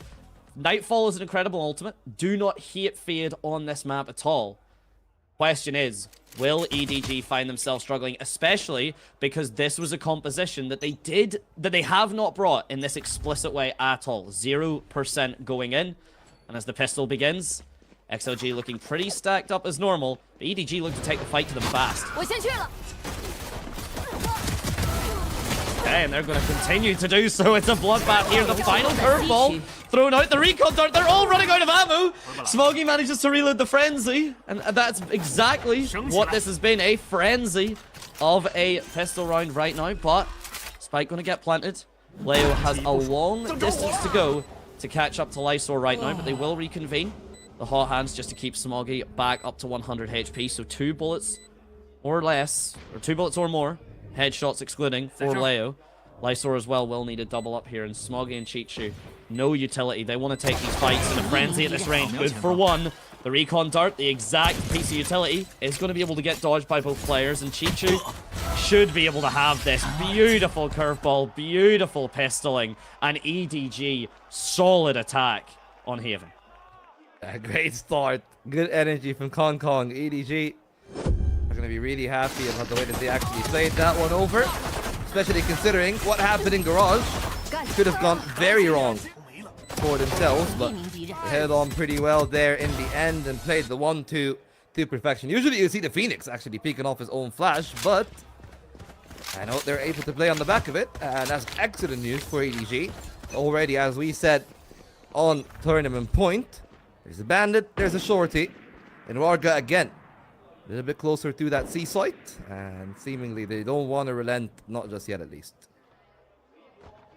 Nightfall is an incredible ultimate. Do not hate Fade on this map at all. Question is, will EDG find themselves struggling, especially because this was a composition that they have not brought in this explicit way at all. 0% going in. And as the pistol begins, XLG looking pretty stacked up as normal, but EDG look to take the fight to them fast. Okay, and they're going to continue to do so. It's a bloodbath here. The final curveball thrown out. The recon dart. They're all running out of ammo. Smoggy manages to reload the frenzy. And that's exactly what this has been. A frenzy of a pistol round right now. But Spike going to get planted. Leo has a long distance to go to catch up to Lysor right now. But they will reconvene. The hot hands just to keep Smoggy back up to 100 HP. So 2 bullets or less. Or 2 bullets or more. Headshots excluding for Leo. Lysor as well will need a double up here. And Smoggy and Chichu, no utility. They want to take these fights in a frenzy at this range. Good for one. The recon dart, the exact piece of utility, is going to be able to get dodged by both players. And Chichu should be able to have this. Beautiful curveball, beautiful pistoling, and EDG, solid attack on Haven. A great start. Good energy from Kong Kong. EDG are going to be really happy about the way that they actually played that one over. Especially considering what happened in Garage. Could have gone very wrong for themselves, but they held on pretty well there in the end and played the 1-2 to perfection. Usually you see the Phoenix actually peeking off his own flash, but I know they're able to play on the back of it, and that's excellent news for EDG. Already, as we said on tournament point, there's a bandit, there's a shorty, and Warga again. A little bit closer to that C site, and seemingly they don't want to relent, not just yet at least.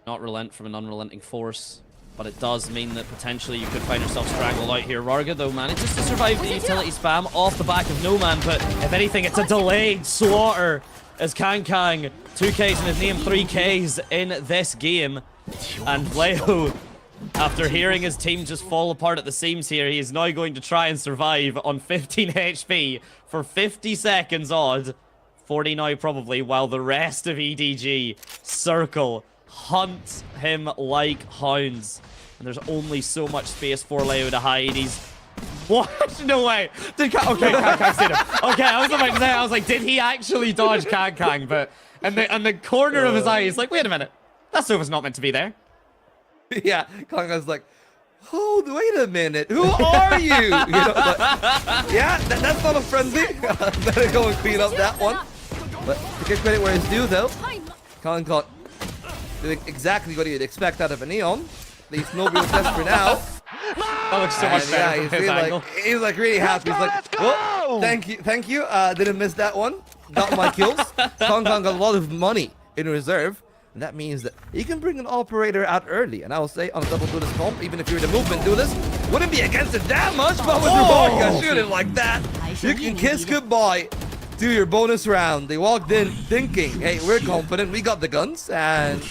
Not relent from an unrelenting force, but it does mean that potentially you could find yourself strangled out here. Rarga, though, manages to survive the utility spam off the back of No Man, but if anything, it's a delayed slaughter as Kang 2 Ks in his name, 3 Ks in this game. And Leo, after hearing his team just fall apart at the seams here, he is now going to try and survive on 15 HP for 50 seconds odd. 40 now probably, while the rest of EDG circle, hunt him like hounds. And there's only so much space for Leo to hide. He's... What? No way. Okay, Kang seen him. Okay, I was about to say, I was like, did he actually dodge Kang? But in the corner of his eye, he's like, wait a minute. That Sova's not meant to be there. Yeah, Konga's like, hold, wait a minute, who are you? You know, but, yeah, that's not a frenzy. Better go and clean up that one. But to give credit where it's due, though, Konga doing exactly what you'd expect out of a Neon. At least no real test for now. That looks so much better from his angle. He's like really happy. He's like, well, thank you. Didn't miss that one. Got my kills. Konga got a lot of money in reserve. And that means that you can bring an operator out early. And I will say on a double duelist comp, even if you're the movement duelist, wouldn't be against it that much. But with Warga shooting like that, you can kiss goodbye to your bonus round. They walked in thinking, hey, we're confident, we got the guns. And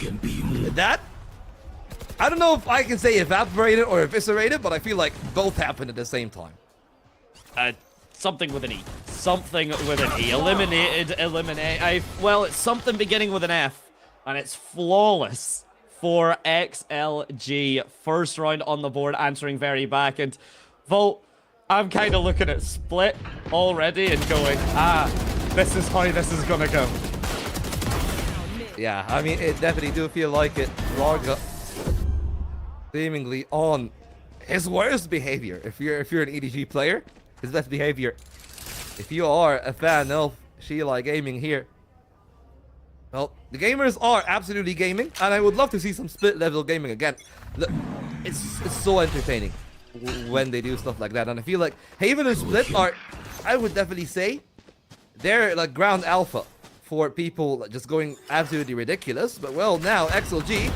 that, I don't know if I can say evaporated or eviscerated, but I feel like both happened at the same time. Something with an E. Something with an E. Eliminated, eliminate. Well, it's something beginning with an F. And it's flawless for XLG. First round on the board, answering very back. And Volt, I'm kind of looking at Split already and going, this is how this is going to go. Yeah, I mean, it definitely do feel like it. Warga seemingly on his worst behavior. If you're an EDG player, his best behavior. If you are a fan of Sheila Gaming here, well, the gamers are absolutely gaming, and I would love to see some split level gaming again. Look, it's so entertaining when they do stuff like that, and I feel like Haven and Split are, I would definitely say, they're like ground alpha for people just going absolutely ridiculous. But well, now XLG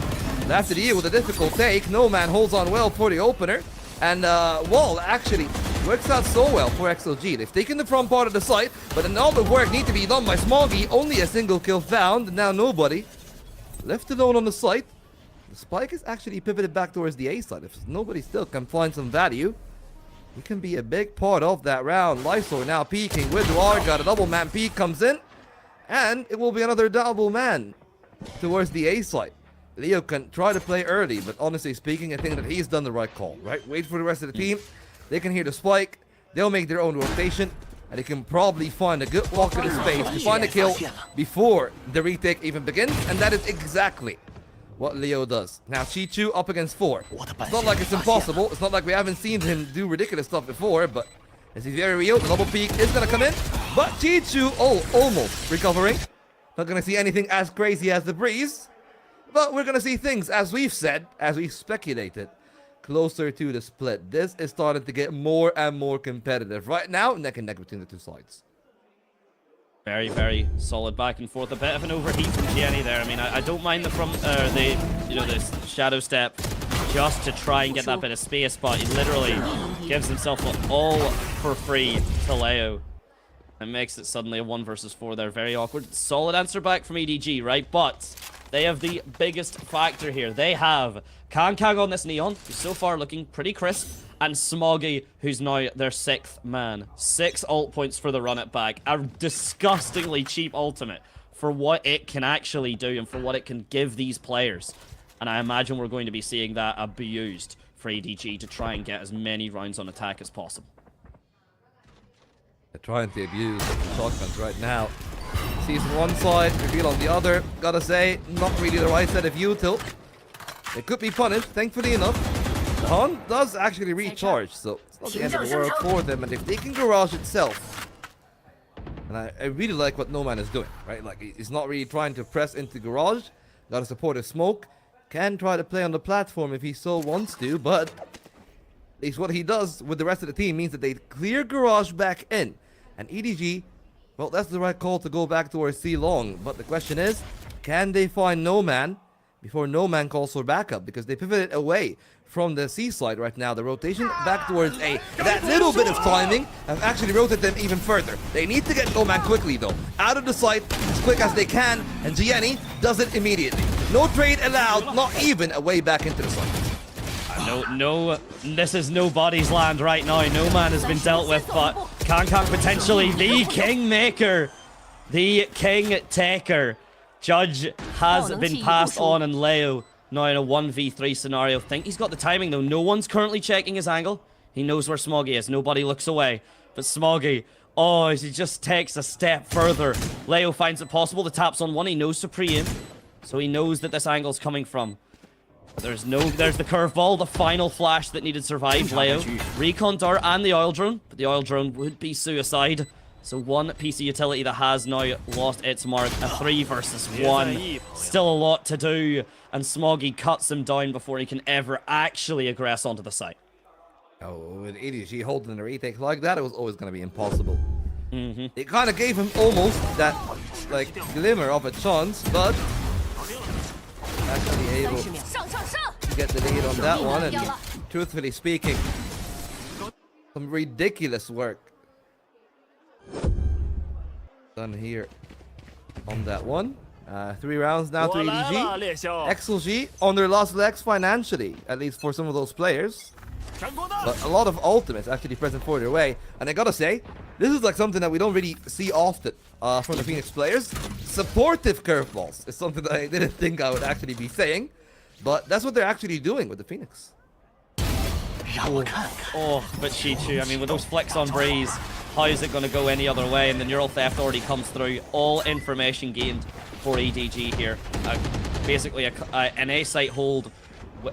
have to deal with a difficult take. No Man holds on well for the opener, and Wall actually works out so well for XLG. They've taken the front part of the site, but then all the work needs to be done by Smoggy. Only a single kill found, and now nobody left alone on the site. The Spike is actually pivoted back towards the A side. If nobody still can find some value, he can be a big part of that round. Lysor now peeking with Warga. The double man peek comes in, and it will be another double man towards the A side. Leo can try to play early, but honestly speaking, I think that he's done the right call, right? Wait for the rest of the team. They can hear the spike, they'll make their own rotation, and they can probably find a good walk in the space to find a kill before the retake even begins, and that is exactly what Leo does. Now Chichu up against 4. It's not like it's impossible, it's not like we haven't seen him do ridiculous stuff before, but as he's very real, the double peek is gonna come in, but Chichu, almost recovering. Not gonna see anything as crazy as the breeze. But we're gonna see things, as we've said, as we speculated, closer to the split. This is starting to get more and more competitive. Right now, neck and neck between the two sides. Very, very solid back and forth. A bit of an overheat from Gianni there. I mean, I don't mind the shadow step just to try and get that bit of space, but he literally gives himself all for free to Leo. And makes it suddenly a 1 versus 4 there. Very awkward. Solid answer back from EDG, right? But they have the biggest factor here. They have Kankang on this Neon, who's so far looking pretty crisp, and Smoggy, who's now their 6th man. 6 ult points for the run it back. A disgustingly cheap ultimate for what it can actually do and for what it can give these players. And I imagine we're going to be seeing that abused for EDG to try and get as many rounds on attack as possible. They're trying to abuse the shotguns right now. Sees on one side, reveal on the other. Gotta say, not really the right set of util. It could be punished, thankfully enough. The Han does actually recharge, so it's not the end of the world for them. And if they can garage itself, and I really like what No Man is doing, right? Like, he's not really trying to press into garage. Gotta support his smoke. Can try to play on the platform if he so wants to, but at least what he does with the rest of the team means that they clear garage back in. And EDG, well, that's the right call to go back towards C long. But the question is, can they find No Man before No Man calls for backup? Because they pivoted away from the C side right now. The rotation back towards A. That little bit of timing have actually rotated them even further. They need to get No Man quickly, though. Out of the site as quick as they can. And Gianni does it immediately. No trade allowed, not even a way back into the site. No, this is nobody's land right now. No Man has been dealt with, but Kankang potentially the kingmaker, the king taker. Judge has been passed on, and Leo now in a 1v3 scenario. Think he's got the timing though. No one's currently checking his angle. He knows where Smoggy is. Nobody looks away, but Smoggy, oh, he just takes a step further. Leo finds it possible. The tap's on one. He knows to pre-aim, so he knows that this angle's coming from. There's the curveball, the final flash that needed to survive Leo. Recon dart and the oil drone, but the oil drone would be suicide. So one PC utility that has now lost its mark. A 3 versus 1. Still a lot to do, and Smoggy cuts him down before he can ever actually aggress onto the site. Oh, with EDG holding a retake like that, it was always going to be impossible. It kind of gave him almost that, like, glimmer of a chance, but actually able to get the lead on that one, and truthfully speaking, some ridiculous work done here on that one. 3 rounds now to EDG. XLG on their last legs financially, at least for some of those players. But a lot of ultimates actually present for their way. And I gotta say, this is like something that we don't really see often from the Phoenix players. Supportive curveballs is something that I didn't think I would actually be saying. But that's what they're actually doing with the Phoenix. Oh, but Chichu, I mean, with those flicks on Breeze, how is it going to go any other way? And the neural theft already comes through. All information gained for EDG here. Basically, an A site hold,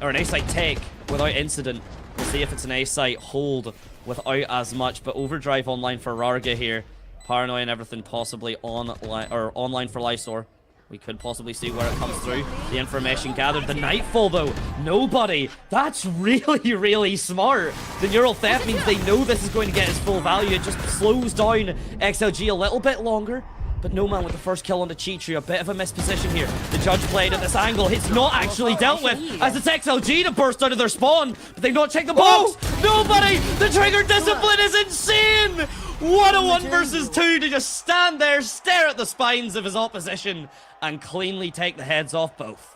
or an A site take without incident. We'll see if it's an A site hold without as much. But overdrive online for Rarga here. Paranoia and everything possibly online for Lysor. We could possibly see where it comes through. The information gathered. The Nightfall, though. Nobody. That's really, really smart. The neural theft means they know this is going to get its full value. It just slows down XLG a little bit longer. But No Man with the first kill on the Chichu. A bit of a misposition here. The Judge played at this angle. It's not actually dealt with as it's XLG to burst out of their spawn. But they've not checked the box. Nobody. The trigger discipline is insane. What a 1 versus 2 to just stand there, stare at the spines of his opposition, and cleanly take the heads off both.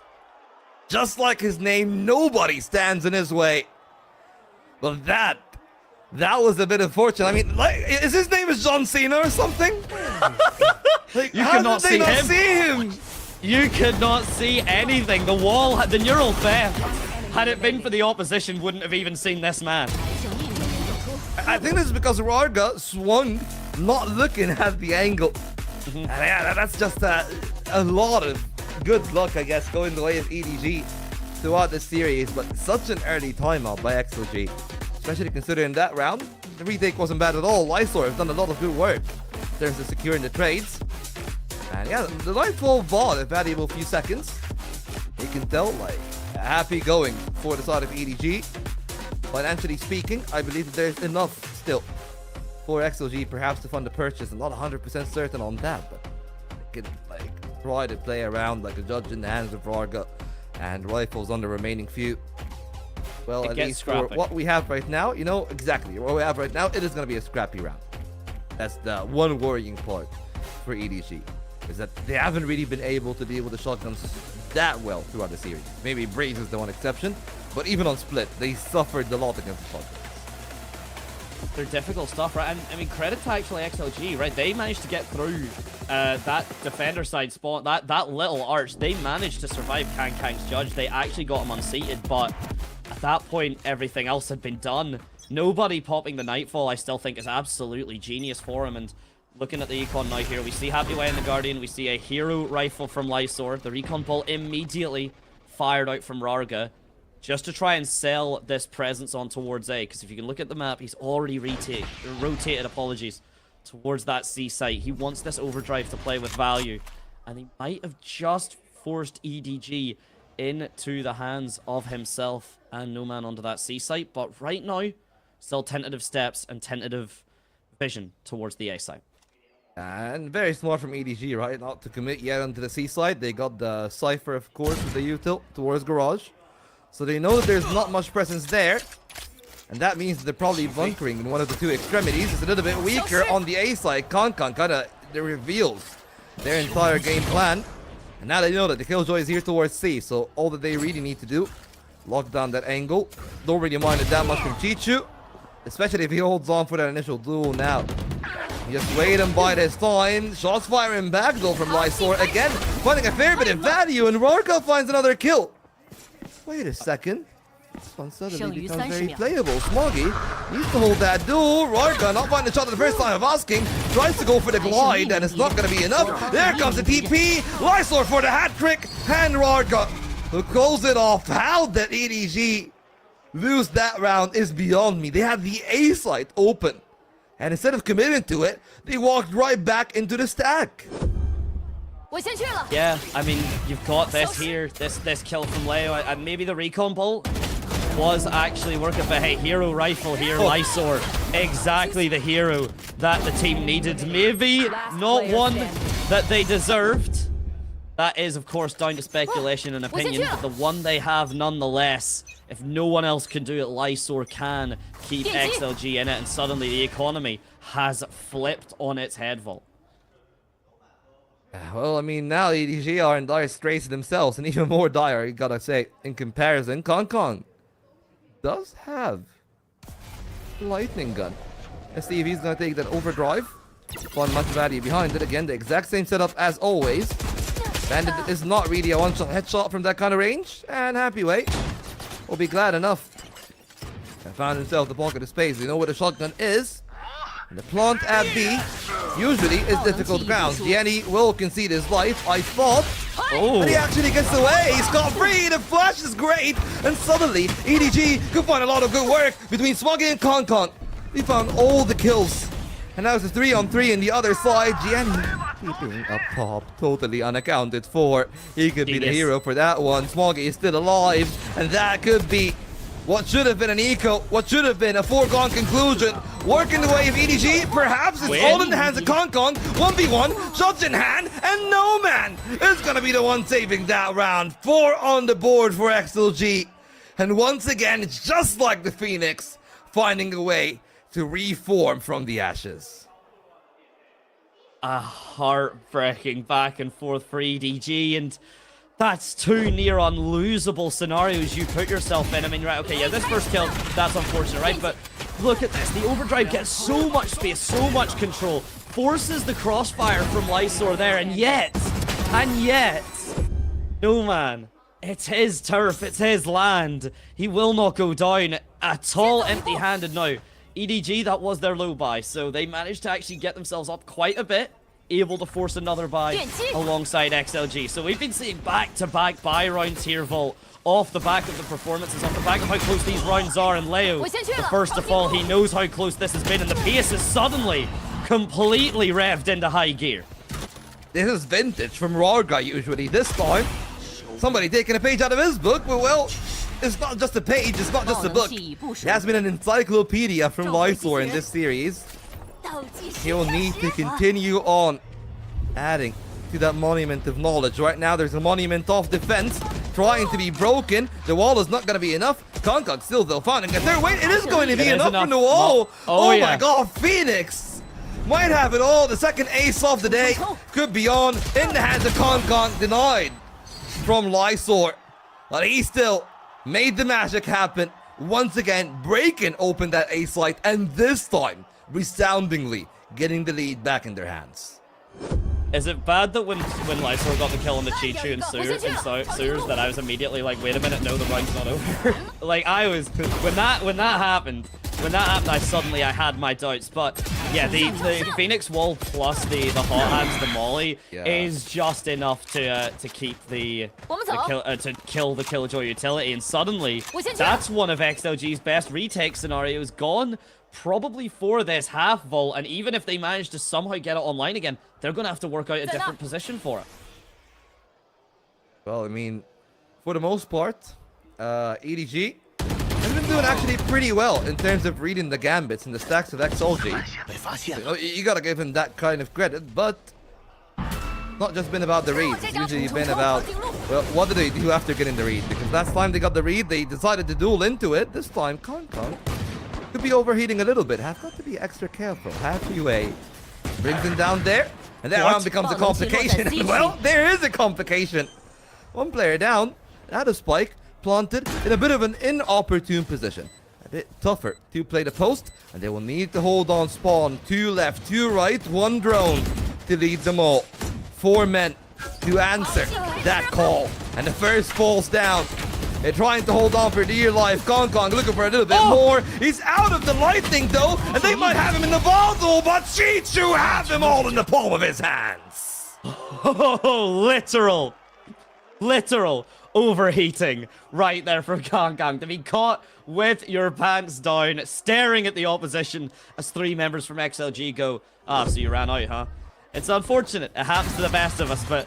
Just like his name, nobody stands in his way. Well, that was a bit unfortunate. I mean, like, is his name John Cena or something? Like, You how could not did they not see him? You could not see anything. The wall, the neural theft, had it been for the opposition, wouldn't have even seen this man. I think this is because Rarga swung, not looking at the angle. And yeah, that's just a lot of good luck, I guess, going the way of EDG throughout the series. But such an early timeout by XLG, especially considering that round, the retake wasn't bad at all. Lysor has done a lot of good work in terms of securing the trades. And yeah, the Nightfall bought a valuable few seconds. You can tell, like, happy going for the side of EDG. Financially speaking, I believe that there's enough still for XLG perhaps to fund the purchase. I'm not 100% certain on that, but they can, like, try to play around like a judge in the hands of Varga and rifles on the remaining few. Well, at least for what we have right now, you know, exactly what we have right now, it is going to be a scrappy round. That's the one worrying part for EDG, is that they haven't really been able to deal with the shotguns that well throughout the series. Maybe Breeze is the one exception, but even on Split, they suffered a lot against the shotguns. They're difficult stuff, right? And I mean, credit to actually XLG, right? They managed to get through that defender side spot, that little arch. They managed to survive Kang's judge. They actually got him unseated, but at that point, everything else had been done. Nobody popping the Nightfall, I still think, is absolutely genius for him. And looking at the Econ now here, we see Happy Way in the Guardian. We see a hero rifle from Lysor. The Recon Ball immediately fired out from Rarga, just to try and sell this presence on towards A. Because if you can look at the map, he's already rotated, apologies, towards that C site. He wants this overdrive to play with value. And he might have just forced EDG into the hands of himself and No Man onto that C site. But right now, still tentative steps and tentative vision towards the A site. And very smart from EDG, right? Not to commit yet onto the C side. They got the Cypher, of course, with the U-tilt towards Garage. So they know that there's not much presence there. And that means they're probably bunkering in one of the two extremities. It's a little bit weaker on the A side. Kankan kind of reveals their entire game plan. And now they know that the Killjoy is here towards C. So all that they really need to do, lock down that angle. Don't really mind it that much from Chichu, especially if he holds on for that initial duel now. Just wait and bide his time. Shots firing back though from Lysor again, finding a fair bit of value, and Rarga finds another kill. Wait a second. This one suddenly becomes very playable. Smoggy needs to hold that duel. Rarga not finding the shot at the first time of asking. Tries to go for the glide, and it's not going to be enough. There comes the TP. Lysor for the hat trick, and Rarga who calls it off. How did EDG lose that round is beyond me. They had the A site open, and instead of committing to it, they walked right back into the stack. Yeah, I mean, you've got this here, this kill from Leo, and maybe the recon bolt was actually working, but hey, hero rifle here, Lysor, exactly the hero that the team needed. Maybe not one that they deserved. That is, of course, down to speculation and opinion, but the one they have nonetheless. If no one else can do it, Lysor can keep XLG in it, and suddenly the economy has flipped on its head, Vault. Well, I mean, now EDG are in dire straits themselves, and even more dire, you gotta say, in comparison. Kong does have a lightning gun. Let's see if he's gonna take that overdrive. Find much value behind it. Again, the exact same setup as always. Bandit is not really a one-shot headshot from that kind of range, and Happy Way will be glad enough. And found himself the pocket of space. You know where the shotgun is. And the plant at B usually is difficult ground. Jenny will concede his life, I thought. Oh. And he actually gets away. He's got free. The flash is great. And suddenly, EDG could find a lot of good work between Smoggy and Kong. We found all the kills. And now it's a 3-on-3 in the other side. Jenny keeping a pop, totally unaccounted for. He could be the hero for that one. Smoggy is still alive. And that could be what should have been an eco, what should have been a foregone conclusion. Working the way of EDG, perhaps it's all in the hands of Kong. 1v1, shots in hand, and No Man is gonna be the one saving that round. 4 on the board for XLG. And once again, it's just like the Phoenix, finding a way to reform from the ashes. A heartbreaking back and forth for EDG, and that's 2 near unlosable scenarios you put yourself in. I mean, right, okay, yeah, this first kill, that's unfortunate, right? But look at this. The overdrive gets so much space, so much control, forces the crossfire from Lysor there, and yet, No Man, it's his turf, it's his land. He will not go down at all empty-handed now. EDG, that was their low buy, so they managed to actually get themselves up quite a bit, able to force another buy alongside XLG. So we've been seeing back-to-back buy rounds here, Vault, off the back of the performances, off the back of how close these rounds are, and Leo, the first of all, he knows how close this has been, and the pace is suddenly completely revved into high gear. This is vintage from Rarga usually. This time, somebody taking a page out of his book, but well, it's not just a page, it's not just a book. It has been an encyclopedia from Lysor in this series. He'll need to continue on adding to that monument of knowledge. Right now, there's a monument of defense trying to be broken. The wall is not going to be enough. Konkok still, though, finding a third. Wait, it is going to be enough from the wall. Oh yeah. My God, Phoenix might have it all. The second ace of the day could be on in the hands of Konkok. Denied from Lysor. But he still made the magic happen. Once again, breaking open that ace light. And this time, resoundingly getting the lead back in their hands. Is it bad that when Lysor got the kill on the Chichu and Sewers that I was immediately like, wait a minute, no, the round's not over? Like, I was, when that happened, I had my doubts. But yeah, the Phoenix wall plus the hot hands, the molly, is just enough to keep to kill the Killjoy utility. And suddenly, that's one of XLG's best retake scenarios gone. Probably for this half vault, and even if they manage to somehow get it online again, they're gonna have to work out a different position for it. Well, I mean, for the most part, EDG has been doing actually pretty well in terms of reading the gambits and the stacks of XLG. You gotta give him that kind of credit, but not just been about the reads. It's usually been about, well, what do they do after getting the read? Because last time they got the read, they decided to duel into it. This time, Konkok could be overheating a little bit. Have got to be extra careful. Half UA brings him down there, and that round becomes a complication. Well, there is a complication. One player down, out of spike, planted in a bit of an inopportune position. A bit tougher to play the post, and they will need to hold on spawn. 2 left, 2 right, 1 drone to lead them all. 4 men to answer that call, and the first falls down. They're trying to hold on for dear life. Konkok looking for a little bit more. He's out of the lightning though, and they might have him in the bottle, but Chichu have him all in the palm of his hands. Oh, literal overheating right there from Konkok. To be caught with your pants down, staring at the opposition as 3 members from XLG go, so you ran out, huh? It's unfortunate. It happens to the best of us, but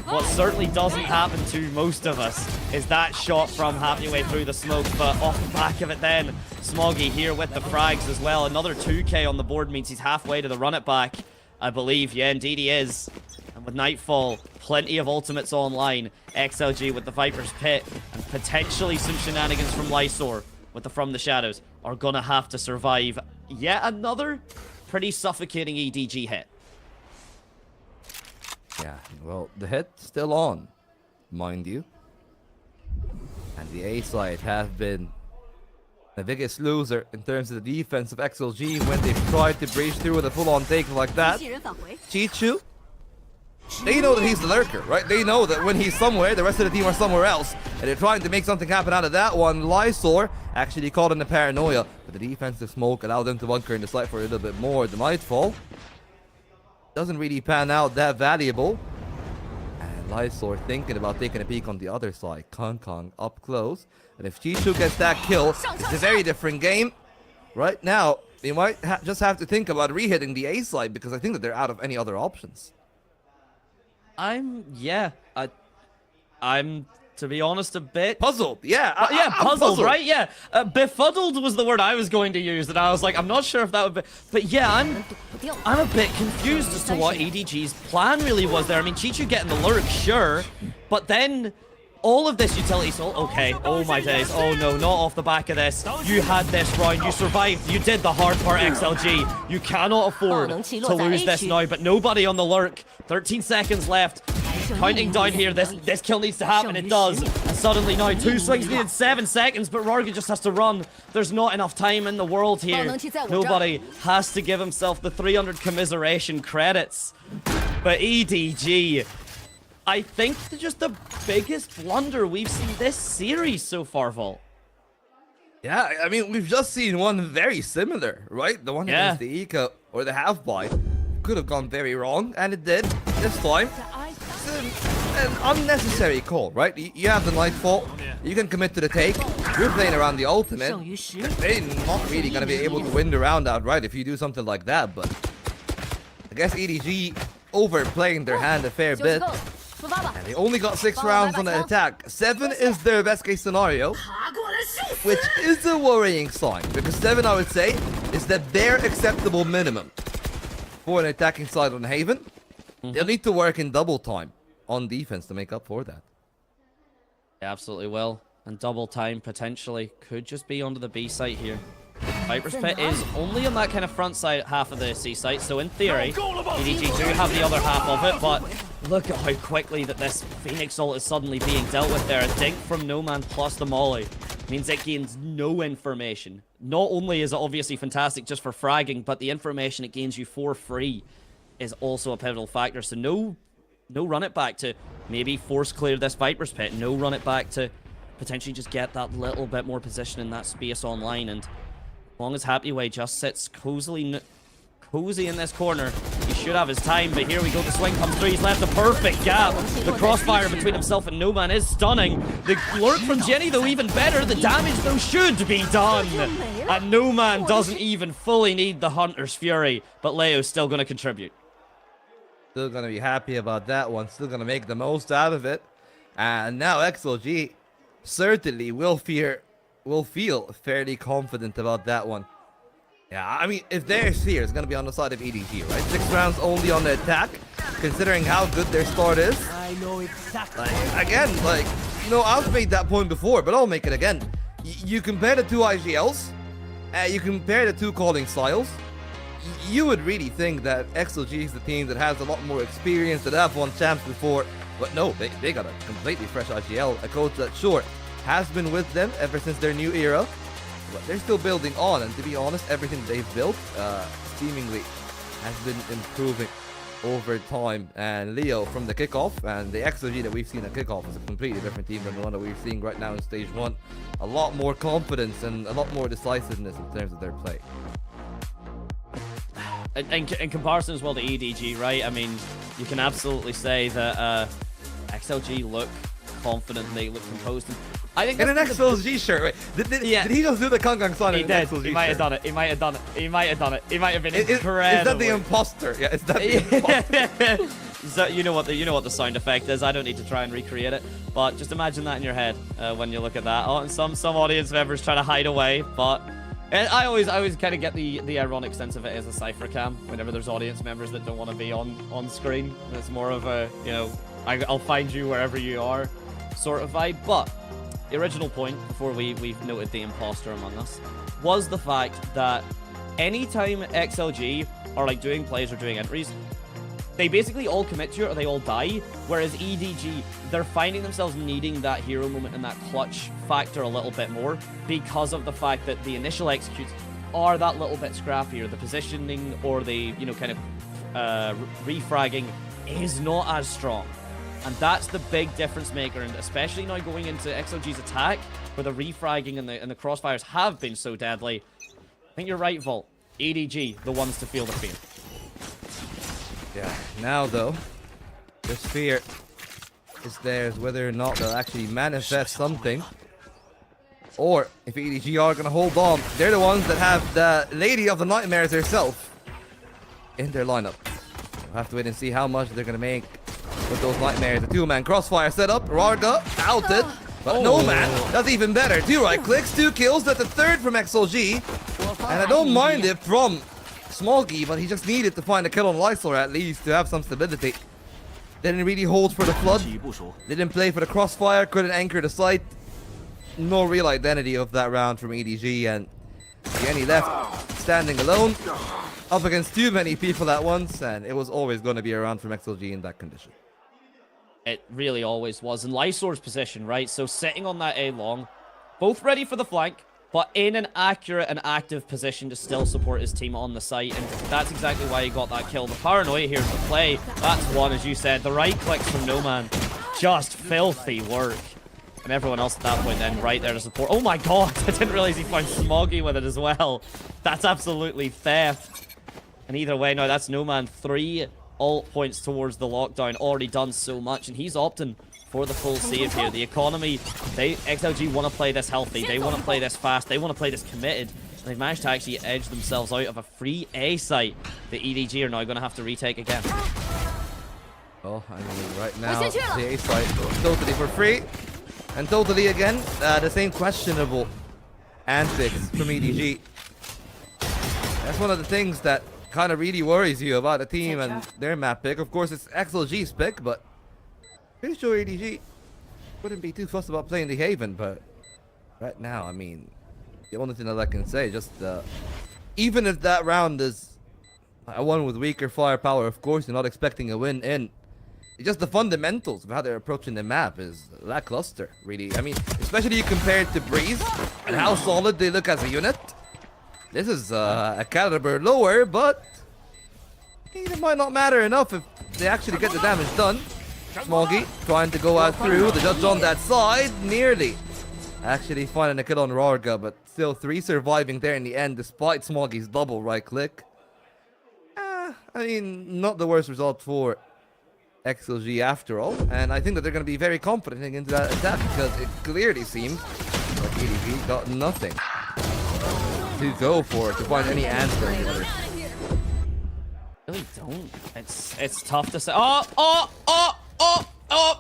what certainly doesn't happen to most of us is that shot from half your way through the smoke. But off the back of it then, Smoggy here with the frags as well. Another 2k on the board means he's halfway to the run it back, I believe. Yeah, indeed he is. And with Nightfall, plenty of ultimates online. XLG with the Viper's Pit, and potentially some shenanigans from Lysor with the From the Shadows are gonna have to survive yet another pretty suffocating EDG hit. Yeah, well, the hit still on, mind you. And the A side have been the biggest loser in terms of the defense of XLG when they've tried to breach through with a full-on take like that. Chichu, they know that he's the lurker, right? They know that when he's somewhere, the rest of the team are somewhere else. And they're trying to make something happen out of that one. Lysor actually caught in the paranoia, but the defensive smoke allowed them to bunker in the site for a little bit more. The Nightfall doesn't really pan out that valuable. And Lysor thinking about taking a peek on the other side. Konkok up close. And if Chichu gets that kill, it's a very different game. Right now, they might just have to think about re-hitting the A side, because I think that they're out of any other options. I'm, to be honest, a bit puzzled. Yeah, puzzled, right? Yeah, befuddled was the word I was going to use, and I was like, I'm not sure if that would be, but yeah, I'm a bit confused as to what EDG's plan really was there. I mean, Chichu getting the lurk, sure, but then all of this utility soul. Okay, oh my days, oh no, not off the back of this. You had this round, you survived, you did the hard part, XLG. You cannot afford to lose this now, but nobody on the lurk. 13 seconds left. Counting down here, this kill needs to happen, it does. And suddenly now, 2 swings needed 7 seconds, but Rorga just has to run. There's not enough time in the world here. Nobody has to give himself the 300 commiseration credits. But EDG, I think just the biggest blunder we've seen this series so far, Vol. Yeah, I mean, we've just seen one very similar, right? The one against the Eco, or the half-buy. Could have gone very wrong, and it did this time. An unnecessary call, right? You have the Nightfall, you can commit to the take, you're playing around the ultimate. They're not really going to be able to win the round outright if you do something like that, but I guess EDG overplaying their hand a fair bit. And they only got 6 rounds on the attack. 7 is their best case scenario, which is a worrying sign, because 7, I would say, is the bare acceptable minimum for an attacking side on Haven. They'll need to work in double time on defense to make up for that. Yeah, absolutely will. And double time potentially could just be onto the B site here. Viper's Pit is only on that kind of front side half of the C site, so in theory, EDG do have the other half of it, but look at how quickly that this Phoenix ult is suddenly being dealt with there. A dink from No Man plus the molly means it gains no information. Not only is it obviously fantastic just for fragging, but the information it gains you for free is also a pivotal factor. So no run it back to maybe force clear this Viper's Pit. No run it back to potentially just get that little bit more position in that space online. And as long as Happyway just sits cozy in this corner, he should have his time. But here we go, the swing comes through. He's left a perfect gap. The crossfire between himself and No Man is stunning. The lurk from Jenny, though, even better. The damage, though, should be done. And No Man doesn't even fully need the Hunter's Fury, but Leo's still going to contribute. Still going to be happy about that one. Still going to make the most out of it. And now XLG certainly will feel fairly confident about that one. Yeah, I mean, if they're here, it's going to be on the side of EDG, right? 6 rounds only on the attack, considering how good their start is. I know exactly. Again, I've made that point before, but I'll make it again. You compare the 2 IGLs, you compare the 2 calling styles, you would really think that XLG is the team that has a lot more experience, that have won champs before, but no, they got a completely fresh IGL, a coach that, sure, has been with them ever since their new era, but they're still building on, and to be honest, everything they've built seemingly has been improving over time. And Leo from the kickoff, and the XLG that we've seen at kickoff is a completely different team than the one that we're seeing right now in stage 1. A lot more confidence and a lot more decisiveness in terms of their play. In comparison as well to EDG, right? I mean, you can absolutely say that XLG look confident, they look composed. I think in an XLG shirt, right? Did he just do the Kang Kang sign in an XLG shirt? He might have done it. He might have done it. He might have done it. He might have been incredible. Is that the imposter? Yeah, is that the imposter? So you know what the sound effect is. I don't need to try and recreate it, but just imagine that in your head when you look at that. Oh, and some audience members trying to hide away, but I always kind of get the ironic sense of it as a cypher cam whenever there's audience members that don't want to be on screen. It's more of a, I'll find you wherever you are sort of vibe. But the original point, before we've noted the imposter among us, was the fact that anytime XLG are doing plays or doing entries, they basically all commit to it or they all die, whereas EDG, they're finding themselves needing that hero moment and that clutch factor a little bit more because of the fact that the initial executes are that little bit scrappier. The positioning or the, kind of refragging is not as strong. And that's the big difference maker, and especially now going into XLG's attack, where the refragging and the crossfires have been so deadly. I think you're right, Volt. EDG, the ones to feel the fear. Yeah, now though, this fear is theirs, whether or not they'll actually manifest something, or if EDG are gonna hold on. They're the ones that have the Lady of the Nightmares herself in their lineup. We'll have to wait and see how much they're gonna make with those Nightmares. The 2-man crossfire setup, Rarga outed, but No Man does even better. 2 right clicks, 2 kills, that's the 3rd from XLG, and I don't mind it from Smoggy, but he just needed to find a kill on Lysor at least to have some stability. Didn't really hold for the flood, didn't play for the crossfire, couldn't anchor the site. No real identity of that round from EDG, and Jenny left standing alone up against too many people at once, and it was always going to be a round from XLG in that condition. It really always was. And Lysor's position, right? So sitting on that A long, both ready for the flank, but in an accurate and active position to still support his team on the site. And that's exactly why he got that kill. The paranoia here to play. That's one, as you said. The right clicks from No Man. Just filthy work. And everyone else at that point then right there to support. Oh my god, I didn't realize he found Smoggy with it as well. That's absolutely theft. And either way, no, that's No Man. 3 ult points towards the lockdown. Already done so much, and he's opting for the full save here. The economy, XLG want to play this healthy. They want to play this fast. They want to play this committed. And they've managed to actually edge themselves out of a free A site that EDG are now going to have to retake again. Oh, I mean, right now, the A side totally for free. And totally, again, the same questionable antics from EDG. That's one of the things that kind of really worries you about the team and their map pick. Of course, it's XLG's pick, but pretty sure EDG wouldn't be too fussed about playing the Haven. But right now, I mean, the only thing that I can say, just even if that round is a one with weaker firepower, of course, you're not expecting a win in. Just the fundamentals of how they're approaching the map is lackluster, really. I mean, especially compared to Breeze and how solid they look as a unit. This is a caliber lower, but it might not matter enough if they actually get the damage done. Smoggy trying to go out through. The judge on that side, nearly actually finding a kill on Rarga, but still 3 surviving there in the end, despite Smoggy's double right click. I mean, not the worst result for XLG after all, and I think that they're going to be very confident heading into that attack because it clearly seems like EDG got nothing to go for to find any answer in the others. Really don't. It's tough to say. Oh!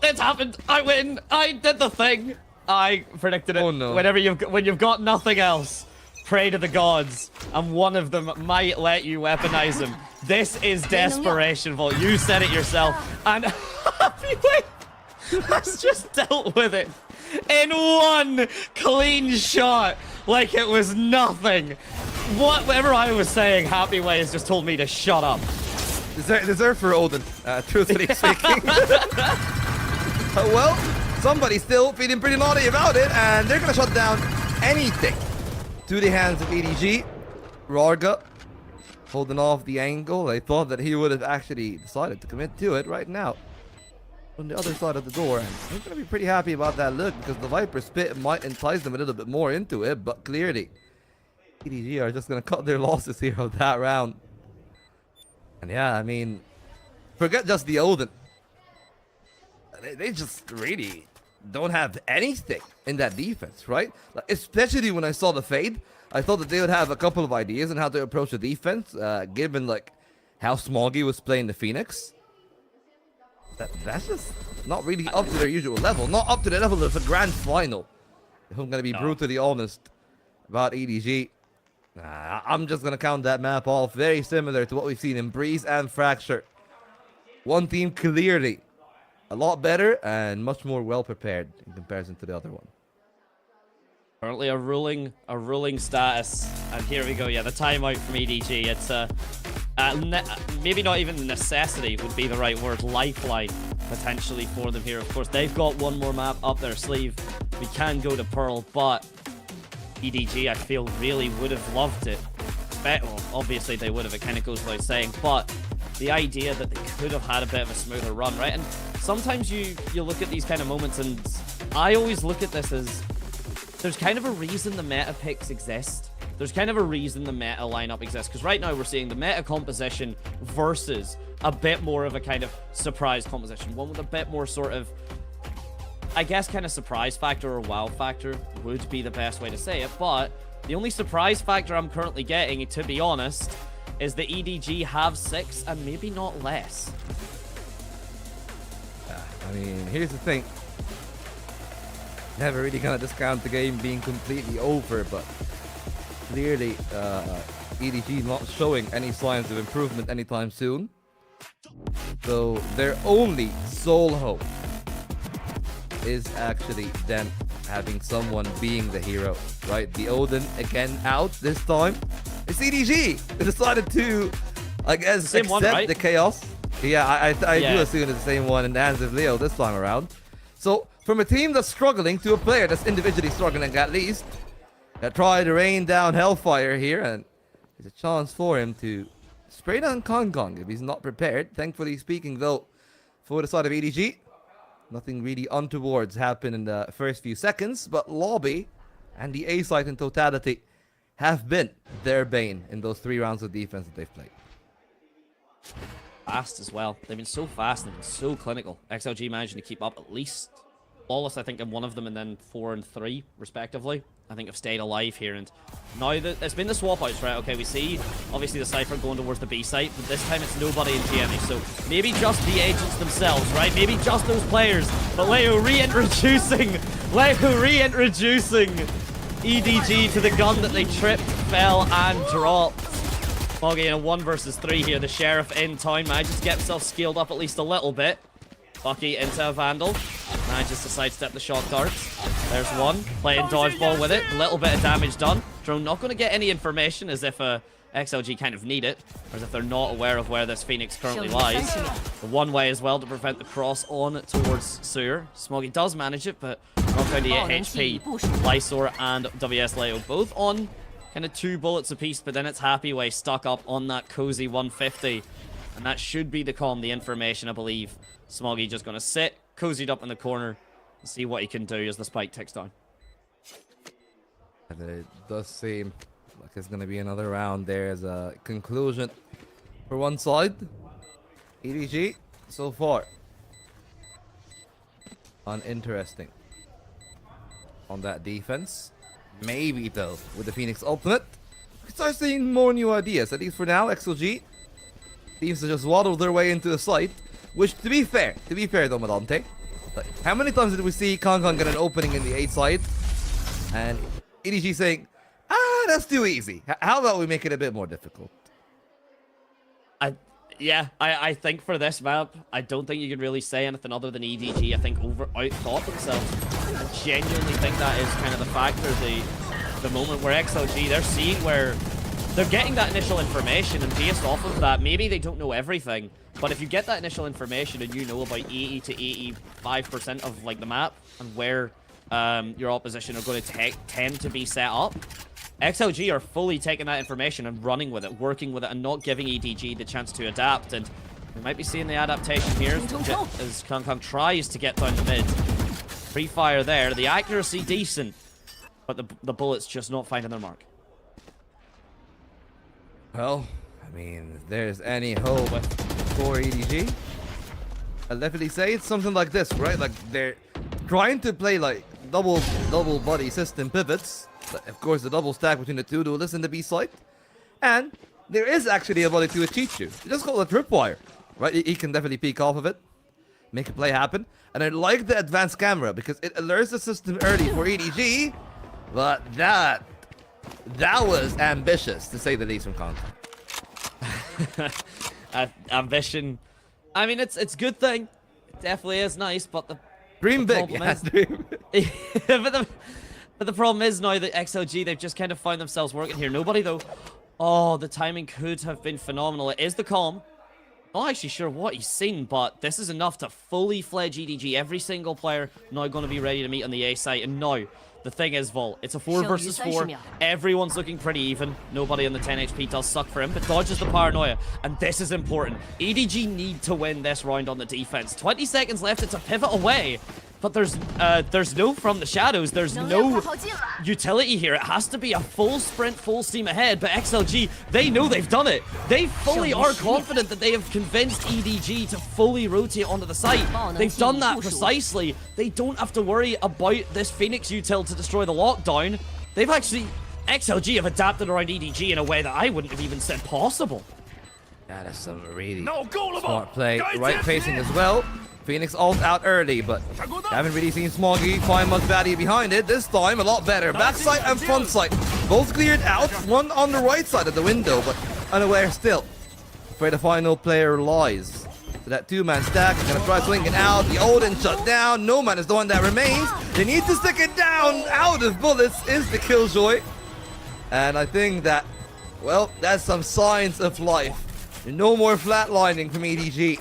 It's happened. I win. I did the thing. I predicted it. Oh no! When you've got nothing else, pray to the gods, and one of them might let you weaponize him. This is desperation, Volt. You said it yourself, and has just dealt with it in one clean shot, like it was nothing. Whatever I was saying, Happy Way has just told me to shut up. Deserve for Odin, truthfully speaking. Well, somebody's still feeling pretty naughty about it, and they're gonna shut down anything to the hands of EDG. Rarga holding off the angle. I thought that he would have actually decided to commit to it right now on the other side of the door, and he's gonna be pretty happy about that look because the Viper Spit might entice them a little bit more into it, but clearly EDG are just gonna cut their losses here of that round. And yeah, I mean, forget just the Odin. They just really don't have anything in that defense, right? Like, especially when I saw the fade, I thought that they would have a couple of ideas on how to approach the defense, given like how Smoggy was playing the Phoenix. That's just not really up to their usual level, not up to the level of a grand final. If I'm gonna be brutally honest about EDG, I'm just gonna count that map off. Very similar to what we've seen in Breeze and Fracture. One team clearly a lot better and much more well prepared in comparison to the other one. Currently a ruling status, and here we go. Yeah, the timeout from EDG. It's maybe not even necessity would be the right word. Lifeline potentially for them here. Of course, they've got one more map up their sleeve. We can go to Pearl, but EDG, I feel, really would have loved it. Well, obviously they would have. It kind of goes without saying, but the idea that they could have had a bit of a smoother run, right? And sometimes you look at these kind of moments, and I always look at this as there's kind of a reason the meta picks exist. There's kind of a reason the meta lineup exists, because right now we're seeing the meta composition versus a bit more of a kind of surprise composition. One with a bit more sort of, I guess, kind of surprise factor or wow factor would be the best way to say it, but the only surprise factor I'm currently getting, to be honest, is the EDG have 6 and maybe not less. I mean, here's the thing. Never really gonna discount the game being completely over, but clearly EDG not showing any signs of improvement anytime soon. So their only sole hope is actually them having someone being the hero, right? The Odin again out this time. It's EDG. They decided to, I guess, accept one, right? the chaos. Yeah, I do assume it's the same one in the hands of Leo this time around. So from a team that's struggling to a player that's individually struggling at least, that try to rain down hellfire here, and there's a chance for him to spray down Kong if he's not prepared. Thankfully speaking, though, for the side of EDG, nothing really untowards happened in the first few seconds, but Lobby and the A site in totality have been their bane in those 3 rounds of defense that they've played. Fast as well. They've been so fast and they've been so clinical. XLG managing to keep up at least flawless, I think, in one of them, and then 4 and 3, respectively. I think, have stayed alive here. And now that it's been the swap outs, right? Okay, we see obviously the Cypher going towards the B site, but this time it's nobody in GMA. So maybe just the agents themselves, right? Maybe just those players. But Leo reintroducing EDG to the gun that they tripped, fell, and dropped. Smoggy in a 1 versus 3 here. The Sheriff in town manages to get himself scaled up at least a little bit. Bucky into a Vandal. Manages to sidestep the shot darts. There's one. Playing dodgeball with it. A little bit of damage done. Drone not going to get any information as if XLG kind of need it. Or as if they're not aware of where this Phoenix currently lies. The one way as well to prevent the cross on towards Sewer. Smoggy does manage it, but knocked down to 8 HP. Lysor and WS Leo both on kind of 2 bullets apiece, but then it's Happy Way stuck up on that cozy 150. And that should be the calm, the information, I believe. Smoggy just going to sit, cozied up in the corner, and see what he can do as the spike ticks down. And it does seem like it's going to be another round there as a conclusion for one side. EDG, so far, uninteresting on that defense. Maybe, though, with the Phoenix ultimate, we start seeing more new ideas. At least for now, XLG seems to just waddle their way into the site. Which, to be fair, though, Medante, like, how many times did we see Kong get an opening in the A side, and EDG saying, that's too easy. How about we make it a bit more difficult? I think for this map, I don't think you could really say anything other than EDG, I think, out-thought themselves. I genuinely think that is kind of the factor, the moment where XLG, they're seeing where they're getting that initial information, and based off of that, maybe they don't know everything, but if you get that initial information and you know about 80 to 85% of like the map and where your opposition are going to tend to be set up, XLG are fully taking that information and running with it, working with it, and not giving EDG the chance to adapt. And we might be seeing the adaptation here as Kong tries to get down the mid. Pre-fire there, the accuracy decent, but the bullets just not finding their mark. Well, I mean, if there's any hope for EDG, I'll definitely say it's something like this, right? Like, they're trying to play like double body system pivots. But of course, the double stack between the two duelists in the B site. And there is actually a ability to cheat you. You just call it tripwire, right? He can definitely peek off of it, make a play happen. And I like the advanced camera because it alerts the system early for EDG. But that was ambitious, to say the least, from Kong. Ambition. I mean, it's a good thing. It definitely is nice, but dream big. Yeah, dream. But the problem is now that XLG, they've just kind of found themselves working here. Nobody, though. Oh, the timing could have been phenomenal. It is the calm. Not actually sure what he's seen, but this is enough to fully fledge EDG. Every single player now going to be ready to meet on the A site. And now, the thing is, Vol, it's a 4 versus 4. Everyone's looking pretty even. Nobody on the 10 HP does suck for him, but dodges the paranoia. And this is important. EDG need to win this round on the defense. 20 seconds left. It's a pivot away. But there's no from the shadows. There's no utility here. It has to be a full sprint, full steam ahead. But XLG, they know they've done it. They fully are confident that they have convinced EDG to fully rotate onto the site. They've done that precisely. They don't have to worry about this Phoenix util to destroy the lockdown. They've actually... XLG have adapted around EDG in a way that I wouldn't have even said possible. That is some really smart play. Right facing as well. Phoenix ult out early, but haven't really seen Smoggy find much value behind it. This time, a lot better. Backside and front side, both cleared out. One on the right side of the window, but unaware still where the final player lies. So that 2-man stack, gonna try swinging out. The Odin shut down. No Man is the one that remains. They need to stick it down. Out of bullets is the Killjoy. And I think that, well, that's some signs of life. No more flatlining from EDG.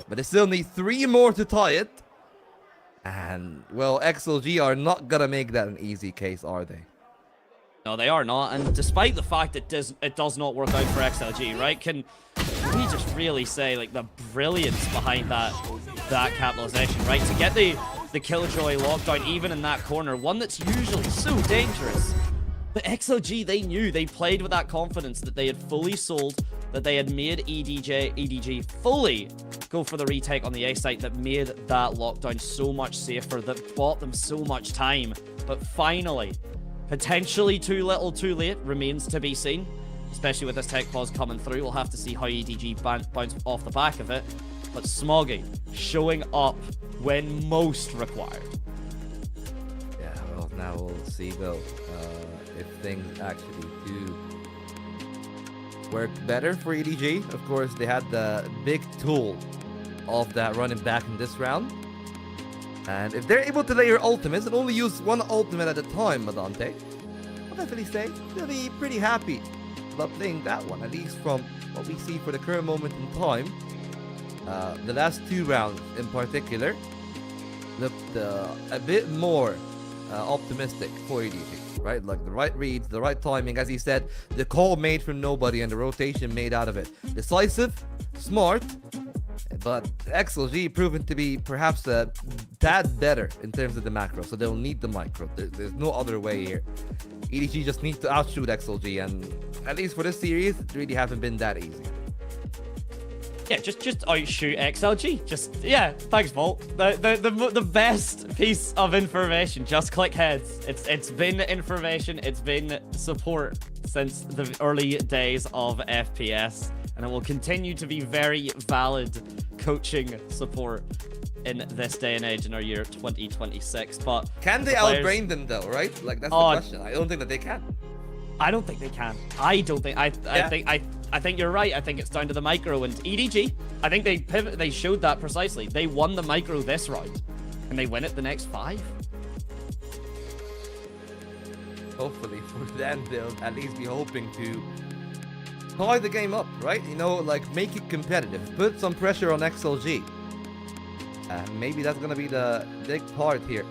But they still need 3 more to tie it. And, well, XLG are not gonna make that an easy case, are they? No, they are not. And despite the fact that it does not work out for XLG, right? Can we just really say, like, the brilliance behind that capitalization, right? To get the Killjoy lockdown even in that corner, one that's usually so dangerous. But XLG, they knew, they played with that confidence that they had fully sold, that they had made EDG fully go for the retake on the A site, that made that lockdown so much safer, that bought them so much time. But finally, Potentially too little, too late, remains to be seen. Especially with this tech pause coming through. We'll have to see how EDG bounce off the back of it. But Smoggy showing up when most required. Yeah, well, now we'll see though if things actually do work better for EDG. Of course, they had the big tool of that running back in this round. And if they're able to layer ultimates and only use one ultimate at a time, Madante, I'll definitely say they'll be pretty happy about playing that one, at least from what we see for the current moment in time. The last 2 rounds in particular looked a bit more optimistic for EDG, right? Like the right reads, the right timing, as he said, the call made from nobody and the rotation made out of it. Decisive, smart, but XLG proven to be perhaps a tad better in terms of the macro, so they'll need the micro. There's no other way here. EDG just needs to outshoot XLG, and at least for this series, it really haven't been that easy. Yeah, just outshoot XLG. Just, yeah, thanks, Volt. The best piece of information. Just click heads. It's been information. It's been support since the early days of FPS, and it will continue to be very valid coaching support in this day and age in our year 2026. But can they outbrain them though? Right? Like that's the question. I don't think that they can. I don't think they can. I don't think. I think you're right. I think it's down to the micro and EDG. I think they pivot. They showed that precisely. They won the micro this round, and they win it the next 5. Hopefully for them, they'll at least be hoping to tie the game up, right? You know, like make it competitive. Put some pressure on XLG. Maybe that's gonna be the big part here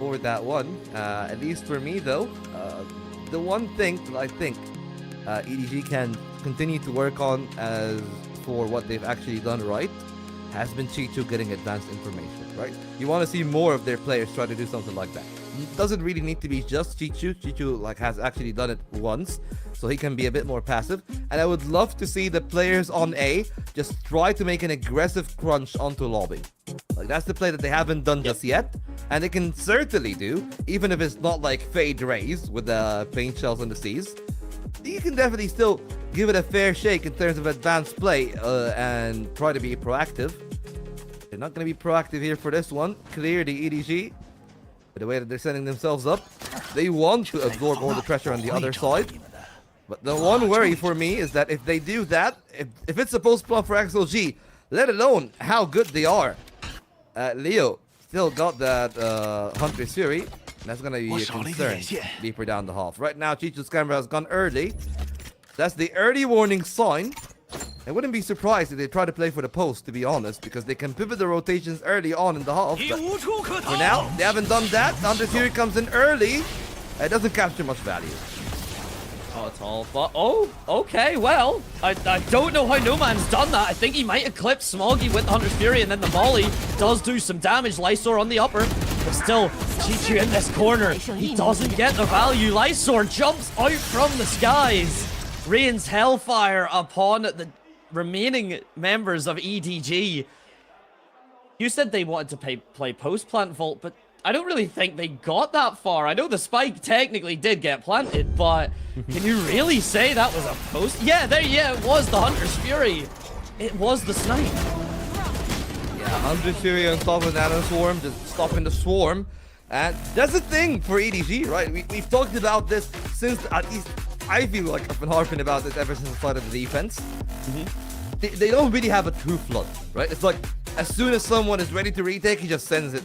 for that one. At least for me, though, the one thing that I think EDG can continue to work on as for what they've actually done right has been Chichu getting advanced information, right? You want to see more of their players try to do something like that. It doesn't really need to be just Chichu. Chichu like has actually done it once, so he can be a bit more passive. And I would love to see the players on A just try to make an aggressive crunch onto lobby. Like that's the play that they haven't done just yet, and they can certainly do, even if it's not like Fade Rays with the paint shells on the seas. You can definitely still give it a fair shake in terms of advanced play and try to be proactive. They're not going to be proactive here for this one. Clearly, EDG, the way that they're setting themselves up, they want to absorb all the pressure on the other side. But the one worry for me is that if they do that, if it's a post-plump for XLG, let alone how good they are, Leo still got that Hunter's Fury. That's going to be a concern deeper down the half. Right now, Chichu's camera has gone early. That's the early warning sign. I wouldn't be surprised if they try to play for the post, to be honest, because they can pivot the rotations early on in the half. But for now, they haven't done that. Hunter's Fury comes in early. It doesn't capture much value. Not at all, but okay, well, I don't know how No Man's done that. I think he might have clipped Smoggy with the Hunter's Fury, and then the molly does do some damage. Lysor on the upper, but still, Chichu in this corner. He doesn't get the value. Lysor jumps out from the skies, rains hellfire upon the remaining members of EDG. You said they wanted to play post-plant Volt, but I don't really think they got that far. I know the spike technically did get planted, but can you really say that was a post? Yeah, it was the Hunter's Fury. It was the snipe. Yeah, Hunter's Fury on top of Nano Swarm, just stopping the swarm. And that's the thing for EDG, right? We've talked about this since, at least I feel like I've been harping about this ever since the start of the defense. They don't really have a true flood, right? It's like, as soon as someone is ready to retake, he just sends it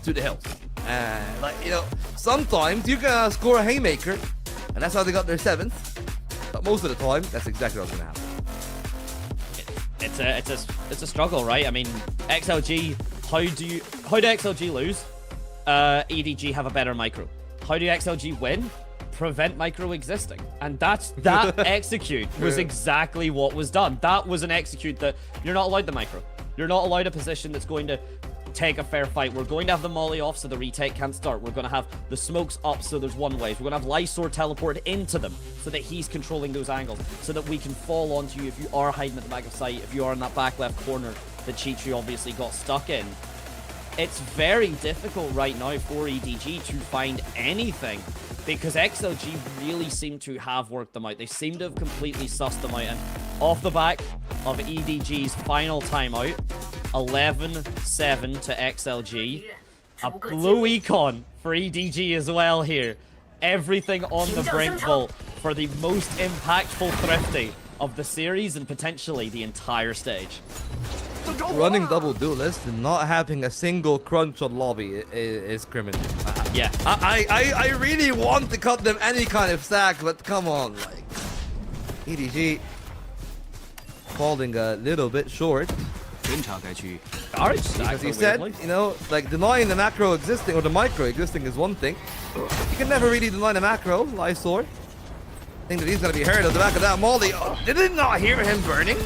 to the hills. And like, you know, sometimes you can score a haymaker, and that's how they got their 7th. But most of the time, that's exactly what's gonna happen. It's a struggle, right? I mean, XLG, how do XLG lose? EDG have a better micro. How do XLG win? Prevent micro existing. And that execute was exactly what was done. That was an execute that you're not allowed the micro. You're not allowed a position that's going to take a fair fight. We're going to have the molly off so the retake can't start. We're going to have the smokes up so there's one way. We're going to have Lysor teleported into them so that he's controlling those angles, so that we can fall onto you if you are hiding at the back of sight, if you are in that back left corner that Chichu obviously got stuck in. it's very difficult right now for EDG to find anything because XLG really seem to have worked them out. They seem to have completely sussed them out, and off the back of EDG's final timeout, 11-7 to XLG. A blue econ for EDG as well here. Everything on the brink vault for the most impactful thrifty of the series and potentially the entire stage. Running double duelist and not having a single crunch on lobby is criminal. Yeah. I really want to cut them any kind of stack, but come on, like EDG falling a little bit short. Because he said, you know, like denying the macro existing or the micro existing is one thing. You can never really deny the macro, Lysor. I think that he's gonna be hurt at the back of that molly. Oh, did it not hear him burning?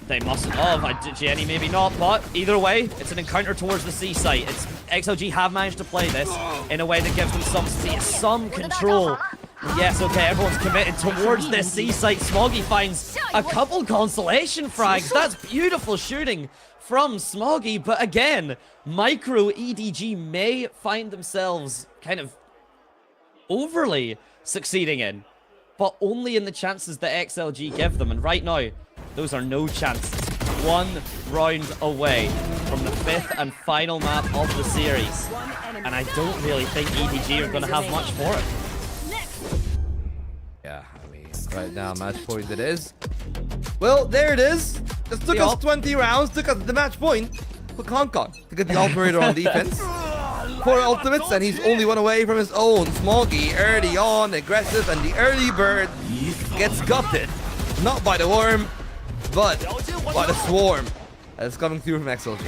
They mustn't have. Jenny maybe not, but either way, it's an encounter towards the C site. It's XLG have managed to play this in a way that gives them some space, some control. Yes, okay, everyone's committed towards this C site. Smoggy finds a couple consolation frags. That's beautiful shooting from Smoggy, but again, micro EDG may find themselves kind of overly succeeding in, but only in the chances that XLG give them, and right now, those are no chances. One round away from the 5th and final map of the series. And I don't really think EDG are going to have much for it. Yeah, I mean, right now, match point it is. Well, there it is. Just took us 20 rounds, took us the match point for Concon to get the operator on defense. 4 ultimates, and he's only one away from his own. Smoggy, early on, aggressive, and the early bird gets gutted. Not by the worm, but by the swarm that's coming through from XLG.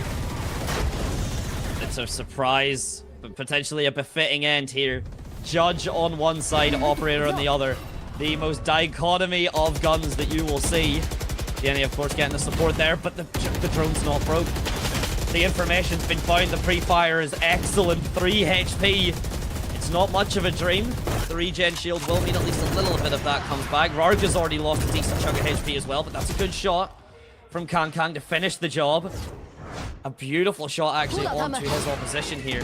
It's a surprise, but potentially a befitting end here. Judge on one side, operator on the other. The most dichotomy of guns that you will see. Jenny, of course, getting the support there, but the drone's not broke. The information's been found. The pre-fire is excellent. 3 HP. It's not much of a dream. The regen shield will mean at least a little bit of that comes back. Rarga's already lost a decent chunk of HP as well, but that's a good shot from Kang to finish the job. A beautiful shot actually onto his opposition here.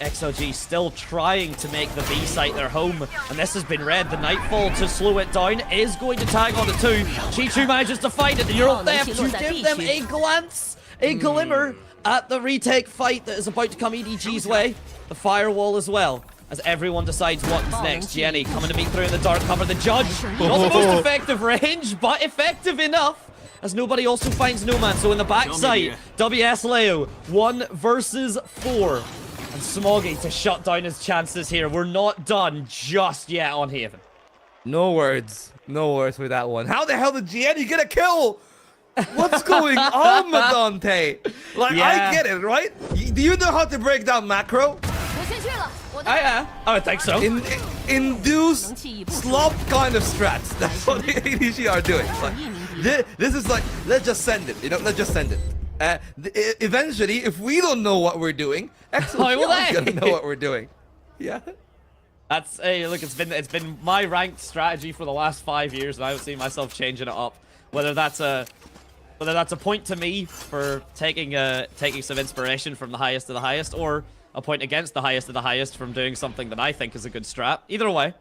XLG still trying to make the B site their home, and this has been read. The Nightfall to slow it down is going to tag on the 2. Chi-Chu manages to find it. The Euro Theft to give them a glance, a glimmer at the retake fight that is about to come EDG's way. The firewall as well, as everyone decides what's next. Jenny coming to meet through in the dark cover. The Judge, not the most effective range, but effective enough, as nobody also finds No Man. So in the backside, WS Leo, 1 versus 4. And Smoggy to shut down his chances here. We're not done just yet on Haven. No words. No words with that one. How the hell did Gianni get a kill? What's going on, Madante? Like, yeah. I get it, right? Do you know how to break down macro? I would think so. Induce slop kind of strats. That's what the EDG are doing. Like, this is like, let's just send it. You know, let's just send it. Eventually, if we don't know what we're doing, XLG is gonna know what we're doing. Yeah. That's hey, look, it's been my ranked strategy for the last 5 years, and I don't see myself changing it up. Whether that's a point to me for taking some inspiration from the highest of the highest, or a point against the highest of the highest from doing something that I think is a good strat. Either way,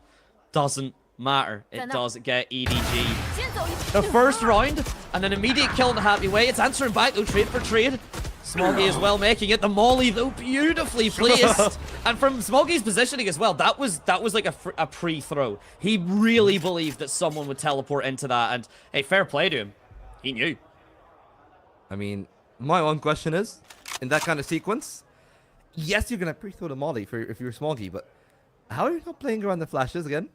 doesn't matter. It does get EDG the first round, and an immediate kill in a happy way. It's answering back though, trade for trade. Smoggy as well making it. The molly though beautifully placed, and from Smoggy's positioning as well. That was like a pre-throw. He really believed that someone would teleport into that, and hey, fair play to him. He knew. I mean, my one question is, in that kind of sequence, yes, you're gonna pre-throw the molly if you're Smoggy, but how are you not playing around the flashes again?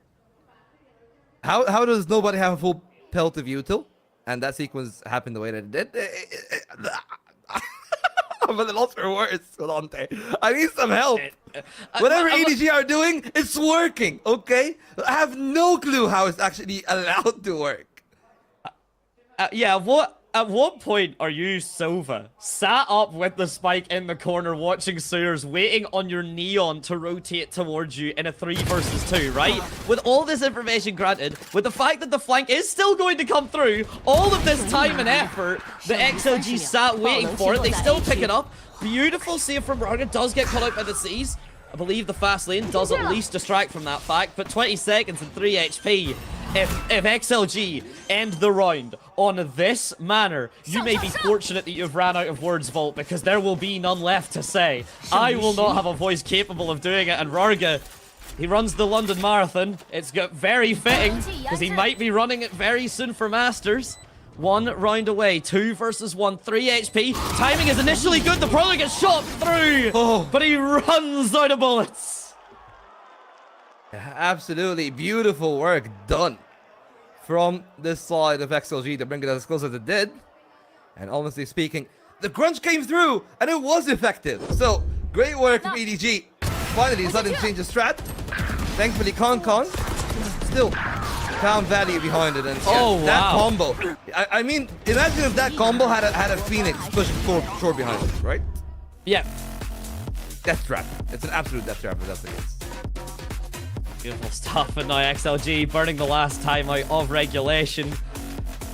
How does nobody have a full pelt of util, and that sequence happened the way that it did? I'm at a loss for words, Solante. I need some help. Whatever EDG are doing, it's working, okay? I have no clue how it's actually allowed to work. Yeah, what At what point are you, Sova, sat up with the spike in the corner watching Sears, waiting on your Neon to rotate towards you in a 3 versus 2, right? With all this information granted, with the fact that the flank is still going to come through, all of this time and effort, the XLG sat waiting for it, they still pick it up. Beautiful save from Raga, does get caught out by the C's. I believe the fast lane does at least distract from that fact, but 20 seconds and 3 HP. If XLG end the round on this manner, you may be fortunate that you've ran out of words, Vault, because there will be none left to say. I will not have a voice capable of doing it, and Rarga, he runs the London Marathon. It's got very fitting, because he might be running it very soon for Masters. 1 round away, 2 versus 1, 3 HP. Timing is initially good, the Prowler gets shot through, but he runs out of bullets. Absolutely beautiful work done from this side of XLG to bring it as close as it did. And honestly speaking, the crunch came through and it was effective. So great work from EDG. Finally decided to change the strat. Thankfully Con still found value behind it, and that combo. I mean, imagine if that combo had a Phoenix pushing short behind it, right? Yeah. Death trap. It's an absolute death trap if that's the case. Beautiful stuff, and now XLG burning the last timeout of regulation.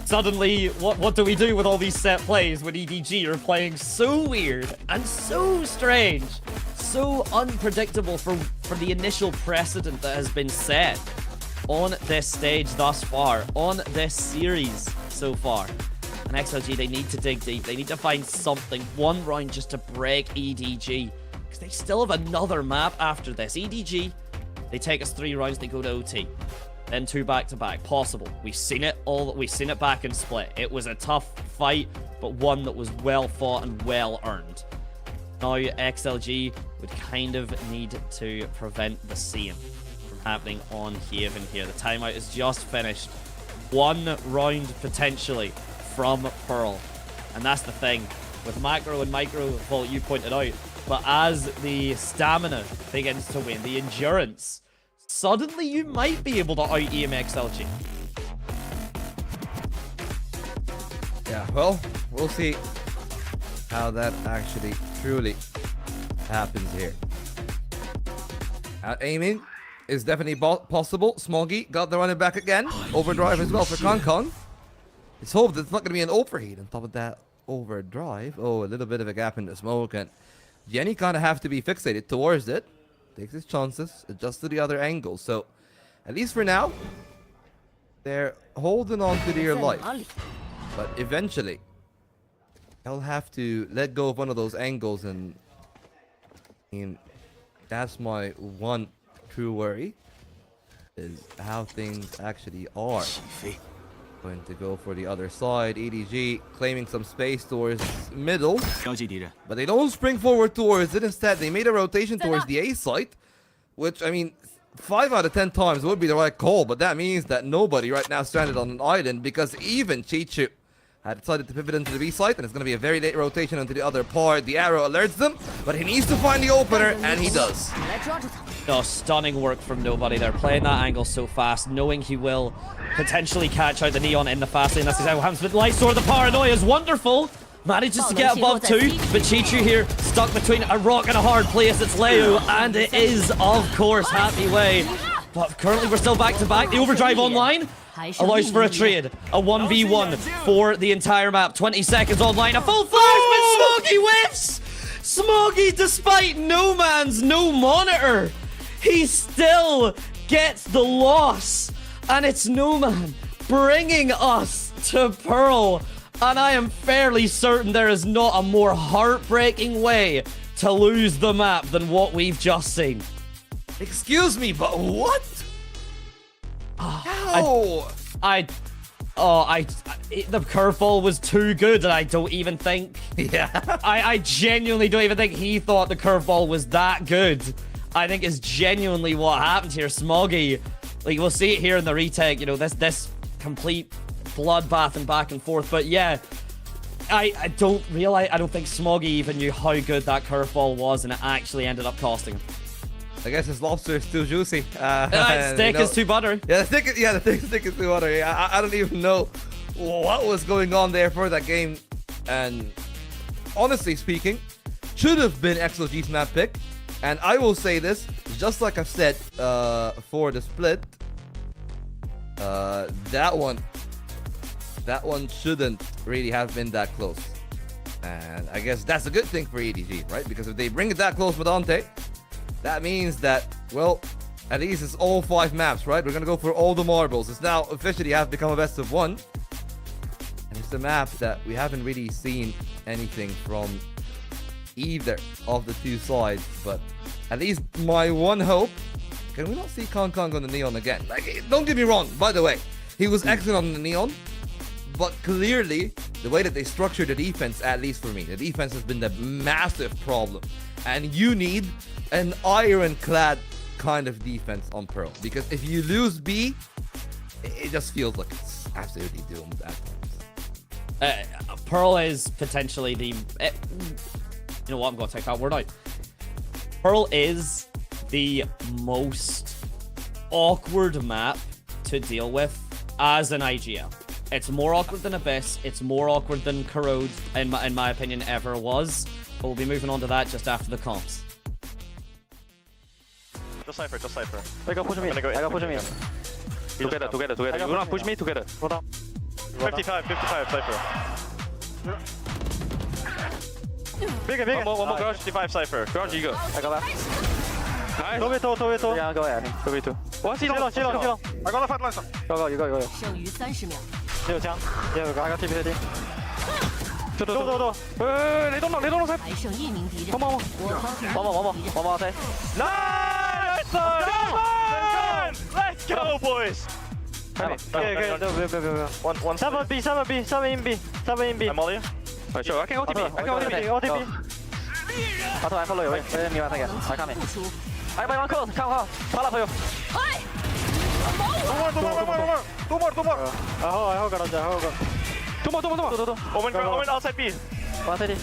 Suddenly, what do we do with all these set plays when EDG are playing so weird and so strange, so unpredictable for the initial precedent that has been set on this stage thus far, on this series so far. And XLG, they need to dig deep. They need to find something, one round just to break EDG, because they still have another map after this. EDG, they take us 3 rounds, they go to OT. Then 2 back-to-back, possible. We've seen it back in Split. It was a tough fight, but one that was well fought and well earned. Now XLG would kind of need to prevent the same from happening on Haven here. The timeout is just finished. 1 round potentially from Pearl. And that's the thing. With macro and micro, Vault, you pointed out, but as the stamina begins to win, the endurance, suddenly you might be able to out-aim XLG. Yeah, well, we'll see how that actually truly happens here. Out-aiming is definitely possible. Smoggy got the running back again. Overdrive as well for Con. Let's hope that it's not going to be an overheat on top of that overdrive. Oh, a little bit of a gap in the smoke, and Jenny kind of have to be fixated towards it. Takes his chances, adjusts to the other angle. So, at least for now, they're holding on to their life. But eventually, they'll have to let go of one of those angles, and that's my one true worry, is how things actually are. Going to go for the other side. EDG claiming some space towards middle, but they don't spring forward towards it. Instead, they made a rotation towards the A site, which, I mean, 5 out of 10 times would be the right call, but that means that nobody right now stranded on an island, because even Chichu had decided to pivot into the B site, and it's going to be a very late rotation onto the other part. The arrow alerts them, but he needs to find the opener, and he does. Oh, stunning work from Nobody there, playing that angle so fast, knowing he will potentially catch out the Neon in the fast lane. That's exactly what happens. But Light Sword, the paranoia is wonderful. Manages to get above 2, but Chichu here stuck between a rock and a hard place. It's Leo, and it is, of course, Happy Way. But currently we're still back-to-back. The overdrive online allows for a trade. A 1v1 for the entire map. 20 seconds online. A full flash, but Smoggy whiffs! Smoggy, despite no man's no monitor, he still gets the loss. And it's No Man bringing us to Pearl. And I am fairly certain there is not a more heartbreaking way to lose the map than what we've just seen. Excuse me, but what? How? The curveball was too good, and I don't even think... Yeah. I genuinely don't even think he thought the curveball was that good. I think it's genuinely what happened here. Smoggy, like, we'll see it here in the retake, you know, this complete bloodbath and back and forth. But yeah, I don't think Smoggy even knew how good that curveball was, and it actually ended up costing him. I guess his lobster is too juicy. Steak is too buttery. Yeah, the steak is too buttery. I don't even know what was going on there for that game. And honestly speaking, should have been XLG's map pick. And I will say this, just like I've said for the split, that one shouldn't really have been that close. And I guess that's a good thing for EDG, right? Because if they bring it that close with Dante, that means that, well, at least it's all 5 maps, right? We're going to go for all the marbles. It's now officially have become a best of 1. And it's a map that we haven't really seen anything from either of the two sides. But at least my one hope, can we not see Kong Kong on the Neon again? Like, don't get me wrong, by the way, he was excellent on the Neon. But clearly, the way that they structure the defense, at least for me, the defense has been the massive problem. And you need an ironclad kind of defense on Pearl. Because if you lose B, it just feels like it's absolutely doomed at times. Pearl is potentially the... you know what? I'm going to take that word out. Pearl is the most awkward map to deal with as an IGL. It's more awkward than Abyss. It's more awkward than Corrode, in my opinion, ever was. But we'll be moving on to that just after the comps. Just Cypher, just Cypher. I got push me. I got push me. Together. You wanna push me together? Hold on. 55, Cypher. Bigger. One more garage, 55 Cypher. Garage 一个。 I got that. Nice. 投2. Yeah, go ahead. 2v2. 我激动。I got the fight line. Go. You go. 剩余30秒。 6枪。I got TP。走。雷东了。还剩1名敌人。帮忙。王八飞。 Nice! Let's go, boys! Okay, one 7 in B. I'm all in. Sure, I can OTP. OTP. 他突然follow 有位，明白他给，来看没？哎，帮忙扣，看好，发了朋友。哎，多more. 然后搞到这，然后搞。多。我们 outside B. One city.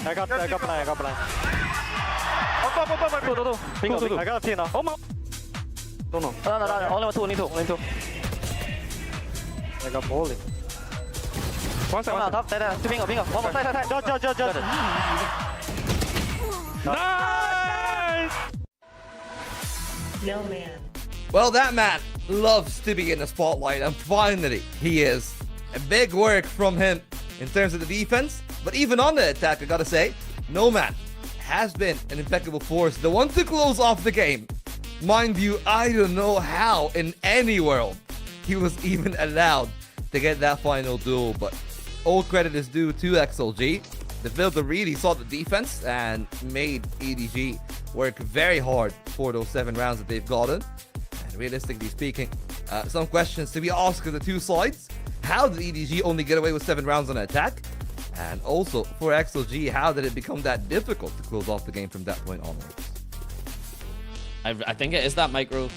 I got blind. Two. Bingo. I got a pin now. Oh my. No. Only two. I got bowling. One side. Top. There. Two bingo. One more side. Judge. Nice! No man. Well, that man loves to be in the spotlight, and finally, he is. A big work from him in terms of the defense, but even on the attack, I gotta say, No Man has been an impeccable force. The one to close off the game. Mind you, I don't know how in any world he was even allowed to get that final duel, but all credit is due to XLG. The builder really saw the defense and made EDG work very hard for those 7 rounds that they've gotten. And realistically speaking, some questions to be asked of the two sides. How did EDG only get away with 7 rounds on attack? And also, for XLG, how did it become that difficult to close off the game from that point onwards? I think it is that micro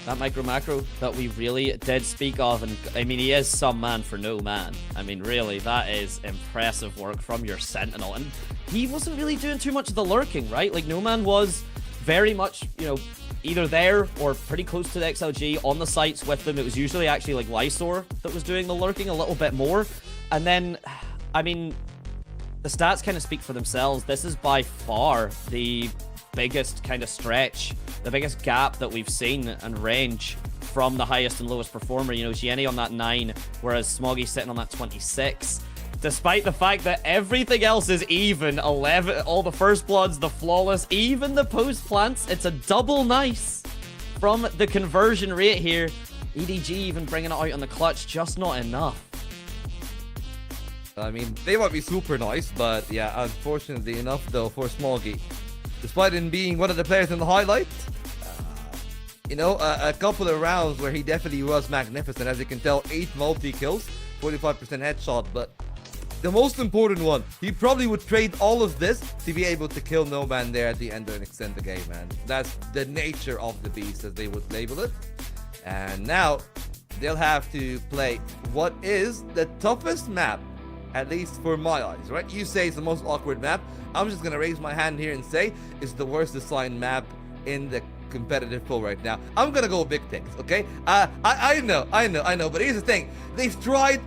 macro that we really did speak of. And I mean, he is some man for no man. I mean, really, that is impressive work from your Sentinel. And he wasn't really doing too much of the lurking, right? Like, No Man was very much, you know, either there or pretty close to the XLG on the sites with them. It was usually actually like Lysor that was doing the lurking a little bit more. And then, I mean, the stats kind of speak for themselves. This is by far the biggest kind of stretch, the biggest gap that we've seen and range from the highest and lowest performer. You know, Gianni on that 9, whereas Smoggy's sitting on that 26. Despite the fact that everything else is even, 11, all the first bloods, the flawless, even the post plants, it's a double nice from the conversion rate here. EDG even bringing it out on the clutch, just not enough. I mean, they might be super nice, but yeah, unfortunately enough though for Smoggy. Despite him being one of the players in the highlight, you know, a couple of rounds where he definitely was magnificent. As you can tell, 8 multi-kills, 45% headshot, but the most important one, he probably would trade all of this to be able to kill No Man there at the end and extend the game, man. That's the nature of the beast, as they would label it. And now, they'll have to play what is the toughest map, at least for my eyes, right? You say it's the most awkward map. I'm just gonna raise my hand here and say it's the worst assigned map in the competitive pool right now. I'm gonna go big takes, okay? I know, but here's the thing. They've tried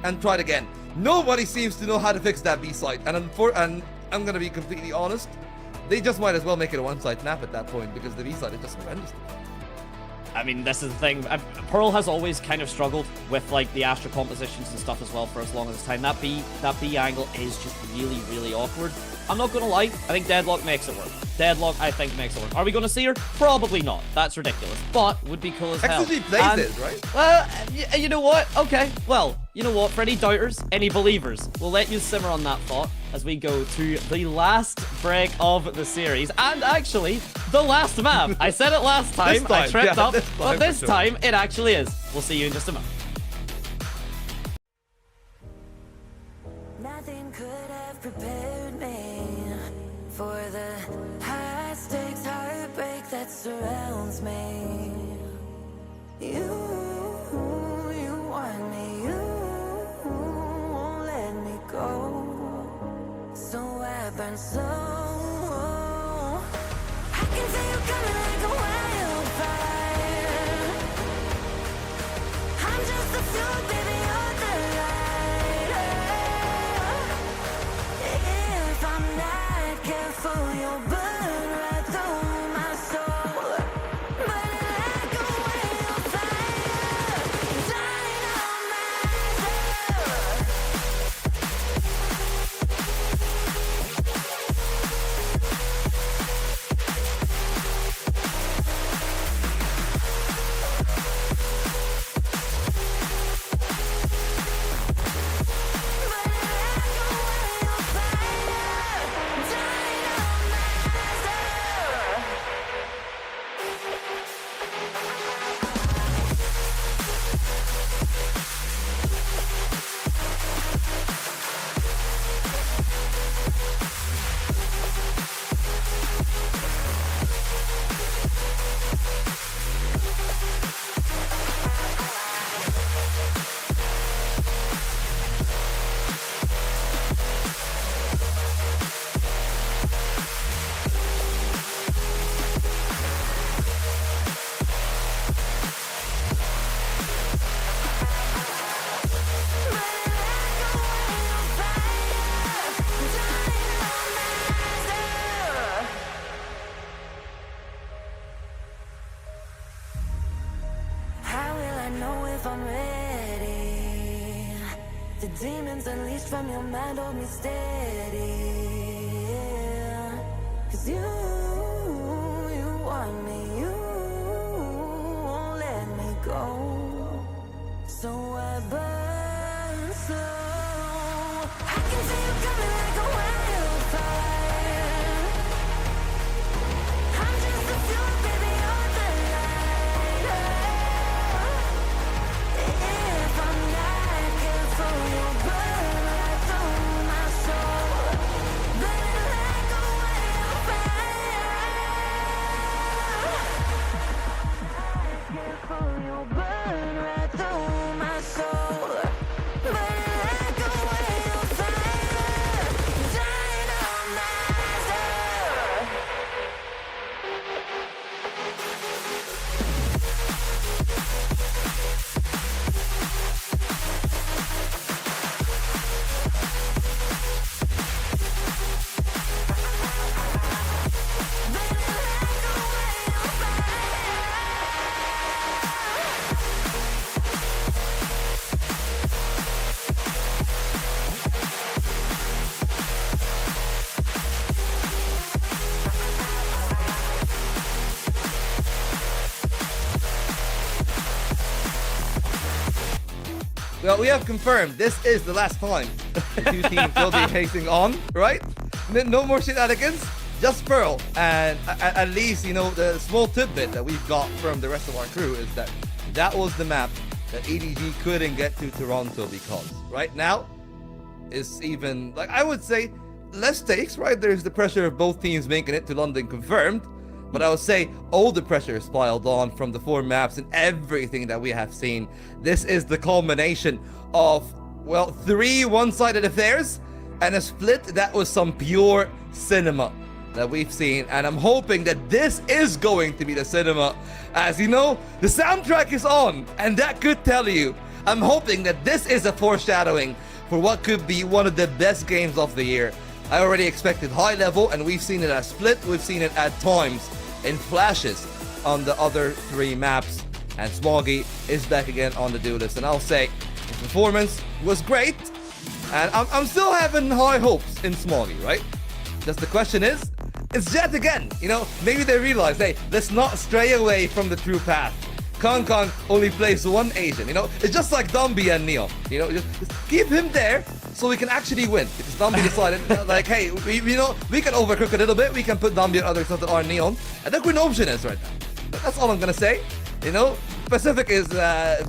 and tried again. Nobody seems to know how to fix that B site, and I'm gonna be completely honest, they just might as well make it a one-side map at that point, because the B site is just horrendous. I mean, this is the thing. Pearl has always kind of struggled with like the Astra compositions and stuff as well for as long as time. That B angle is just really, really awkward. I'm not gonna lie, I think Deadlock makes it work. Deadlock, I think, makes it work. Are we gonna see her? Probably not. That's ridiculous. But would be cool as hell. XLG plays it, right? Well, you know what? Okay. Well, you know what? For any doubters, any believers, we'll let you simmer on that thought as we go to the last break of the series. And actually, the last map. I said it last time. I tripped up. But this time, it actually is. We'll see you in just a moment. Nothing could have prepared me for the high stakes heartbreak that surrounds me. You want me, you won't let me go. So I burn slow. I can feel you coming like a wildfire. I'm just the fuel, baby, you're the lighter. If I'm not careful, you'll burn right through my soul. Burning like a wildfire, demons unleashed from your mind hold me steady. 'Cause you want me, you won't let me go. So I burn slow. I can see you coming like a wildfire. I'm just a fuel, baby, you're the lighter. If I'm not careful, you'll burn right through my soul. Burning like a wildfire. Careful, you'll burn right through my soul. Burning like a wildfire. Dynamizer. Well, we have confirmed this is the last time the two teams will be facing on, right? No more shenanigans, just Pearl. And at least, you know, the small tidbit that we've got from the rest of our crew is that that was the map that EDG couldn't get to Toronto because right now is even, like, I would say less stakes, right? There's the pressure of both teams making it to London confirmed. But I would say all the pressure is piled on from the 4 maps and everything that we have seen. This is the culmination of, well, 3 one-sided affairs and a split that was some pure cinema. that we've seen, and I'm hoping that this is going to be the cinema. As you know, the soundtrack is on, and that could tell you. I'm hoping that this is a foreshadowing for what could be one of the best games of the year. I already expected high level, and we've seen it at Split, we've seen it at times in flashes on the other 3 maps, and Smoggy is back again on the do list. And I'll say, the performance was great, and I'm still having high hopes in Smoggy, right? Just the question is, it's Jet again, you know? Maybe they realize, hey, let's not stray away from the true path. Kong Kong only plays one Asian, you know? It's just like Dumby and Neon, you know? Just keep him there so we can actually win. Because Dumby decided, like, hey, we can overcook a little bit. We can put Dumby on other stuff that are Neon. And that's what an option is right now. But that's all I'm gonna say. You know, Pacific is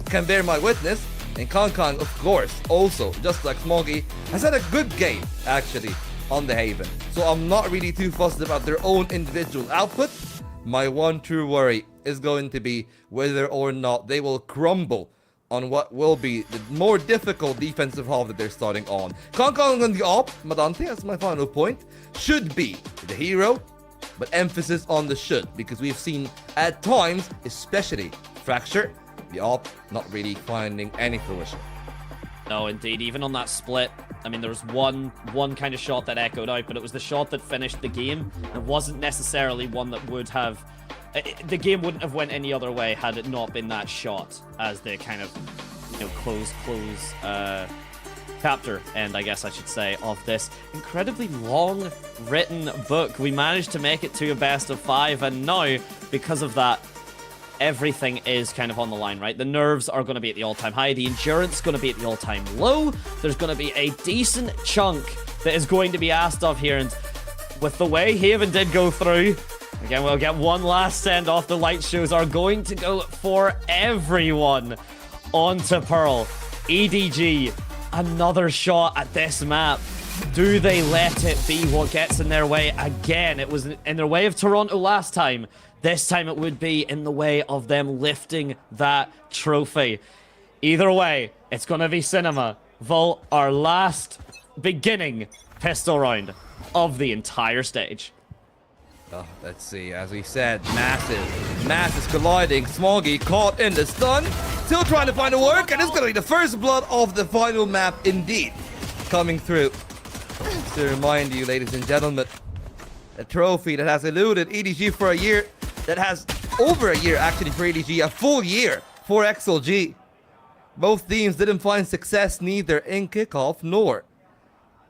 can bear my witness. And Kong Kong, of course, also, just like Smoggy, has had a good game, actually, on the Haven. So I'm not really too fussed about their own individual output. My one true worry is going to be whether or not they will crumble on what will be the more difficult defensive half that they're starting on. Kong Kong on the op, Madante, that's my final point, should be the hero, but emphasis on the should, because we've seen at times, especially Fracture, the op not really finding any fruition. No, indeed. Even on that split, I mean, there was one kind of shot that echoed out, but it was the shot that finished the game. It wasn't necessarily one that would have... The game wouldn't have went any other way had it not been that shot as the kind of, you know, close chapter end, I guess I should say, of this incredibly long written book. We managed to make it to a best of 5, and now, because of that, everything is kind of on the line, right? The nerves are going to be at the all-time high. The endurance is going to be at the all-time low. There's going to be a decent chunk that is going to be asked of here. And with the way Haven did go through, again, we'll get one last send-off. The light shows are going to go for everyone onto Pearl. EDG, another shot at this map. Do they let it be what gets in their way again? It was in their way of Toronto last time. This time it would be in the way of them lifting that trophy. Either way, it's going to be cinema. Volt, our last beginning pistol round of the entire stage. Oh, let's see. As we said, massive colliding. Smoggy caught in the stun. Still trying to find a work, and it's going to be the first blood of the final map indeed. Coming through. Just to remind you, ladies and gentlemen, a trophy that has eluded EDG for a year, that has over a year actually for EDG, a full year for XLG. Both teams didn't find success neither in kickoff nor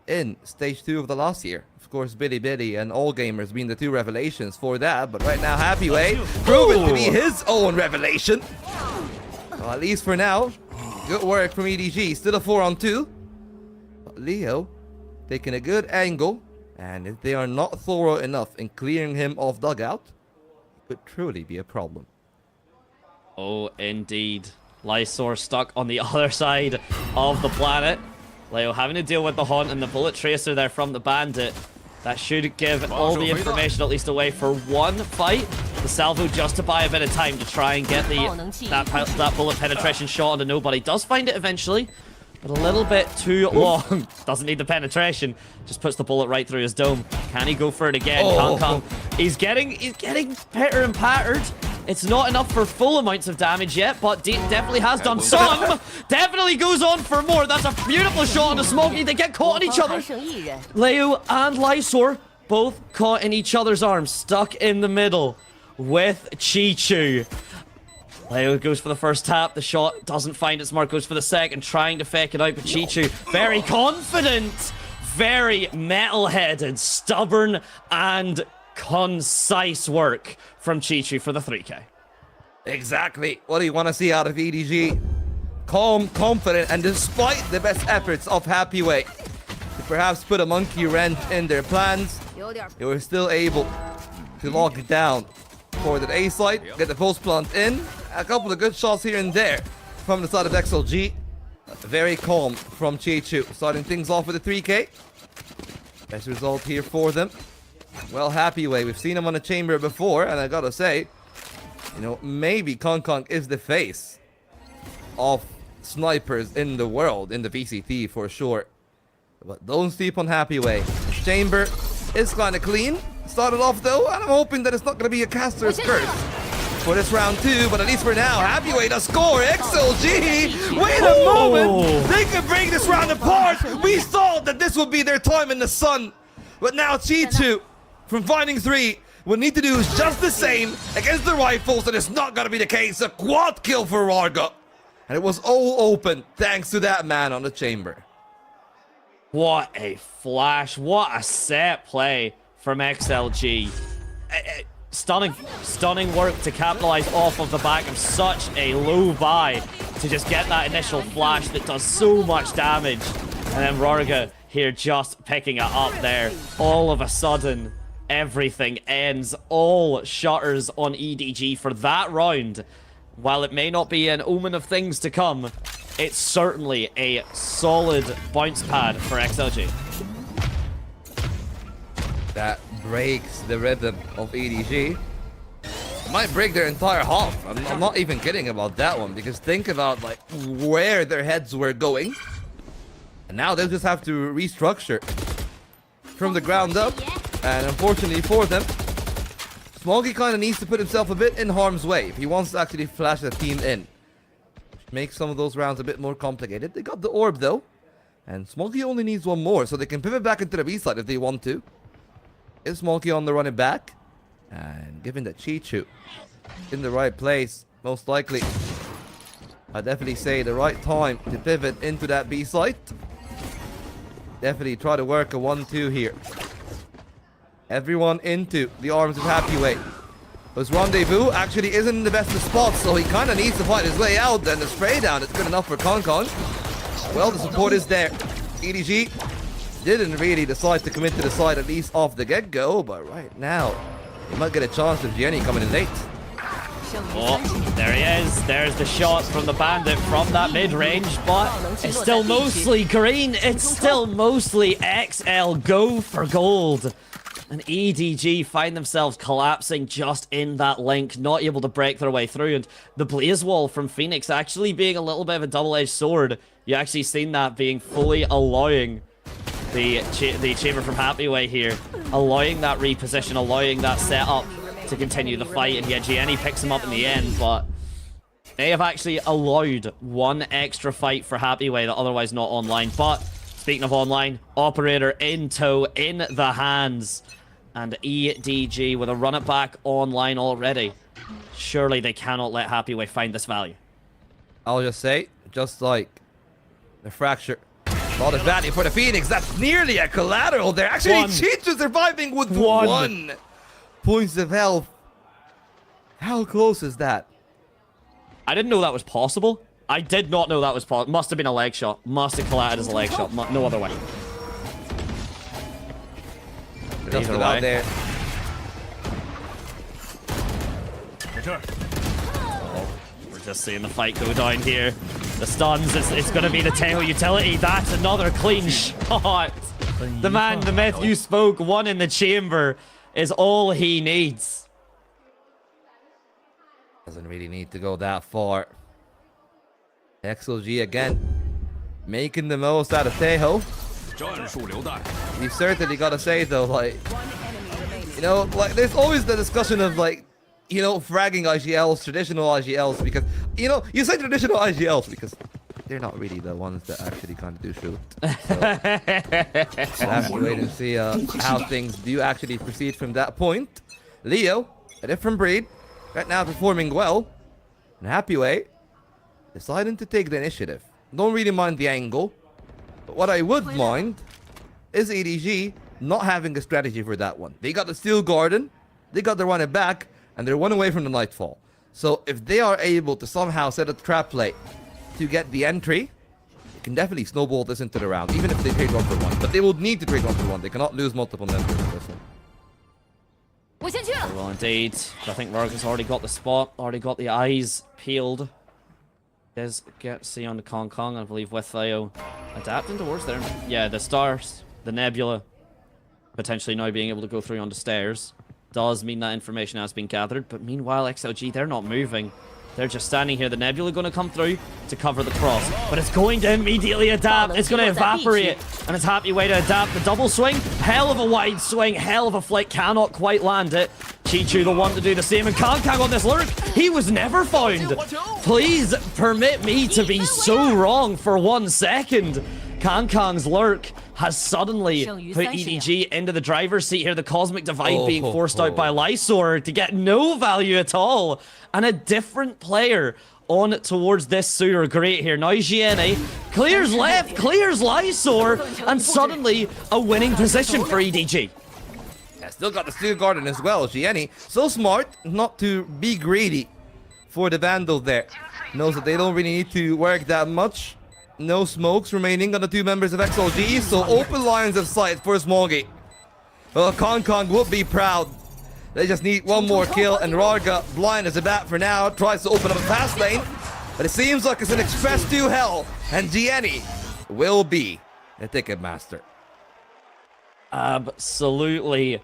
in stage 2 of the last year. Of course, Billy Billy and All Gamers being the 2 revelations for that, but right now Happyway proven to be his own revelation. Well, at least for now, good work from EDG. Still a 4-on-2. But Leo taking a good angle, and if they are not thorough enough in clearing him off dugout, it could truly be a problem. Oh, indeed. Lysor stuck on the other side of the planet. Leo having to deal with the Haunt and the Bullet Tracer there from the Bandit. That should give all the information at least away for one fight. The salvo just to buy a bit of time to try and get that bullet penetration shot onto nobody. Does find it eventually, but a little bit too long. Doesn't need the penetration. Just puts the bullet right through his dome. Can he go for it again? Kong Kong. He's getting pitter and pattered. It's not enough for full amounts of damage yet, but definitely has done some. Definitely goes on for more. That's a beautiful shot on the Smoggy. They get caught in each other. Leo and Lysor both caught in each other's arms, stuck in the middle with Chi-Chu. Leo goes for the first tap. The shot doesn't find its mark. Goes for the second, trying to fake it out. But Chi-Chu, very confident, very metal-headed, stubborn, and concise work from Chi-Chu for the 3K. Exactly what do you want to see out of EDG. Calm, confident, and despite the best efforts of Happyway to perhaps put a monkey wrench in their plans, they were still able to lock it down for the A site, get the post plant in. A couple of good shots here and there from the side of XLG. Very calm from Chi-Chu, starting things off with a 3K. Best result here for them. Well, Happyway, we've seen him on a chamber before, and I gotta say, you know, maybe Kong Kong is the face of snipers in the world, in the VCT for sure. But don't sleep on Happyway. Chamber is kind of clean. started off though, and I'm hoping that it's not going to be a caster's curse for this round 2, but at least for now, Happyway does score. XLG, wait a moment, they can break this round apart. We thought that this would be their time in the sun, but now Chichu from Finding 3 will need to do just the same against the rifles, and it's not going to be the case. A quad kill for Rarga, and it was all open thanks to that man on the chamber. What a flash, what a set play from XLG. Stunning work to capitalize off of the back of such a low buy to just get that initial flash that does so much damage. And then Rarga here just picking it up there. All of a sudden, everything ends. All shutters on EDG for that round. While it may not be an omen of things to come, it's certainly a solid bounce pad for XLG. That breaks the rhythm of EDG. It might break their entire half. I'm not even kidding about that one, because think about like where their heads were going. And now they'll just have to restructure from the ground up. And unfortunately for them, Smoggy kind of needs to put himself a bit in harm's way if he wants to actually flash the team in. Which makes some of those rounds a bit more complicated. They got the orb though. And Smoggy only needs one more, so they can pivot back into the B side if they want to. Is Smokey on the running back? And given that Chichu in the right place, most likely, I definitely say the right time to pivot into that B site. Definitely try to work a 1-2 here. Everyone into the arms of Happyway. This Rendezvous actually isn't in the best of spots, so he kind of needs to fight his way out. And the spray down is good enough for Concon. Well, the support is there. EDG didn't really decide to commit to the side, at least off the get-go, but right now, he might get a chance of Jenny coming in late. Oh, there he is. There's the shot from the Bandit from that mid-range, but it's still mostly green. It's still mostly XL go for gold. And EDG find themselves collapsing just in that link, not able to break their way through. And the Blaze Wall from Phoenix actually being a little bit of a double-edged sword. You actually seen that being fully allowing the chamber from Happyway here, allowing that reposition, allowing that setup to continue the fight, and yet Gianni picks him up in the end, but they have actually allowed one extra fight for Happyway that otherwise not online. But speaking of online, Operator in tow, in the hands, and EDG with a run it back online already. Surely they cannot let Happyway find this value. I'll just say, just like the fracture, all the value for the Phoenix, that's nearly a collateral. They're actually Chichu surviving with one points of health. How close is that? I didn't know that was possible. I did not know that was possible. Must have been a leg shot. Must have collided as a leg shot. No other way. Just about there. We're just seeing the fight go down here. The stuns, it's going to be the tail utility. That's another clean shot. The man, the myth you spoke, one in the chamber is all he needs. Doesn't really need to go that far. XLG again, making the most out of Tejo. You certainly gotta say though, like, you know, like there's always the discussion of like, you know, fragging IGLs, traditional IGLs, because, you know, you say traditional IGLs because they're not really the ones that actually kind of do shoot. So, we'll have to wait and see how things do actually proceed from that point. Leo, a different breed, right now performing well. And Happyway deciding to take the initiative. Don't really mind the angle, but what I would mind is EDG not having a strategy for that one. They got the Steel Garden, they got the run it back, and they're one away from the Nightfall. So if they are able to somehow set a trap play to get the entry, they can definitely snowball this into the round, even if they trade 1-for-1. But they will need to trade 1-for-1. They cannot lose multiple members in this one. Very well indeed. I think Rarga's already got the spot, already got the eyes peeled. Does get see on the Kong Kong, I believe, with Theo adapting towards there. Yeah, the stars, the nebula, potentially now being able to go through on the stairs does mean that information has been gathered. But meanwhile, XLG, they're not moving. They're just standing here. The Nebula going to come through to cover the cross. But it's going to immediately adapt. It's going to evaporate. And it's Happy Way to adapt. The double swing. Hell of a wide swing. Hell of a flick. Cannot quite land it. Chichu the one to do the same. And Kang on this lurk. He was never found. Please permit me to be so wrong for 1 second. Kang's lurk has suddenly put EDG into the driver's seat here. The Cosmic Divide being forced out by Lysor to get no value at all. And a different player on towards this sewer. Great here. Now Gianni clears left, clears Lysor, and suddenly a winning position for EDG. Yeah, still got the Steel Garden as well. Gianni, so smart not to be greedy for the Vandal there. Knows that they don't really need to work that much. No smokes remaining on the 2 members of XLG, so open lines of sight for Smoggy. Well, Kong would be proud. They just need one more kill, and Rarga, blind as a bat for now, tries to open up a fast lane. But it seems like it's an express to hell, and Gianni will be the Ticketmaster. Absolutely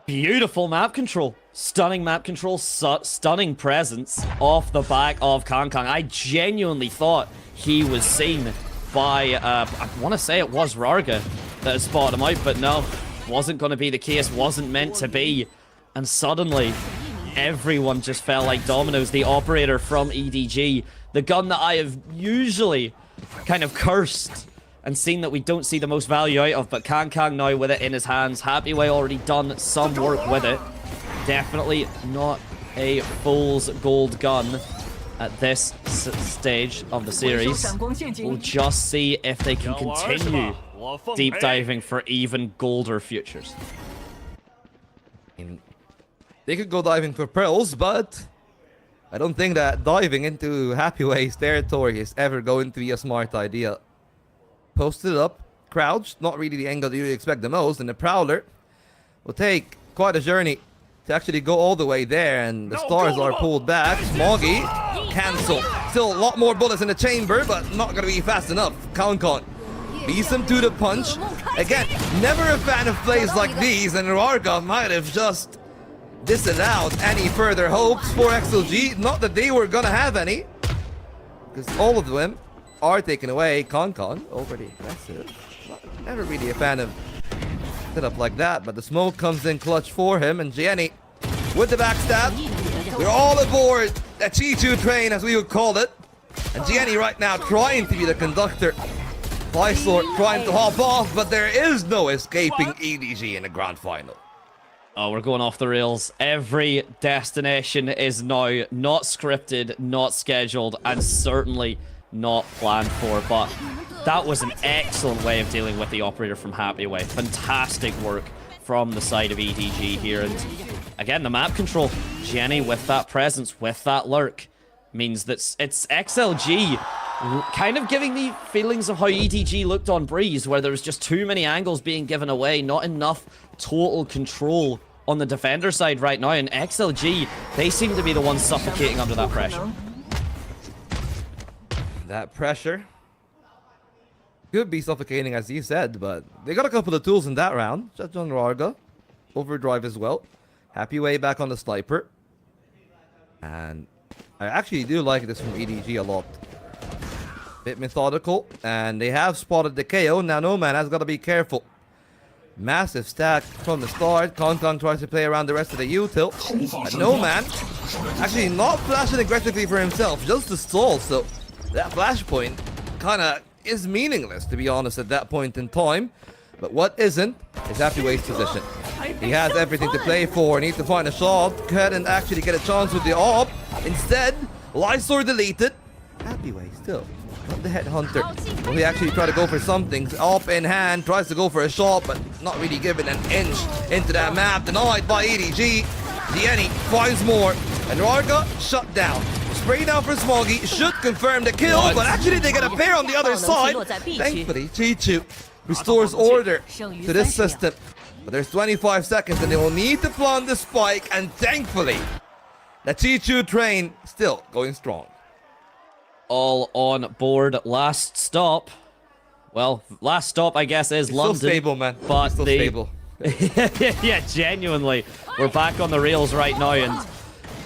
beautiful map control. Stunning map control, stunning presence off the back of Kang. I genuinely thought he was seen by, I want to say it was Rarga that had spotted him out, but no, wasn't going to be the case, wasn't meant to be. And suddenly, everyone just fell like dominoes. The operator from EDG, the gun that I have usually kind of cursed and seen that we don't see the most value out of, but Kang now with it in his hands. Happy Way already done some work with it. Definitely not a fool's gold gun at this stage of the series. We'll just see if they can continue deep diving for even golder futures. They could go diving for pearls, but I don't think that diving into Happy Way's territory is ever going to be a smart idea. Posted up, crouched, not really the angle that you expect the most, and the Prowler will take quite a journey to actually go all the way there, and the stars are pulled back. Smoggy, cancel. Still a lot more bullets in the chamber, but not going to be fast enough. Kang beats him to the punch. Again, never a fan of plays like these, and Rarga might have just disallowed any further hopes for XLG. Not that they were gonna have any, because all of them are taken away. Kang overly aggressive. Never really a fan of setup like that, but the smoke comes in clutch for him, and Gianni with the backstab. We're all aboard the Chichu train, as we would call it, and Gianni right now trying to be the conductor. Lysor trying to hop off, but there is no escaping EDG in the grand final. Oh, we're going off the rails. Every destination is now not scripted, not scheduled, and certainly not planned for. But that was an excellent way of dealing with the operator from Happy Way. Fantastic work from the side of EDG here. And again, the map control. Gianni with that presence, with that lurk, means that it's XLG kind of giving me feelings of how EDG looked on Breeze, where there was just too many angles being given away, not enough total control on the defender side right now, and XLG, they seem to be the ones suffocating under that pressure. That pressure could be suffocating, as you said, but they got a couple of tools in that round. Just on Rarga, overdrive as well. Happy Way back on the sniper, and I actually do like this from EDG a lot. Bit methodical, and they have spotted the KO. Now Nomad has got to be careful. Massive stack from the start. Kang tries to play around the rest of the util. And Nomad actually not flashing aggressively for himself, just to stall. So that flashpoint kind of is meaningless, to be honest, at that point in time. But what isn't is Happy Way's position. He has everything to play for. Needs to find a shot. Go ahead and actually get a chance with the AWP. Instead, Lysor deleted. Happy Way still not the headhunter. Will he actually try to go for something? Up in hand, tries to go for a shot, but not really given an inch into that map. Denied by EDG. Gianni finds more, and Rarga shut down. Spray down for Smoggy, should confirm the kill, but actually they get a pair on the other side. Thankfully, Chichu restores order to this system. But there's 25 seconds, and they will need to plant the spike, and thankfully, the Chichu train still going strong. All on board. Last stop. Well, last stop, I guess, is London. Still stable, man. But still stable. Yeah, genuinely. We're back on the rails right now, and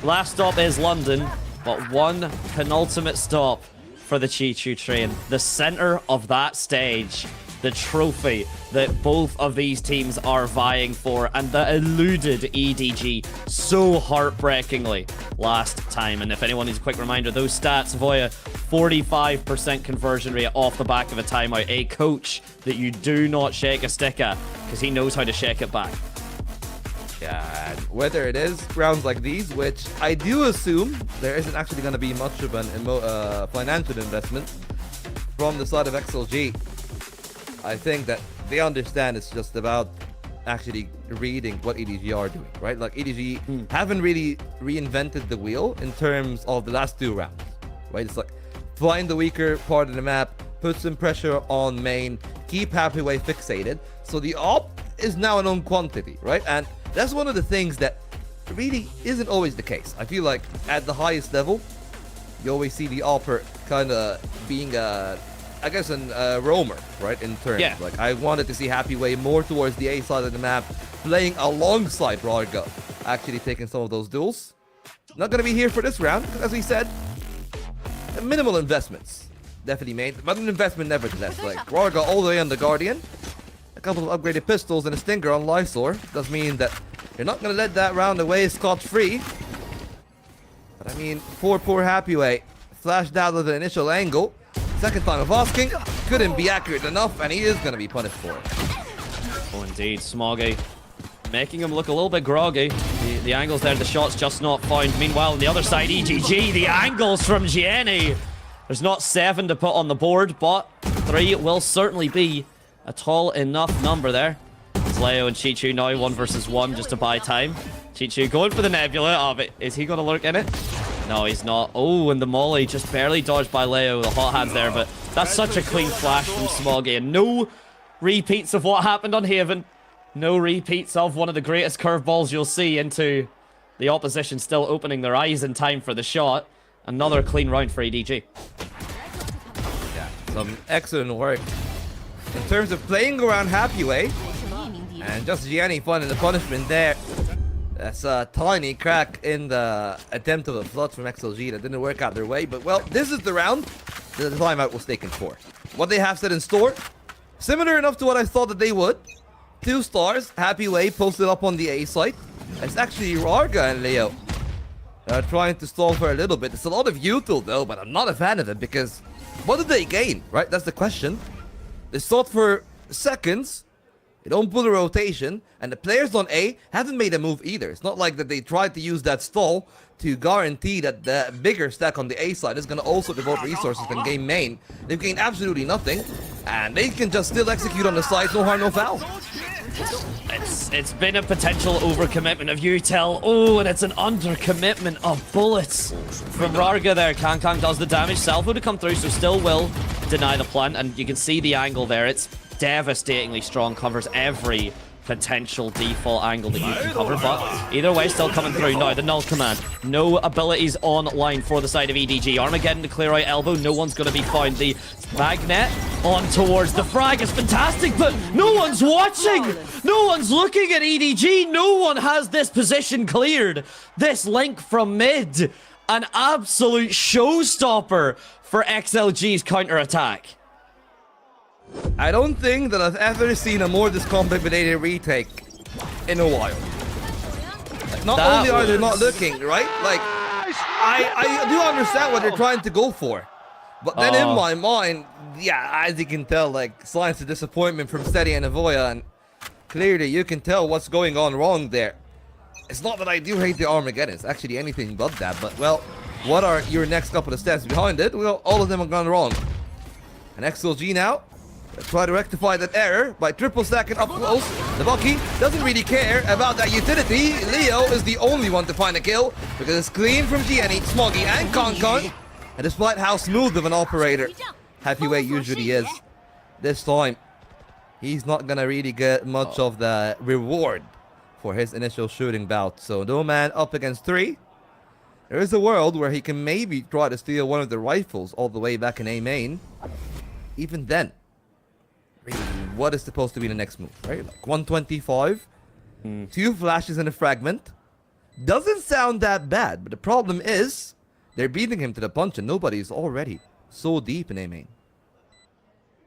last stop is London. But one penultimate stop for the Chi-Chu train. The center of that stage. The trophy that both of these teams are vying for, and that eluded EDG so heartbreakingly last time. And if anyone needs a quick reminder, those stats, Voya, 45% conversion rate off the back of a timeout. A coach that you do not shake a stick at, because he knows how to shake it back. Yeah, and whether it is rounds like these, which I do assume there isn't actually going to be much of an financial investment from the side of XLG. I think that they understand it's just about actually reading what EDG are doing, right? Like EDG haven't really reinvented the wheel in terms of the last 2 rounds, right? It's like find the weaker part of the map, put some pressure on main, keep Happyway fixated. So the op is now a known quantity, right? And that's one of the things that really isn't always the case. I feel like at the highest level, you always see the opper kind of being I guess a roamer, right, in turns. Yeah. Like, I wanted to see Happyway more towards the A side of the map, playing alongside Rarga, actually taking some of those duels. Not going to be here for this round, because as we said, minimal investments definitely made, but an investment nevertheless. Like, Rarga all the way on the Guardian, a couple of upgraded pistols and a Stinger on Lysor does mean that you're not going to let that round away scot-free. But I mean, poor Happyway flashed out of the initial angle. Second time of asking, couldn't be accurate enough, and he is going to be punished for it. Oh, indeed, Smoggy. Making him look a little bit groggy. The angles there, the shot's just not found. Meanwhile, on the other side, EDG, the angles from Gianni. There's not 7 to put on the board, but 3 will certainly be a tall enough number there. It's Leo and Chi-Chu now 1 versus 1 just to buy time. Chi-Chu going for the Nebula. Oh, but is he going to lurk in it? No, he's not. Oh, and the molly just barely dodged by Leo. The hot hands there, but that's such a clean flash from Smoggy. And no repeats of what happened on Haven. No repeats of one of the greatest curveballs you'll see into the opposition still opening their eyes in time for the shot. Another clean round for EDG. Yeah, some excellent work in terms of playing around Happyway. And just Gianni finding the punishment there. That's a tiny crack in the attempt of a flood from XLG that didn't work out their way. But, well, this is the round that the timeout was taken for. What they have set in store, similar enough to what I thought that they would. 2 stars, Happyway posted up on the A site. It's actually Rarga and Leo trying to stall for a little bit. It's a lot of util, though, but I'm not a fan of it because what did they gain, right? That's the question. They stalled for seconds. They don't pull a rotation, and the players on A haven't made a move either. It's not like that they tried to use that stall to guarantee that the bigger stack on the A side is going to also devote resources and gain main. They've gained absolutely nothing, and they can just still execute on the side, no harm, no foul. It's been a potential overcommitment of util. Oh, and it's an undercommitment of bullets from Rarga there. Kang does the damage. Salvo to come through, so still will deny the plant, and you can see the angle there. It's devastatingly strong, covers every potential default angle that you can cover, but either way, still coming through. Now, the null command. No abilities online for the side of EDG. Armageddon to clear out elbow. No one's going to be found. The magnet on towards the frag is fantastic, but no one's watching. No one's looking at EDG. No one has this position cleared. This link from mid. An absolute showstopper for XLG's counterattack. I don't think that I've ever seen a more discombobulated retake in a while. Like, not only are they not looking, right? Like, I do understand what they're trying to go for. But then in my mind, yeah, as you can tell, like, signs of disappointment from Steady and Avoya, and clearly you can tell what's going on wrong there. It's not that I do hate the Armageddon, it's actually anything but that, but, well, what are your next couple of steps behind it? Well, all of them have gone wrong. And XLG now, try to rectify that error by triple stacking up close. The Bucky doesn't really care about that utility. Leo is the only one to find a kill because it's clean from Gianni, Smoggy, and Kong. And despite how smooth of an operator Happyway usually is, this time he's not gonna really get much of the reward for his initial shooting bout. So no man up against 3. There is a world where he can maybe try to steal one of the rifles all the way back in A main. Even then, what is supposed to be the next move, right? Like 125, 2 flashes and a fragment. Doesn't sound that bad, but the problem is They're beating him to the punch, and nobody's already so deep in A main.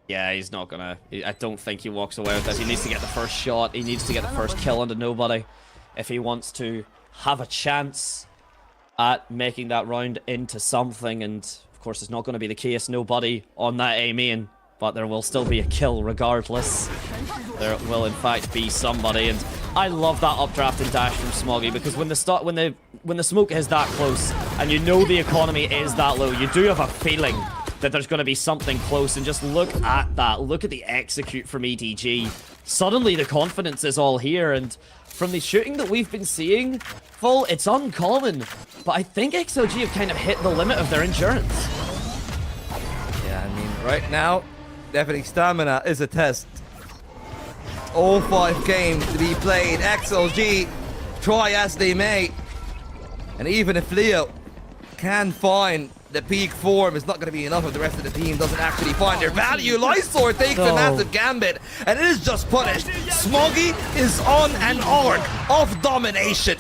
Yeah, he's not gonna... I don't think he walks away with this. He needs to get the first shot. He needs to get the first kill onto nobody if he wants to have a chance at making that round into something. And, of course, it's not going to be the case. Nobody on that A main, but there will still be a kill regardless. There will, in fact, be somebody. And I love that updraft and dash from Smoggy, because when the smoke is that close and you know the economy is that low, you do have a feeling that there's going to be something close. And just look at that. Look at the execute from EDG. Suddenly the confidence is all here, and from the shooting that we've been seeing, Full, it's uncommon, but I think XLG have kind of hit the limit of their endurance. Yeah, I mean, right now, definitely stamina is a test. All 5 games to be played. XLG, try as they may. And even if Leo can find the peak form, it's not going to be enough if the rest of the team doesn't actually find their value. Lysor takes a massive gambit, and it is just punished. Smoggy is on an arc of domination.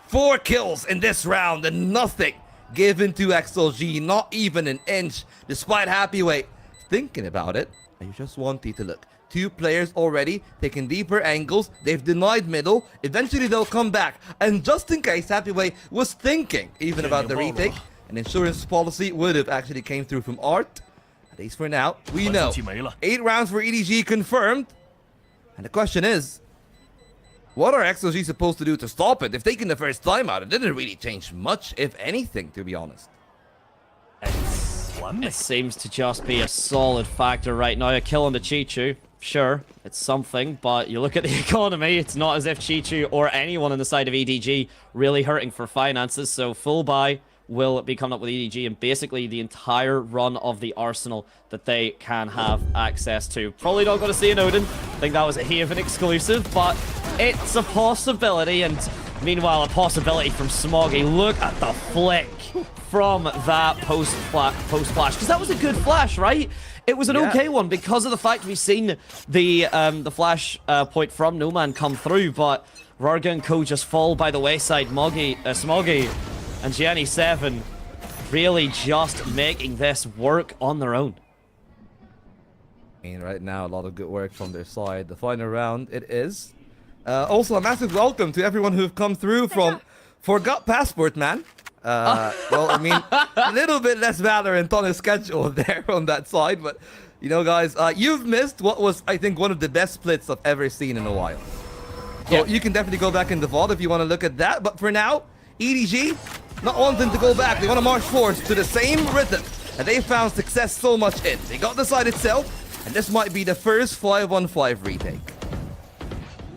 4 kills in this round, and nothing given to XLG, not even an inch, despite Happyweight thinking about it. I just wanted to look. 2 players already taking deeper angles. They've denied middle. Eventually they'll come back. And just in case Happyweight was thinking even about the retake, an insurance policy would have actually came through from Art. At least for now, we know. 8 rounds for EDG confirmed. And the question is, what are XLG supposed to do to stop it? If taking the first time out, it didn't really change much, if anything, to be honest. It seems to just be a solid factor right now. A kill on the Chichu, sure, it's something, but you look at the economy, it's not as if Chichu or anyone on the side of EDG really hurting for finances, so full buy will be coming up with EDG and basically the entire run of the arsenal that they can have access to. Probably not going to see an Odin. I think that was a Haven exclusive, but it's a possibility. And meanwhile, a possibility from Smoggy. Look at the flick from that post-flash, because that was a good flash, right? It was an okay one because of the fact we've seen the flash point from No Man come through, but Rarga and co just fall by the wayside. Smoggy and Gianni7 really just making this work on their own. I mean, right now, a lot of good work from their side. The final round, it is. Also, a massive welcome to everyone who've come through from Forgot Passport, man. Well, I mean, a little bit less Valorant on his schedule there on that side, but, you know, guys, you've missed what was, I think, one of the best splits I've ever seen in a while. So you can definitely go back in the VOD if you want to look at that, but for now, EDG, not wanting to go back, they want to march forward to the same rhythm that they found success so much in. They got the side itself, and this might be the first 5-on-5 retake.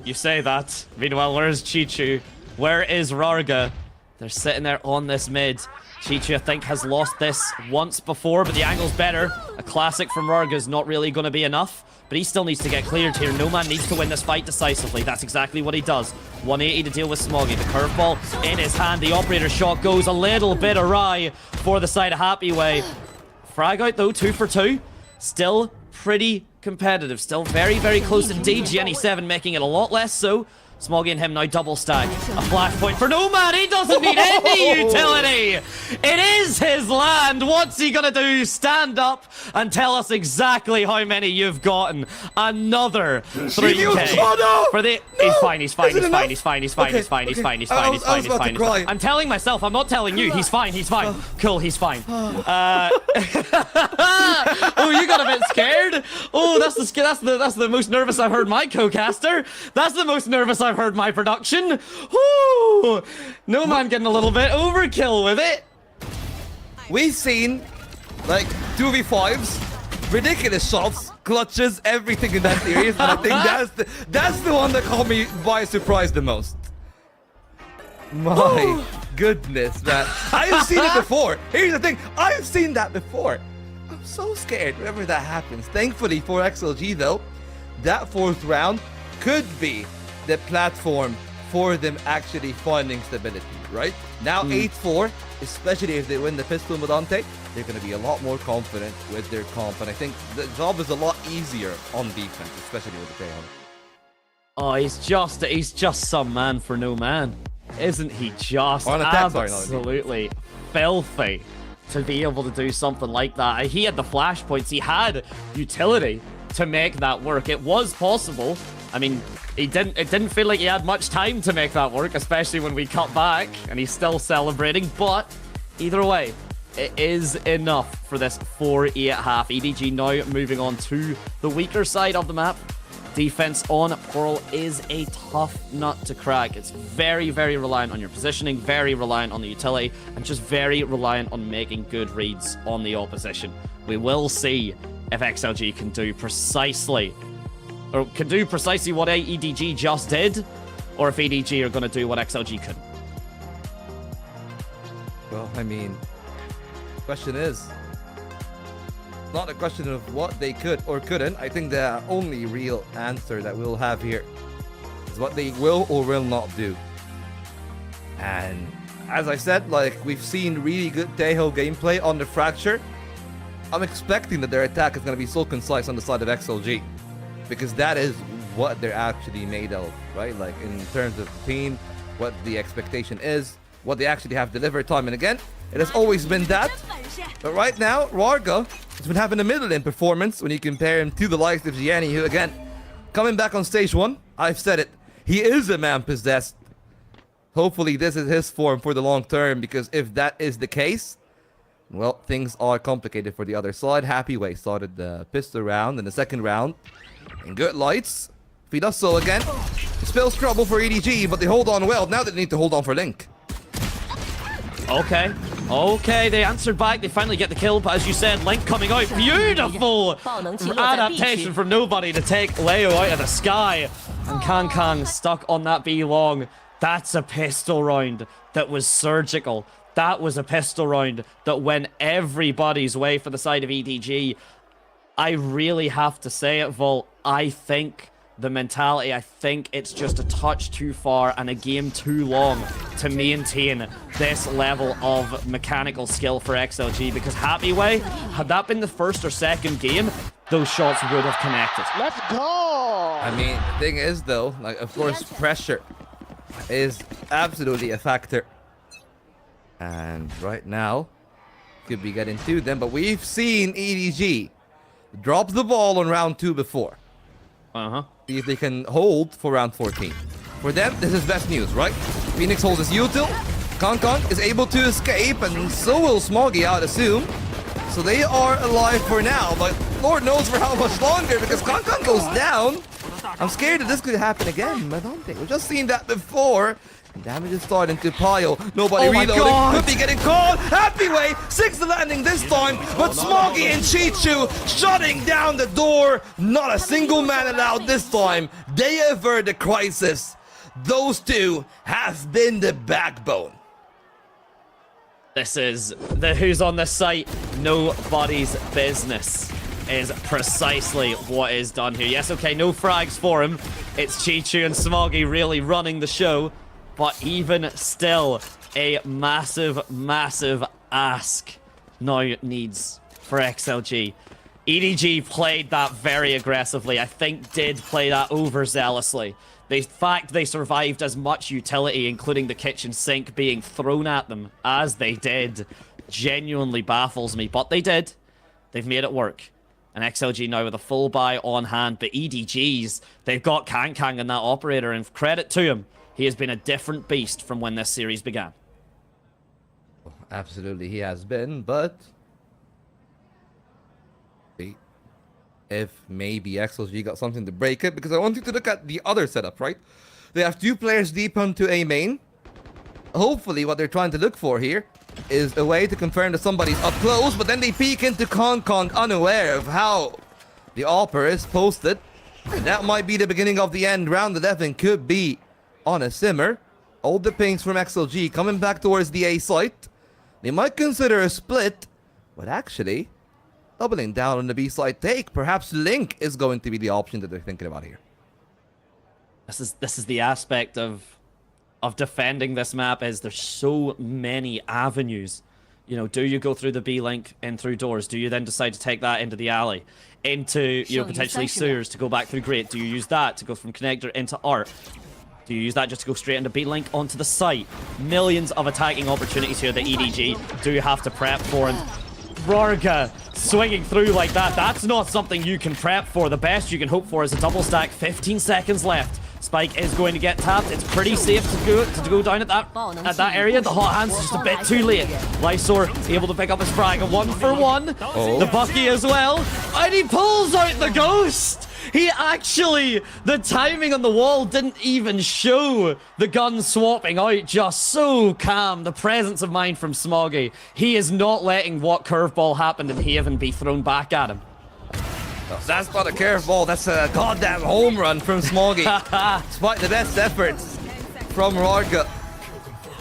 You say that. Meanwhile, where's Chichu? Where is Rarga? They're sitting there on this mid. Chichu, I think, has lost this once before, but the angle's better. A classic from Rarga is not really going to be enough, but he still needs to get cleared here. No Man needs to win this fight decisively. That's exactly what he does. 180 to deal with Smoggy. The curveball in his hand. The operator shot goes a little bit awry for the side of Happyway. Frag out, though, 2 for 2. Still pretty competitive. Still very, very close indeed. Gianni7 making it a lot less so. Smoggy and him now double stack. A flash point for No Man. He doesn't need any utility. It is his land. What's he gonna do? Stand up and tell us exactly how many you've gotten. Another 3K for the. He's fine. He's fine. He's fine. He's fine. He's fine. He's fine. He's fine. He's fine. He's fine. He's fine. He's fine. I'm telling myself. I'm not telling you. He's fine. He's fine. Cool. He's fine. Oh, you got a bit scared. Oh, that's the most nervous I've heard my co-caster. That's the most nervous I've heard my production. Whoo! No Man getting a little bit overkill with it. We've seen like 2v5s, ridiculous shots, clutches, everything in that series, and I think that's the one that caught me by surprise the most. My goodness, man. I've seen it before. Here's the thing, I've seen that before. I'm so scared whenever that happens. Thankfully for XLG though, that 4th round could be the platform for them actually finding stability, right? Now 8-4, especially if they win the pistol Modante, they're going to be a lot more confident with their comp, and I think the job is a lot easier on defense, especially with the K-on. Oh, he's just some man for No Man. Isn't he just on attack, absolutely filthy? to be able to do something like that. He had the flashpoints. He had utility to make that work. It was possible. I mean, it didn't feel like he had much time to make that work, especially when we cut back and he's still celebrating. But either way, it is enough for this 4-8 half. EDG now moving on to the weaker side of the map. Defense on Pearl is a tough nut to crack. It's very, very reliant on your positioning, very reliant on the utility, and just very reliant on making good reads on the opposition. We will see if XLG can do precisely what EDG just did, or if EDG are going to do what XLG couldn't. Well, I mean, the question is not a question of what they could or couldn't. I think the only real answer that we'll have here is what they will or will not do. And as I said, like, we've seen really good Taeho gameplay on the Fracture. I'm expecting that their attack is going to be so concise on the side of XLG, because that is what they're actually made of, right? Like, in terms of team, what the expectation is, what they actually have delivered time and again. It has always been that. But right now, Rarga has been having a middle-in performance when you compare him to the likes of Gianni, who, again, coming back on stage 1, I've said it, he is a man possessed. Hopefully this is his form for the long term, because if that is the case, well, things are complicated for the other side. Happy Way started the pistol round in the second round. And good lights. If he does so again, it spells trouble for EDG, but they hold on well. Now they need to hold on for Link. Okay, they answered back. They finally get the kill, but as you said, Link coming out. Beautiful adaptation from nobody to take Leo out of the sky. And Kang stuck on that B long. That's a pistol round that was surgical. That was a pistol round that went everybody's way for the side of EDG. I really have to say it, Vol. I think the mentality, I think it's just a touch too far and a game too long to maintain this level of mechanical skill for XLG, because Happy Way, had that been the first or second game, those shots would have connected. Let's go! I mean, the thing is, though, like, of course, pressure is absolutely a factor. And right now, could be getting to them, but we've seen EDG drop the ball on round 2 before. See if they can hold for round 14. For them, this is best news, right? Phoenix holds his util. Kang is able to escape, and so will Smoggy, I'd assume. So they are alive for now, but Lord knows for how much longer, because Kang goes down. I'm scared that this could happen again, I don't think. We've just seen that before. Damage is starting to pile. Nobody reloading. Could be getting caught. Happy Way, 6th landing this time, but Smoggy and Chichu shutting down the door. Not a single man allowed this time. They avert the crisis. Those two have been the backbone. This is the who's on the site. Nobody's business is precisely what is done here. Yes, okay, no frags for him. It's Chichu and Smoggy really running the show. But even still, a massive, massive ask now needs for XLG. EDG played that very aggressively. I think did play that overzealously. The fact they survived as much utility, including the kitchen sink being thrown at them as they did, genuinely baffles me. But they did. They've made it work. And XLG now with a full buy on hand. But EDG's, they've got Kang and that operator, and credit to him. He has been a different beast from when this series began. Absolutely, he has been, but if maybe XLG got something to break it, because I want you to look at the other setup, right? They have 2 players deep onto A main. Hopefully, what they're trying to look for here is a way to confirm that somebody's up close, but then they peek into Kang unaware of how the AWPer is posted. And that might be the beginning of the end. Round 11 could be on a simmer. All the pings from XLG coming back towards the A site. They might consider a split, but actually doubling down on the B side take. Perhaps Link is going to be the option that they're thinking about here. This is the aspect of defending this map, is there's so many avenues. You know, do you go through the B link and through doors? Do you then decide to take that into the alley? Into, you know, potentially sewers to go back through Great? Do you use that to go from connector into art? Do you use that just to go straight into B-Link onto the site? Millions of attacking opportunities here that EDG do have to prep for, and Rarga swinging through like that, that's not something you can prep for. The best you can hope for is a double stack. 15 seconds left. Spike is going to get tapped. It's pretty safe to go down at that area. The hot hands is just a bit too late. Lysor able to pick up his frag. A 1-for-1. Oh. The Bucky as well. And he pulls out the ghost. He actually, the timing on the wall didn't even show the gun swapping out. Just so calm. The presence of mind from Smoggy. He is not letting what curveball happened in Haven be thrown back at him. That's not a curveball, that's a goddamn home run from Smoggy. Despite the best efforts from Rarga.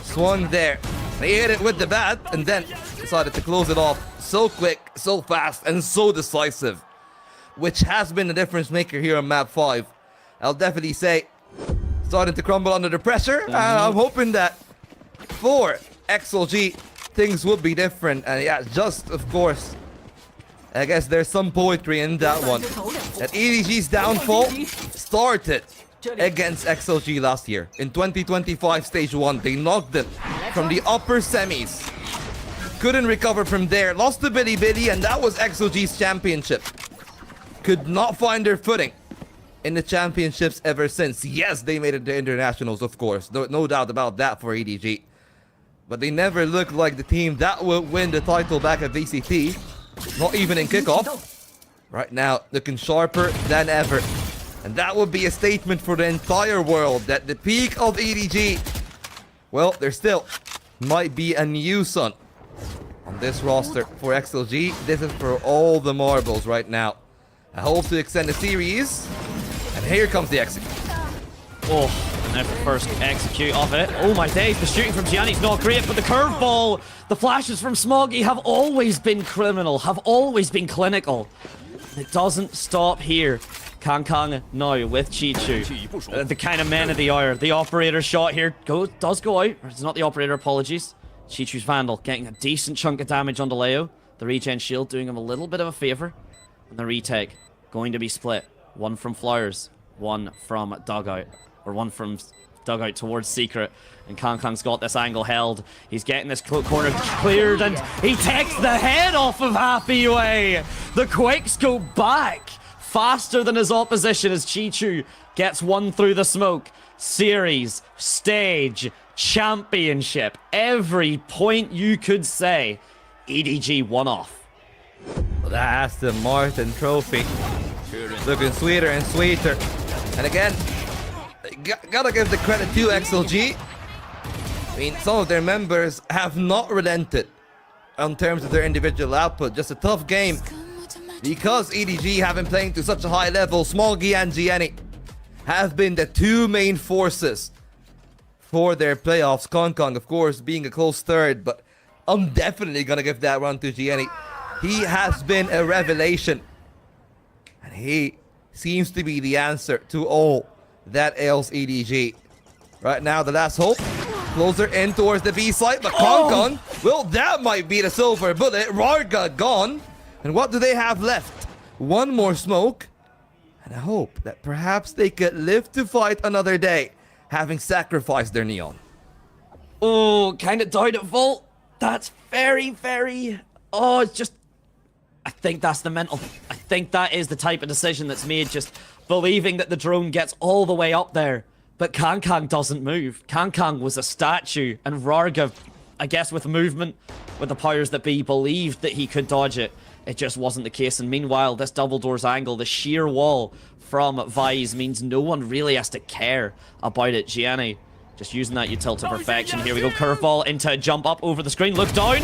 Swung there. He hit it with the bat and then decided to close it off so quick, so fast, and so decisive. Which has been the difference maker here on map 5. I'll definitely say, starting to crumble under the pressure. I'm hoping that for XLG, things would be different. And yeah, just of course, I guess there's some poetry in that one. That EDG's downfall started against XLG last year. In 2025 Stage 1, they knocked them from the upper semis. Couldn't recover from there. Lost to Billy Billy, and that was XLG's championship. Could not find their footing in the championships ever since. Yes, they made it to internationals, of course. No doubt about that for EDG. But they never looked like the team that would win the title back at VCT. Not even in kickoff. Right now, looking sharper than ever. And that would be a statement for the entire world that the peak of EDG, well, there still might be a new sun on this roster for XLG. This is for all the marbles right now. I hope to extend the series. And here comes the execute. Oh, now for the first execute of it. Oh my days, the shooting from Gianni's not great, but the curveball, the flashes from Smoggy have always been criminal, have always been clinical. It doesn't stop here. Kang now with Chichu. The kind of man of the hour. The operator shot here does go out. It's not the operator, apologies. Chichu's Vandal getting a decent chunk of damage onto Leo. The regen shield doing him a little bit of a favor. And the retake going to be split. One from Flowers, one from Dugout. Or one from Dugout towards Secret. And Kang's got this angle held. He's getting this corner cleared, and he takes the head off of Happy Way. The quakes go back faster than his opposition as Chichu gets one through the smoke. Series, stage, championship. Every point you could say, EDG won off. Well, that's the Martin Trophy. Looking sweeter and sweeter. And again, gotta give the credit to XLG. I mean, some of their members have not relented in terms of their individual output. Just a tough game. Because EDG have been playing to such a high level, Smoggy and Gianni have been the two main forces for their playoffs. Kong, of course, being a close third, but I'm definitely gonna give that run to Gianni. He has been a revelation. And he seems to be the answer to all that ails EDG. Right now, the last hope. Closer in towards the B site, but Kong, well, that might be the silver bullet. Rarga gone. And what do they have left? One more smoke. And I hope that perhaps they could live to fight another day, having sacrificed their neon. Oh, kind of died at Vault. That's very, very... Oh, it's just... I think that's the mental... I think that is the type of decision that's made, just believing that the drone gets all the way up there. But Kang doesn't move. Kang was a statue, and Rarga, I guess with movement, with the powers that be, believed that he could dodge it. It just wasn't the case, and meanwhile, this double doors angle, the sheer wall from Vise means no one really has to care about it. Gianni just using that util to perfection. Here we go, curveball into a jump up over the screen. Look down.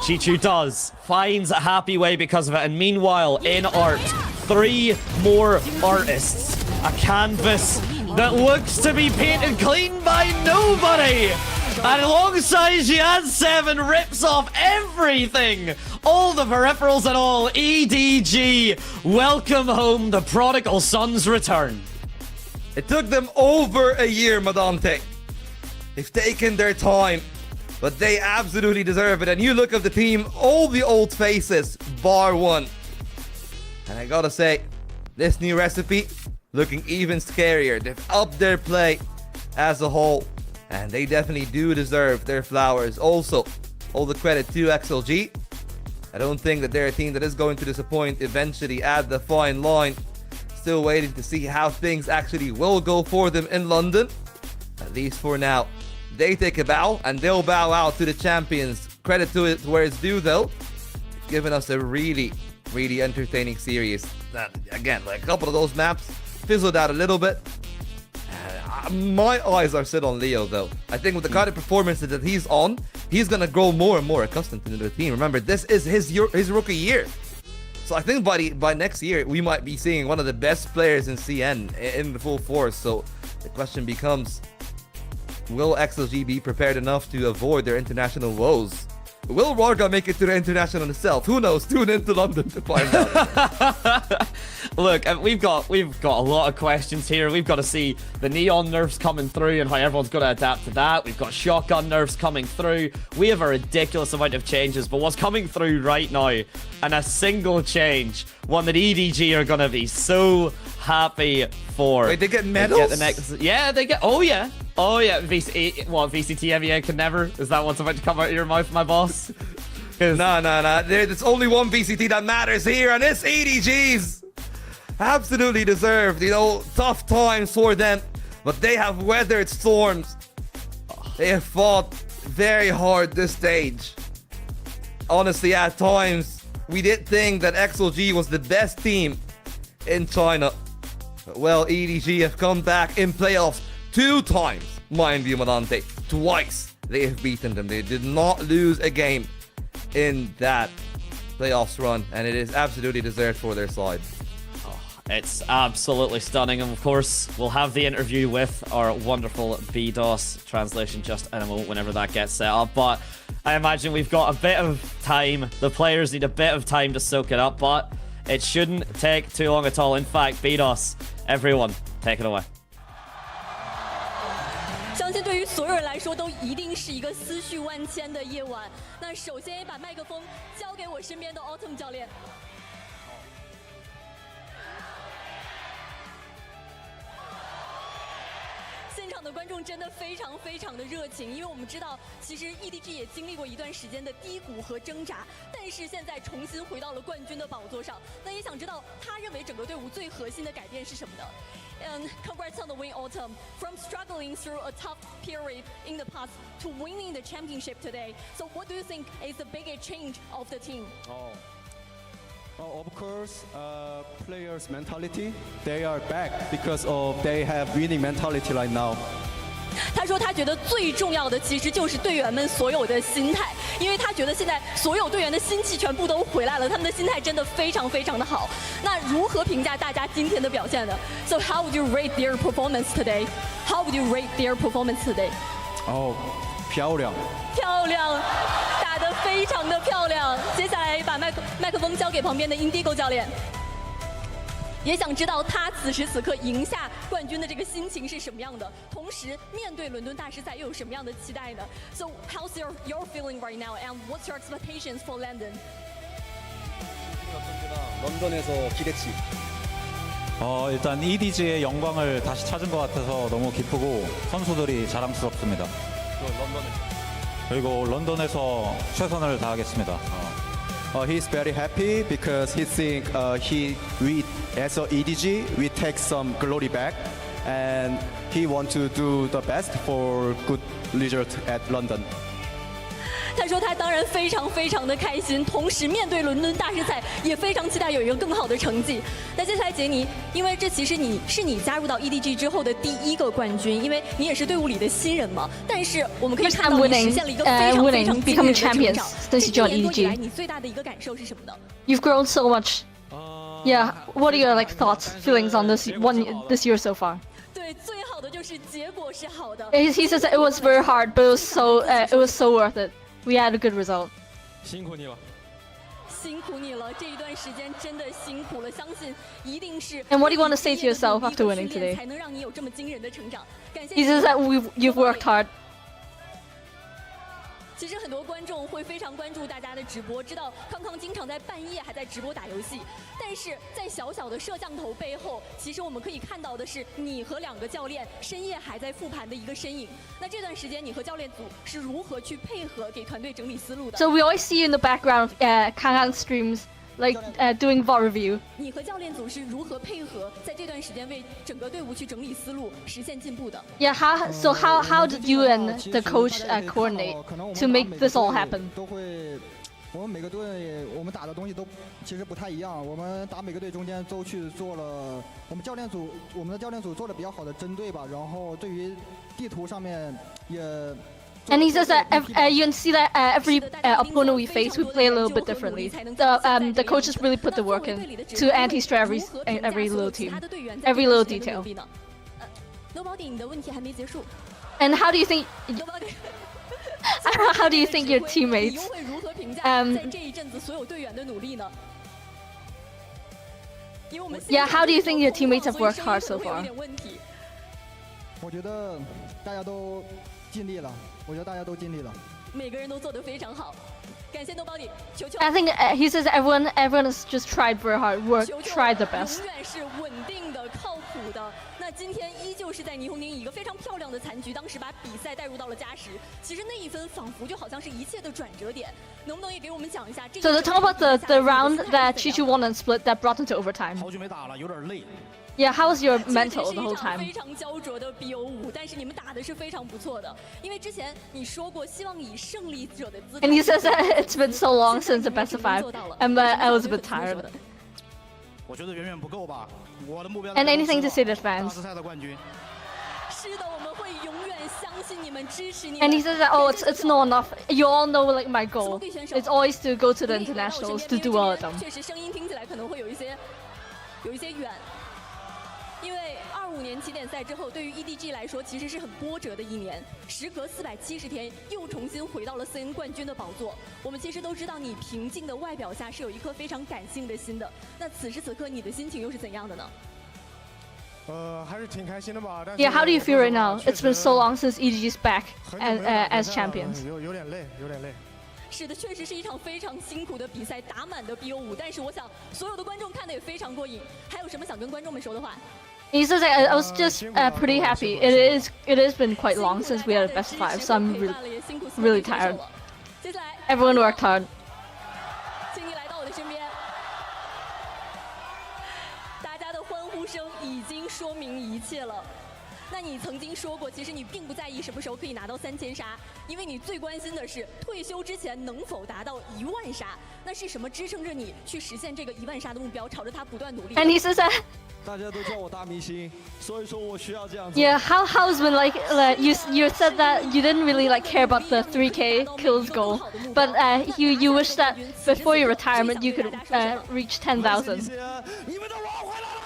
Chichu does. Finds a Happy Way because of it, and meanwhile, in art, 3 more artists. A canvas that looks to be painted clean by nobody. And alongside Jian7 rips off everything. All the peripherals and all. EDG, welcome home, the prodigal son's return. It took them over a year, Madante. They've taken their time, but they absolutely deserve it. And you look at the team, all the old faces, bar one. And I gotta say, this new recipe, looking even scarier. They've upped their play. as a whole, and they definitely do deserve their flowers. Also, all the credit to XLG. I don't think that they're a team that is going to disappoint eventually at the fine line. Still waiting to see how things actually will go for them in London. At least for now. They take a bow, and they'll bow out to the champions. Credit to it where it's due, though. Giving us a really, really entertaining series. Again, like a couple of those maps fizzled out a little bit. My eyes are set on Leo, though. I think with the kind of performances that he's on, he's gonna grow more and more accustomed to the team. Remember, this is his rookie year. So I think by next year, we might be seeing one of the best players in CN in the full force. So the question becomes, will XLG be prepared enough to avoid their international woes? Will Warga make it to the international itself? Who knows? Tune into London to find out. Look, we've got a lot of questions here. We've got to see the neon nerfs coming through and how everyone's going to adapt to that. We've got shotgun nerfs coming through. We have a ridiculous amount of changes, but what's coming through right now, and a single change, one that EDG are going to be so happy for. Wait, they get medals? They get. Oh yeah. VCT MEA can never. Is that what's about to come out of your mouth, my boss? No. There's only one VCT that matters here, and it's EDG's. Absolutely deserved. You know, tough times for them, but they have weathered storms. They have fought very hard this stage. Honestly, at times, we did think that XLG was the best team in China. But, well, EDG have come back in playoffs 2 times, mind you, Madante. Twice they have beaten them. They did not lose a game in that playoffs run, and it is absolutely deserved for their side. It's absolutely stunning, and of course, we'll have the interview with our wonderful BDOS translation just in a moment whenever that gets set up. But I imagine we've got a bit of time. The players need a bit of time to soak it up, but it shouldn't take too long at all. In fact, BDOS, everyone, take it away. 相信对于所有人来说，都一定是一个思绪万千的夜晚。那首先把麦克风交给我身边的 Autumn 教练。现场的观众真的非常非常的热情，因为我们知道，其实 EDG 也经历过一段时间的低谷和挣扎，但是现在重新回到了冠军的宝座上。那也想知道他认为整个队伍最核心的改变是什么的。And congrats on the win, Autumn. From struggling through a tough period in the past to winning the championship today. So what do you think is the biggest change of the team? Of course, players' mentality. They are back because of they have winning mentality right now. 他说他觉得最重要的其实就是队员们所有的心态，因为他觉得现在所有队员的心气全部都回来了，他们的心态真的非常非常的好。那如何评价大家今天的表现呢？ So how would you rate their performance today? How would you rate their performance today? 漂亮，打得非常的漂亮。接下来把麦克风交给旁边的 Indigo 教练。也想知道他此时此刻赢下冠军的这个心情是什么样的，同时面对伦敦大师赛又有什么样的期待呢 ？So how's your feeling right now, and what's your expectations for London? 런던에서 기대치. 일단 EDG의 영광을 다시 찾은 것 같아서 너무 기쁘고 선수들이 자랑스럽습니다. 그리고 런던에서 최선을 다하겠습니다. He's very happy because he think we as a EDG we take some glory back, and he want to do the best for good result at London. 他说他当然非常非常的开心，同时面对伦敦大师赛也非常期待有一个更好的成绩。那接下来杰尼，因为这其实你加入到 EDG 之后的第1个冠军，因为你也是队伍里的新人嘛。但是我们可以看到你实现了一个非常非常惊人的成长。这1年多以来，你最大的一个感受是什么呢 ？You've grown so much. Yeah. What are your thoughts, feelings on this year so far? 对，最好的就是结果是好的。He says it was very hard, but it was so worth it. We had a good result. 辛苦你了。辛苦你了，这一段时间真的辛苦了，相信一定是。And what do you want to say to yourself after winning today? 才能让你有这么惊人的成长。感谢。He says that you've worked hard. 其实很多观众会非常关注大家的直播，知道康康经常在半夜还在直播打游戏，但是在小小的摄像头背后，其实我们可以看到的是你和2个教练深夜还在复盘的一个身影。那这段时间你和教练组是如何去配合给团队整理思路的 So we always see you in the background of Kangan streams, like doing VOD review. 你和教练组是如何配合，在这段时间为整个队伍去整理思路，实现进步的 Yeah, how did you and the coach coordinate to make this all happen? 都会，我们每个队我们打的东西都其实不太一样。我们打每个队中间都去做了，我们的教练组做了比较好的针对吧。然后对于地图上面也。And he says that you can see that every opponent we face, we play a little bit differently. The coaches really put the work in to anti-stray every little team, every little detail. Nobody， 你的问题还没结束。And how do you think? How do you think your teammates? 会如何评价在这一阵子所有队员的努力呢？ Yeah, how do you think your teammates have worked hard so far? 我觉得大家都尽力了。 我觉得大家都尽力了，每个人都做得非常好，感谢 Nobody， 球球。I think he says everyone has just tried very hard, tried their best. 永远是稳定的、靠谱的。那今天依旧是在霓虹宁一个非常漂亮的残局，当时把比赛带入到了加时。其实那一分仿佛就好像是一切的转折点，能不能也给我们讲一下？ So let's talk about the round that Chichu won and split that brought into overtime. 好久没打了，有点累。 Yeah, how was your mental the whole time? 非常焦灼的 BO5，但是你们打的是非常不错的，因为之前你说过希望以胜利者的姿态。And he says that it's been so long since the best of 5, and I was a bit tired. 我觉得远远不够吧，我的目标。 And anything to say to fans? 大师赛的冠军。是的，我们会永远相信你们，支持你们。 And he says that it's not enough. You all know like my goal. It's always to go to the internationals to do well at them. 确实，声音听起来可能会有一些远。 因为25年起点赛之后，对于 EDG 来说，其实是很波折的一年。时隔470天，又重新回到了 CN 冠军的宝座。我们其实都知道，你平静的外表下是有一颗非常感性的心的。那此时此刻，你的心情又是怎样的呢？还是挺开心的吧。Yeah, how do you feel right now? It's been so long since EDG's back and as champions. 有点累。 是的，确实是一场非常辛苦的比赛，打满的 BO5。但是我想，所有的观众看的也非常过瘾。还有什么想跟观众们说的话？ He says I was just pretty happy. It has been quite long since we had a best of 5, so I'm really tired. Everyone worked hard. 请你来到我的身边。大家的欢呼声已经说明一切了。 那你曾经说过，其实你并不在意什么时候可以拿到3000杀，因为你最关心的是退休之前能否达到1万杀。那是什么支撑着你去实现这个1万杀的目标，朝着它不断努力 ？And he says that. 大家都叫我大明星，所以说我需要这样。Yeah, how's been like you said that you didn't really like care about the 3K kills goal, but you wish that before your retirement you could reach 10,000. 你们都玩回来了。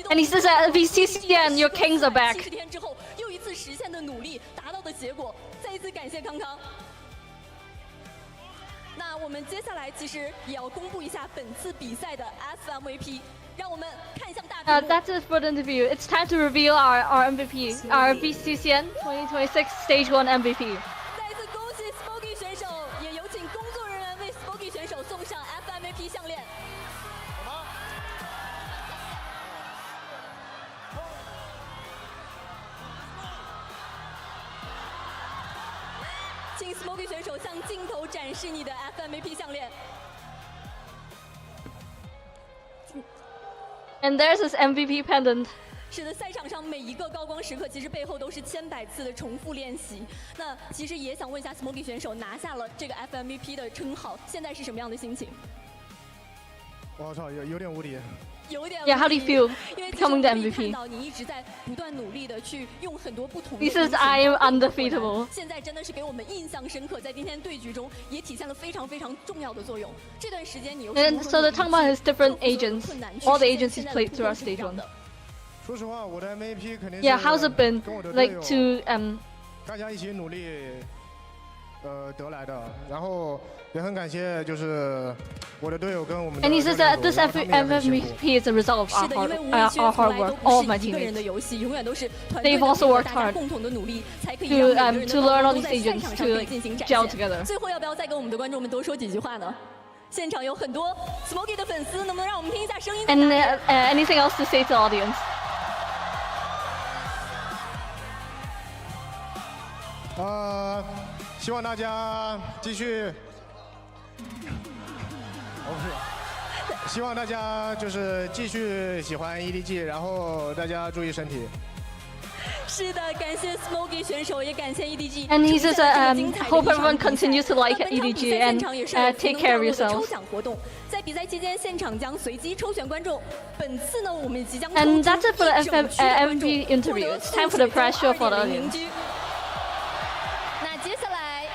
And he says that VCT and your kings are back. 70天之后，又一次实现的努力达到的结果，再一次感谢康康。那我们接下来其实也要公布一下本次比赛的 FMVP， 让我们看向大屏幕。That's it for the interview. It's time to reveal our MVP, our VCCN 2026 Stage 1 MVP. 再一次恭喜 Smoky 选手，也有请工作人员为 Smoky 选手送上 FMVP 项链。 请 Smoky 选手向镜头展示你的 FMVP 项链。And there's his MVP pendant. 是的，赛场上每一个高光时刻，其实背后都是千百次的重复练习。那其实也想问一下 Smoky 选手，拿下了这个 FMVP 的称号，现在是什么样的心情？我操，有点无敌。 Yeah, how do you feel becoming the MVP? He says I am undefeatable. 现在真的是给我们印象深刻，在今天对局中也体现了非常非常重要的作用。这段时间你又 And so they're talking about his different agents, all the agents he's played throughout stage 1. 说实话，我的 MVP 肯定是 Yeah, how's it been like to 大家一起努力得来的。然后也很感谢就是我的队友跟我们的 And he says that this MVP is a result of 是的，因为无人区 our 从 hard 来都 work, 不 all 是 my 一个人的 teammates. 游戏，永远都是团队 They've 的 also 努力， worked 大家 hard 共同的努力，才可以 to 让每个人 to 的 learn all 都 these 在赛 agents 场上可以 to 进行展 gel 现。 together. 最后要不要再跟我们的观众们多说几句话呢？现场有很多 Smokey 的粉丝，能不能让我们听一下声音？ And anything else to say to the audience? 希望大家继续。希望大家就是继续喜欢 EDG， 然后大家注意身体。是的，感谢 Smokey 选手，也感谢 EDG。 And he says, hope everyone continues to like EDG and take care of 抽 yourselves. 奖活动，在比赛期间，现场将随机抽选观众。本次呢，我们即将抽 And 出 that's it for the 一整区的观众 MVP interview. It's time for the pressure for the 2.0 audience. 邻居。那接下来，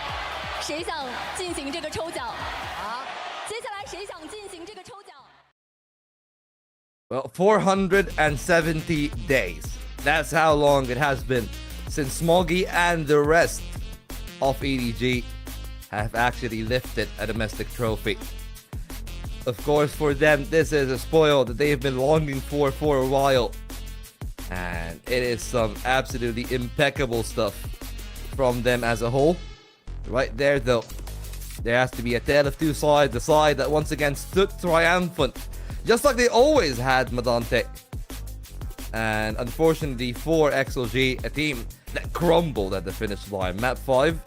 谁想进行这个抽奖？接下来谁想进行这个抽奖？ Well, 470 days. That's how long it has been since Smoggy and the rest of EDG have actually lifted a domestic trophy. Of course, for them, this is a spoil that they've been longing for a while. And it is some absolutely impeccable stuff from them as a whole. Right there, though, there has to be a tale of two sides. The side that once again stood triumphant, just like they always had, Madante. And unfortunately for XLG, a team that crumbled at the finish line. Map 5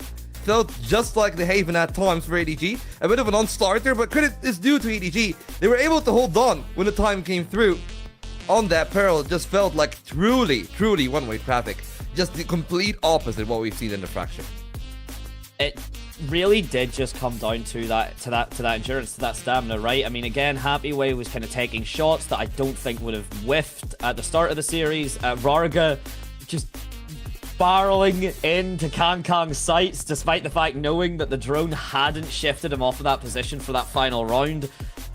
felt just like the Haven at times for EDG. A bit of a non-starter, but credit is due to EDG. They were able to hold on when the time came through. On that Pearl, it just felt like truly one-way traffic. Just the complete opposite of what we've seen in the Fracture. It really did just come down to that endurance, to that stamina, right? I mean, again, Happy Way was kind of taking shots that I don't think would have whiffed at the start of the series. Rarga just barreling into Kang's sights, despite the fact knowing that the drone hadn't shifted him off of that position for that final round.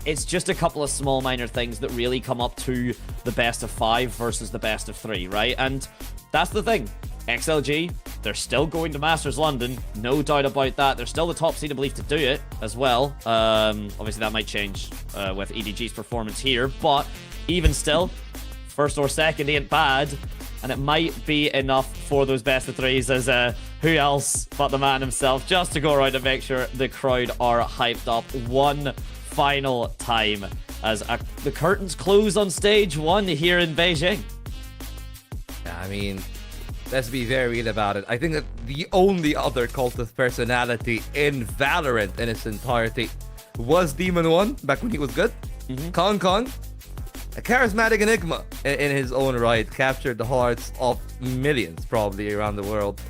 It's just a couple of small minor things that really come up to the best of 5 versus the best of 3, right? And that's the thing. XLG, they're still going to Masters London, no doubt about that. They're still the top seed, I believe, to do it as well. Obviously, that might change with EDG's performance here, but even still, first or second ain't bad, and it might be enough for those best of 3s as who else but the man himself, just to go around and make sure the crowd are hyped up one final time as the curtains close on stage 1 here in Beijing. Yeah, I mean, let's be very real about it. I think that the only other cultist personality in Valorant in its entirety was Demon 1 back when he was good. Kong, a charismatic enigma in his own right, captured the hearts of millions probably around the world.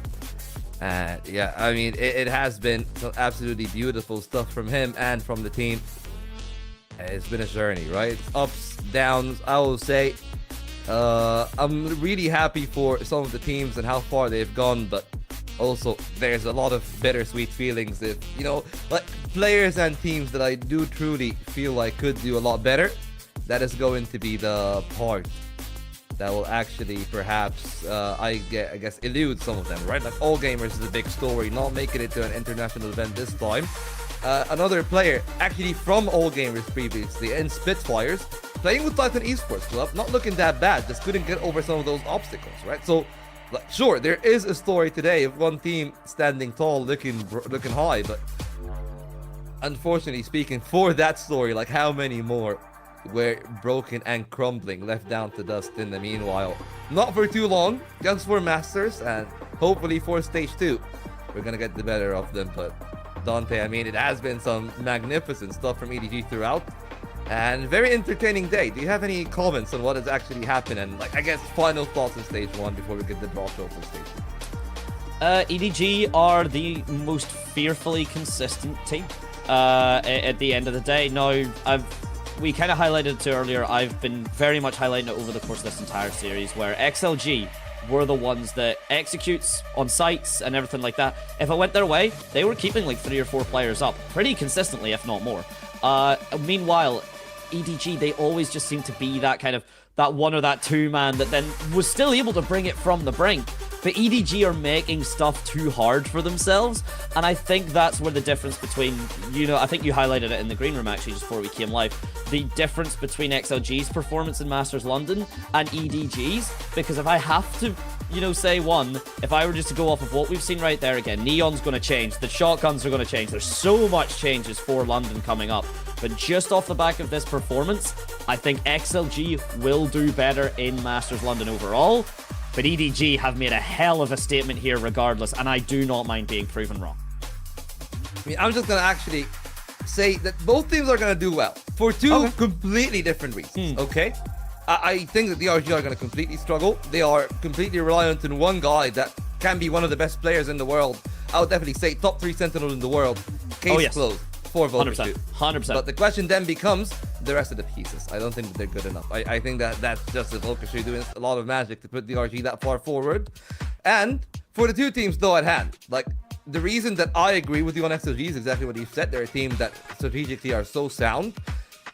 And yeah, I mean, it has been some absolutely beautiful stuff from him and from the team. It's been a journey, right? Ups, downs, I will say. I'm really happy for some of the teams and how far they've gone, but also there's a lot of bittersweet feelings if, you know, like players and teams that I do truly feel like could do a lot better. That is going to be the part that will actually perhaps, I guess, elude some of them, right? Like All Gamers is a big story, not making it to an international event this time. Another player, actually from All Gamers previously, in Spitfires, playing with Titan Esports Club, not looking that bad, just couldn't get over some of those obstacles, right? So, like, sure, there is a story today of one team standing tall, looking high, but unfortunately speaking, for that story, like how many more were broken and crumbling, left down to dust in the meanwhile? Not for too long, just for Masters, and hopefully for Stage 2, we're gonna get the better of them, but Dante, I mean, it has been some magnificent stuff from EDG throughout. And very entertaining day. Do you have any comments on what has actually happened? And, like, I guess, final thoughts on Stage 1 before we get the draw show for Stage 2? EDG are the most fearfully consistent team at the end of the day. Now, we kind of highlighted it earlier. I've been very much highlighting it over the course of this entire series, where XLG were the ones that executes on sites and everything like that. If it went their way, they were keeping like 3 or 4 players up pretty consistently, if not more. Meanwhile, EDG, they always just seem to be that kind of, that 1 or that 2 man that then was still able to bring it from the brink. but EDG are making stuff too hard for themselves, and I think that's where the difference between, you know, I think you highlighted it in the green room actually just before we came live, the difference between XLG's performance in Masters London and EDG's, because if I have to, you know, say one, if I were just to go off of what we've seen right there again, Neon's going to change, the shotguns are going to change, there's so much changes for London coming up, but just off the back of this performance, I think XLG will do better in Masters London overall, but EDG have made a hell of a statement here regardless, and I do not mind being proven wrong. I mean, I'm just going to actually say that both teams are going to do well for two completely different reasons, okay? I think that the DRG are going to completely struggle. They are completely reliant on one guy that can be one of the best players in the world. I would definitely say top 3 Sentinels in the world. Case closed. 4 votes. 100%. But the question then becomes the rest of the pieces. I don't think that they're good enough. I think that that's just the Volkashri doing a lot of magic to put the DRG that far forward. And for the two teams though at hand, like, the reason that I agree with you on XLG is exactly what you said. They're a team that strategically are so sound.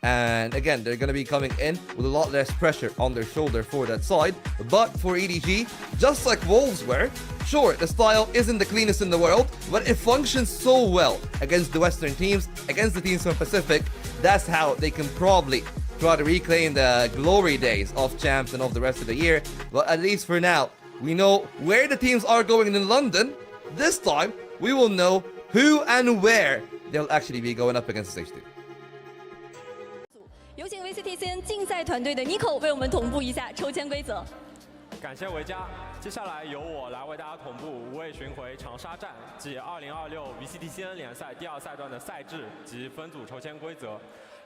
And again, they're going to be coming in with a lot less pressure on their shoulder for that side. But for EDG, just like Wolves were, sure, the style isn't the cleanest in the world, but it functions so well against the Western teams, against the teams from Pacific. That's how they can probably try to reclaim the glory days of champs and of the rest of the year. But at least for now, we know where the teams are going in London. This time, we will know who and where they'll actually be going up against Stage 2. 有请 VCT 先竞赛团队的 Nico 为我们同步一下抽签规则。感谢维嘉，接下来由我来为大家同步无畏巡回长沙站暨2026 VCT 先联赛第2赛段的赛制及分组抽签规则。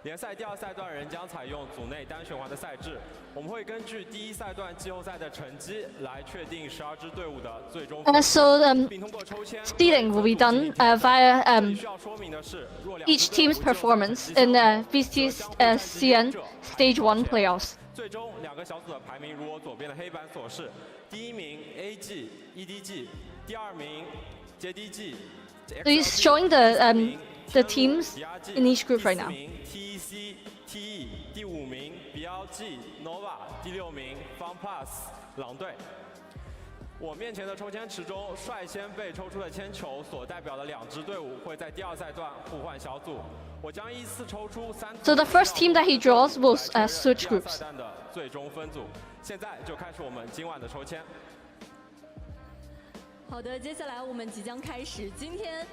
联赛第2赛段仍将采用组内单循环的赛制，我们会根据第1赛段季后赛的成绩来确定12支队伍的最终分数，并通过抽签。Seeding will be done via each team's performance in VCT CN Stage 1 playoffs. 最终2个小组的排名如我左边的黑板所示：第1名 AG EDG， 第2名 JDG。 So he's showing the teams in each group right now. TEC TE， 第5名 BLG Nova， 第6名 FunPlus 狼队。我面前的抽签池中，率先被抽出的铅球所代表的2支队伍会在第2赛段互换小组。我将依次抽出3。So the first team that he draws will switch groups. 的最终分组。现在就开始我们今晚的抽签。好的，接下来我们即将开始今天。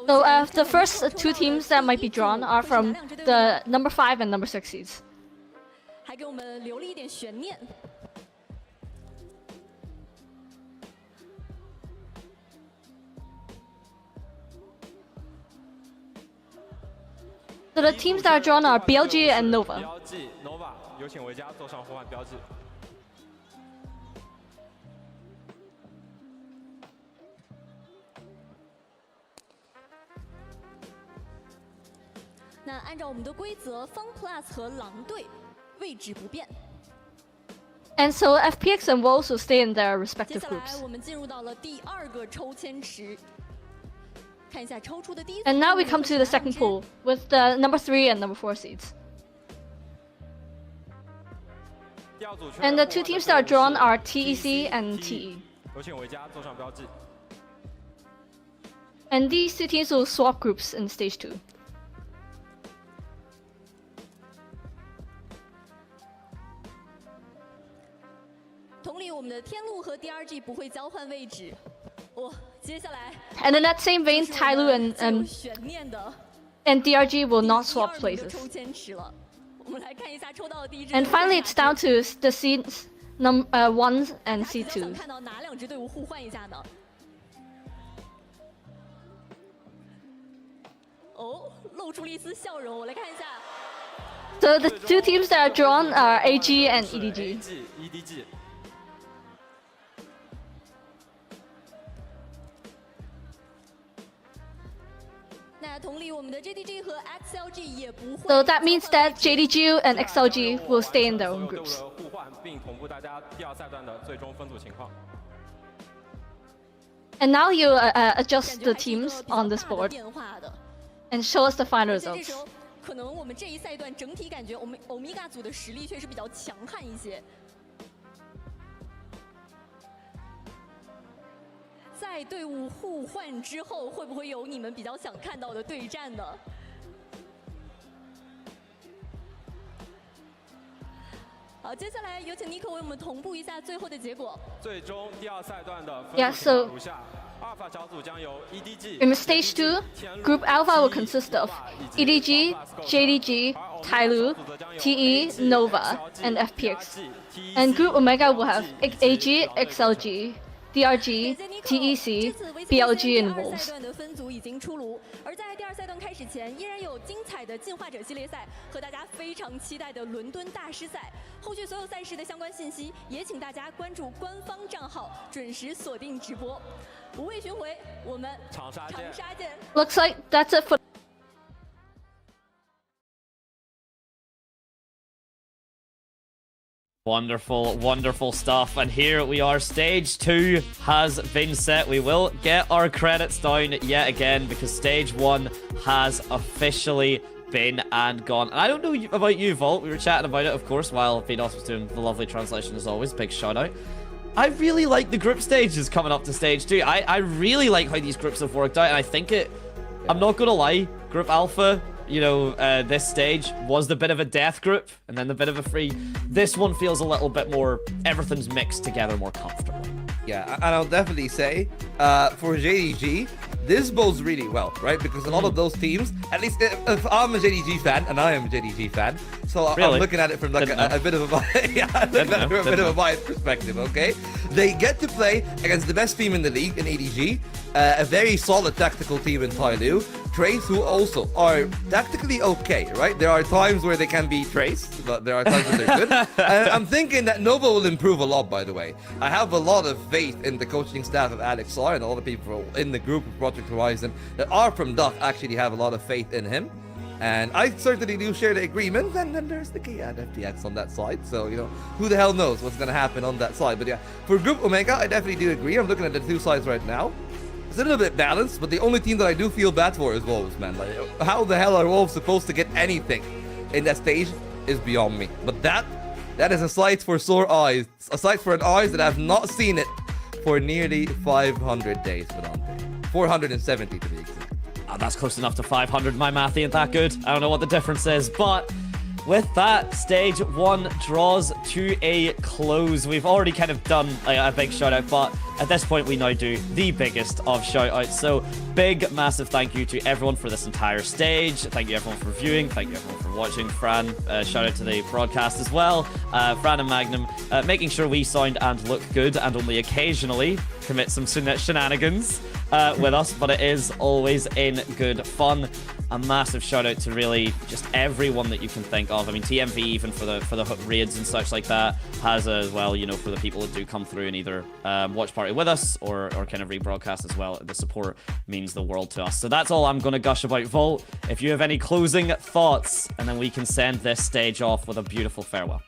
So the first 2 teams that might be drawn are from the number 5 and number 6 seeds. 还给我们留了一点悬念。So the teams that are drawn are BLG and Nova. BLG Nova， 有请维嘉坐上互换标记。 那按照我们的规则 ，FunPlus 和狼队位置不变。And so FPX and Wolves will stay in their respective 接下 groups. 来我们进入到了第2个抽签池，看一下抽出的第一。And now we come to the second pool with the number 3 and number 4 seeds. And the 2 teams that are drawn are TEC and TE. 有请维嘉坐上标记。 And these 2 teams will swap groups in stage 2. 同理，我们的天路和 DRG 不会交换位置。接下来。And in that same vein, Tyloo and DRG will not swap places. 抽签池了，我们来看一下抽到的第一支。And finally, it's down to the seeds 1s and C2s. 看到哪2支队伍互换一下呢？哦，露出了一丝笑容，我来看一下。 So the 2 teams that are drawn are AG and EDG. EDG。 那同理，我们的 JDG 和 XLG 也不会。 So that means that JDG and XLG will stay in their own groups. 互换，并同步大家第2赛段的最终分组情况。 And now you adjust the teams on this board and show us the final results. 可能我们这一赛段整体感觉，我们欧米伽组的实力确实比较强悍一些。在队伍互换之后，会不会有你们比较想看到的对战呢？好，接下来有请尼克为我们同步一下最后的结果。最终第二赛段的分 Yeah, 数情况 so 如下。Alpha 小组将由 EDG in stage 2, Group Alpha will consist of EDG, JDG, Tyloo, TE, Nova, and FPX. And Group Omega will have AG, XLG, DRG, TEC, BLG, and 第二 Wolves. 赛段的分组已经出炉，而在第二赛段开始前，依然有精彩的进化者系列赛和大家非常期待的伦敦大师赛。后续所有赛事的相关信息，也请大家关注官方账号，准时锁定直播。无畏巡回，我们长沙见。 Looks like that's it for Wonderful, wonderful stuff. And here we are. Stage 2 has been set. We will get our credits down yet again because stage 1 has officially been and gone. And I don't know about you, Vault. We were chatting about it, of course, while Veto was doing the lovely translation as always. Big shout out. I really like the group stages coming up to stage 2. I really like how these groups have worked out. And I think I'm not going to lie, Group Alpha, you know, this stage was the bit of a death group and then the bit of a free. This one feels a little bit more, everything's mixed together more comfortably. Yeah, and I'll definitely say, for JDG, this bodes really well, right? Because a lot of those teams, at least if I'm a JDG fan, and I am a JDG fan, so Really? I'm looking at it from like a bit of a biased perspective, okay? They get to play against the best team in the league in EDG, a very solid tactical team in Tyloo, Trace, who also are tactically okay, right? There are times where they can be Trace, but there are times when they're good. And I'm thinking that Nova will improve a lot, by the way. I have a lot of faith in the coaching staff of Alex R and all the people in the group of Project Horizon that are from Duck actually have a lot of faith in him. And I certainly do share the agreement. And then there's the K-Ad FTX on that side. So, you know, who the hell knows what's going to happen on that side. But yeah, for Group Omega, I definitely do agree. I'm looking at the two sides right now. It's a little bit balanced, but the only team that I do feel bad for is Wolves, man. Like, how the hell are Wolves supposed to get anything in that stage is beyond me. But that is a sight for sore eyes. A sight for an eyes that have not seen it for nearly 500 days, Vedante. 470 to be exact. Oh, that's close enough to 500. My math ain't that good. I don't know what the difference is, but with that, stage 1 draws to a close. We've already kind of done a big shout out, but at this point we now do the biggest of shout outs. So big, massive thank you to everyone for this entire stage. Thank you everyone for viewing. Thank you everyone for watching. Fran, shout out to the broadcast as well. Fran and Magnum, making sure we sound and look good and only occasionally commit some shenanigans with us, but it is always in good fun. A massive shout out to really just everyone that you can think of. I mean, TMV even for the raids and such like that has as well, you know, for the people that do come through and either watch party with us or kind of rebroadcast as well. The support means the world to us. So that's all I'm going to gush about. Volt, if you have any closing thoughts, and then we can send this stage off with a beautiful farewell.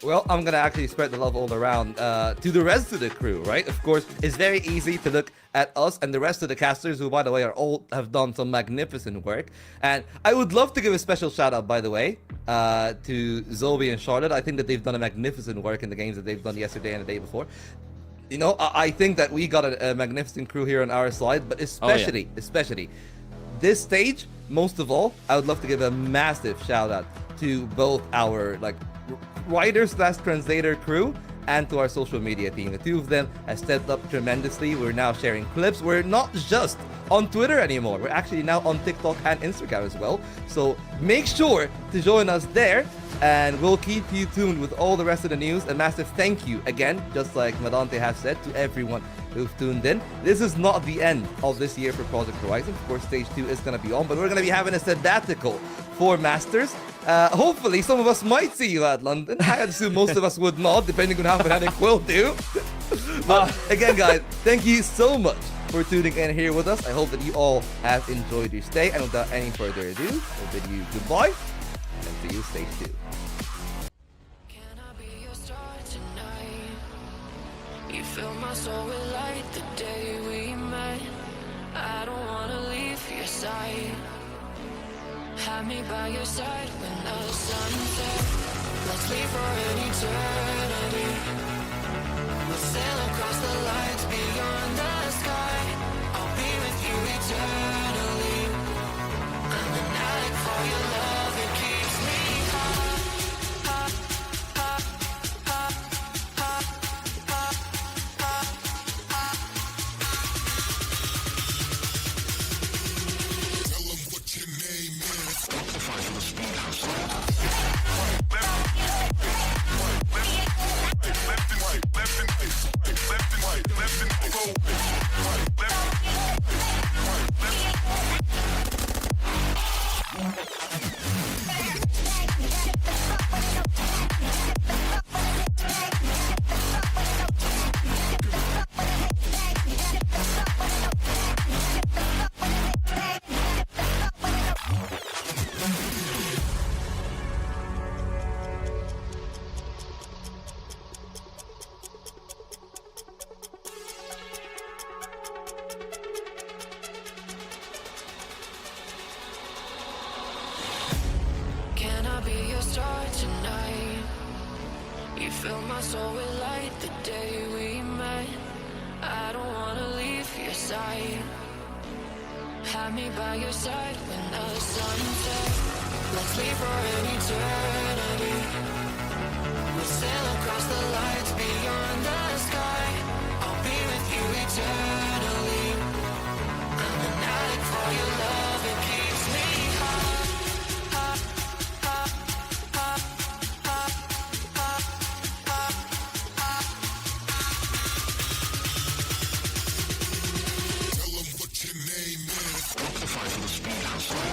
Well, I'm going to actually spread the love all around to the rest of the crew, right? Of course, it's very easy to look at us and the rest of the casters who, by the way, have done some magnificent work. And I would love to give a special shout out, by the way, to Zoe and Charlotte. I think that they've done a magnificent work in the games that they've done yesterday and the day before. You know, I think that we got a magnificent crew here on our side, but especially this stage, most of all, I would love to give a massive shout out to both our writer/translator crew and to our social media team. The two of them have stepped up tremendously. We're now sharing clips. We're not just on Twitter anymore. We're actually now on TikTok and Instagram as well. So make sure to join us there, and we'll keep you tuned with all the rest of the news. A massive thank you again, just like Medante has said, to everyone who've tuned in. This is not the end of this year for Project Horizon. Of course, stage 2 is going to be on, but we're going to be having a sabbatical for Masters. Hopefully, some of us might see you at London. I assume most of us would not, depending on how Fnatic will do. But again, guys, thank you so much for tuning in here with us. I hope that you all have enjoyed your stay. And without any further ado, I'll bid you goodbye and see you stage 2. You fill my soul with light the day we met. I don't wanna leave your side. Have me by your side when the sun sets. Let's leave for an eternity. We'll sail across the lights beyond the sky. fill my soul with light the day we met. I don't wanna leave your side. Have me by your side when the sun sets. Let's leave for an eternity. We'll sail across the lights beyond the sky. I'll be with you eternally. I'm an addict for your love, it keeps me hot. Hot, hot, hot, hot, hot, hot, hot. Tell them what your name is. Fight for the speed hustle.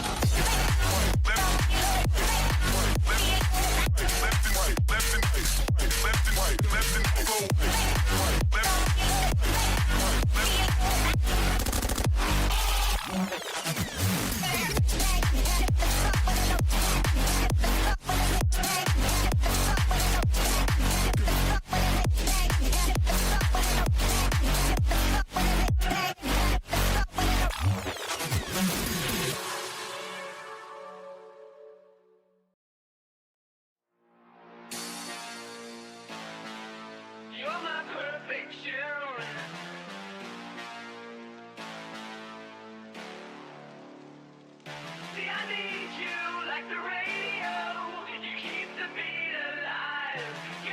You're my perfection. See, I need you like the radio. You keep the beat alive.